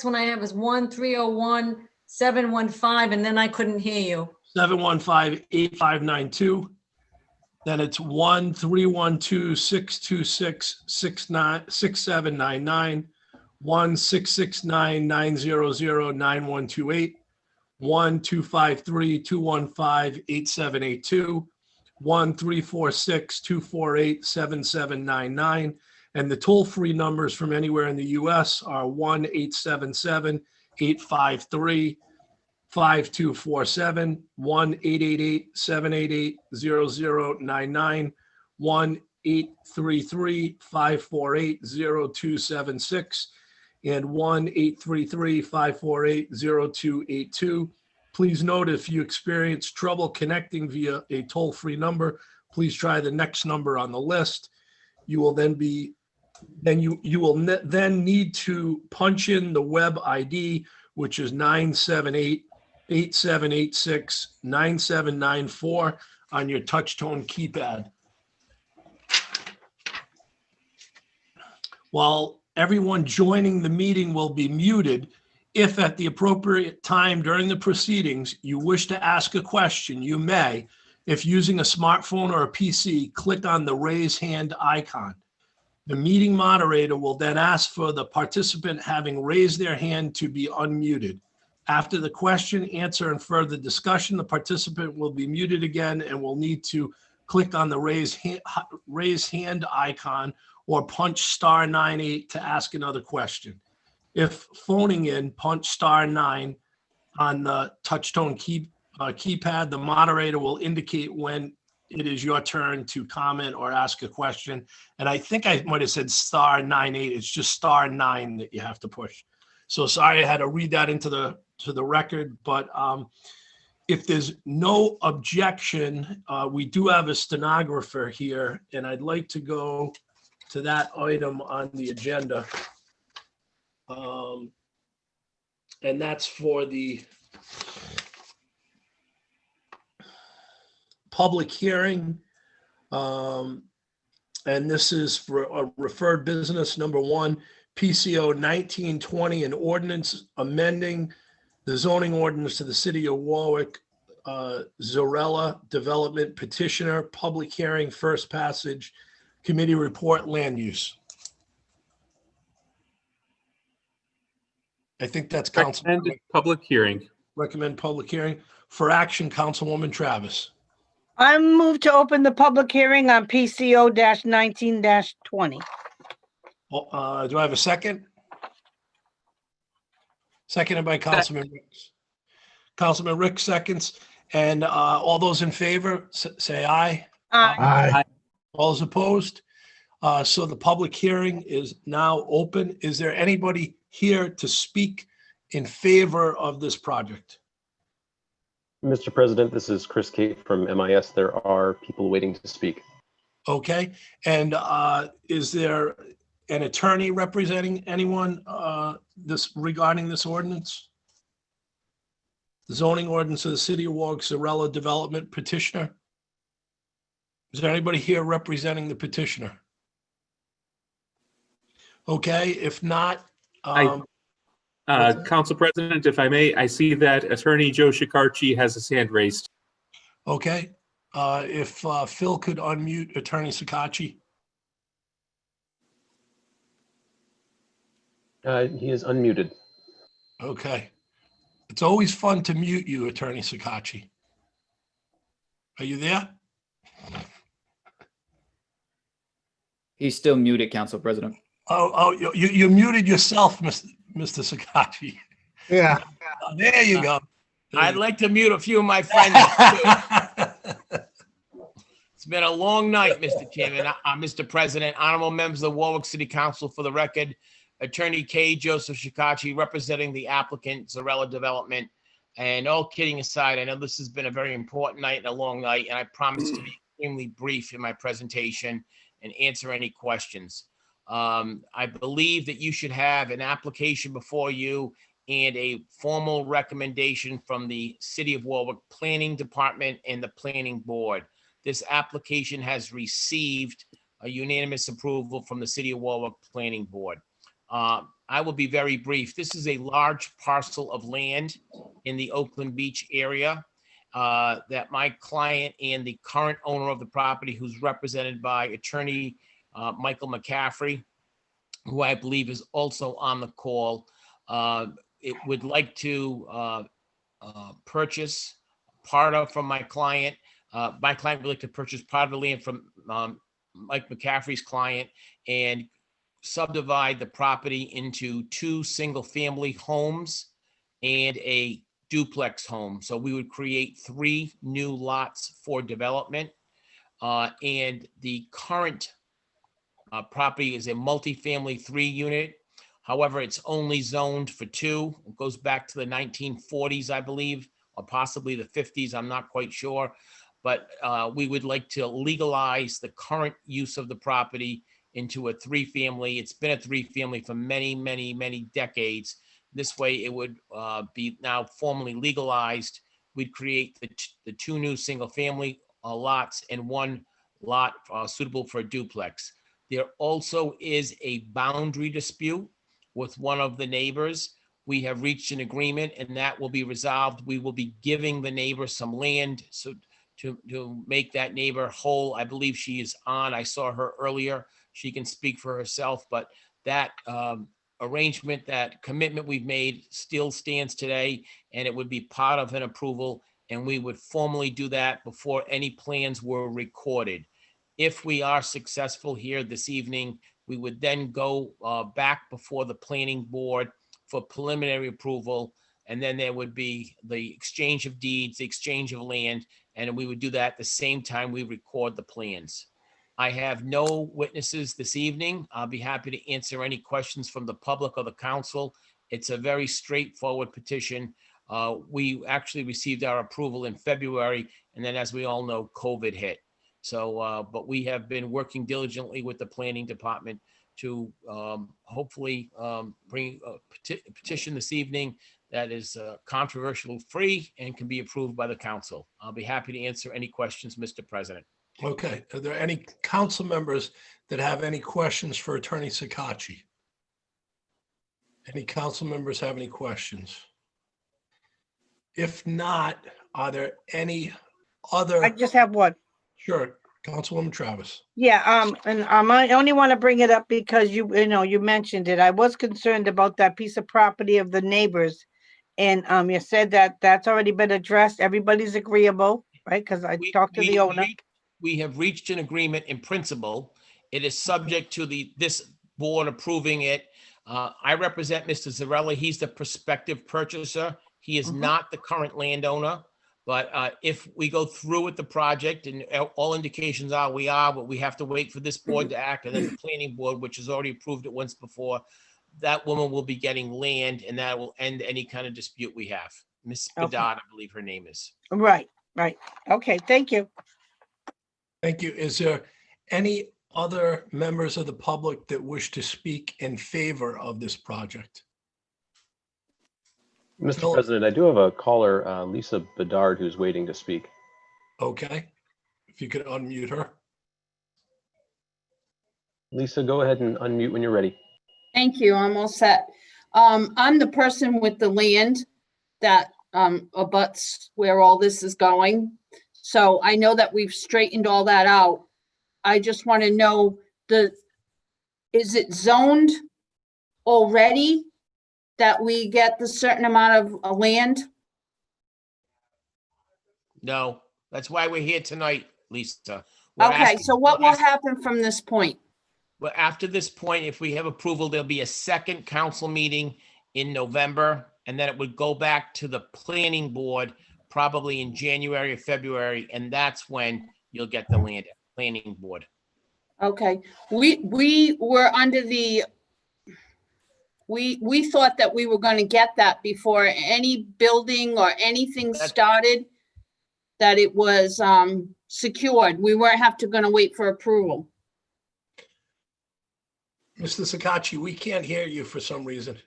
one I have is 1-301-715, and then I couldn't hear you. 715-8592. Then it's 1-312-626-6799, 1-669-900-9128, 1-253-215-8782, 1-346-248-7799. And the toll-free numbers from anywhere in the US are 1-877-853-5247, 1-888-788-0099, 1-833-548-0276, and 1-833-548-0282. Please note if you experience trouble connecting via a toll-free number, please try the next number on the list. You will then need to punch in the web ID, which is 978-8786-9794 on your touch-tone keypad. While everyone joining the meeting will be muted. If at the appropriate time during the proceedings, you wish to ask a question, you may. If using a smartphone or a PC, click on the raise hand icon. The meeting moderator will then ask for the participant having raised their hand to be unmuted. After the question, answer, and further discussion, the participant will be muted again and will need to click on the raise hand icon or punch *98 to ask another question. If phoning in, punch *9 on the touchtone keypad. The moderator will indicate when it is your turn to comment or ask a question. And I think I might have said *98. It's just *9 that you have to push. So sorry, I had to read that into the record, but if there's no objection, we do have a stenographer here, and I'd like to go to that item on the agenda. And that's for the public hearing. And this is for a referred business number 1, PCO 1920, an ordinance amending the zoning ordinance to the city of Warwick, Zorella Development petitioner, public hearing, first passage, committee report, land use. I think that's council. Recommended public hearing. Recommend public hearing for action, Councilwoman Travis. I move to open the public hearing on PCO-19-20. Do I have a second? Seconded by Councilman Ricks. Councilman Rick seconds. And all those in favor, say aye. Aye. All those opposed? So the public hearing is now open. Is there anybody here to speak in favor of this project? Mr. President, this is Chris Kate from MIS. There are people waiting to speak. Okay. And is there an attorney representing anyone regarding this ordinance? The zoning ordinance of the city of Warwick, Zorella Development petitioner? Is there anybody here representing the petitioner? Okay, if not. Council President, if I may, I see that Attorney Joe Shikarchi has his hand raised. Okay, if Phil could unmute Attorney Sakachi. He is unmuted. Okay. It's always fun to mute you, Attorney Sakachi. Are you there? He's still muted, Council President. Oh, you muted yourself, Mr. Sakachi. Yeah. There you go. I'd like to mute a few of my friends too. It's been a long night, Mr. Chairman, Mr. President, honorable members of the Warwick City Council. For the record, Attorney K. Joseph Shikachi, representing the applicant, Zorella Development. And all kidding aside, I know this has been a very important night and a long night, and I promise to be extremely brief in my presentation and answer any questions. I believe that you should have an application before you and a formal recommendation from the City of Warwick Planning Department and the Planning Board. This application has received a unanimous approval from the City of Warwick Planning Board. I will be very brief. This is a large parcel of land in the Oakland Beach area that my client and the current owner of the property, who's represented by Attorney Michael McCaffrey, who I believe is also on the call, it would like to purchase part of from my client. My client would like to purchase part of the land from Mike McCaffrey's client and subdivide the property into 2 single-family homes and a duplex home. So we would create 3 new lots for development. And the current property is a multifamily 3-unit. However, it's only zoned for 2. It goes back to the 1940s, I believe, or possibly the 50s. I'm not quite sure. But we would like to legalize the current use of the property into a 3-family. It's been a 3-family for many, many, many decades. This way it would be now formally legalized. We'd create the 2 new single-family lots and 1 lot suitable for a duplex. There also is a boundary dispute with one of the neighbors. We have reached an agreement and that will be resolved. We will be giving the neighbor some land so to make that neighbor whole. I believe she is on. I saw her earlier. She can speak for herself, but that arrangement, that commitment we've made still stands today, and it would be part of an approval, and we would formally do that before any plans were recorded. If we are successful here this evening, we would then go back before the planning board for preliminary approval, and then there would be the exchange of deeds, the exchange of land, and we would do that at the same time we record the plans. I have no witnesses this evening. I'll be happy to answer any questions from the public or the council. It's a very straightforward petition. We actually received our approval in February, and then as we all know, COVID hit. So, but we have been working diligently with the planning department to hopefully bring a petition this evening that is controversial free and can be approved by the council. I'll be happy to answer any questions, Mr. President. Okay, are there any council members that have any questions for Attorney Sakachi? Any council members have any questions? If not, are there any other? I just have one. Sure, Councilwoman Travis. Yeah, and I only want to bring it up because you mentioned it. I was concerned about that piece of property of the neighbors. And you said that that's already been addressed. Everybody's agreeable, right? Because I talked to the owner. We have reached an agreement in principle. It is subject to this board approving it. I represent Mr. Zarella. He's the prospective purchaser. He is not the current landowner. But if we go through with the project, and all indications are we are, but we have to wait for this board to act, and then the planning board, which has already approved it once before, that woman will be getting land, and that will end any kind of dispute we have. Miss Bedard, I believe her name is. Right. Okay, thank you. Thank you. Is there any other members of the public that wish to speak in favor of this project? Mr. President, I do have a caller, Lisa Bedard, who's waiting to speak. Okay, if you could unmute her. Lisa, go ahead and unmute when you're ready. Thank you. I'm all set. I'm the person with the land that abuts where all this is going. So I know that we've straightened all that out. I just want to know is it zoned already that we get the certain amount of land? No, that's why we're here tonight, Lisa. We're Okay, asking- so what will happen from this point? Well, after this point, if we have approval, there'll be a second council meeting in November, and then it would go back to the planning board probably in January or February, and that's when you'll get the land at planning board. Okay, we were under the, we thought that we were going to get that before any building or anything started, that it was secured. We weren't going to wait for approval. Mr. Sakachi, we can't hear you for some reason.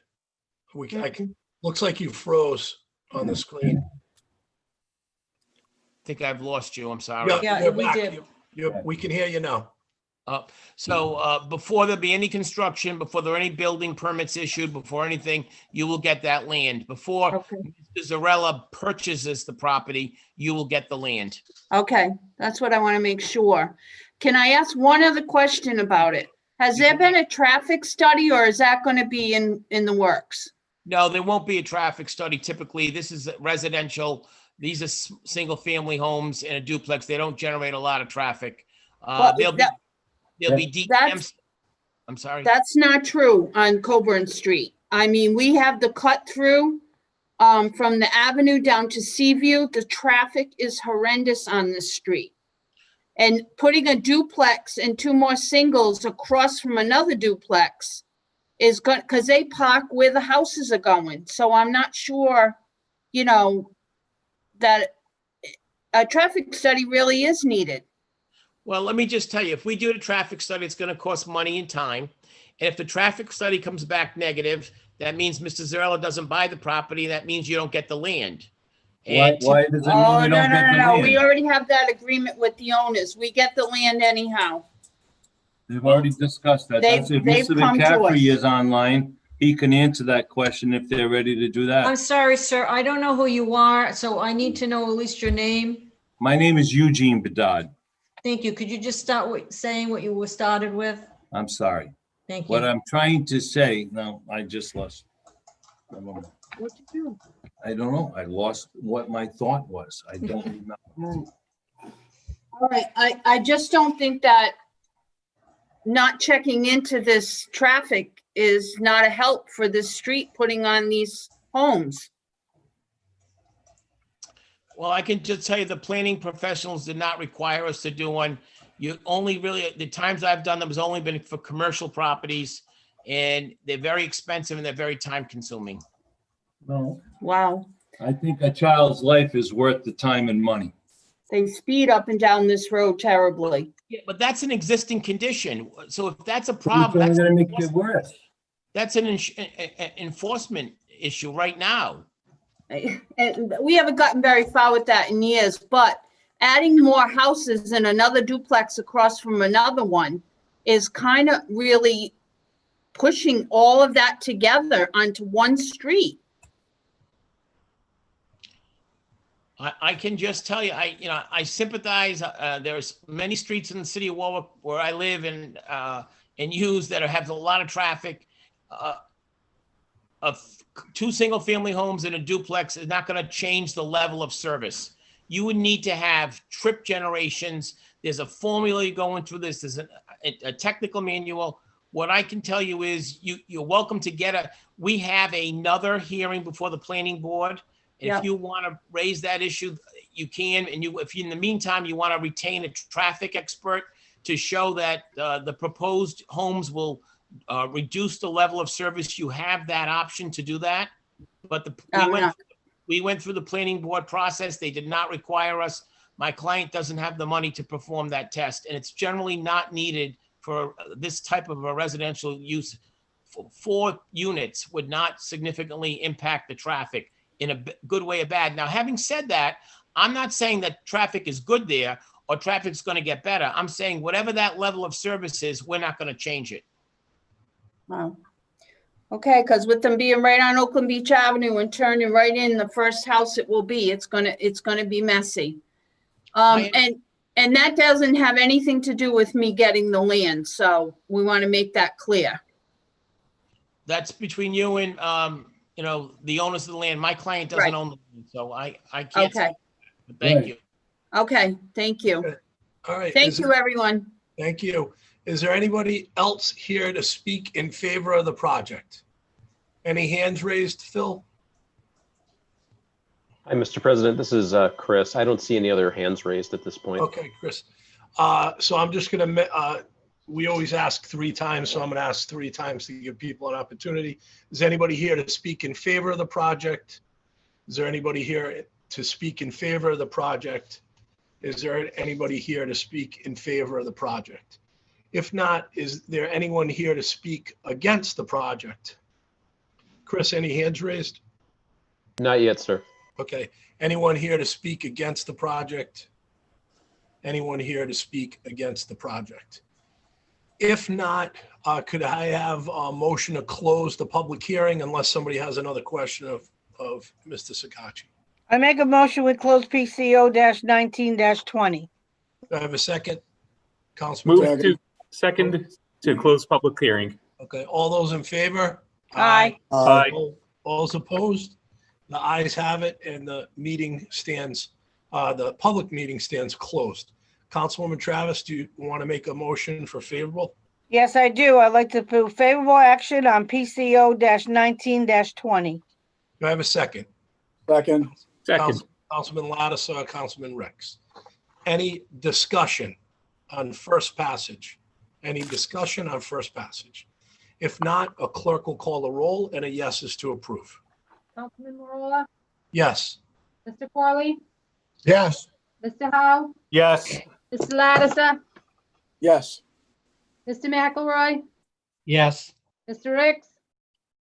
Looks like you froze on the screen. I think I've lost you. I'm sorry. You're back. We can hear you now. So before there be any construction, before there are any building permits issued, before anything, you will get that land. Before Mr. Zarella purchases the property, you will get the land. Okay, that's what I want to make sure. Can I ask one other question about it? Has there been a traffic study, or is that going to be in the works? No, there won't be a traffic study. Typically, this is residential. These are single family homes in a duplex. They don't generate a lot of traffic. There'll be DMs. I'm sorry. That's not true on Coburn Street. I mean, we have the cut through from the avenue down to Seaview. The traffic is horrendous on this street. And putting a duplex and two more singles across from another duplex is good because they park where the houses are going. So I'm not sure, that a traffic study really is needed. Well, let me just tell you, if we do the traffic study, it's going to cost money and time. And if the traffic study comes back negative, that means Mr. Zarella doesn't buy the property. That means you don't get the land. Why does it mean we don't get the land? We already have that agreement with the owners. We get the land anyhow. They've already discussed that. They've- That's if they've Mr. come to McCaffrey us. is online, he can answer that question if they're ready to do I'm that. sorry, sir. I don't know who you are, so I need to know at least your name. My name is Eugene Bedard. Thank you. Could you just start with saying what you were started with? I'm sorry. Thank What you. I'm trying to say, no, I just lost. What'd you do? I don't know. I lost what my thought was. I don't remember. All right, I just don't think that not checking into this traffic is not a help for this street putting on these homes. Well, I can just tell you the planning professionals did not require us to do one. You only really, the times I've done them has only been for commercial properties, and they're very expensive and they're very time consuming. No, Wow, I think a child's life is worth the time and money. they speed up and down this road terribly. Yeah, but that's an existing condition. So if that's a It's problem, only that's, gonna make it worse. that's an enforcement issue right now. And we haven't gotten very far with that in years, but adding more houses and another duplex across from another one is kind of really pushing all of that together onto one street. I can just tell you, I sympathize. There's many streets in the city of Warwick where I live and use that have a lot of traffic. Of 2 single-family homes and a duplex is not going to change the level of service. You would need to have trip generations. There's a formula you're going through this. There's a technical manual. What I can tell you is you're welcome to we have another hearing before the planning board. And Yeah. if you want to raise that issue, you can. And if in the meantime, you want to retain a traffic expert to show that the proposed homes will reduce the level of service, you have that option to do that. But we went through the planning board process. They did not require us. My client doesn't have the money to perform that test, and it's generally not needed for this type of a residential use. 4 units would not significantly impact the traffic in a good way or bad. Now, having said that, I'm not saying that traffic is good there or traffic's going to get better. I'm saying whatever that level of service is, we're not going to change it. Wow. Okay, because with them being right on Oakland Beach Avenue and turning right in the first house it will be, it's gonna be messy. And that doesn't have anything to do with me getting the land, so we want to make that clear. That's between you and, the owners of the land. My client doesn't Right. own the land, so I can't. Okay, But thank you. okay, thank you. All right. Thank you, everyone. Thank you. Is there anybody else here to speak in favor of the project? Any hands raised, Phil? Hi, Mr. President. This is Chris. I don't see any other hands raised at this point. Okay, Chris. So I'm just gonna, we always ask 3 times, so I'm gonna ask 3 times to give people an opportunity. Is anybody here to speak in favor of the project? Is there anybody here to speak in favor of the project? Is there anybody here to speak in favor of the project? If not, is there anyone here to speak against the project? Chris, any hands raised? Not yet, sir. Okay. Anyone here to speak against the project? Anyone here to speak against the project? If not, could I have a motion to close the public hearing unless somebody has another question of Mr. Sakachi? I make a motion we close PCO 19-20. Do I have a second? Councilman? Move to second to close public hearing. Okay, all those in favor? Aye. Aye. All those opposed? The ayes have it and the meeting stands, the public meeting stands closed. Councilwoman Travis, do you want to make a motion for favorable? Yes, I do. I'd like to put favorable action on PCO 19-20. Do I have a second? Second. Second. Councilman Lattiser, Councilman Rex. Any discussion on first passage? Any discussion on first passage? If not, a clerk will call the roll and a yes is to approve. Councilman Marola, Yes. Mr. Corley, Yes. Mr. Howe, Yes. Mr. Lattiser, Yes. Mr. McElroy, Yes. Mr. Ricks,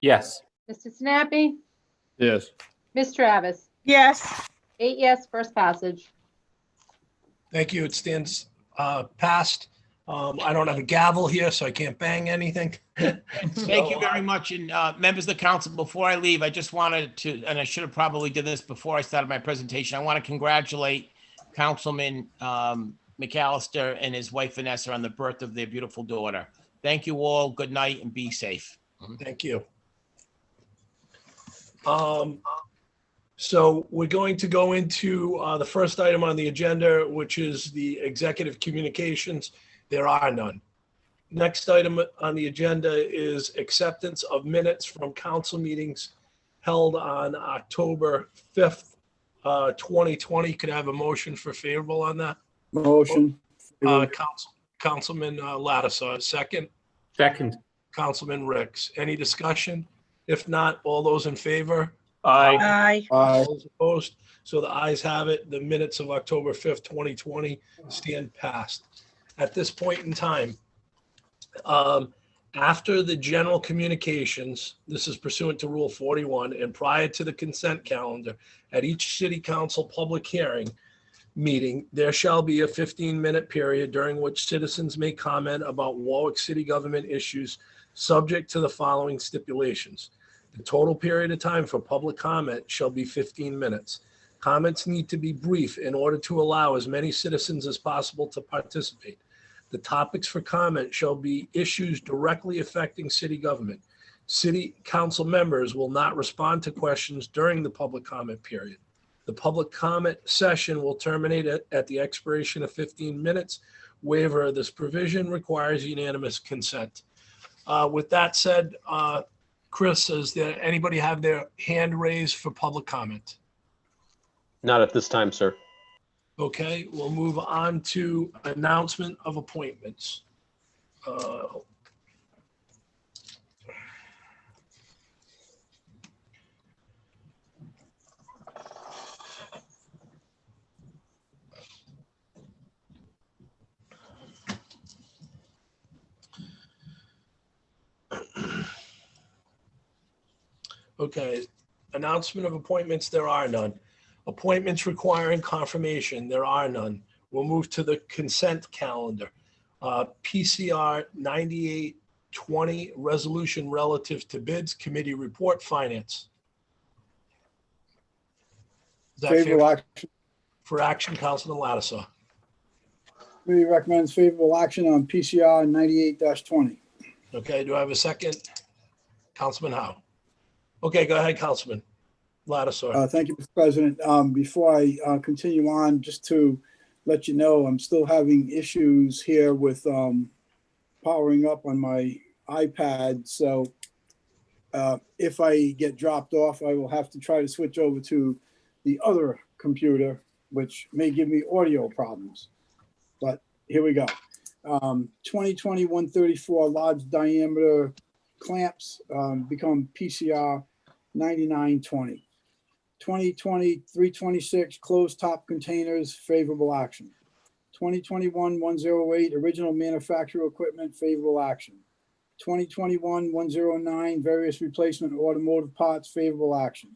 Yes. Mr. Snappy, Yes. Ms. Travis. Yes. 8 yes, first passage. Thank you. It stands passed. I don't have a gavel here, so I can't bang anything. Thank you very much. And members of the council, before I leave, I just wanted to, and I should have probably did this before I started my presentation. I want to congratulate Councilman McAllister and his wife Vanessa on the birth of their beautiful daughter. Thank you all. Good night and be safe. Thank you. So we're going to go into the first item on the agenda, which is the executive communications. There are none. Next item on the agenda is acceptance of minutes from council meetings held on October 5th, 2020. Could I have a motion for favorable on that? Motion. Councilman Lattisaw, second. Second. Councilman Ricks. Any discussion? If not, all those in favor? Aye. Aye. Aye. All those opposed? So the ayes have it. The minutes of October 5th, 2020 stand passed. At this point in time, after the general communications, this is pursuant to Rule 41, and prior to the consent calendar, at each city council public hearing meeting, there shall be a 15-minute period during which citizens may comment about Warwick city government issues subject to the following stipulations. The total period of time for public comment shall be 15 minutes. Comments need to be brief in order to allow as many citizens as possible to participate. The topics for comment shall be issues directly affecting city government. City council members will not respond to questions during the public comment period. The public comment session will terminate at the expiration of 15 minutes. Waiver of this provision requires unanimous consent. With that said, Chris, does there anybody have their hand raised for public comment? Not at this time, sir. Okay, we'll move on to announcement of appointments. Okay, announcement of appointments, there are none. Appointments requiring confirmation, there are none. We'll move to the consent calendar. PCR 9820, resolution relative to bids, committee report, finance. Is that Favorable fair? action. For action, Councilman Lattisaw. Committee recommends favorable action on PCR 98-20. Okay, do I have a second? Councilman Howe. Okay, go ahead, Councilman Lattisaw. Thank you, Mr. President. Before I continue on, just to let you know, I'm still having issues here with powering up on my iPad. So if I get dropped off, I will have to try to switch over to the other computer, which may give me audio problems. But here we go. 2020-134 large diameter clamps become PCR 9920. 2020-326 closed top containers, favorable action. 2021-108 original manufacturer equipment, favorable action. 2021-109 various replacement automotive parts, favorable action.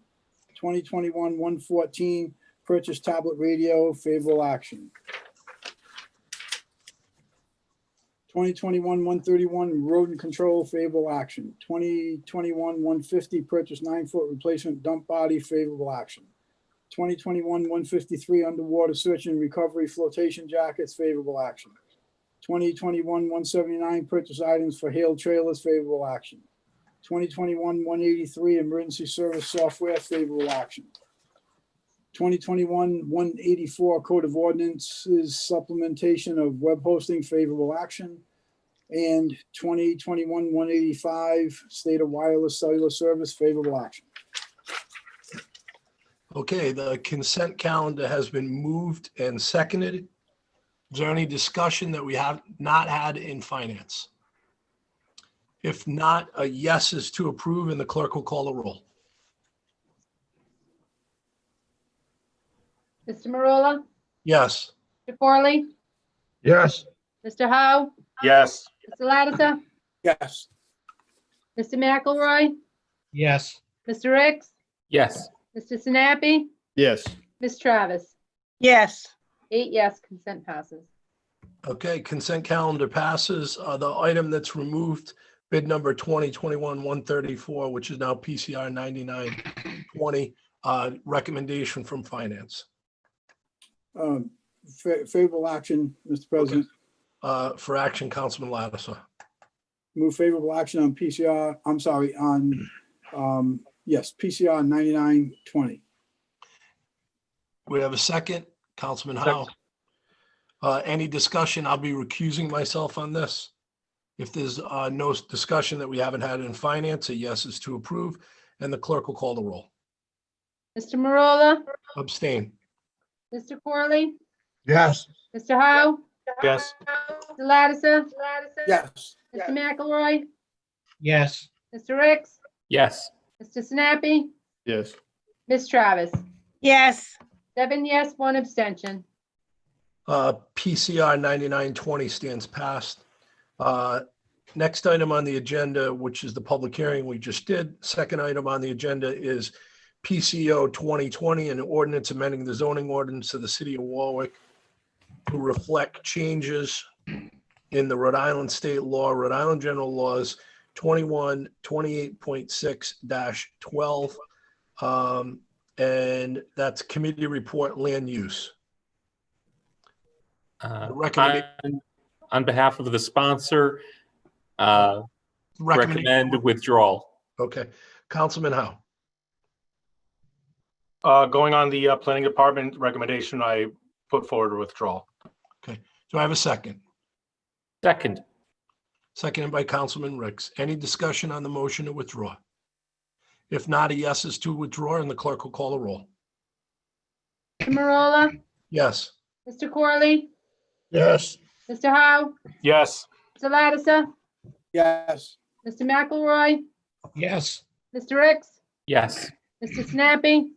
2021-114 purchase tablet radio, favorable action. 2021-131 rodent control, favorable action. 2021-150 purchase 9-foot replacement dump body, favorable action. 2021-153 underwater search and recovery flotation jackets, favorable action. 2021-179 purchase items for hail trailers, favorable action. 2021-183 emergency service software, favorable action. 2021-184 Code of Ordinances supplementation of web hosting, favorable action. And 2021-185 State of Wireless Cellular Service, favorable action. Okay, the consent calendar has been moved and seconded. Is there any discussion that we have not had in finance? If not, a yes is to approve and the clerk will call the roll. Mr. Marola, Yes. Mr. Forley, Yes. Mr. Howe, Yes. Mr. Lattiser, Yes. Mr. McElroy, Yes. Mr. Ricks, Yes. Mr. Sinapi, Yes. Ms. Travis. Yes. 8 yes, consent passes. Okay, consent calendar passes. The item that's removed, bid number 2021-134, which is now PCR 9920, recommendation from finance. Favorable action, Mr. President. For action, Councilman Lattiser. Move favorable action on PCR, I'm sorry, on, yes, PCR 9920. We have a second, Councilman Howe. Any discussion? I'll be recusing myself on this. If there's no discussion that we haven't had in finance, a yes is to approve, and the clerk will call the roll. Mr. Marola, Abstain. Mr. Corley, Yes. Mr. Howe, Yes. Mr. Lattiser, Yes. Mr. McElroy, Yes. Mr. Ricks, Yes. Mr. Sinapi, Yes. Ms. Travis. Yes. 7 yes, 1 abstention. PCR 9920 stands passed. Next item on the agenda, which is the public hearing we just did. Second item on the agenda is PCO 2020, an ordinance amending the zoning ordinance of the city of Warwick to reflect changes in the Rhode Island state law, Rhode Island general laws 2128.6-12. And that's committee report land use. On behalf of the sponsor, recommend withdrawal. Okay, Councilman Howe. Going on the planning department recommendation, I put forward a withdrawal. Okay, do I have a second? Second. Seconded by Councilman Ricks. Any discussion on the motion to withdraw? If not, a yes is to withdraw, and the clerk will call the roll. Mr. Marola, Yes. Mr. Corley, Yes. Mr. Howe, Yes. Mr. Lattiser, Yes. Mr. McElroy, Yes. Mr. Ricks, Yes. Mr. Sinapi,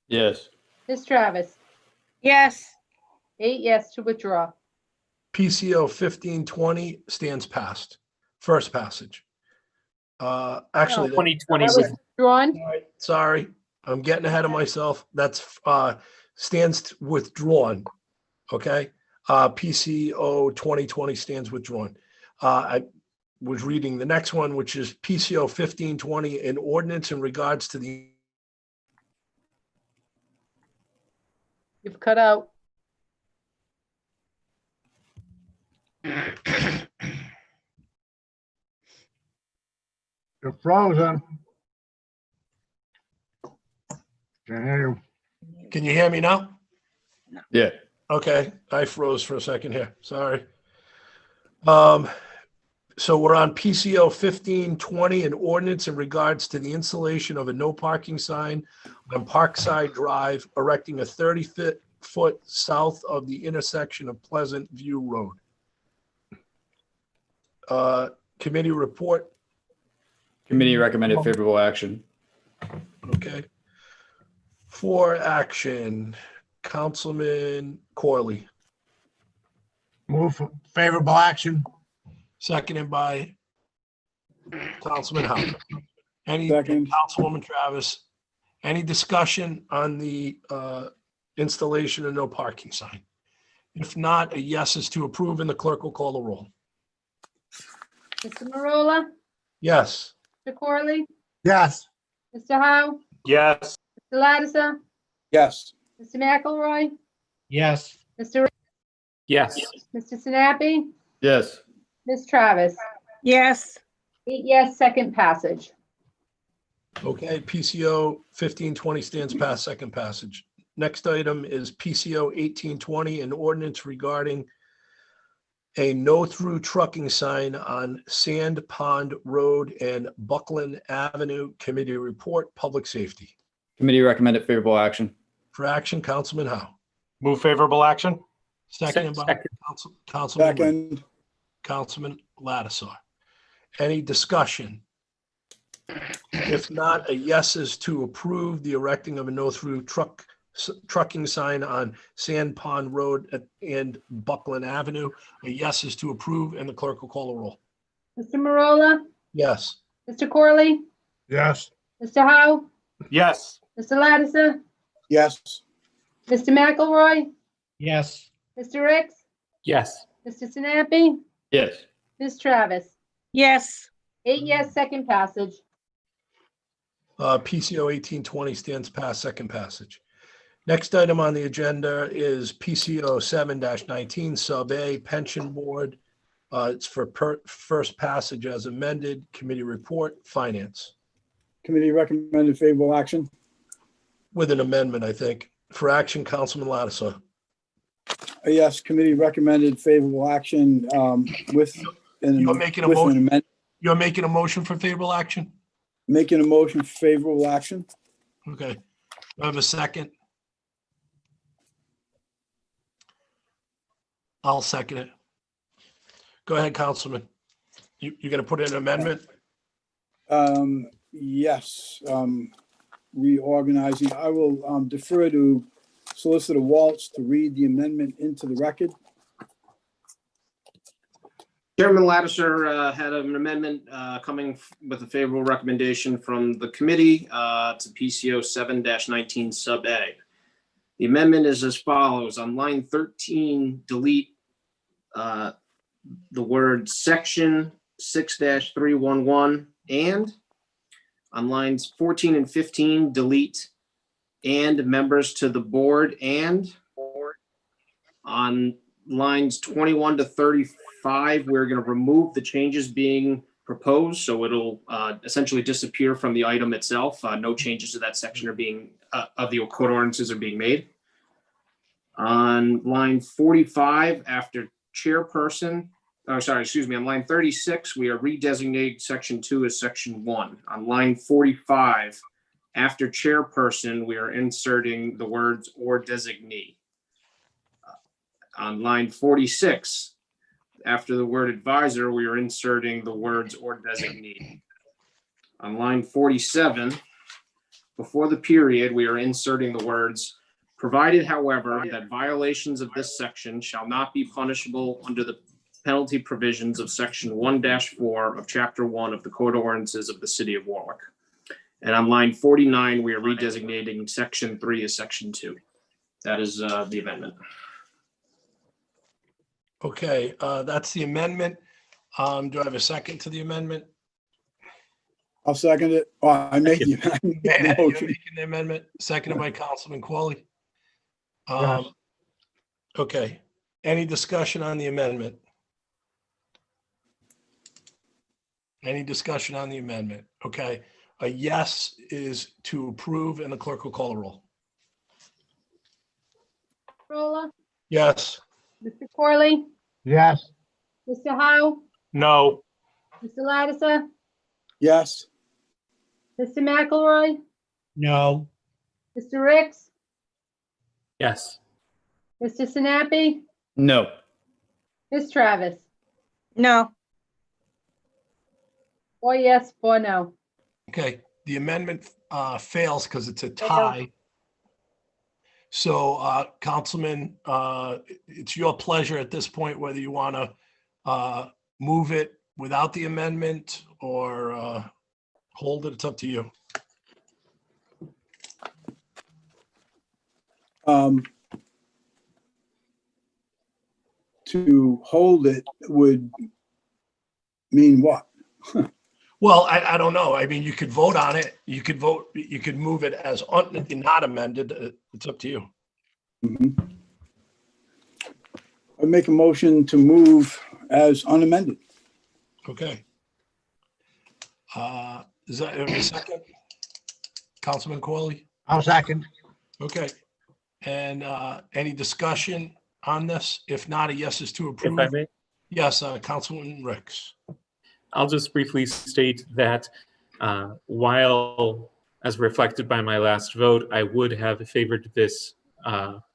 Yes. Ms. Travis. Yes. 8 yes to withdraw. PCO 1520 stands passed. First passage. Actually, No. 2020 That was withdrawn. sorry, I'm getting ahead of myself. That's stands withdrawn. Okay. PCO 2020 stands withdrawn. I was reading the next one, which is PCO 1520, an ordinance in regards to the You've cut out. You're frozen. Can't hear you. Can you hear me now? Yeah. Okay, I froze for a second here. Sorry. So we're on PCO 1520, an ordinance in regards to the installation of a no parking sign on Parkside Drive, erecting a 30-foot south of the intersection of Pleasant View Road. Committee report. Committee recommended favorable action. Okay. For action, Councilman Corley. Move for favorable action. Seconded by Councilman Howe. Any, Second. Councilwoman Travis, any discussion on the installation of no parking sign? If not, a yes is to approve, and the clerk will call the roll. Mr. Marola, Yes. Mr. Corley, Yes. Mr. Howe, Yes. Mr. Lattiser, Yes. Mr. McElroy, Yes. Mr. Yes. Mr. Sinapi, Yes. Ms. Travis. Yes. 8 yes, second passage. Okay, PCO 1520 stands past second passage. Next item is PCO 1820, an ordinance regarding a no-through trucking sign on Sand Pond Road and Buckland Avenue. Committee report, public safety. Committee recommended favorable action. For action, Councilman Howe. Move favorable action. Seconded by Second. Councilman Ray. Second. Councilman Lattiser. Any discussion? If not, a yes is to approve the erecting of a no-through trucking sign on Sand Pond Road and Buckland Avenue. A yes is to approve, and the clerk will call the roll. Mr. Marola, Yes. Mr. Corley, Yes. Mr. Howe, Yes. Mr. Lattiser, Yes. Mr. McElroy, Yes. Mr. Ricks, Yes. Mr. Sinapi, Yes. Ms. Travis. Yes. 8 yes, second passage. PCO 1820 stands past second passage. Next item on the agenda is PCO 7-19 Sub A Pension Board. It's for first passage as amended. Committee report, Finance, Committee recommended favorable action. with an amendment, I think. For action, Councilman Lattiser. Yes, committee recommended favorable action with You're making a with an motion. amendment. You're making a motion for favorable action? Making a motion for favorable action. Okay. Do I have a second? I'll second it. Go ahead, Councilman. You're going to put in an amendment? Yes, reorganizing. I will defer to Solicitor Waltz to read the amendment into the record. Chairman Lattiser had an amendment coming with a favorable recommendation from the committee to PCO 7-19 Sub A. The amendment is as follows. On line 13, delete the word section 6-311 and on lines 14 and 15, delete and members to the board and on lines 21 to 35, we're going to remove the changes being proposed. So it'll essentially disappear from the item itself. No changes to that section are being of the code ordinances are being made. On line 45, after chairperson, on line 36, we are redesignating section 2 as section 1. On line 45, after chairperson, we are inserting the words or designee. On line 46, after the word advisor, we are inserting the words or designee. On line 47, before the period, we are inserting the words, provided, however, that violations of this section shall not be punishable under the penalty provisions of section 1-4 of chapter 1 of the code ordinances of the city of Warwick. And on line 49, we are redesignating section 3 as section 2. That is the amendment. Okay, that's the amendment. Do I have a second to the amendment? I'll second it. Oh, I make the You're motion. making the amendment, seconded by Councilman Qualley. Yes. Okay, any discussion on the amendment? Any discussion on the amendment? Okay, a yes is to approve and the clerk will call the roll. Rolla, Yes. Mr. Corley, Yes. Mr. Howe, No. Mr. Lattiser, Yes. Mr. McElroy, No. Mr. Ricks, Yes. Mr. Sinapi, No. Ms. Travis. No. 4 yes, 4 no. Okay, the amendment fails because it's a tie. So, Councilman, it's your pleasure at this point whether you want to move it without the amendment or hold it. It's up to you. To hold it would mean what? Well, I don't know. I mean, you could vote on it. You could vote, you could move it as not amended. It's up to you. I make a motion to move as unamended. Okay. Is that a second? Councilman Corley? I'll second. Okay. And any discussion on this? If not, a yes is to approve. If I may, Yes, Councilman Ricks. I'll just briefly state that while, as reflected by my last vote, I would have favored this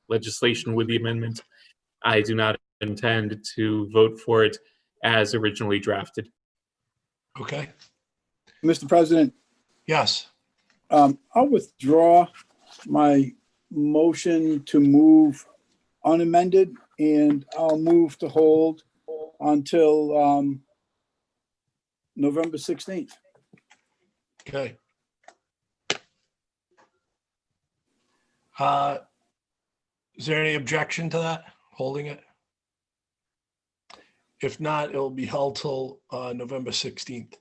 legislation with the amendment, I do not intend to vote for it as originally drafted. Okay. Mr. President, Yes. I'll withdraw my motion to move unamended, and I'll move to hold until November 16th. Okay. Is there any objection to that, holding it? If not, it'll be held till November 16th.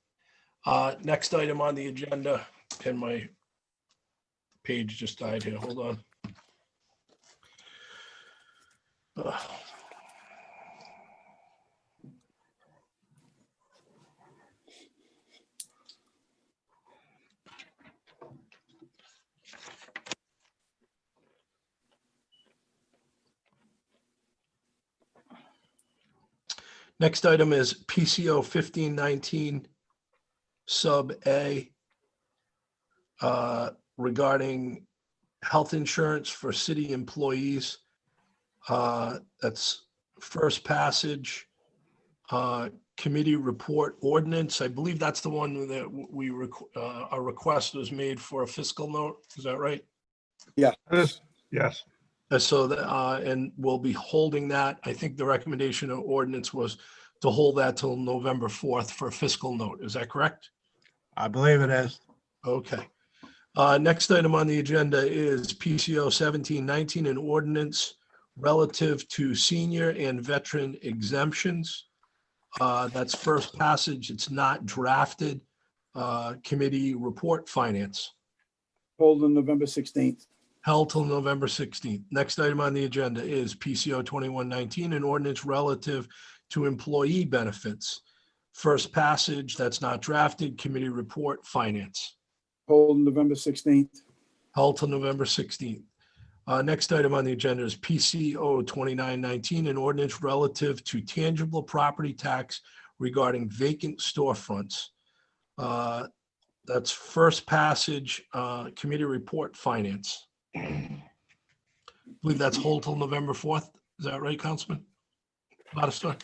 Next item on the agenda, and my page just died here. Hold on. Next item is PCO 1519 sub A regarding health insurance for city employees. That's first passage, committee report ordinance. I believe that's the one that a request was made for a fiscal note. Is that right? Yeah. Yes. So, and we'll be holding that. I think the recommendation of ordinance was to hold that till November 4th for a fiscal note. Is that correct? I believe it is. Okay. Next item on the agenda is PCO 1719, an ordinance relative to senior and veteran exemptions. That's first passage. It's not drafted. Committee report finance. Hold on November 16th. Held till November 16th. Next item on the agenda is PCO 2119, an ordinance relative to employee benefits. First passage, that's not drafted. Committee report finance. Hold on November 16th. Held till November 16th. Next item on the agenda is PCO 2919, an ordinance relative to tangible property tax regarding vacant storefronts. That's first passage, committee report finance. I believe that's hold till November 4th. Is that right, Councilman Lattiser?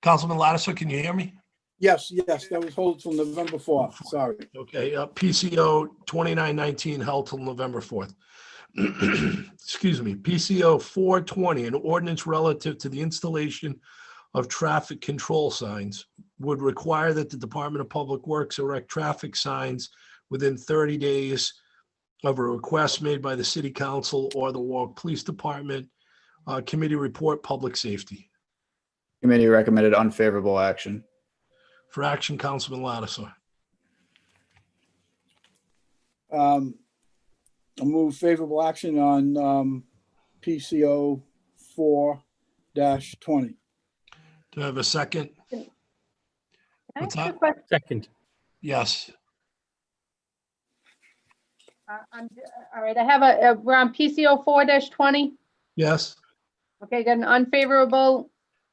Councilman Lattiser, can you hear me? Yes, that was hold till November 4th. Sorry. Okay, PCO 2919 held till November 4th. Excuse me, PCO 420, an ordinance relative to the installation of traffic control signs would require that the Department of Public Works erect traffic signs within 30 days of a request made by the City Council or the Warwick Police Department. Committee report, public safety. Committee recommended unfavorable action. For action, Councilman Lattiser. I'll move favorable action on PCO 4-20. Do I have a second? Can I What's ask a that? question? Second. Yes. All right, I have we're on PCO 4-20. Yes. Okay, got an unfavorable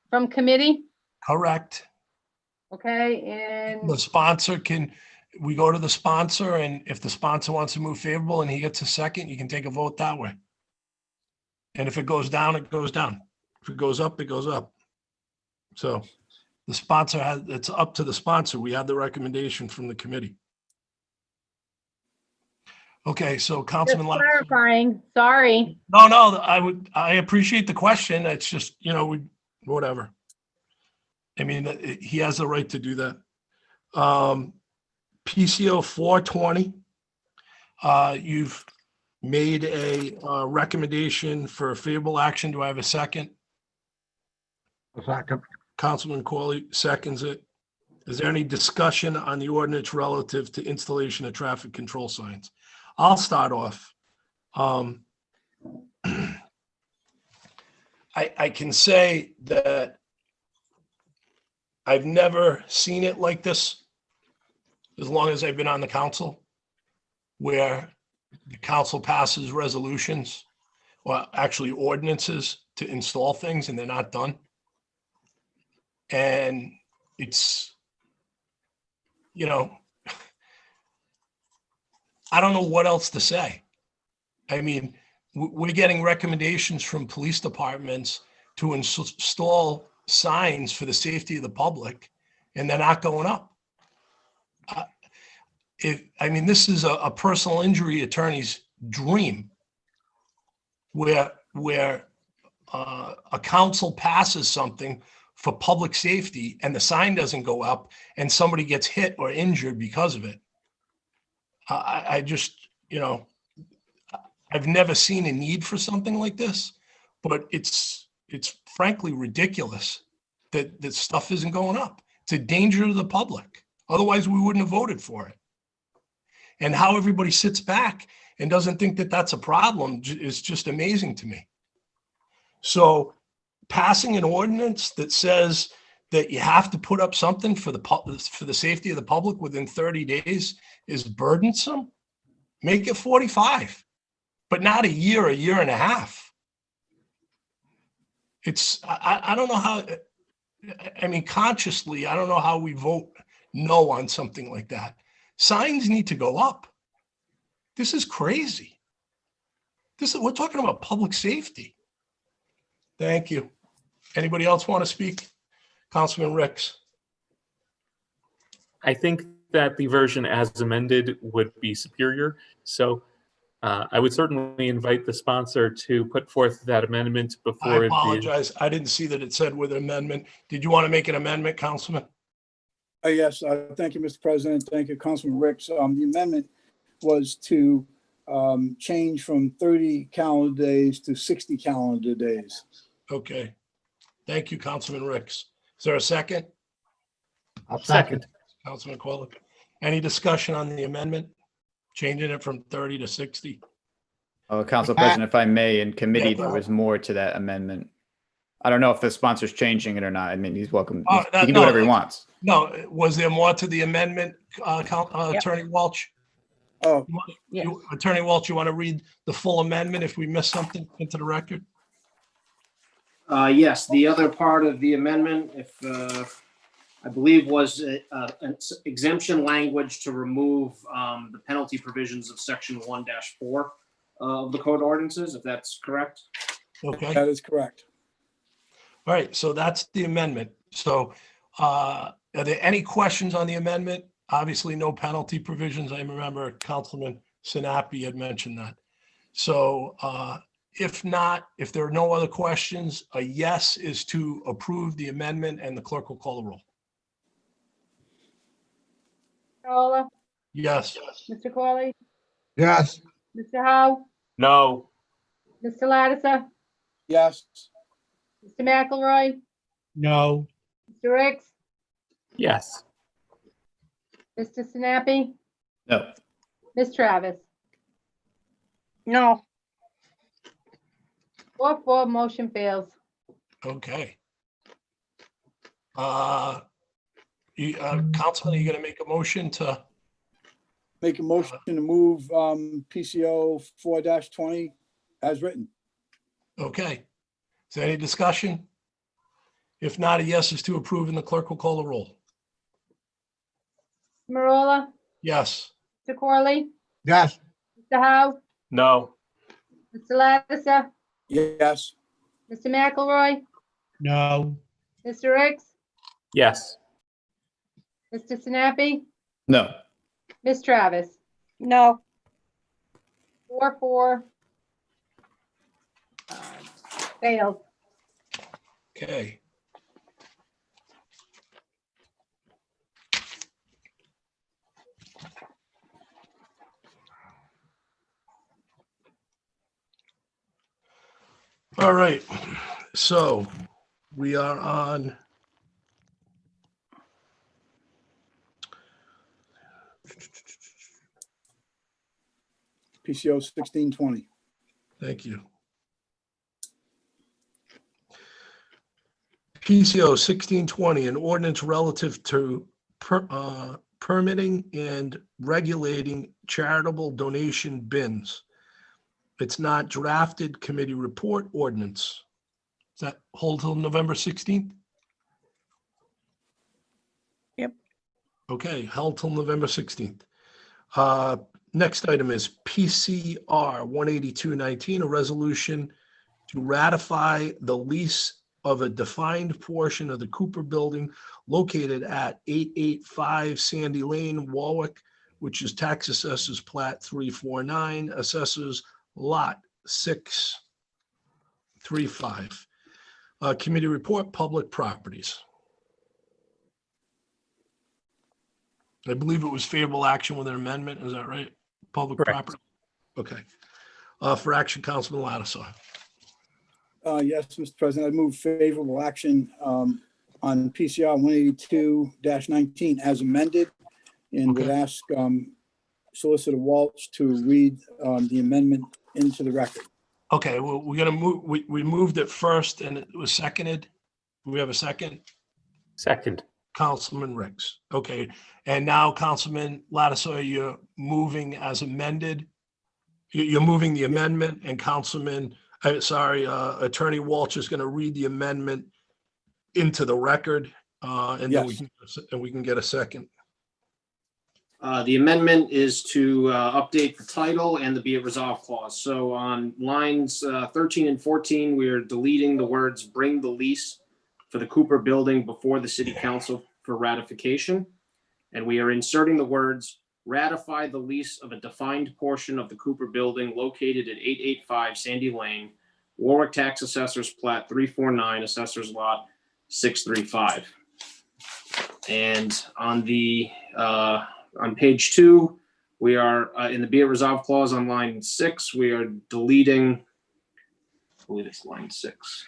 from committee. Correct. Okay, and The sponsor we go to the sponsor, and if the sponsor wants to move favorable and he gets a second, you can take a vote that way. And if it goes down, it goes down. If it goes up, it goes up. So the sponsor it's up to the sponsor. We have the recommendation from the committee. Okay, so just Councilman Lattiser. clarifying, sorry. No, I appreciate the question. It's just, whatever. I mean, he has the right to do that. PCO 420, you've made a recommendation for favorable action. Do I have a second? Second. Councilman Corley seconds it. Is there any discussion on the ordinance relative to installation of traffic control signs? I'll start off. I can say that I've never seen it like this as long as I've been on the council, where the council passes resolutions, or actually ordinances to install things and they're not done. And it's, I don't know what else to say. I mean, we're getting recommendations from police departments to install signs for the safety of the public, and they're not going up. This is a personal injury attorney's dream, where a council passes something for public safety and the sign doesn't go up and somebody gets hit or injured because of it. I just, I've never seen a need for something like this, but it's frankly ridiculous that stuff isn't going up. It's a danger to the public. Otherwise, we wouldn't have voted for it. And how everybody sits back and doesn't think that that's a problem is just amazing to me. So passing an ordinance that says that you have to put up something for the safety of the public within 30 days is burdensome. Make it 45, but not a year and a half. I don't know how, I mean, consciously, I don't know how we vote no on something like that. Signs need to go up. This is crazy. We're talking about public safety. Thank you. Anybody else want to speak? Councilman Ricks. I think that the version as amended would be superior. So I would certainly invite the sponsor to put forth that amendment before. I apologize. I didn't see that it said with an amendment. Did you want to make an amendment, Councilman? Yes, thank you, Mr. President. Thank you, Councilman Ricks. The amendment was to change from 30 calendar days to 60 calendar days. Okay. Thank you, Councilman Ricks. Is there a second? I'll second. Councilman Quillen. Any discussion on the amendment? Changing it from 30 to 60? Oh, Council President, if I may, in committee, Yeah, go there ahead. was more to that amendment. I don't know if the sponsor's changing it or not. I mean, he's welcome. Oh, He can do whatever he wants. No, was there more to the amendment, Attorney Walsh? Oh, yes. Attorney Walsh, you want to read the full amendment if we missed something into the record? Yes, the other part of the amendment, if I believe was an exemption language to remove the penalty provisions of section 1-4 of the code ordinances, if that's correct. Okay. That is correct. All right, so that's the amendment. So are there any questions on the amendment? Obviously, no penalty provisions. I remember Councilman Sinapi had mentioned that. So if not, if there are no other questions, a yes is to approve the amendment and the clerk will call the roll. Marola, Yes. Mr. Corley, Yes. Mr. Howe, No. Mr. Lattiser, Yes. Mr. McElroy, No. Mr. Ricks, Yes. Mr. Sinapi, No. Ms. Travis. No. 4-4, motion fails. Okay. Councilman, are you going to make a motion to? Make a motion to move PCO 4-20 as written. Okay. Is there any discussion? If not, a yes is to approve and the clerk will call the roll. Marola, Yes. Mr. Corley, Yes. Mr. Howe, No. Mr. Lattiser, Yes. Mr. McElroy, No. Mr. Ricks, Yes. Mr. Sinapi, No. Ms. Travis. No. 4-4. Failed. Okay. All right, so we are on PCO 1620. Thank you. PCO 1620, an ordinance relative to permitting and regulating charitable donation bins. It's not drafted committee report ordinance. Does that hold till November 16th? Yep. Okay, held till November 16th. Next item is PCR 18219, a resolution to ratify the lease of a defined portion of the Cooper Building located at 885 Sandy Lane, Warwick, which is tax assessors plat 349, assessors lot 635. Committee report, public properties. I believe it was favorable action with an amendment. Is that right? Public Correct. property. Okay. For action, Councilman Lattiser. Yes, Mr. President, I move favorable action on PCR 182-19 as amended, and would Okay. ask Solicitor Walsh to read the amendment into the record. Okay, well, we're gonna move, we moved it first and it was seconded. We have a second, Second. Councilman Ricks. Okay, and now Councilman Lattisoy, you're moving as amended. You're moving the amendment, and Attorney Walsh is gonna read the amendment into the record, and then we can get a second. The amendment is to update the title and the be it resolved clause. So on lines 13 and 14, we are deleting the words "bring the lease for the Cooper building before the city council for ratification." And we are inserting the words "ratify the lease of a defined portion of the Cooper building located at 885 Sandy Lane, Warwick Tax Assessor's Plat 349, Assessor's Lot 635." And on the on page 2, we are in the be it resolved clause on line 6, we are deleting, I believe it's line 6.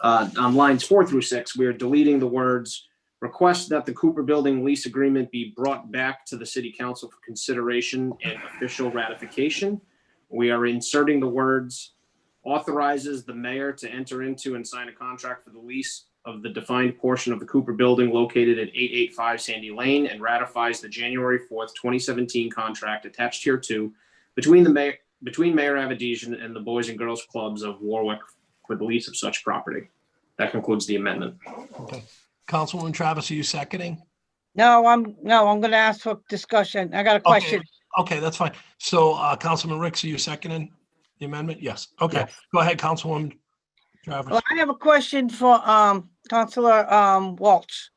On lines 4 through 6, we are deleting the words "request that the Cooper building lease agreement be brought back to the city council for consideration and official ratification." We are inserting the words "authorizes the mayor to enter into and sign a contract for the lease of the defined portion of the Cooper building located at 885 Sandy Lane and ratifies the January 4th, 2017 contract attached here to between Mayor Avedisian and the Boys and Girls Clubs of Warwick for the lease of such property." That concludes the amendment. Okay. Councilwoman Travis, are you seconding? No, I'm gonna ask for discussion. I got a question. Okay, that's fine. So Councilman Ricks, are you seconding the amendment? Yes. Okay, go ahead, Councilwoman Travis. Well, I have a question for Councilor Walsh.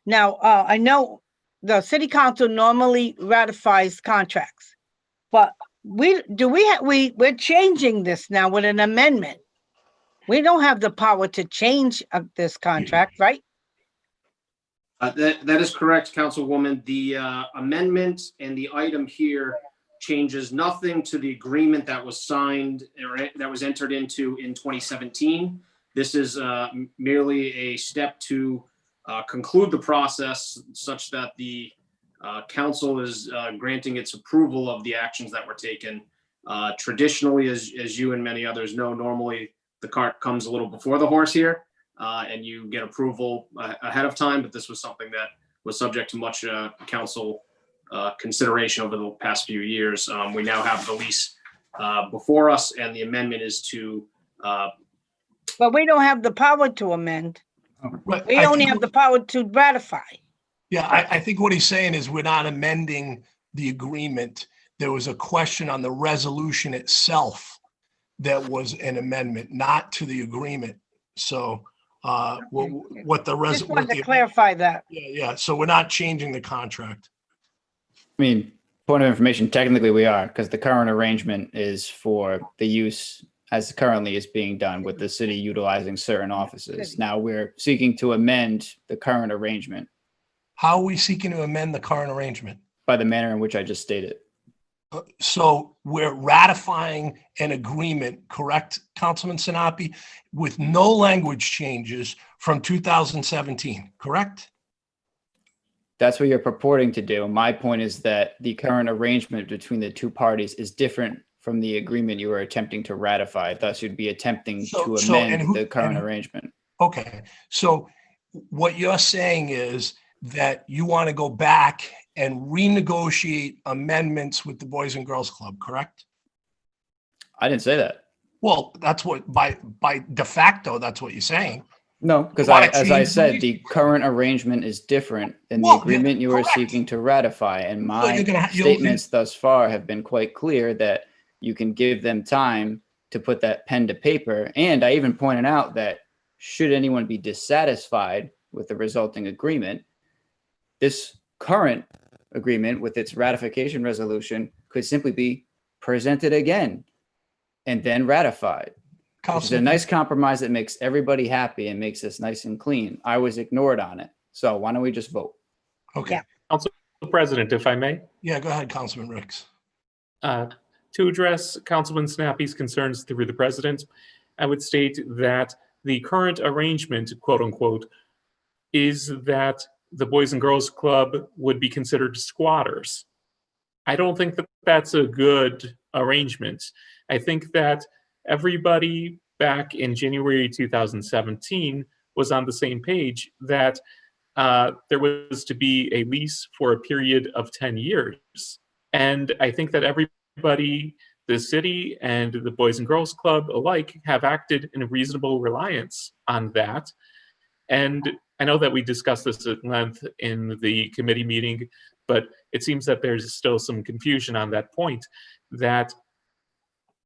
Now, I know the city council normally ratifies contracts, but we're changing this now with an amendment. We don't have the power to change this contract, right? That is correct, Councilwoman. The amendment and the item here changes nothing to the agreement that was signed or that was entered into in 2017. This is merely a step to conclude the process such that the council is granting its approval of the actions that were taken. Traditionally, as you and many others know, normally the cart comes a little before the horse here. And you get approval ahead of time, but this was something that was subject to much council consideration over the past few years. We now have the lease before us, and the amendment is to. But we don't have the power to amend. Right. We only have the power to ratify. Yeah, I think what he's saying is we're not amending the agreement. There was a question on the resolution itself that was an amendment, not to the agreement. So. What the Just wanted to clarify that. Yeah. So we're not changing the contract. I mean, point of information, technically we are, because the current arrangement is for the use as currently is being done with the city utilizing certain offices. Now we're seeking to amend the current arrangement. How are we seeking to amend the current arrangement? By the manner in which I just stated. So we're ratifying an agreement, correct, Councilman Sinapi, with no language changes from 2017, correct? That's what you're purporting to do. My point is that the current arrangement between the two parties is different from the agreement you were attempting to ratify. Thus, you'd be attempting to amend the current arrangement. Okay, so what you're saying is that you want to go back and renegotiate amendments with the Boys and Girls Club, correct? I didn't say that. Well, that's what by de facto, that's what you're saying. No, because as I said, the current arrangement is different than the agreement you were seeking to ratify. And my statements thus far have been quite clear that you can give them time to put that pen to paper. And I even pointed out that should anyone be dissatisfied with the resulting agreement, this current agreement with its ratification resolution could simply be presented again and then ratified. It's a nice compromise that makes everybody happy and makes this nice and clean. I was ignored on it. So why don't we just vote? Okay. Council President, if I may. Yeah, go ahead, Councilman Ricks. To address Councilman Snappy's concerns through the president, I would state that the current arrangement, quote unquote, is that the Boys and Girls Club would be considered squatters. I don't think that that's a good arrangement. I think that everybody back in January 2017 was on the same page that there was to be a lease for a period of 10 years. And I think that everybody, the city and the Boys and Girls Club alike, have acted in reasonable reliance on that. And I know that we discussed this at length in the committee meeting, but it seems that there's still some confusion on that point, that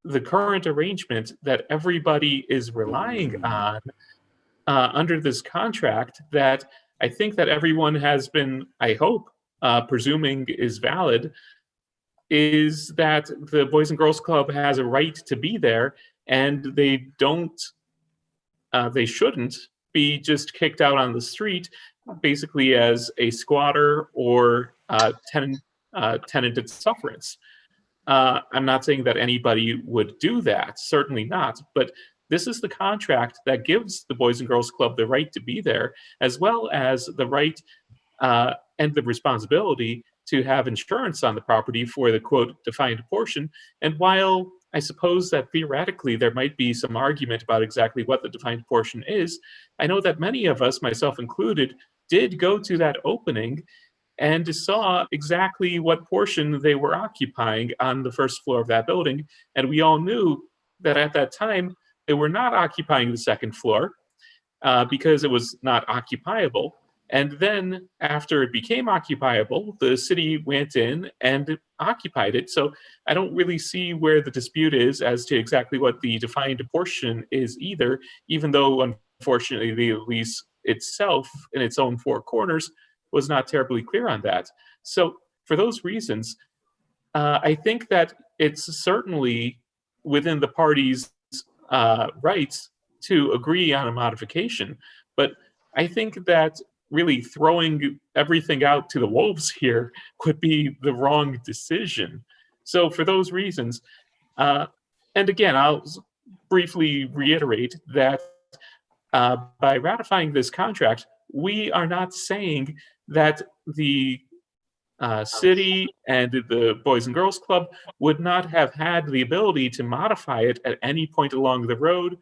the current arrangement that everybody is relying on under this contract, that I think that everyone has been, I hope, presuming is valid, is that the Boys and Girls Club has a right to be there, and they shouldn't be just kicked out on the street, basically as a squatter or tenanted sufferance. I'm not saying that anybody would do that, certainly not, but this is the contract that gives the Boys and Girls Club the right to be there, as well as the right and the responsibility to have insurance on the property for the quote defined portion. And while I suppose that theoretically there might be some argument about exactly what the defined portion is, I know that many of us, myself included, did go to that opening and saw exactly what portion they were occupying on the first floor of that building. And we all knew that at that time, they were not occupying the second floor because it was not occupiable. And then after it became occupiable, the city went in and occupied it. So I don't really see where the dispute is as to exactly what the defined portion is either, even though unfortunately the lease itself in its own four corners was not terribly clear on that. So for those reasons, I think that it's certainly within the parties' rights to agree on a modification. But I think that really throwing everything out to the wolves here would be the wrong decision. So for those reasons, and again, I'll briefly reiterate that by ratifying this contract, we are not saying that the city and the Boys and Girls Club would not have had the ability to modify it at any point along the road,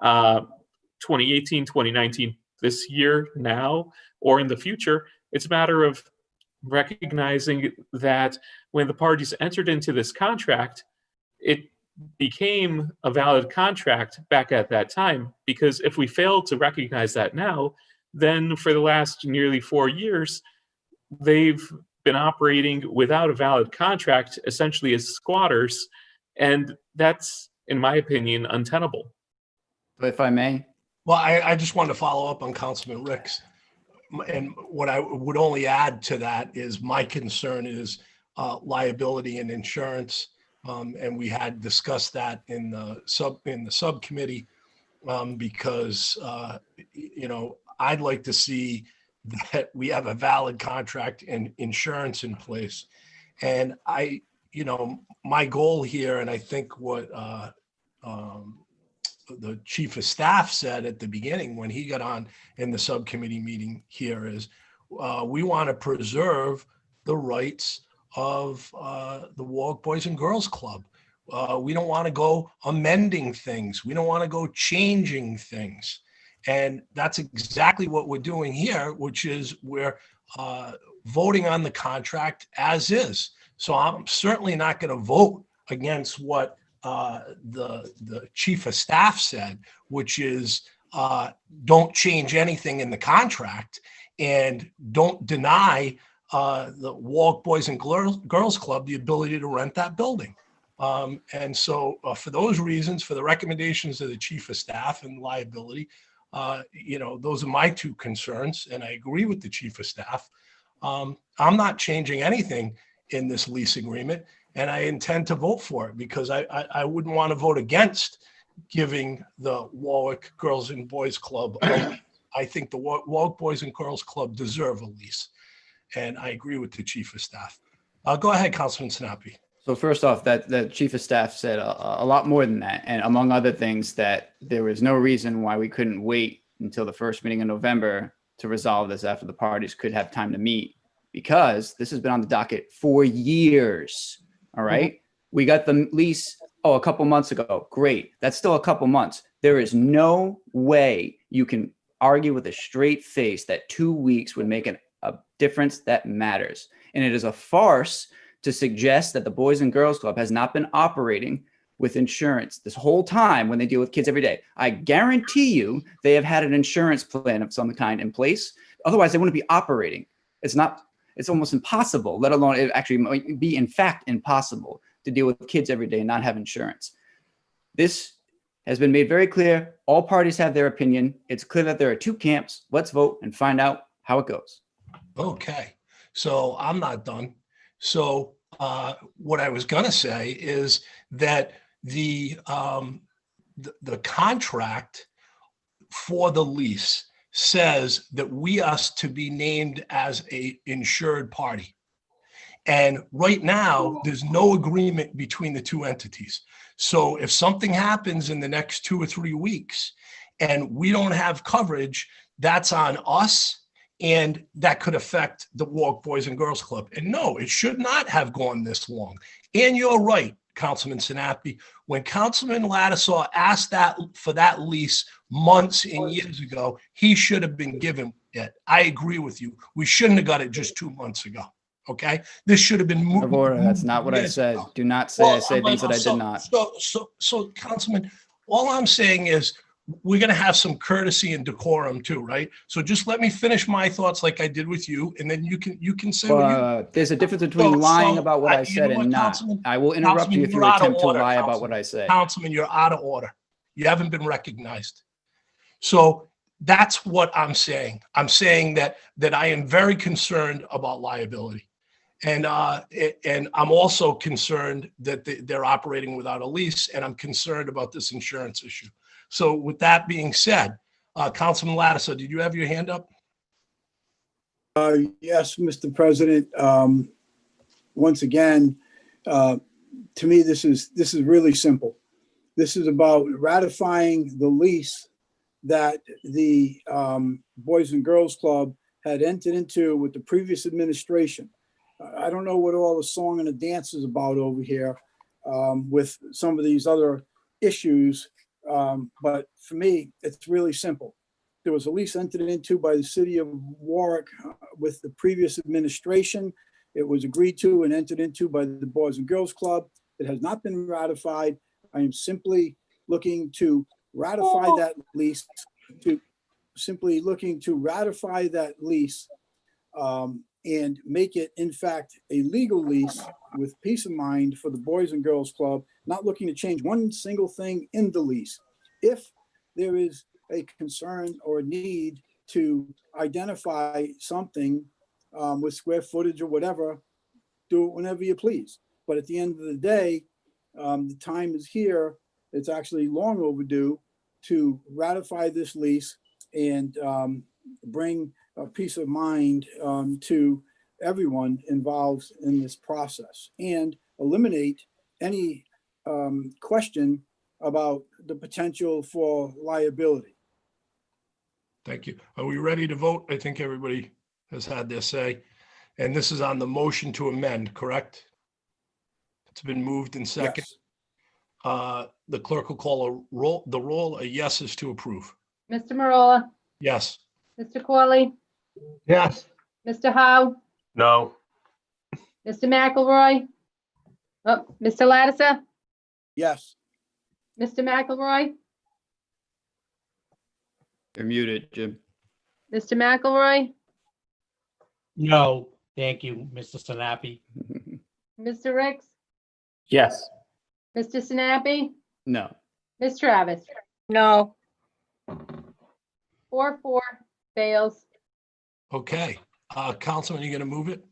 2018, 2019, this year, now, or in the future. It's a matter of recognizing that when the parties entered into this contract, it became a valid contract back at that time, because if we fail to recognize that now, then for the last nearly 4 years, they've been operating without a valid contract, essentially as squatters, and that's, in my opinion, untenable. If I may. Well, I just wanted to follow up on Councilman Ricks. And what I would only add to that is my concern is liability and insurance. And we had discussed that in the subcommittee because, I'd like to see that we have a valid contract and insurance in place. And my goal here, and I think what the chief of staff said at the beginning when he got on in the subcommittee meeting here is we want to preserve the rights of the Warwick Boys and Girls Club. We don't want to go amending things. We don't want to go changing things. And that's exactly what we're doing here, which is we're voting on the contract as is. So I'm certainly not going to vote against what the chief of staff said, which is don't change anything in the contract and don't deny the Warwick Boys and Girls Club the ability to rent that building. And so for those reasons, for the recommendations of the chief of staff and liability, those are my two concerns, and I agree with the chief of staff. I'm not changing anything in this lease agreement, and I intend to vote for it because I wouldn't want to vote against giving the Warwick Girls and Boys Club a lease. I think the Warwick Boys and Girls Club deserve a lease, and I agree with the chief of staff. Go ahead, Councilman Sinapi. So first off, that the chief of staff said a lot more than that, and among other things, that there was no reason why we couldn't wait until the first meeting in November to resolve this after the parties could have time to meet, because this has been on the docket for years. All right, we got the lease a couple months ago. Great, that's still a couple months. There is no way you can argue with a straight face that 2 weeks would make a difference that matters, and it is a farce to suggest that the Boys and Girls Club has not been operating with insurance this whole time when they deal with kids every day. I guarantee you they have had an insurance plan of some kind in place. Otherwise, they wouldn't be operating. It's almost impossible, let alone it actually might be, in fact, impossible to deal with kids every day and not have insurance. This has been made very clear. All parties have their opinion. It's clear that there are two camps. Let's vote and find out how it goes. Okay, so I'm not done. So what I was going to say is that the contract for the lease says that we are to be named as a insured party. And right now, there's no agreement between the two entities. So if something happens in the next 2 or 3 weeks and we don't have coverage, that's on us. And that could affect the Warwick Boys and Girls Club. And no, it should not have gone this long. And you're right, Councilman Sinapi. When Councilman Ladislaw asked for that lease months and years ago, he should have been given it. I agree with you. We shouldn't have got it just 2 months ago. Okay, this should have been moved. That's not what I said. Do not say I say things that I did not. So, Councilman, all I'm saying is, we're going to have some courtesy and decorum too, right? So just let me finish my thoughts like I did with you, and then you can say what you. There's a difference between lying about what I said and not. I will interrupt you if you attempt to lie about what I say. Councilman, you're out of order. You haven't been recognized. So that's what I'm saying. I'm saying that I am very concerned about liability. And I'm also concerned that they're operating without a lease, and I'm concerned about this insurance issue. So with that being said, Councilman Lattiser, did you have your hand up? Yes, Mr. President. Once again, to me, this is really simple. This is about ratifying the lease that the Boys and Girls Club had entered into with the previous administration. I don't know what all the song and the dance is about over here with some of these other issues. But for me, it's really simple. There was a lease entered into by the city of Warwick with the previous administration. It was agreed to and entered into by the Boys and Girls Club. It has not been ratified. I am simply looking to ratify that lease, and make it, in fact, a legal lease with peace of mind for the Boys and Girls Club, not looking to change one single thing in the lease. If there is a concern or a need to identify something with square footage or whatever, do it whenever you please. But at the end of the day, the time is here. It's actually long overdue to ratify this lease and bring peace of mind to everyone involved in this process, and eliminate any question about the potential for liability. Thank you. Are we ready to vote? I think everybody has had their say. And this is on the motion to amend, correct? It's been moved and second. Yes. The clerk will call the roll. A yes is to approve. Mr. Marola, Yes. Mr. Corley, Yes. Mr. Howe, No. Mr. McElroy, Mr. Lattiser, Yes. Mr. McElroy, You're muted, Jim. Mr. McElroy, No, thank you, Mr. Sinapi. Mr. Ricks, Yes. Mr. Sinapi, No. Ms. Travis. No. 4-4 fails. Okay. Councilman, you going to move it?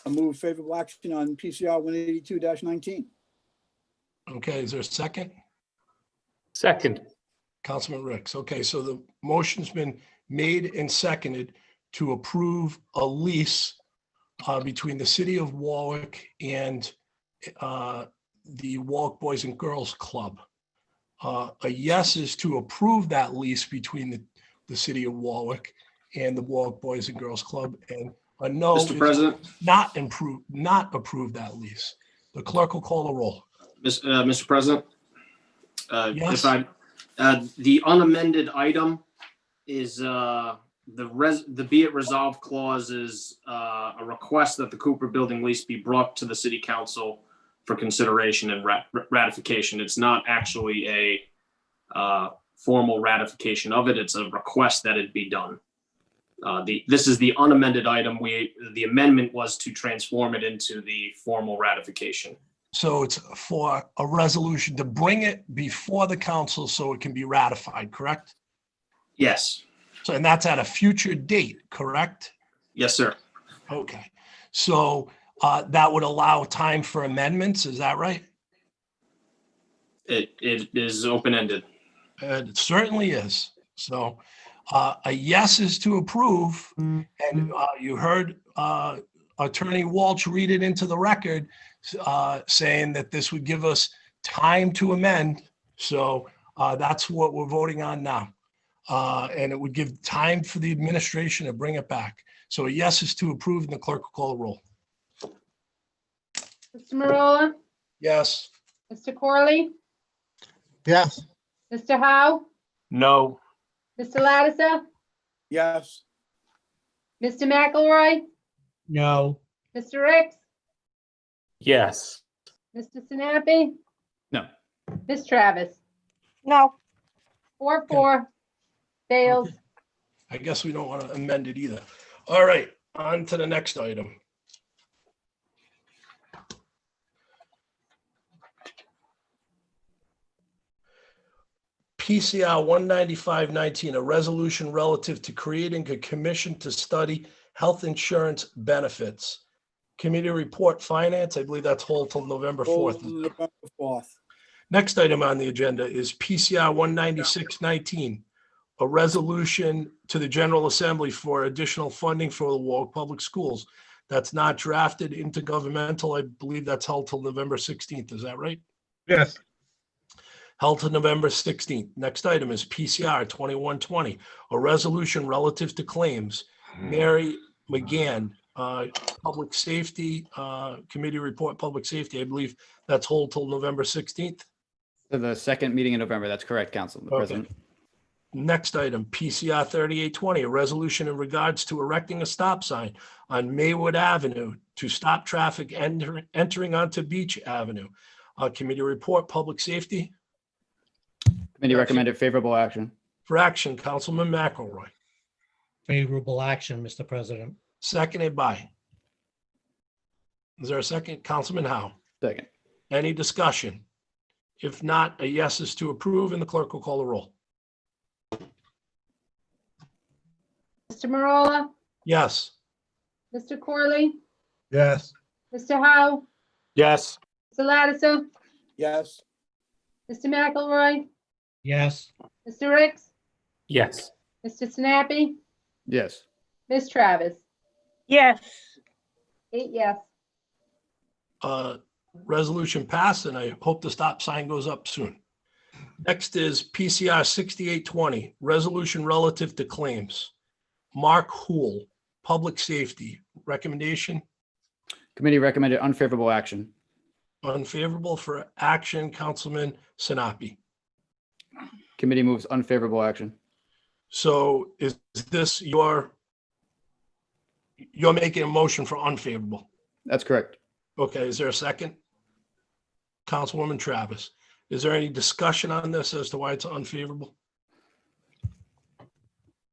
I move favorable action on PCR 182-19. Okay. Is there a second? Second. Councilman Ricks. Okay. So the motion's been made and seconded to approve a lease between the city of Warwick and the Warwick Boys and Girls Club. A yes is to approve that lease between the city of Warwick and the Warwick Boys and Girls Club, and a no Mr. is President? not approve that lease. The clerk will call the roll. Mr. President? Yes. The unamended item is the be it resolved clause is a request that the Cooper Building lease be brought to the city council for consideration and ratification. It's not actually a formal ratification of it. It's a request that it be done. This is the unamended item. The amendment was to transform it into the formal ratification. So it's for a resolution to bring it before the council so it can be ratified, correct? Yes. So, and that's at a future date, correct? Yes, sir. Okay. So that would allow time for amendments, is that right? It is open-ended. It certainly is. So a yes is to approve, and you heard Attorney Walsh read it into the record, saying that this would give us time to amend. So that's what we're voting on now. And it would give time for the administration to bring it back. So a yes is to approve, and the clerk will call the roll. Mr. Marola, Yes. Mr. Corley, Yes. Mr. Howe, No. Mr. Lattiser, Yes. Mr. McElroy, No. Mr. Ricks, Yes. Mr. Sinapi, No. Ms. Travis. No. 4-4, fails. I guess we don't want to amend it either. All right, on to the next item. PCR 19519, a resolution relative to creating a commission to study health insurance benefits. Committee report finance, I believe that's hold till November 4th. November 4th. Next item on the agenda is PCR 19619, a resolution to the General Assembly for additional funding for the Warwick Public Schools. That's not drafted intergovernmental. I believe that's held till November 16th. Is that right? Yes. Held to November 16th. Next item is PCR 2120, a resolution relative to claims. Mary McGann, Public Safety, Committee Report, Public Safety. I believe that's hold till November 16th. So the second meeting in November, that's correct, Council President. Next item, PCR 3820, a resolution in regards to erecting a stop sign on Maywood Avenue to stop traffic entering onto Beach Avenue. Committee Report, Public Safety. Committee recommended favorable action. For action, Councilman McElroy. Favorable action, Mr. President. Seconded by. Is there a second? Councilman Howe. Second. Any discussion? If not, a yes is to approve, and the clerk will call the roll. Mr. Marola, Yes. Mr. Corley, Yes. Mr. Howe, Yes. Mr. Lattiser, Yes. Mr. McElroy, Yes. Mr. Ricks, Yes. Mr. Sinapi, Yes. Ms. Travis. Yes. 8 yes. Resolution passed, and I hope the stop sign goes up soon. Next is PCR 6820, resolution relative to claims. Mark Hool, Public Safety. Recommendation, Committee recommended unfavorable action. unfavorable. For action, Councilman Sinapi. Committee moves unfavorable action. So is this you're making a motion for unfavorable? That's correct. Okay, is there a second? Councilwoman Travis, is there any discussion on this as to why it's unfavorable?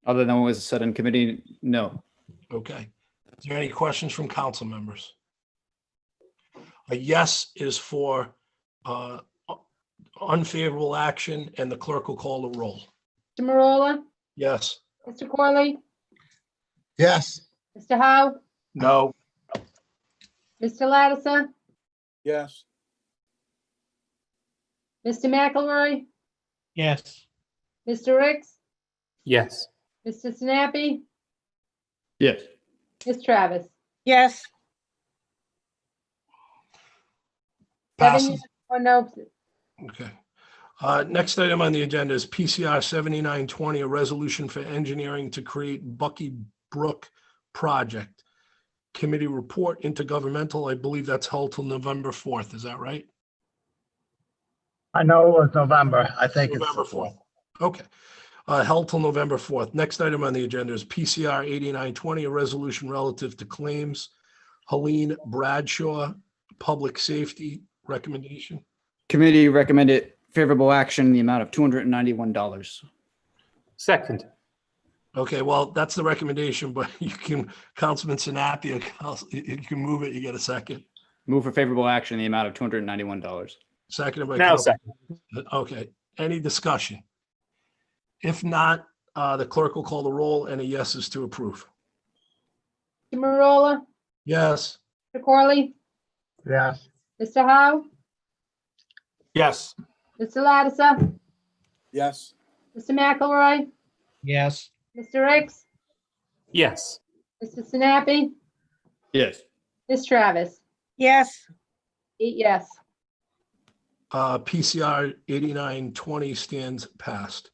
Other than what was said in committee, no. Okay. Is there any questions from council members? A yes is for unfavorable action, and the clerk will call the roll. Mr. Marola, Yes. Mr. Corley, Yes. Mr. Howe, No. Mr. Lattiser, Yes. Mr. McElroy, Yes. Mr. Ricks, Yes. Mr. Sinapi, Yes. Ms. Travis. Yes. 7 Passes. yes, 1 no. Okay. Next item on the agenda is PCR 7920, a resolution for engineering to create Bucky Brook project. Committee report intergovernmental. I believe that's held till November 4th. Is that right? I know it was November. I think it's November the 4th. Okay. Held till November 4th. Next item on the agenda is PCR 8920, a resolution relative to claims. Helene Bradshaw, public safety recommendation. Committee recommended favorable action in the amount of $291. Second. Okay, well, that's the recommendation, but you can, Councilman Sinapia, you can move it. You get a second. Move for favorable action in the amount of $291. Seconded by Now Council. second. Okay, any discussion? If not, the clerk will call the roll. Any yeses to approve? Mr. Marola, Yes. Mr. Corley, Yes. Mr. Howe, Yes. Mr. Lattiser, Yes. Mr. McElroy, Yes. Mr. Ricks, Yes. Mr. Sinapi, Yes. Ms. Travis. Yes. 8 yes. PCR 8920 stands passed.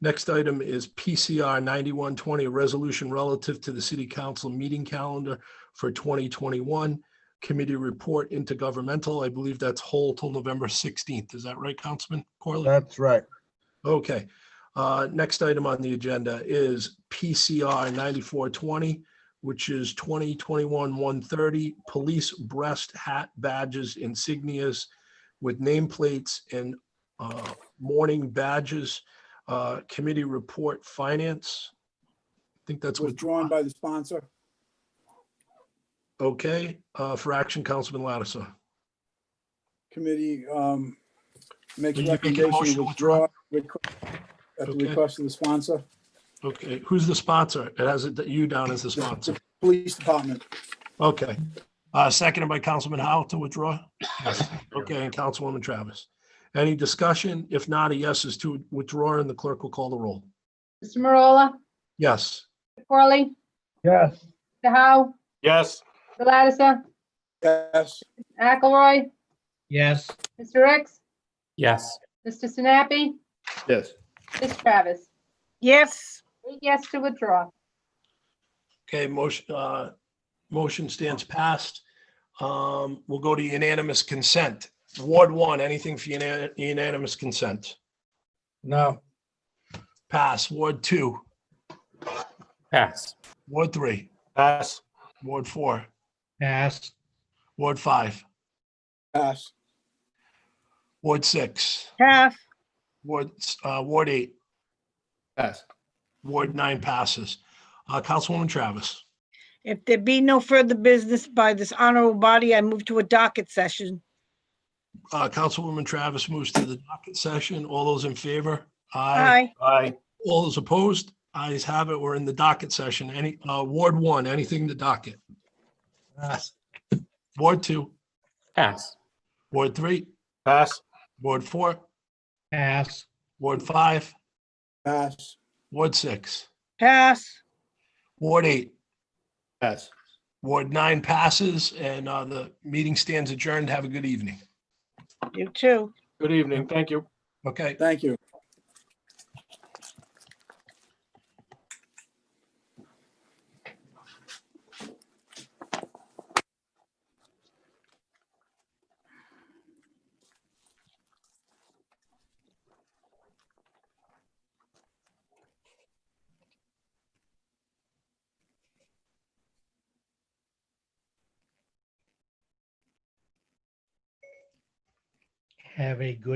Next item is PCR 9120, a resolution relative to the city council meeting calendar for 2021. Committee report intergovernmental. I believe that's whole till November 16th. Is that right, Councilman Corley? That's right. Okay. Next item on the agenda is PCR 9420, which is 2021-130, police breast hat badges, insignias with nameplates and mourning badges. Committee report finance. I think that's Withdrawn by the sponsor. Okay, for action, Councilman Lattiser. Committee makes Will you make a recommendation motion to to withdraw at the Okay. request of the sponsor. Okay, who's the sponsor? It has you down as the sponsor. Police Department. Okay. Seconded by Councilman Howe to withdraw? Yes. Okay, and Councilwoman Travis. Any discussion? If not, a yes is to withdraw, and the clerk will call the roll. Mr. Marola, Yes. Mr. Corley, Yes. Mr. Howe, Yes. Mr. Lattiser, Yes. McElroy, Yes. Mr. Ricks, Yes. Mr. Sinapi, Yes. Ms. Travis. Yes. 8 yes to withdraw. Okay, motion stands passed. We'll go to unanimous consent. Ward 1, anything for unanimous consent? No. Pass. Ward 2, Pass. Ward 3, Pass. Ward 4, Pass. Ward 5, Pass. Ward 6, Pass. Ward 8, Pass. Ward 9 passes. Councilwoman Travis. If there be no further business by this honorable body, I move to a docket session. Councilwoman Travis moves to the docket session. All those in favor? Aye. Aye. All those opposed? Ayes have it. We're in the docket session. Any, Ward 1, anything in the docket? Pass. Ward 2, Pass. Ward 3, Pass. Ward 4, Pass. Ward 5, Pass. Ward 6, Pass. Ward 8, Pass. Ward 9 passes, and the meeting stands adjourned. Have a good evening. You too. Good evening. Thank you. Okay. Thank you. Have a good